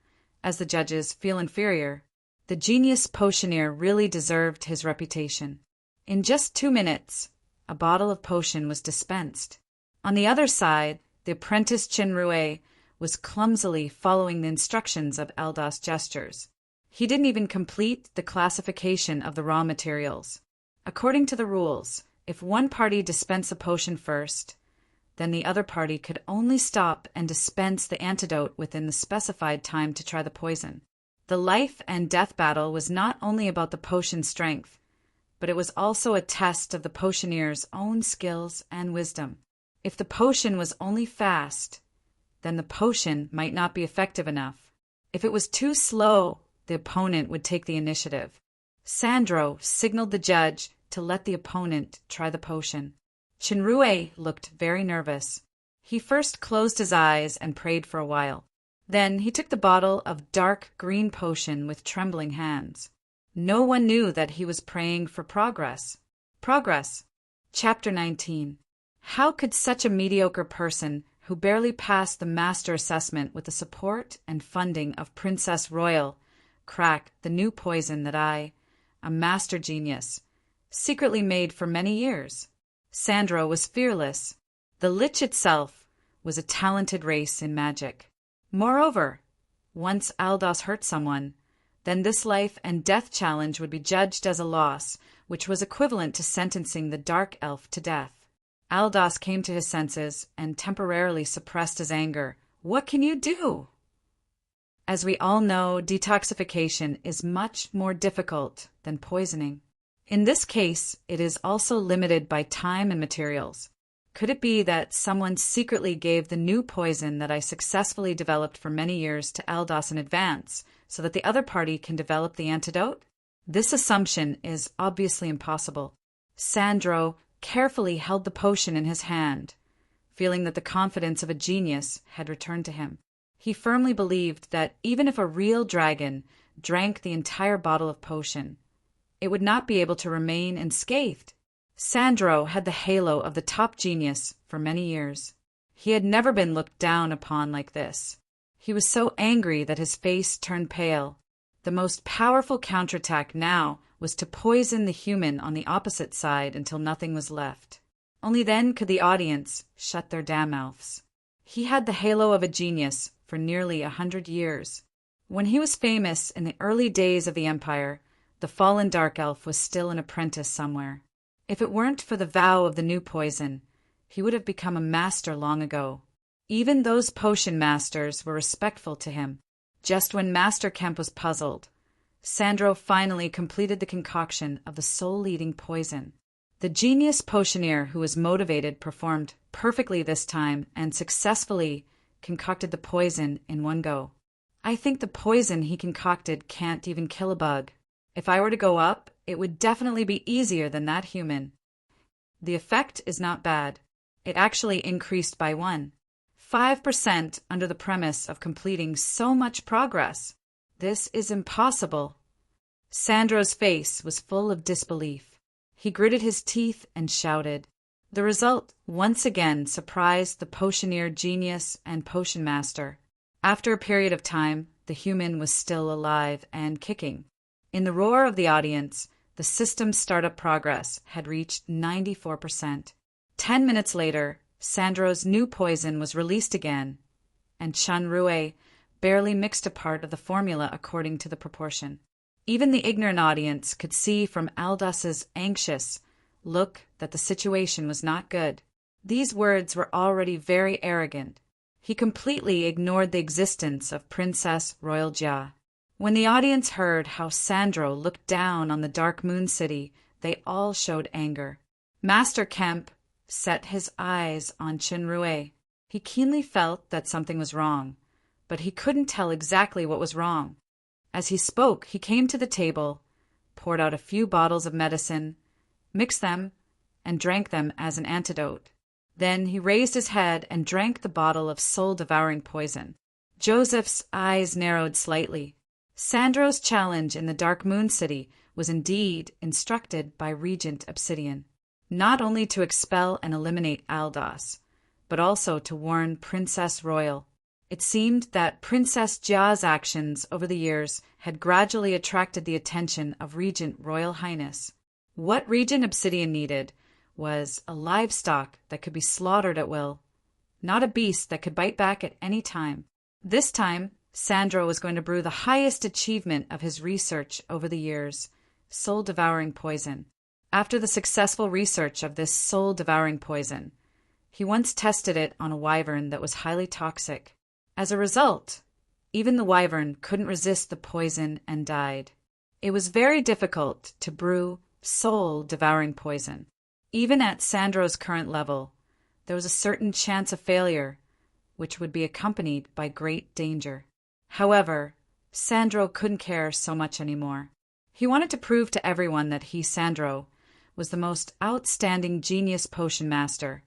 as the judges, feel inferior. The genius potioneer really deserved his reputation. In just 2 minutes, a bottle of potion was dispensed. On the other side, the apprentice Chenrue was clumsily following the instructions of Aldous' gestures. He didn't even complete the classification of the raw materials. According to the rules, if one party dispensed a potion first, then the other party could only stop and dispense the antidote within the specified time to try the poison. The life and death battle was not only about the potion's strength, but it was also a test of the potioneer's own skills and wisdom. If the potion was only fast, then the potion might not be effective enough. If it was too slow, the opponent would take the initiative. Sandro signaled the judge to let the opponent try the potion. Chenrue looked very nervous. He first closed his eyes and prayed for a while. Then he took the bottle of dark green potion with trembling hands. No one knew that he was praying for progress. Progress. Chapter 19. How could such a mediocre person who barely passed the master assessment with the support and funding of Princess Royal crack the new poison that I, a master genius, secretly made for many years? Sandro was fearless. The Lich itself was a talented race in magic. Moreover, once Aldous hurt someone, then this life and death challenge would be judged as a loss, which was equivalent to sentencing the Dark Elf to death. Aldous came to his senses and temporarily suppressed his anger. What can you do? As we all know, detoxification is much more difficult than poisoning. In this case, it is also limited by time and materials. Could it be that someone secretly gave the new poison that I successfully developed for many years to Aldous in advance, so that the other party can develop the antidote? This assumption is obviously impossible. Sandro carefully held the potion in his hand, feeling that the confidence of a genius had returned to him. He firmly believed that even if a real dragon drank the entire bottle of potion, it would not be able to remain unscathed. Sandro had the halo of the top genius for many years. He had never been looked down upon like this. He was so angry that his face turned pale. The most powerful counterattack now was to poison the human on the opposite side until nothing was left. Only then could the audience shut their damn mouths. He had the halo of a genius for nearly 100 years. When he was famous in the early days of the Empire, the fallen Dark Elf was still an apprentice somewhere. If it weren't for the vow of the new poison, he would have become a master long ago. Even those potion masters were respectful to him. Just when Master Kemp was puzzled, Sandro finally completed the concoction of the soul-eating poison. The genius potioneer who was motivated performed perfectly this time and successfully concocted the poison in one go. I think the poison he concocted can't even kill a bug. If I were to go up, it would definitely be easier than that human. The effect is not bad. It actually increased by 5% under the premise of completing so much progress. This is impossible. Sandro's face was full of disbelief. He gritted his teeth and shouted. The result once again surprised the potioneer genius and potion master. After a period of time, the human was still alive and kicking. In the roar of the audience, the system's startup progress had reached 94%. 10 minutes later, Sandro's new poison was released again, and Chenrue barely mixed a part of the formula according to the proportion. Even the ignorant audience could see from Aldous's anxious look that the situation was not good. These words were already very arrogant. He completely ignored the existence of Princess Royal Jia. When the audience heard how Sandro looked down on the Dark Moon City, they all showed anger. Master Kemp set his eyes on Chenrue. He keenly felt that something was wrong, but he couldn't tell exactly what was wrong. As he spoke, he came to the table, poured out a few bottles of medicine, mixed them, and drank them as an antidote. Then he raised his head and drank the bottle of soul-devouring poison. Joseph's eyes narrowed slightly. Sandro's challenge in the Dark Moon City was indeed instructed by Regent Obsidian, not only to expel and eliminate Aldos, but also to warn Princess Royal. It seemed that Princess Jia's actions over the years had gradually attracted the attention of Regent Royal Highness. What Regent Obsidian needed was a livestock that could be slaughtered at will, not a beast that could bite back at any time. This time, Sandro was going to brew the highest achievement of his research over the years, soul-devouring poison. After the successful research of this soul-devouring poison, he once tested it on a wyvern that was highly toxic. As a result, even the wyvern couldn't resist the poison and died. It was very difficult to brew soul-devouring poison. Even at Sandro's current level, there was a certain chance of failure, which would be accompanied by great danger. However, Sandro couldn't care so much anymore. He wanted to prove to everyone that he, Sandro, was the most outstanding genius potion master,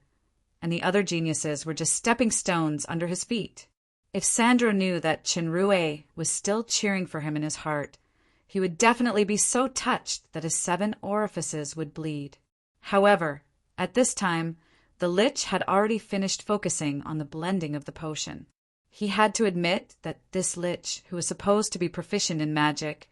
and the other geniuses were just stepping stones under his feet. If Sandro knew that Chenrue was still cheering for him in his heart, he would definitely be so touched that his 7 orifices would bleed. However, at this time, the Lich had already finished focusing on the blending of the potion. He had to admit that this Lich, who was supposed to be proficient in magic,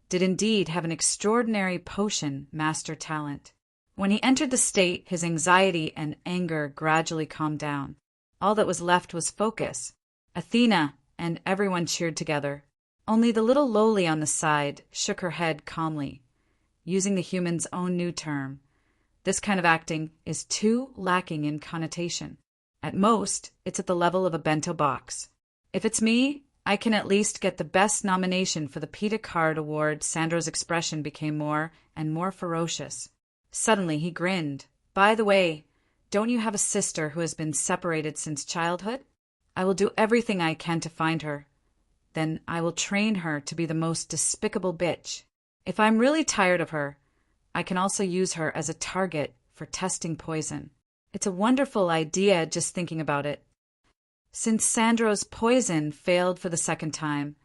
did indeed have an extraordinary potion master talent. When he entered the state, his anxiety and anger gradually calmed down. All that was left was focus. Athena and everyone cheered together. Only the little lowly on the side shook her head calmly, using the human's own new term. This kind of acting is too lacking in connotation. At most, it's at the level of a bento box. If it's me, I can at least get the best nomination for the Pita Card Award. Sandro's expression became more and more ferocious. Suddenly, he grinned. By the way, don't you have a sister who has been separated since childhood? I will do everything I can to find her. Then I will train her to be the most despicable bitch. If I'm really tired of her, I can also use her as a target for testing poison. It's a wonderful idea just thinking about it. Since Sandro's poison failed for the second time,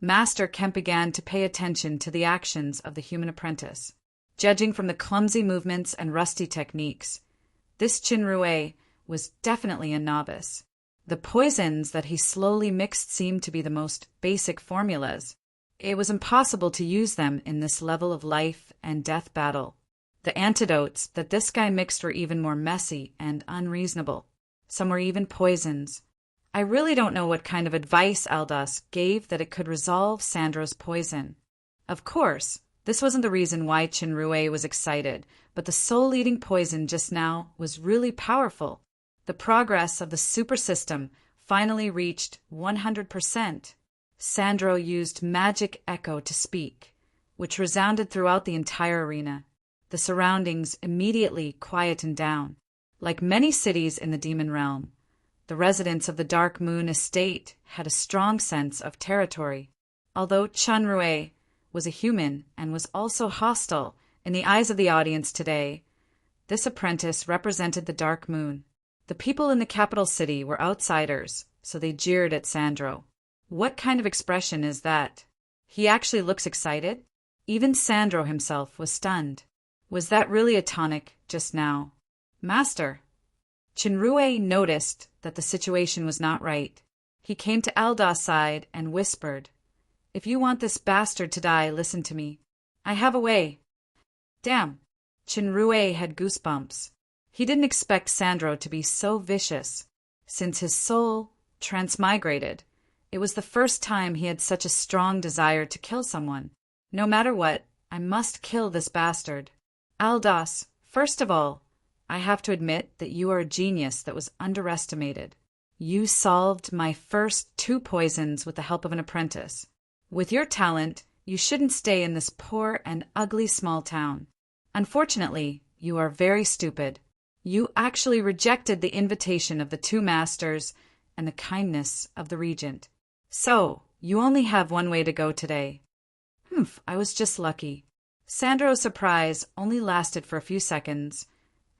Master Kemp began to pay attention to the actions of the human apprentice. Judging from the clumsy movements and rusty techniques, this Chenrue was definitely a novice. The poisons that he slowly mixed seemed to be the most basic formulas. It was impossible to use them in this level of life and death battle. The antidotes that this guy mixed were even more messy and unreasonable. Some were even poisons. I really don't know what kind of advice Aldos gave that it could resolve Sandro's poison. Of course, this wasn't the reason why Chenrue was excited, but the soul-eating poison just now was really powerful. The progress of the super system finally reached 100%. Sandro used magic echo to speak, which resounded throughout the entire arena. The surroundings immediately quietened down. Like many cities in the demon realm, the residents of the Dark Moon Estate had a strong sense of territory. Although Chenrue was a human and was also hostile in the eyes of the audience today, this apprentice represented the Dark Moon. The people in the capital city were outsiders, so they jeered at Sandro. What kind of expression is that? He actually looks excited? Even Sandro himself was stunned. Was that really a tonic just now? Master. Chenrue noticed that the situation was not right. He came to Aldos' side and whispered, "If you want this bastard to die, listen to me. I have a way." Damn. Chenrue had goosebumps. He didn't expect Sandro to be so vicious. Since his soul transmigrated, it was the first time he had such a strong desire to kill someone. No matter what, I must kill this bastard. Aldos, first of all, I have to admit that you are a genius that was underestimated. You solved my first 2 poisons with the help of an apprentice. With your talent, you shouldn't stay in this poor and ugly small town. Unfortunately, you are very stupid. You actually rejected the invitation of the 2 masters and the kindness of the regent. So, you only have one way to go today. Humph, I was just lucky. Sandro's surprise only lasted for a few seconds,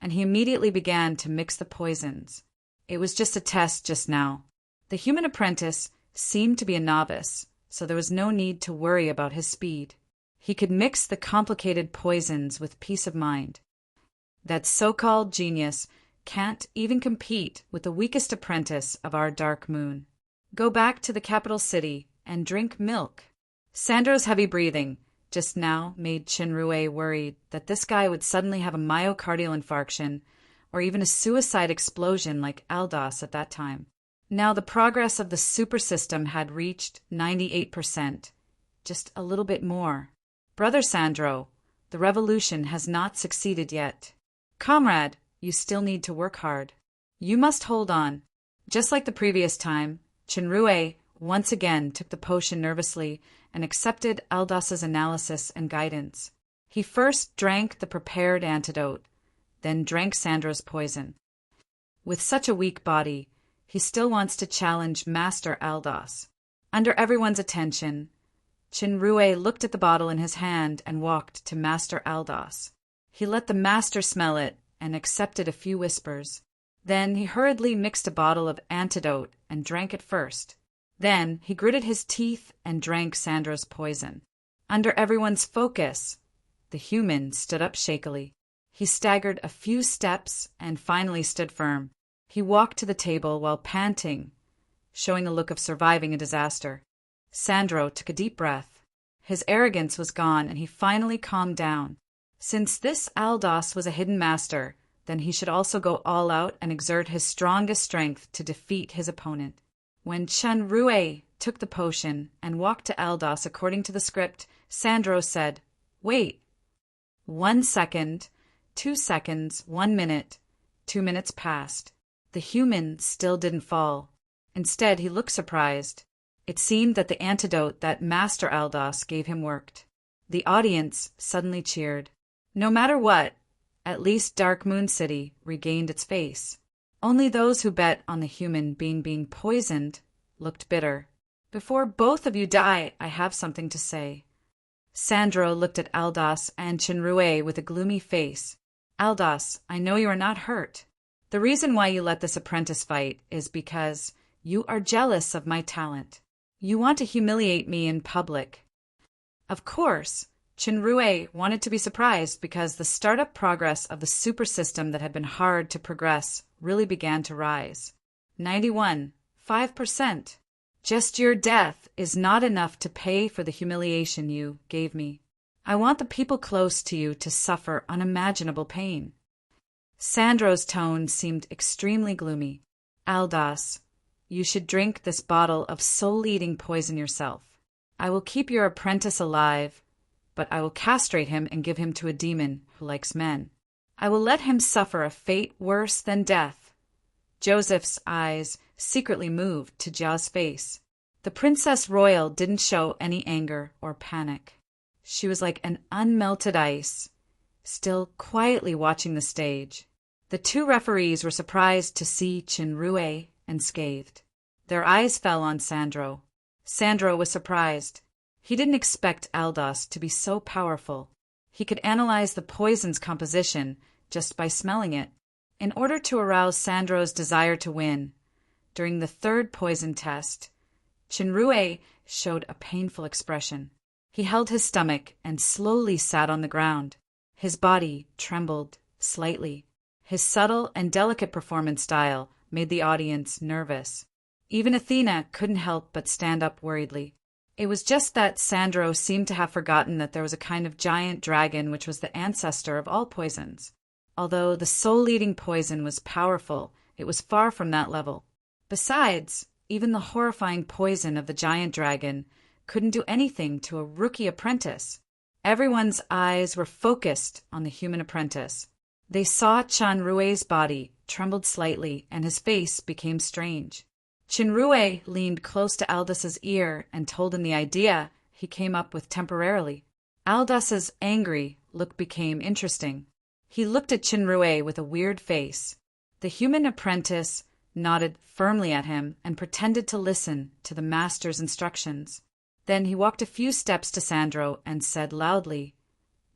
and he immediately began to mix the poisons. It was just a test just now. The human apprentice seemed to be a novice, so there was no need to worry about his speed. He could mix the complicated poisons with peace of mind. That so-called genius can't even compete with the weakest apprentice of our dark moon. Go back to the capital city and drink milk. Sandro's heavy breathing just now made Chinrue worried that this guy would suddenly have a myocardial infarction or even a suicide explosion like Aldos at that time. Now the progress of the super system had reached 98%, just a little bit more. Brother Sandro, the revolution has not succeeded yet. Comrade, you still need to work hard. You must hold on. Just like the previous time, Chinrue once again took the potion nervously and accepted Aldos's analysis and guidance. He first drank the prepared antidote, then drank Sandro's poison. With such a weak body, he still wants to challenge Master Aldos. Under everyone's attention, Chinrue looked at the bottle in his hand and walked to Master Aldos. He let the master smell it and accepted a few whispers. Then he hurriedly mixed a bottle of antidote and drank it first. Then he gritted his teeth and drank Sandro's poison. Under everyone's focus, the human stood up shakily. He staggered a few steps and finally stood firm. He walked to the table while panting, showing a look of surviving a disaster. Sandro took a deep breath. His arrogance was gone and he finally calmed down. Since this Aldos was a hidden master, then he should also go all out and exert his strongest strength to defeat his opponent. When Chinrue took the potion and walked to Aldos according to the script, Sandro said, "Wait." 1 second, 2 seconds, 1 minute, 2 minutes passed. The human still didn't fall. Instead, he looked surprised. It seemed that the antidote that Master Aldos gave him worked. The audience suddenly cheered. No matter what, at least Dark Moon City regained its face. Only those who bet on the human being poisoned looked bitter. Before both of you die, I have something to say. Sandro looked at Aldos and Chinrue with a gloomy face. Aldos, I know you are not hurt. The reason why you let this apprentice fight is because you are jealous of my talent. You want to humiliate me in public. Of course, Chinrue wanted to be surprised because the startup progress of the super system that had been hard to progress really began to rise. 91.5%. Just your death is not enough to pay for the humiliation you gave me. I want the people close to you to suffer unimaginable pain. Sandro's tone seemed extremely gloomy. Aldos, you should drink this bottle of soul-eating poison yourself. I will keep your apprentice alive, but I will castrate him and give him to a demon who likes men. I will let him suffer a fate worse than death. Joseph's eyes secretly moved to Jia's face. The Princess Royal didn't show any anger or panic. She was like an unmelted ice, still quietly watching the stage. The 2 referees were surprised to see Chinrue and scathed. Their eyes fell on Sandro. Sandro was surprised. He didn't expect Aldos to be so powerful. He could analyze the poison's composition just by smelling it. In order to arouse Sandro's desire to win, during the 3rd poison test, Chinrue showed a painful expression. He held his stomach and slowly sat on the ground. His body trembled slightly. His subtle and delicate performance style made the audience nervous. Even Athena couldn't help but stand up worriedly. It was just that Sandro seemed to have forgotten that there was a kind of giant dragon which was the ancestor of all poisons. Although the soul-eating poison was powerful, it was far from that level. Besides, even the horrifying poison of the giant dragon couldn't do anything to a rookie apprentice. Everyone's eyes were focused on the human apprentice. They saw Chinrue's body trembled slightly, and his face became strange. Chinrue leaned close to Aldous' ear and told him the idea he came up with temporarily. Aldous' angry look became interesting. He looked at Chinrue with a weird face. The human apprentice nodded firmly at him and pretended to listen to the master's instructions. Then he walked a few steps to Sandro and said loudly,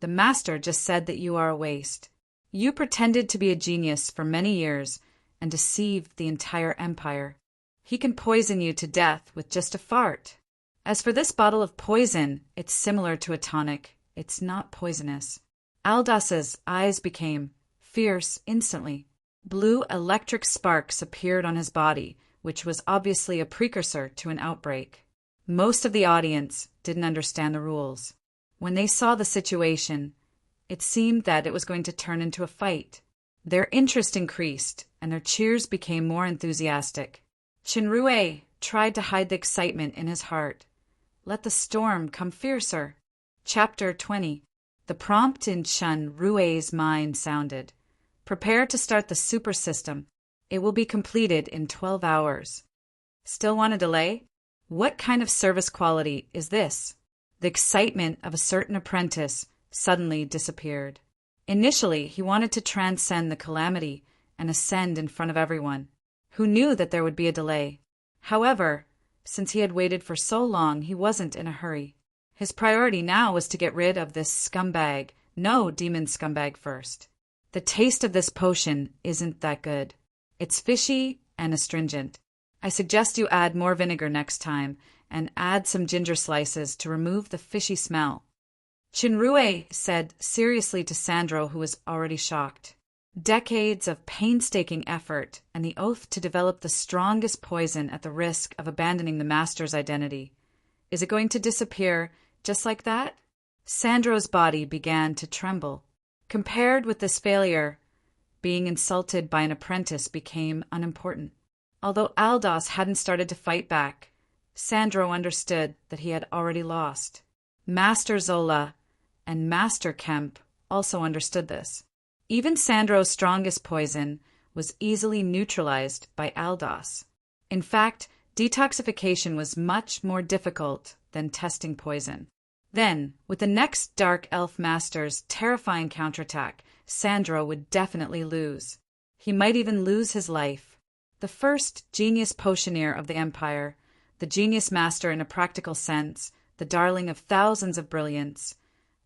"The master just said that you are a waste. You pretended to be a genius for many years and deceived the entire empire. He can poison you to death with just a fart. As for this bottle of poison, it's similar to a tonic. It's not poisonous." Aldous' eyes became fierce instantly. Blue electric sparks appeared on his body, which was obviously a precursor to an outbreak. Most of the audience didn't understand the rules. When they saw the situation, it seemed that it was going to turn into a fight. Their interest increased, and their cheers became more enthusiastic. Chinrue tried to hide the excitement in his heart. Let the storm come fiercer. Chapter 20. The prompt in Chinrue's mind sounded. Prepare to start the super system. It will be completed in 12 hours. Still want a delay? What kind of service quality is this? The excitement of a certain apprentice suddenly disappeared. Initially, he wanted to transcend the calamity and ascend in front of everyone, who knew that there would be a delay. However, since he had waited for so long, he wasn't in a hurry. His priority now was to get rid of this scumbag, no demon scumbag first. The taste of this potion isn't that good. It's fishy and astringent. I suggest you add more vinegar next time and add some ginger slices to remove the fishy smell. Chinrue said seriously to Sandro, who was already shocked. Decades of painstaking effort and the oath to develop the strongest poison at the risk of abandoning the master's identity. Is it going to disappear just like that? Sandro's body began to tremble. Compared with this failure, being insulted by an apprentice became unimportant. Although Aldous hadn't started to fight back, Sandro understood that he had already lost. Master Zola and Master Kemp also understood this. Even Sandro's strongest poison was easily neutralized by Aldous. In fact, detoxification was much more difficult than testing poison. Then, with the next Dark Elf Master's terrifying counterattack, Sandro would definitely lose. He might even lose his life. The first genius potioneer of the Empire, the genius master in a practical sense, the darling of thousands of brilliance,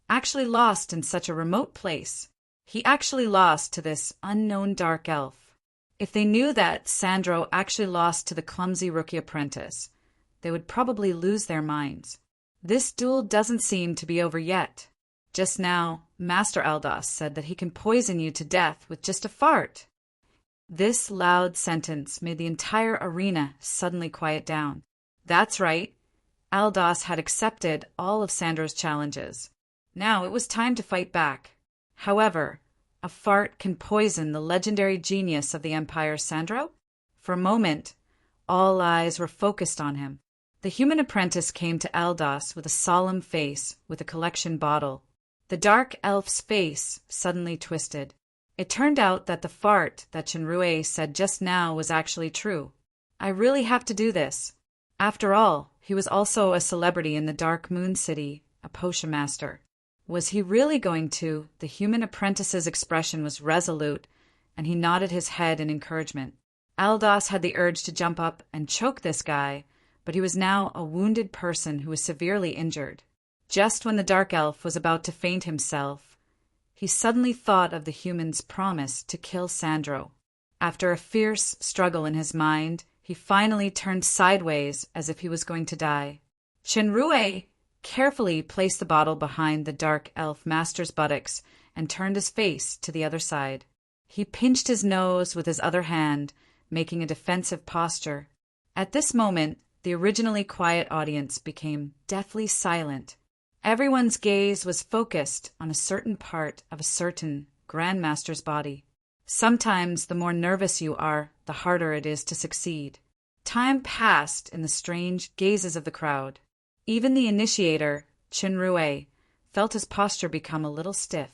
actually lost in such a remote place. He actually lost to this unknown dark elf. If they knew that Sandro actually lost to the clumsy rookie apprentice, they would probably lose their minds. This duel doesn't seem to be over yet. Just now, Master Aldous said that he can poison you to death with just a fart. This loud sentence made the entire arena suddenly quiet down. That's right. Aldous had accepted all of Sandro's challenges. Now it was time to fight back. However, a fart can poison the legendary genius of the Empire, Sandro? For a moment, all eyes were focused on him. The human apprentice came to Aldous with a solemn face with a collection bottle. The dark elf's face suddenly twisted. It turned out that the fart that Chinrue said just now was actually true. I really have to do this. After all, he was also a celebrity in the Dark Moon City, a potion master. Was he really going to? The human apprentice's expression was resolute, and he nodded his head in encouragement. Aldous had the urge to jump up and choke this guy, but he was now a wounded person who was severely injured. Just when the dark elf was about to faint himself, he suddenly thought of the human's promise to kill Sandro. After a fierce struggle in his mind, he finally turned sideways as if he was going to die. Chinrue carefully placed the bottle behind the dark elf master's buttocks and turned his face to the other side. He pinched his nose with his other hand, making a defensive posture. At this moment, the originally quiet audience became deathly silent. Everyone's gaze was focused on a certain part of a certain Grandmaster's body. Sometimes the more nervous you are, the harder it is to succeed. Time passed in the strange gazes of the crowd. Even the initiator, Chinrue, felt his posture become a little stiff.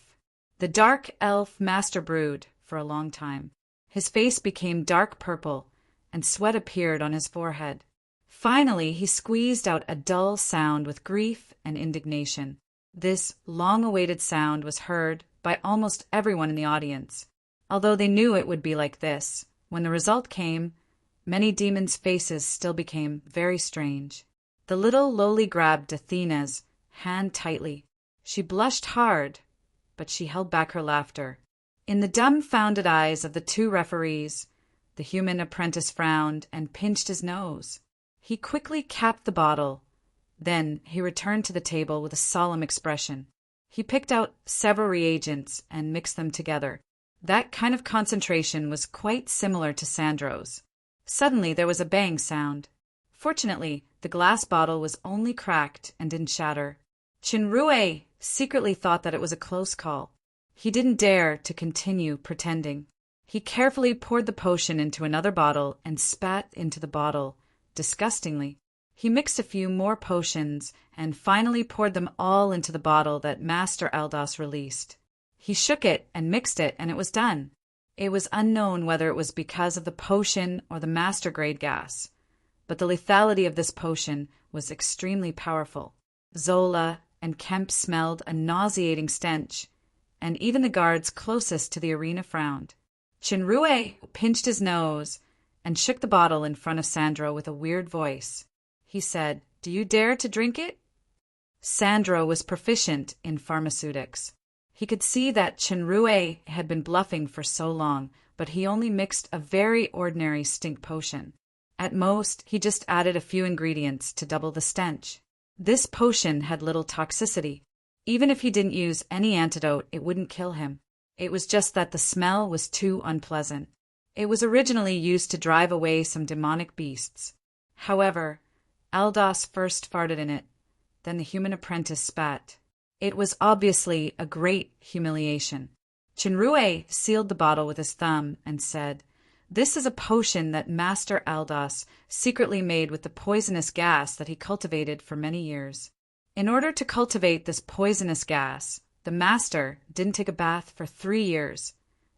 The dark elf master brewed for a long time. His face became dark purple, and sweat appeared on his forehead. Finally, he squeezed out a dull sound with grief and indignation. This long-awaited sound was heard by almost everyone in the audience. Although they knew it would be like this, when the result came, many demons' faces still became very strange. The little lowly grabbed Athena's hand tightly. She blushed hard, but she held back her laughter. In the dumbfounded eyes of the two referees, the human apprentice frowned and pinched his nose. He quickly capped the bottle. Then he returned to the table with a solemn expression. He picked out several reagents and mixed them together. That kind of concentration was quite similar to Sandro's. Suddenly there was a bang sound. Fortunately, the glass bottle was only cracked and didn't shatter. Chinrue secretly thought that it was a close call. He didn't dare to continue pretending. He carefully poured the potion into another bottle and spat into the bottle, disgustingly. He mixed a few more potions and finally poured them all into the bottle that Master Aldos released. He shook it and mixed it, and it was done. It was unknown whether it was because of the potion or the master-grade gas, but the lethality of this potion was extremely powerful. Zola and Kemp smelled a nauseating stench, and even the guards closest to the arena frowned. Chinrue pinched his nose and shook the bottle in front of Sandro with a weird voice. He said, "Do you dare to drink it?" Sandro was proficient in pharmaceutics. He could see that Chinrue had been bluffing for so long, but he only mixed a very ordinary stink potion. At most, he just added a few ingredients to double the stench. This potion had little toxicity. Even if he didn't use any antidote, it wouldn't kill him. It was just that the smell was too unpleasant. It was originally used to drive away some demonic beasts. However, Aldos first farted in it, then the human apprentice spat. It was obviously a great humiliation. Chinrue sealed the bottle with his thumb and said, "This is a potion that Master Aldos secretly made with the poisonous gas that he cultivated for many years. In order to cultivate this poisonous gas, the master didn't take a bath for 3 years,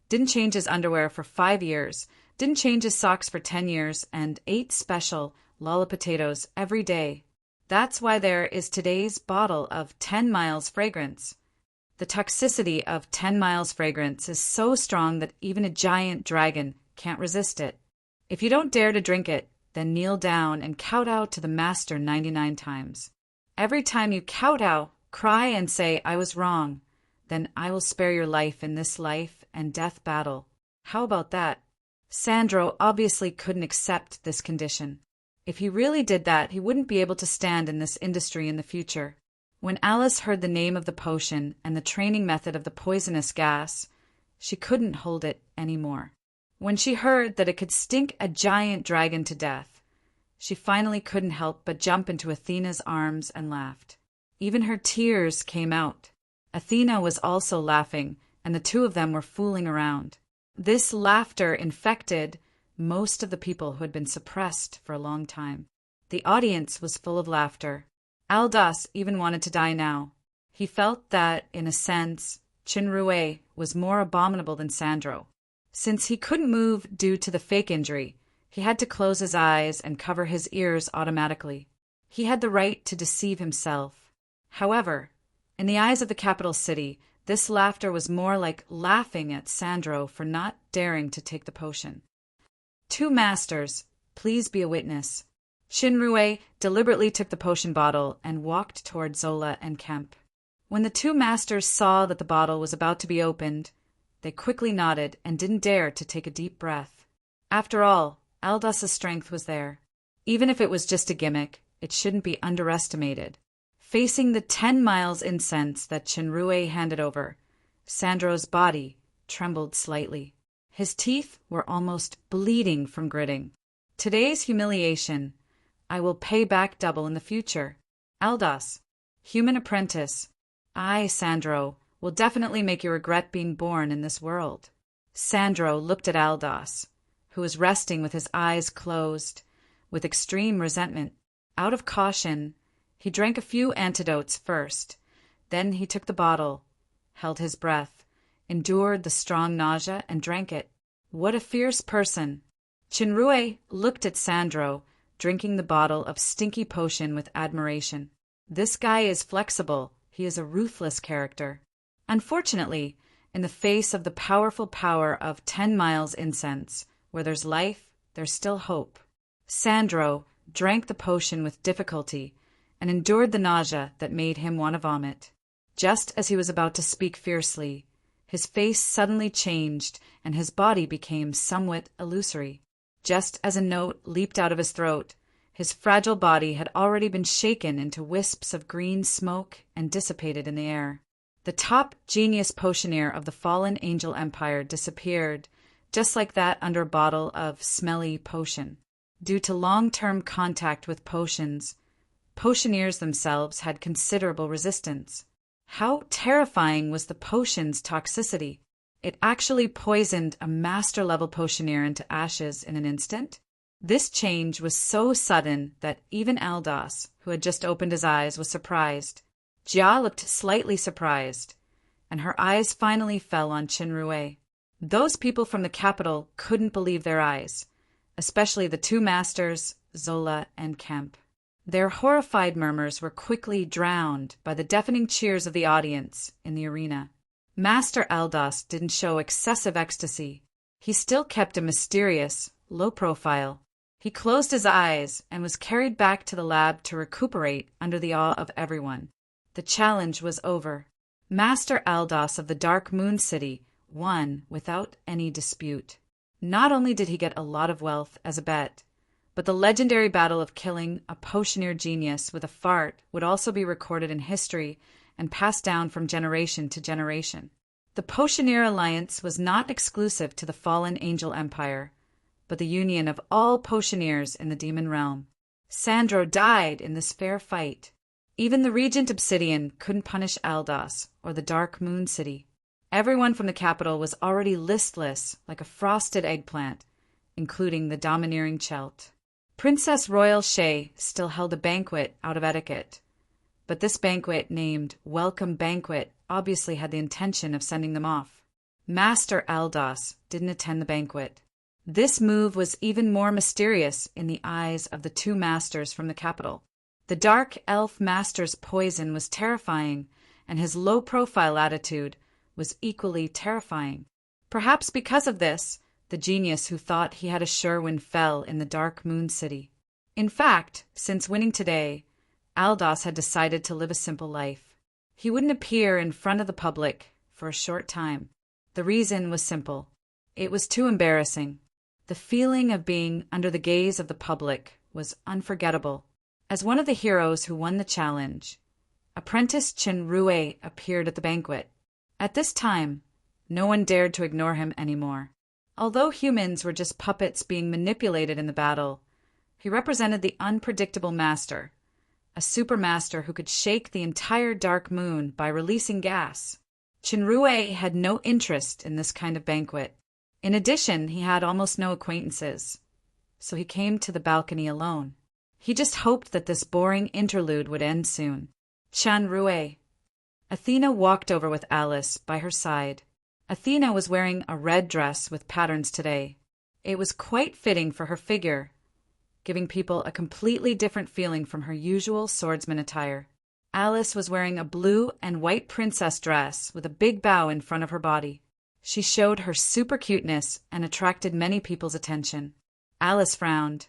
didn't change his underwear for 5 years, didn't change his socks for 10 years, and ate special lollipotatoes every day. That's why there is today's bottle of 10 Miles fragrance. The toxicity of 10 Miles fragrance is so strong that even a giant dragon can't resist it. If you don't dare to drink it, then kneel down and kowtow to the master 99 times. Every time you kowtow, cry and say, 'I was wrong.' Then I will spare your life in this life and death battle. How about that?" Sandro obviously couldn't accept this condition. If he really did that, he wouldn't be able to stand in this industry in the future. When Alice heard the name of the potion and the training method of the poisonous gas, she couldn't hold it anymore. When she heard that it could stink a giant dragon to death, she finally couldn't help but jump into Athena's arms and laughed. Even her tears came out. Athena was also laughing, and the two of them were fooling around. This laughter infected most of the people who had been suppressed for a long time. The audience was full of laughter. Aldos even wanted to die now. He felt that, in a sense, Chinrue was more abominable than Sandro. Since he couldn't move due to the fake injury, he had to close his eyes and cover his ears automatically. He had the right to deceive himself. However, in the eyes of the capital city, this laughter was more like laughing at Sandro for not daring to take the potion. "Two masters, please be a witness." Chinrue deliberately took the potion bottle and walked toward Zola and Kemp. When the two masters saw that the bottle was about to be opened, they quickly nodded and didn't dare to take a deep breath. After all, Aldos's strength was there. Even if it was just a gimmick, it shouldn't be underestimated. Facing the 10 Miles incense that Chinrue handed over, Sandro's body trembled slightly. His teeth were almost bleeding from gritting. "Today's humiliation, I will pay back double in the future. Aldos, human apprentice, I, Sandro, will definitely make you regret being born in this world." Sandro looked at Aldos, who was resting with his eyes closed, with extreme resentment. Out of caution, he drank a few antidotes first. Then he took the bottle, held his breath, endured the strong nausea, and drank it. What a fierce person. Chinrue looked at Sandro, drinking the bottle of stinky potion with admiration. This guy is flexible. He is a ruthless character. Unfortunately, in the face of the powerful power of 10 miles incense, where there's life, there's still hope. Sandro drank the potion with difficulty and endured the nausea that made him want to vomit. Just as he was about to speak fiercely, his face suddenly changed and his body became somewhat illusory. Just as a note leaped out of his throat, his fragile body had already been shaken into wisps of green smoke and dissipated in the air. The top genius potioneer of the fallen angel empire disappeared, just like that under a bottle of smelly potion. Due to long-term contact with potions, potioneers themselves had considerable resistance. How terrifying was the potion's toxicity? It actually poisoned a master-level potioneer into ashes in an instant. This change was so sudden that even Aldos, who had just opened his eyes, was surprised. Jia looked slightly surprised, and her eyes finally fell on Chinrue. Those people from the capital couldn't believe their eyes, especially the two masters, Zola and Kemp. Their horrified murmurs were quickly drowned by the deafening cheers of the audience in the arena. Master Aldos didn't show excessive ecstasy. He still kept a mysterious, low profile. He closed his eyes and was carried back to the lab to recuperate under the awe of everyone. The challenge was over. Master Aldos of the Dark Moon City won without any dispute. Not only did he get a lot of wealth as a bet, but the legendary battle of killing a potioneer genius with a fart would also be recorded in history and passed down from generation to generation. The Potioneer Alliance was not exclusive to the fallen angel empire, but the union of all potioneers in the demon realm. Sandro died in this fair fight. Even the Regent Obsidian couldn't punish Aldos or the Dark Moon City. Everyone from the capital was already listless like a frosted eggplant, including the domineering Chelt. Princess Royal Shay still held a banquet out of etiquette, but this banquet, named Welcome Banquet, obviously had the intention of sending them off. Master Aldos didn't attend the banquet. This move was even more mysterious in the eyes of the two masters from the capital. The Dark Elf Master's poison was terrifying, and his low-profile attitude was equally terrifying. Perhaps because of this, the genius who thought he had a sure win fell in the Dark Moon City. In fact, since winning today, Aldos had decided to live a simple life. He wouldn't appear in front of the public for a short time. The reason was simple. It was too embarrassing. The feeling of being under the gaze of the public was unforgettable. As one of the heroes who won the challenge, apprentice Chinrue appeared at the banquet. At this time, no one dared to ignore him anymore. Although humans were just puppets being manipulated in the battle, he represented the unpredictable master, a supermaster who could shake the entire Dark Moon by releasing gas. Chinrue had no interest in this kind of banquet. In addition, he had almost no acquaintances, so he came to the balcony alone. He just hoped that this boring interlude would end soon. Chinrue. Athena walked over with Alice by her side. Athena was wearing a red dress with patterns today. It was quite fitting for her figure, giving people a completely different feeling from her usual swordsman attire. Alice was wearing a blue and white princess dress with a big bow in front of her body. She showed her super cuteness and attracted many people's attention. Alice frowned.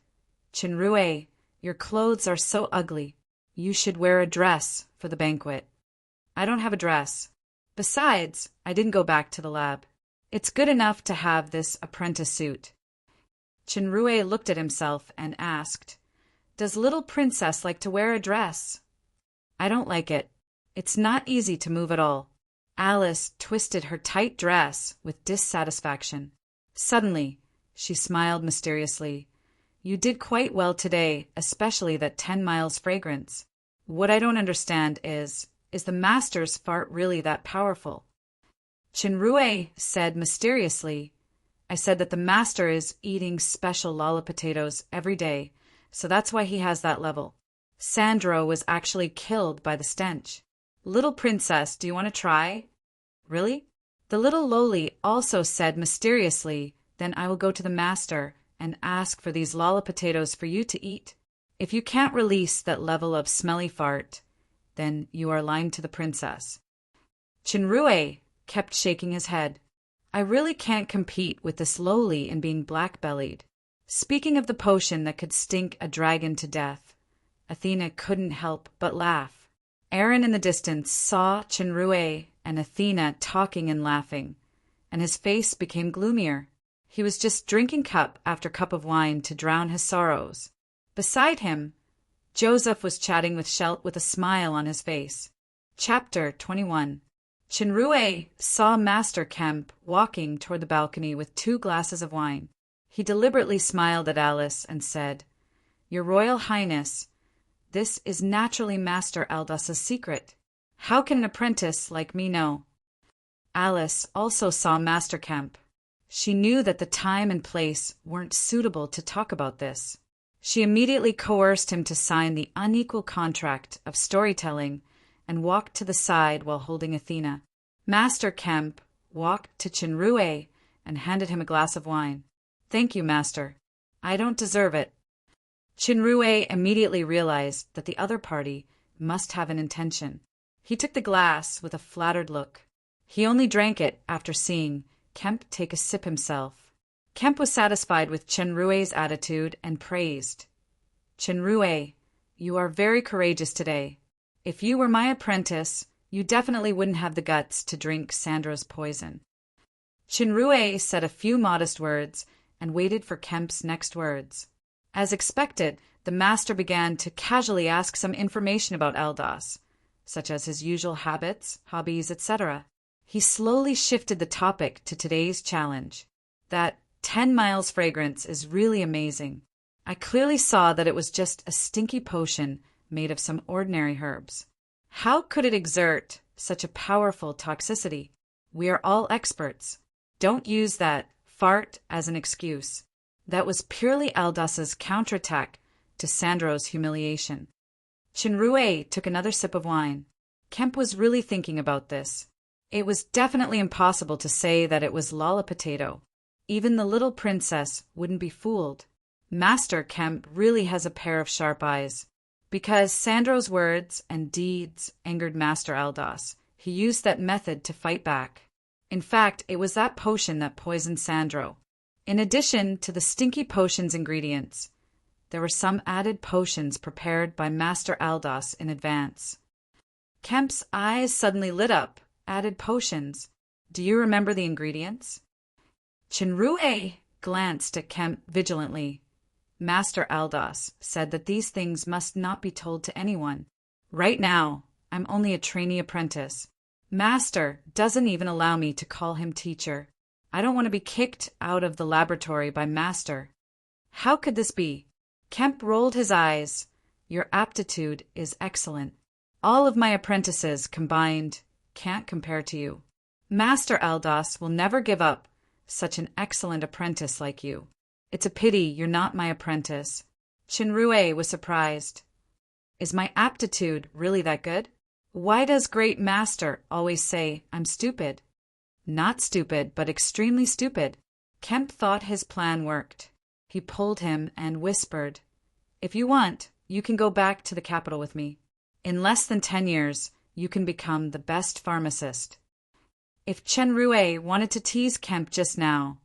Chinrue, your clothes are so ugly. You should wear a dress for the banquet. I don't have a dress. Besides, I didn't go back to the lab. It's good enough to have this apprentice suit. Chinrue looked at himself and asked, Does little princess like to wear a dress? I don't like it. It's not easy to move at all. Alice twisted her tight dress with dissatisfaction. Suddenly, she smiled mysteriously. You did quite well today, especially that 10 miles fragrance. What I don't understand is the master's fart really that powerful? Chinrue said mysteriously, I said that the master is eating special lollipotatoes every day, so that's why he has that level. Sandro was actually killed by the stench. Little princess, do you want to try? Really? The little loli also said mysteriously, then I will go to the master and ask for these lollipotatoes for you to eat. If you can't release that level of smelly fart, then you are lying to the princess." Chinrue kept shaking his head. "I really can't compete with this lowly in being black-bellied." Speaking of the potion that could stink a dragon to death, Athena couldn't help but laugh. Aaron in the distance saw Chinrue and Athena talking and laughing, and his face became gloomier. He was just drinking cup after cup of wine to drown his sorrows. Beside him, Joseph was chatting with Shelt with a smile on his face. Chapter 21. Chinrue saw Master Kemp walking toward the balcony with 2 glasses of wine. He deliberately smiled at Alice and said, "Your Royal Highness, this is naturally Master Aldous' secret. How can an apprentice like me know?" Alice also saw Master Kemp. She knew that the time and place weren't suitable to talk about this. She immediately coerced him to sign the unequal contract of storytelling and walked to the side while holding Athena. Master Kemp walked to Chinrue and handed him a glass of wine. "Thank you, Master. I don't deserve it." Chinrue immediately realized that the other party must have an intention. He took the glass with a flattered look. He only drank it after seeing Kemp take a sip himself. Kemp was satisfied with Chinrue's attitude and praised. "Chinrue, you are very courageous today. If you were my apprentice, you definitely wouldn't have the guts to drink Sandra's poison." Chinrue said a few modest words and waited for Kemp's next words. As expected, the master began to casually ask some information about Aldous, such as his usual habits, hobbies, etc. He slowly shifted the topic to today's challenge. "That 10 miles fragrance is really amazing. I clearly saw that it was just a stinky potion made of some ordinary herbs. How could it exert such a powerful toxicity? We are all experts. Don't use that fart as an excuse. That was purely Aldous' counterattack to Sandro's humiliation." Chinrue took another sip of wine. Kemp was really thinking about this. It was definitely impossible to say that it was Lollipotato. Even the little princess wouldn't be fooled. Master Kemp really has a pair of sharp eyes. Because Sandro's words and deeds angered Master Aldous, he used that method to fight back. In fact, it was that potion that poisoned Sandro. In addition to the stinky potion's ingredients, there were some added potions prepared by Master Aldous in advance. Kemp's eyes suddenly lit up. Added potions. Do you remember the ingredients? Chinrue glanced at Kemp vigilantly. Master Aldous said that these things must not be told to anyone. Right now, I'm only a trainee apprentice. Master doesn't even allow me to call him teacher. I don't want to be kicked out of the laboratory by Master. How could this be? Kemp rolled his eyes. Your aptitude is excellent. All of my apprentices combined can't compare to you. Master Aldous will never give up such an excellent apprentice like you. It's a pity you're not my apprentice. Chinrue was surprised. Is my aptitude really that good? Why does Great Master always say I'm stupid? Not stupid, but extremely stupid. Kemp thought his plan worked. He pulled him and whispered, "If you want, you can go back to the capital with me. In less than 10 years, you can become the best pharmacist." If Chinrue wanted to tease Kemp just now,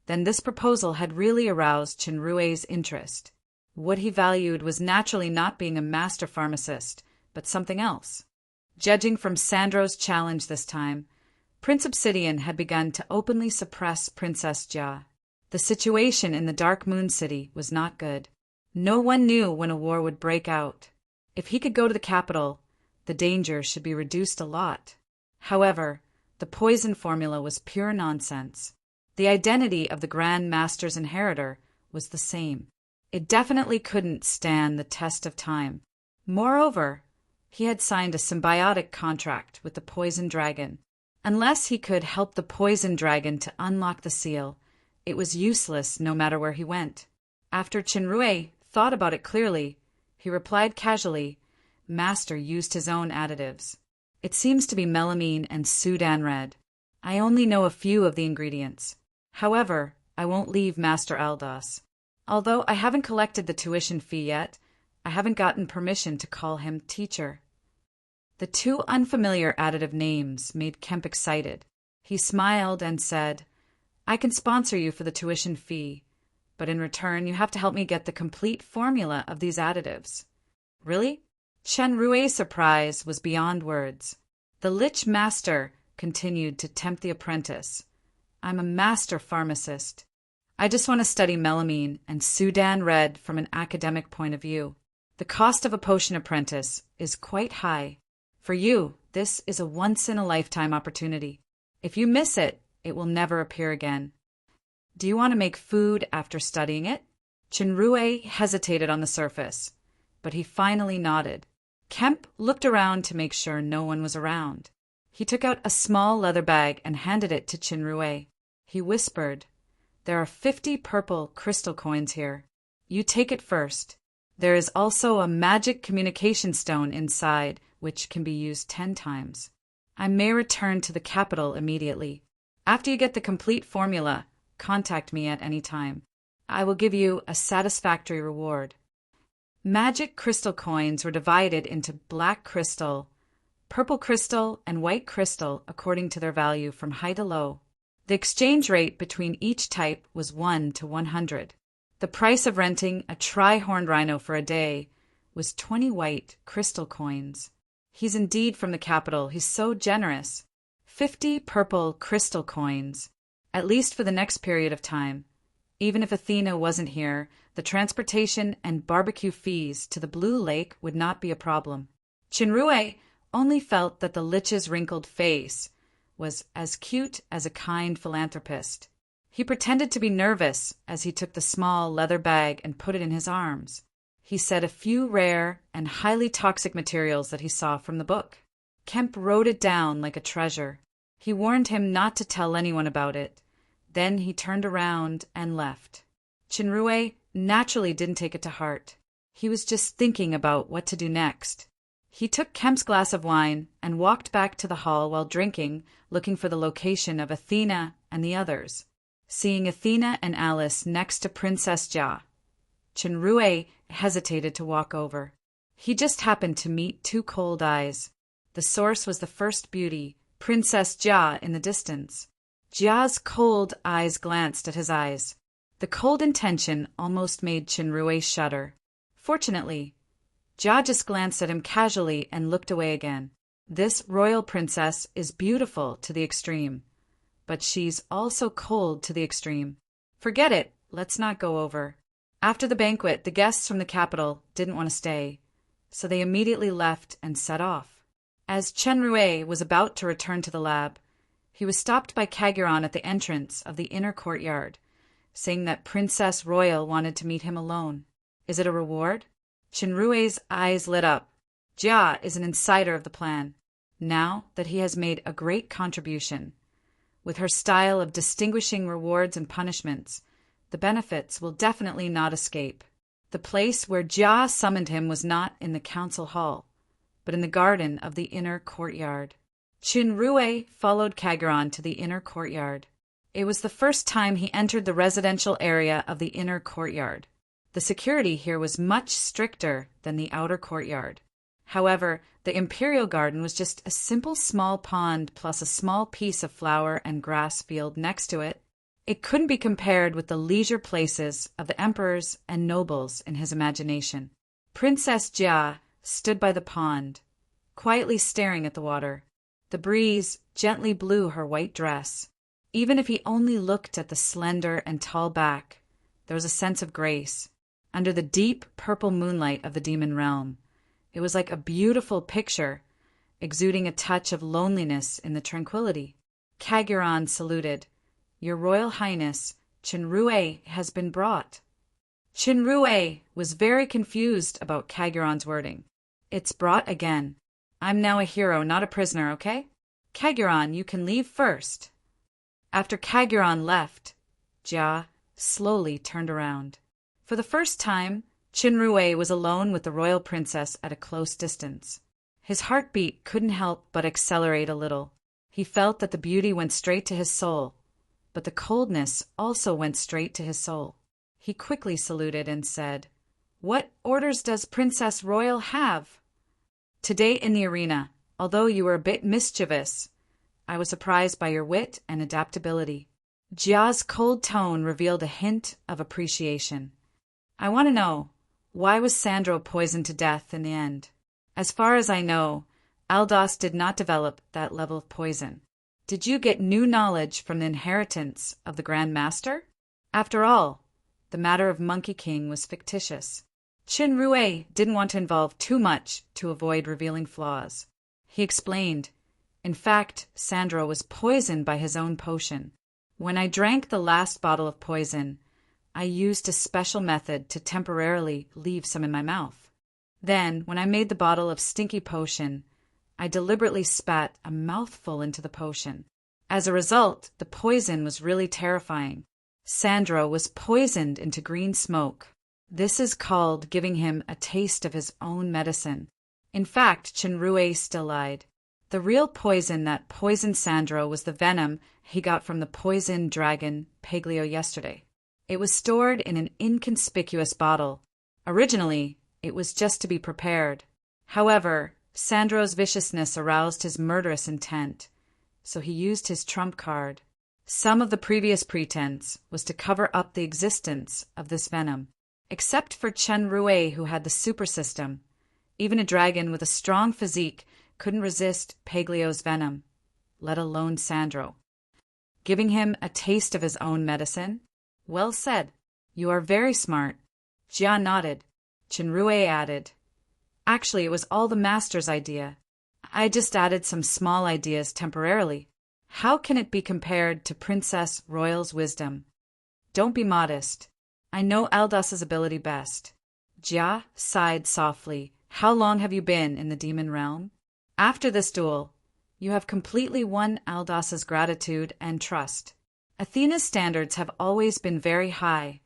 then this proposal had really aroused Chinrue's interest. What he valued was naturally not being a master pharmacist, but something else. Judging from Sandro's challenge this time, Prince Obsidian had begun to openly suppress Princess Jia. The situation in the Dark Moon City was not good. No one knew when a war would break out. If he could go to the capital, the danger should be reduced a lot. However, the poison formula was pure nonsense. The identity of the Grand Master's inheritor was the same. It definitely couldn't stand the test of time. Moreover, he had signed a symbiotic contract with the Poison Dragon. Unless he could help the Poison Dragon to unlock the seal, it was useless no matter where he went. After Chinrue thought about it clearly, he replied casually, "Master used his own additives. It seems to be melamine and Sudan red. I only know a few of the ingredients. However, I won't leave Master Aldas. Although I haven't collected the tuition fee yet, I haven't gotten permission to call him teacher. The two unfamiliar additive names made Kemp excited. He smiled and said, I can sponsor you for the tuition fee, but in return you have to help me get the complete formula of these additives. Really? Chen Rui's surprise was beyond words. The Lich Master continued to tempt the apprentice. I'm a master pharmacist. I just want to study melamine and Sudan red from an academic point of view. The cost of a potion apprentice is quite high. For you, this is a once-in-a-lifetime opportunity. If you miss it, it will never appear again. Do you want to make food after studying it? Chenrue hesitated on the surface, but he finally nodded. Kemp looked around to make sure no one was around. He took out a small leather bag and handed it to Chenrue. He whispered, There are 50 purple crystal coins here. You take it first. There is also a magic communication stone inside, which can be used 10 times. I may return to the capital immediately. After you get the complete formula, contact me at any time. I will give you a satisfactory reward. Magic crystal coins were divided into black crystal, purple crystal, and white crystal according to their value from high to low. The exchange rate between each type was 1 to 100. The price of renting a tri-horned rhino for a day was 20 white crystal coins. He's indeed from the capital. He's so generous. 50 purple crystal coins, at least for the next period of time. Even if Athena wasn't here, the transportation and barbecue fees to the Blue Lake would not be a problem. Chenrue only felt that the Lich's wrinkled face was as cute as a kind philanthropist. He pretended to be nervous as he took the small leather bag and put it in his arms. He said a few rare and highly toxic materials that he saw from the book. Kemp wrote it down like a treasure. He warned him not to tell anyone about it. Then he turned around and left. Chenrue naturally didn't take it to heart. He was just thinking about what to do next. He took Kemp's glass of wine and walked back to the hall while drinking, looking for the location of Athena and the others. Seeing Athena and Alice next to Princess Jia, Chenrue hesitated to walk over. He just happened to meet two cold eyes. The source was the first beauty, Princess Jia, in the distance. Jia's cold eyes glanced at his eyes. The cold intention almost made Chenrue shudder. Fortunately, Jia just glanced at him casually and looked away again. This royal princess is beautiful to the extreme, but she's also cold to the extreme. Forget it, let's not go over. After the banquet, the guests from the capital didn't want to stay, so they immediately left and set off. As Chenrue was about to return to the lab, he was stopped by Kaguran at the entrance of the inner courtyard, saying that Princess Royal wanted to meet him alone. Is it a reward? Chenrue's eyes lit up. Jia is an insider of the plan, now that he has made a great contribution. With her style of distinguishing rewards and punishments, the benefits will definitely not escape. The place where Jia summoned him was not in the council hall, but in the garden of the inner courtyard. Chenrue followed Kaguran to the inner courtyard. It was the first time he entered the residential area of the inner courtyard. The security here was much stricter than the outer courtyard. However, the Imperial Garden was just a simple small pond plus a small piece of flower and grass field next to it. It couldn't be compared with the leisure places of the emperors and nobles in his imagination. Princess Jia stood by the pond, quietly staring at the water. The breeze gently blew her white dress. Even if he only looked at the slender and tall back, there was a sense of grace. Under the deep purple moonlight of the demon realm, it was like a beautiful picture, exuding a touch of loneliness in the tranquility. Kaguran saluted. Your Royal Highness, Chenrue has been brought. Chenrue was very confused about Kaguran's wording. It's brought again. I'm now a hero, not a prisoner, okay? Kaguran, you can leave first. After Kaguran left, Jia slowly turned around. For the first time, Chenrue was alone with the royal princess at a close distance. His heartbeat couldn't help but accelerate a little. He felt that the beauty went straight to his soul. but the coldness also went straight to his soul. He quickly saluted and said, "What orders does Princess Royal have?" "Today in the arena, although you were a bit mischievous, I was surprised by your wit and adaptability." Jia's cold tone revealed a hint of appreciation. "I want to know, why was Sandro poisoned to death in the end? As far as I know, Aldos did not develop that level of poison. Did you get new knowledge from the inheritance of the Grand Master? After all, the matter of Monkey King was fictitious." Qin Rui didn't want to involve too much to avoid revealing flaws. He explained, "In fact, Sandro was poisoned by his own potion. When I drank the last bottle of poison, I used a special method to temporarily leave some in my mouth. Then, when I made the bottle of stinky potion, I deliberately spat a mouthful into the potion. As a result, the poison was really terrifying. Sandro was poisoned into green smoke. This is called giving him a taste of his own medicine." In fact, Chenrue still lied. The real poison that poisoned Sandro was the venom he got from the poisoned dragon Paglio yesterday. It was stored in an inconspicuous bottle. Originally, it was just to be prepared. However, Sandro's viciousness aroused his murderous intent, so he used his trump card. Some of the previous pretense was to cover up the existence of this venom. Except for Chen Rui, who had the super system, even a dragon with a strong physique couldn't resist Paglio's venom, let alone Sandro. Giving him a taste of his own medicine? Well said. You are very smart. Jia nodded. Chen Rui added, "Actually, it was all the master's idea. I just added some small ideas temporarily. How can it be compared to Princess Royal's wisdom? Don't be modest. I know Aldos's ability best." Jia sighed softly. "How long have you been in the demon realm?" "After this duel, you have completely won Aldos's gratitude and trust. Athena's standards have always been very high,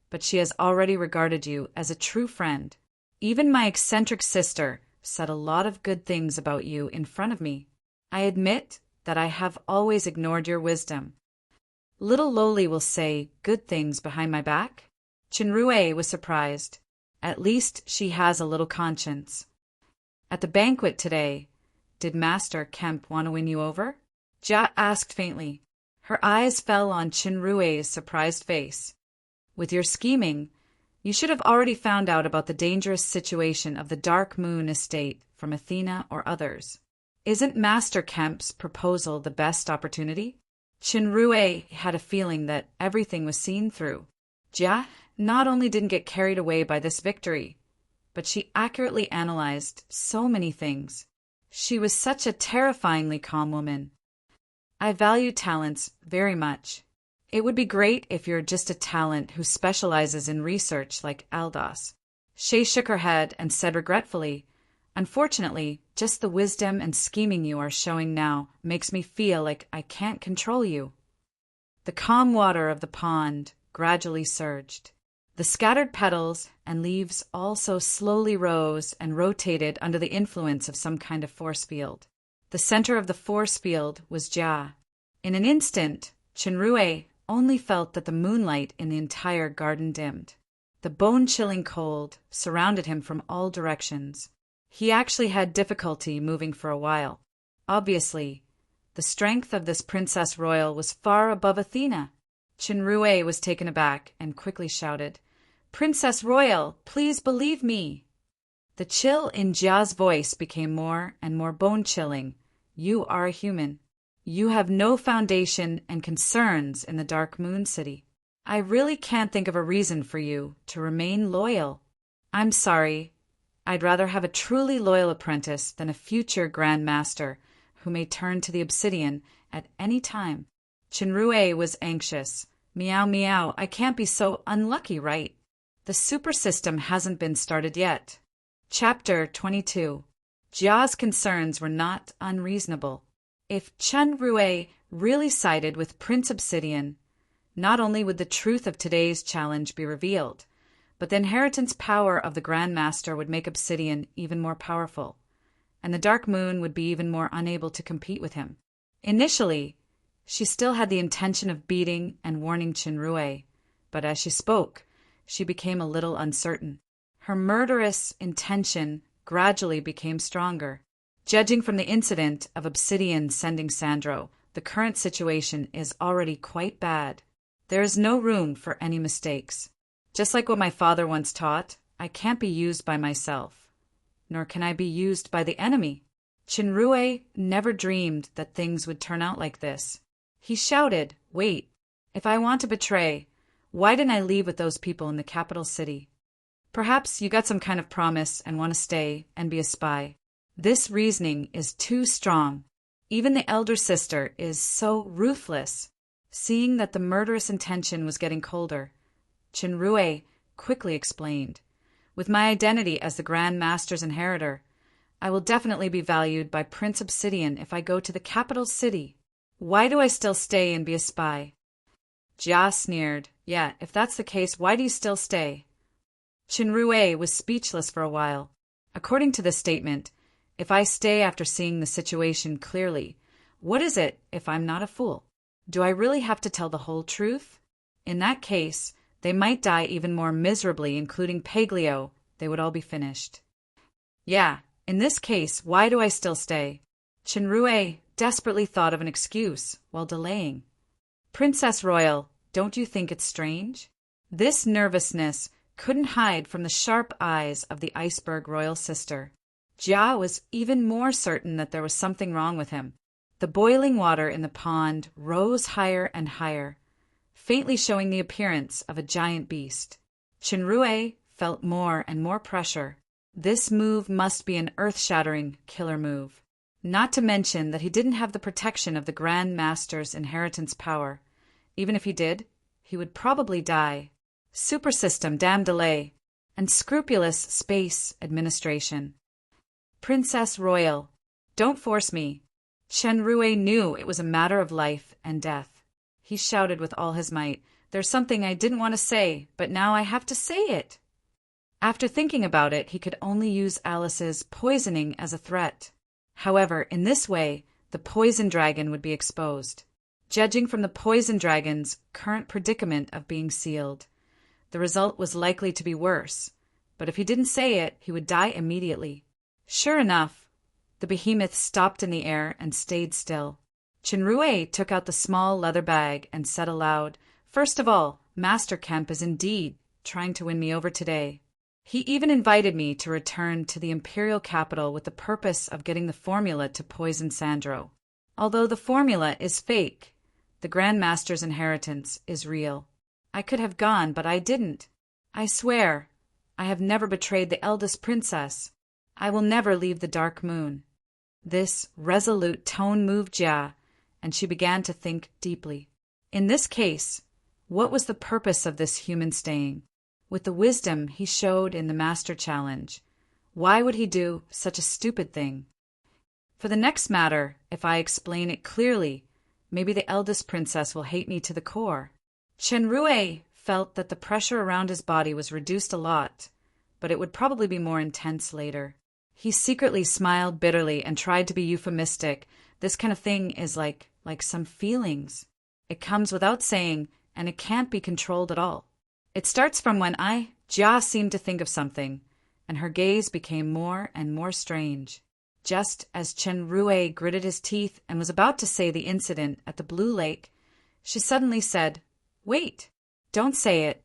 but she has already regarded you as a true friend. Even my eccentric sister said a lot of good things about you in front of me. I admit that I have always ignored your wisdom. Little Loli will say good things behind my back?" Chenrue was surprised. At least she has a little conscience. "At the banquet today, did Master Kemp want to win you over?" Jia asked faintly. Her eyes fell on Chenrue's surprised face. "With your scheming, you should have already found out about the dangerous situation of the Dark Moon estate from Athena or others. Isn't Master Kemp's proposal the best opportunity?" Chenrue had a feeling that everything was seen through. Jia not only didn't get carried away by this victory, but she accurately analyzed so many things. She was such a terrifyingly calm woman. "I value talents very much. It would be great if you're just a talent who specializes in research like Aldos." Shay shook her head and said regretfully, "Unfortunately, just the wisdom and scheming you are showing now makes me feel like I can't control you." The calm water of the pond gradually surged. The scattered petals and leaves also slowly rose and rotated under the influence of some kind of force field. The center of the force field was Jia. In an instant, Chenrue only felt that the moonlight in the entire garden dimmed. The bone-chilling cold surrounded him from all directions. He actually had difficulty moving for a while. Obviously, the strength of this Princess Royal was far above Athena. Chenrue was taken aback and quickly shouted, "Princess Royal, please believe me." The chill in Jia's voice became more and more bone-chilling. "You are a human. You have no foundation and concerns in the Dark Moon City. I really can't think of a reason for you to remain loyal. I'm sorry. I'd rather have a truly loyal apprentice than a future Grand Master who may turn to the obsidian at any time." Chenrue was anxious. "Meow meow, I can't be so unlucky, right? The super system hasn't been started yet." Chapter 22. Jia's concerns were not unreasonable. If Chenrue really sided with Prince Obsidian, not only would the truth of today's challenge be revealed, but the inheritance power of the Grand Master would make Obsidian even more powerful, and the Dark Moon would be even more unable to compete with him. Initially, She still had the intention of beating and warning Chenrue, but as she spoke, she became a little uncertain. Her murderous intention gradually became stronger. Judging from the incident of Obsidian sending Sandro, the current situation is already quite bad. There is no room for any mistakes. Just like what my father once taught, I can't be used by myself, nor can I be used by the enemy. Chenrue never dreamed that things would turn out like this. He shouted, "Wait, if I want to betray, why didn't I leave with those people in the capital city? Perhaps you got some kind of promise and want to stay and be a spy. This reasoning is too strong. Even the elder sister is so ruthless." Seeing that the murderous intention was getting colder, Chenrue quickly explained, "With my identity as the Grand Master's inheritor, I will definitely be valued by Prince Obsidian if I go to the capital city. Why do I still stay and be a spy?" Jia sneered. "Yeah, if that's the case, why do you still stay?" Chenrue was speechless for a while. According to this statement, if I stay after seeing the situation clearly, what is it if I'm not a fool? Do I really have to tell the whole truth? In that case, they might die even more miserably, including Paglio. They would all be finished. Yeah, in this case, why do I still stay? Chenrue desperately thought of an excuse while delaying. "Princess Royal, don't you think it's strange?" This nervousness couldn't hide from the sharp eyes of the iceberg royal sister. Jia was even more certain that there was something wrong with him. The boiling water in the pond rose higher and higher, faintly showing the appearance of a giant beast. Chenrue felt more and more pressure. This move must be an earth-shattering killer move. Not to mention that he didn't have the protection of the Grand Master's inheritance power. Even if he did, he would probably die. Super system damn delay, and scrupulous space administration. "Princess Royal, don't force me." Chenrue knew it was a matter of life and death. He shouted with all his might, "There's something I didn't want to say, but now I have to say it." After thinking about it, he could only use Alice's poisoning as a threat. However, in this way, the poison dragon would be exposed. Judging from the poison dragon's current predicament of being sealed, the result was likely to be worse, but if he didn't say it, he would die immediately. Sure enough, the behemoth stopped in the air and stayed still. Chenrue took out the small leather bag and said aloud, "First of all, Master Kemp is indeed trying to win me over today. He even invited me to return to the imperial capital with the purpose of getting the formula to poison Sandro. Although the formula is fake, the Grand Master's inheritance is real. I could have gone, but I didn't. I swear, I have never betrayed the eldest princess. I will never leave the Dark Moon." This resolute tone moved Jia, and she began to think deeply. In this case, what was the purpose of this human staying? With the wisdom he showed in the Master Challenge, why would he do such a stupid thing? For the next matter, if I explain it clearly, maybe the eldest princess will hate me to the core. Chenrue felt that the pressure around his body was reduced a lot, but it would probably be more intense later. He secretly smiled bitterly and tried to be euphemistic. This kind of thing is like some feelings. It comes without saying, and it can't be controlled at all. It starts from when Jia seemed to think of something, and her gaze became more and more strange. Just as Chenrue gritted his teeth and was about to say the incident at the Blue Lake, she suddenly said, "Wait, don't say it."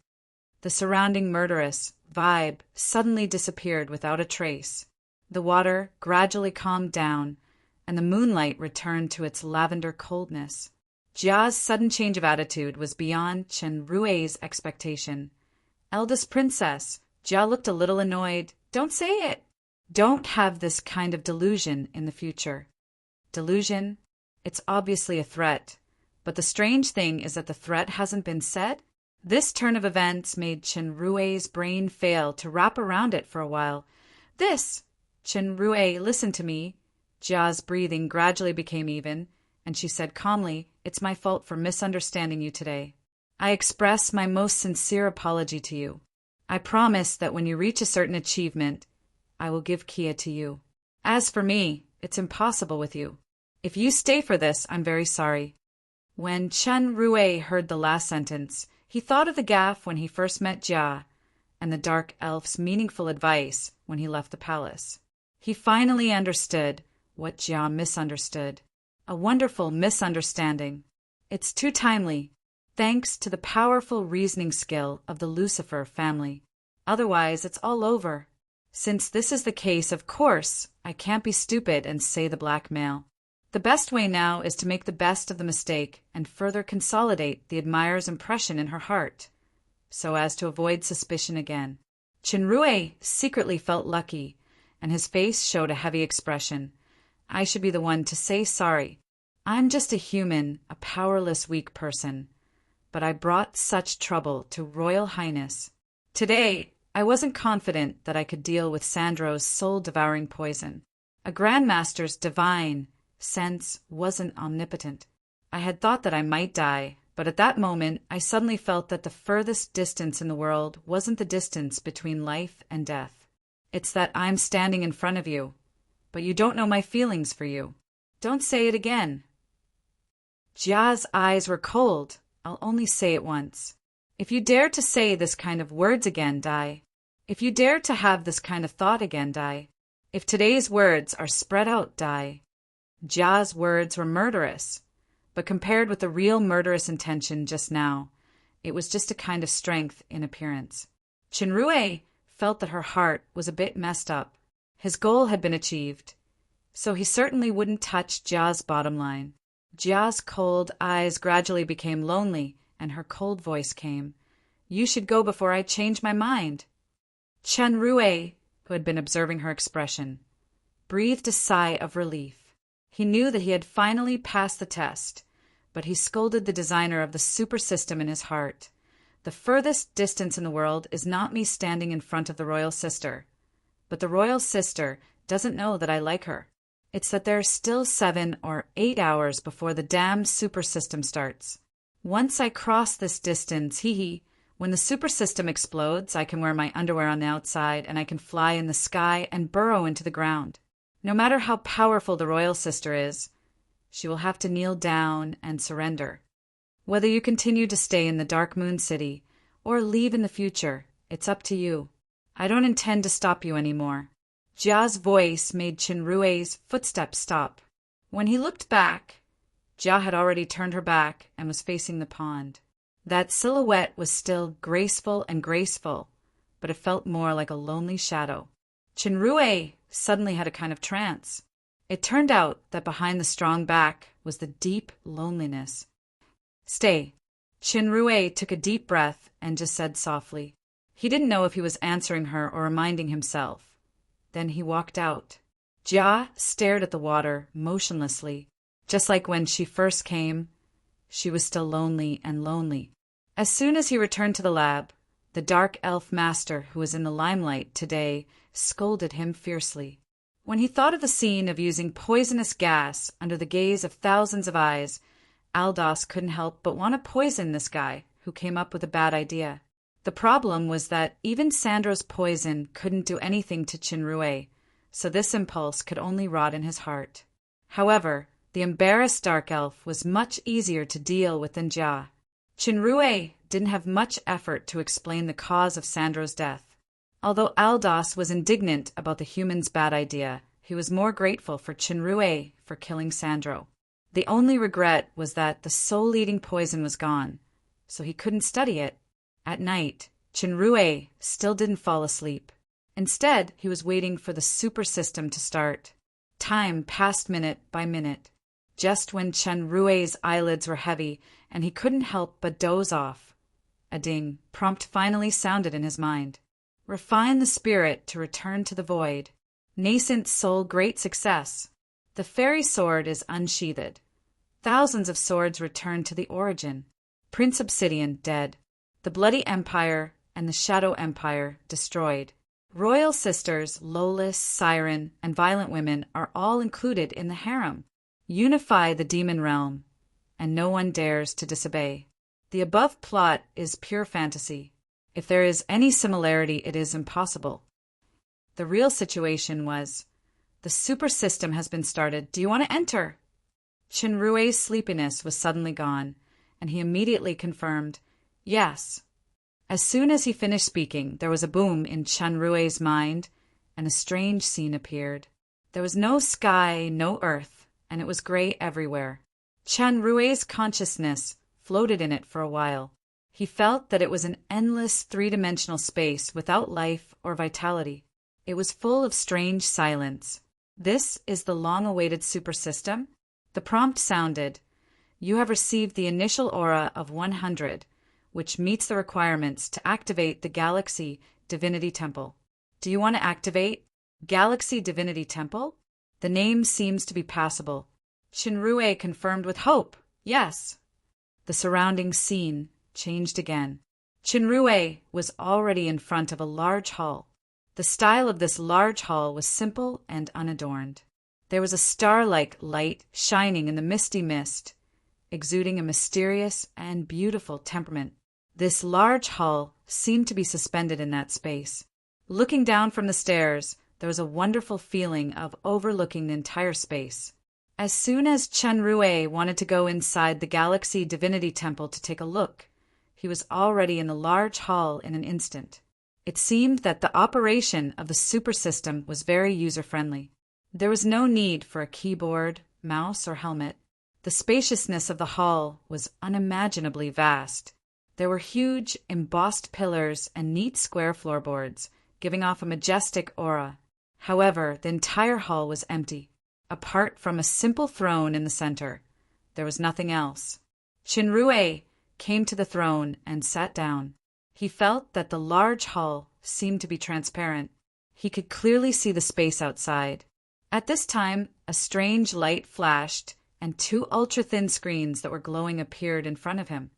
The surrounding murderous vibe suddenly disappeared without a trace. The water gradually calmed down, and the moonlight returned to its lavender coldness. Jia's sudden change of attitude was beyond Chenrue's expectation. "Eldest princess," Jia looked a little annoyed. "Don't say it. Don't have this kind of delusion in the future." Delusion? It's obviously a threat. But the strange thing is that the threat hasn't been said. This turn of events made Chenrue's brain fail to wrap around it for a while. Chenrue, listen to me." Jia's breathing gradually became even, and she said calmly, "It's my fault for misunderstanding you today. I express my most sincere apology to you. I promise that when you reach a certain achievement, I will give Kia to you. As for me, it's impossible with you. If you stay for this, I'm very sorry. When Chen Rui heard the last sentence, he thought of the gaffe when he first met Jia, and the dark elf's meaningful advice when he left the palace. He finally understood what Jia misunderstood. A wonderful misunderstanding. It's too timely, thanks to the powerful reasoning skill of the Lucifer family. Otherwise, it's all over. Since this is the case, of course, I can't be stupid and say the blackmail. The best way now is to make the best of the mistake and further consolidate the admirer's impression in her heart, so as to avoid suspicion again. Chenrue secretly felt lucky, and his face showed a heavy expression. I should be the one to say sorry. I'm just a human, a powerless, weak person. But I brought such trouble to Royal Highness. Today, I wasn't confident that I could deal with Sandro's soul-devouring poison. A Grandmaster's divine sense wasn't omnipotent. I had thought that I might die, but at that moment I suddenly felt that the furthest distance in the world wasn't the distance between life and death. It's that I'm standing in front of you, but you don't know my feelings for you. Don't say it again. Jia's eyes were cold. I'll only say it once. If you dare to say this kind of words again, die. If you dare to have this kind of thought again, die. If today's words are spread out, die. Jia's words were murderous, but compared with the real murderous intention just now, it was just a kind of strength in appearance. Chenrue felt that her heart was a bit messed up. His goal had been achieved, so he certainly wouldn't touch Jia's bottom line. Jia's cold eyes gradually became lonely, and her cold voice came. You should go before I change my mind. Chenrue, who had been observing her expression, breathed a sigh of relief. He knew that he had finally passed the test, but he scolded the designer of the super system in his heart. The furthest distance in the world is not me standing in front of the royal sister, but the royal sister doesn't know that I like her. It's that there's still 7 or 8 hours before the damned super system starts. Once I cross this distance, when the super system explodes, I can wear my underwear on the outside and I can fly in the sky and burrow into the ground. No matter how powerful the royal sister is, she will have to kneel down and surrender. Whether you continue to stay in the Dark Moon City or leave in the future, it's up to you. I don't intend to stop you anymore. Jia's voice made Chenrue's footsteps stop. When he looked back, Jia had already turned her back and was facing the pond. That silhouette was still graceful, but it felt more like a lonely shadow. Chenrue suddenly had a kind of trance. It turned out that behind the strong back was the deep loneliness. Stay. Chenrue took a deep breath and just said softly. He didn't know if he was answering her or reminding himself. Then he walked out. Jia stared at the water motionlessly. Just like when she first came, she was still lonely and lonely. As soon as he returned to the lab, the dark elf master who was in the limelight today scolded him fiercely. When he thought of the scene of using poisonous gas under the gaze of thousands of eyes, Aldos couldn't help but want to poison this guy who came up with a bad idea. The problem was that even Sandro's poison couldn't do anything to Chenrue, so this impulse could only rot in his heart. However, the embarrassed dark elf was much easier to deal with than Jia. Chenrue didn't have much effort to explain the cause of Sandro's death. Although Aldos was indignant about the human's bad idea, he was more grateful for Chenrue for killing Sandro. The only regret was that the soul-eating poison was gone, so he couldn't study it. At night, Chenrue still didn't fall asleep. Instead, he was waiting for the super system to start. Time passed minute by minute. Just when Chenrue's eyelids were heavy and he couldn't help but doze off, a ding prompt finally sounded in his mind. Refine the spirit to return to the void. Nascent soul great success. The fairy sword is unsheathed. Thousands of swords return to the origin. Prince Obsidian dead. The Bloody Empire and the Shadow Empire destroyed. Royal sisters, Lolis, Siren, and violent women are all included in the harem. Unify the demon realm, and no one dares to disobey. The above plot is pure fantasy. If there is any similarity, it is impossible. The real situation was, the super system has been started. Do you want to enter? Chenrue's sleepiness was suddenly gone, and he immediately confirmed, "Yes." As soon as he finished speaking, there was a boom in Chenrue's mind, and a strange scene appeared. There was no sky, no earth, and it was gray everywhere. Chenrue's consciousness floated in it for a while. He felt that it was an endless three-dimensional space without life or vitality. It was full of strange silence. "This is the long-awaited super system?" The prompt sounded, "You have received the initial aura of 100, which meets the requirements to activate the Galaxy Divinity Temple. Do you want to activate Galaxy Divinity Temple? The name seems to be passable." Chenrue confirmed with hope, "Yes." The surrounding scene changed again. Chenrue was already in front of a large hall. The style of this large hall was simple and unadorned. There was a star-like light shining in the misty mist, exuding a mysterious and beautiful temperament. This large hall seemed to be suspended in that space. Looking down from the stairs, there was a wonderful feeling of overlooking the entire space. As soon as Chenrue wanted to go inside the Galaxy Divinity Temple to take a look, he was already in the large hall in an instant. It seemed that the operation of the super system was very user-friendly. There was no need for a keyboard, mouse, or helmet. The spaciousness of the hall was unimaginably vast. There were huge, embossed pillars and neat square floorboards, giving off a majestic aura. However, the entire hall was empty. Apart from a simple throne in the center, there was nothing else. Chenrue came to the throne and sat down. He felt that the large hall seemed to be transparent. He could clearly see the space outside. At this time, a strange light flashed, and two ultra-thin screens that were glowing appeared in front of him.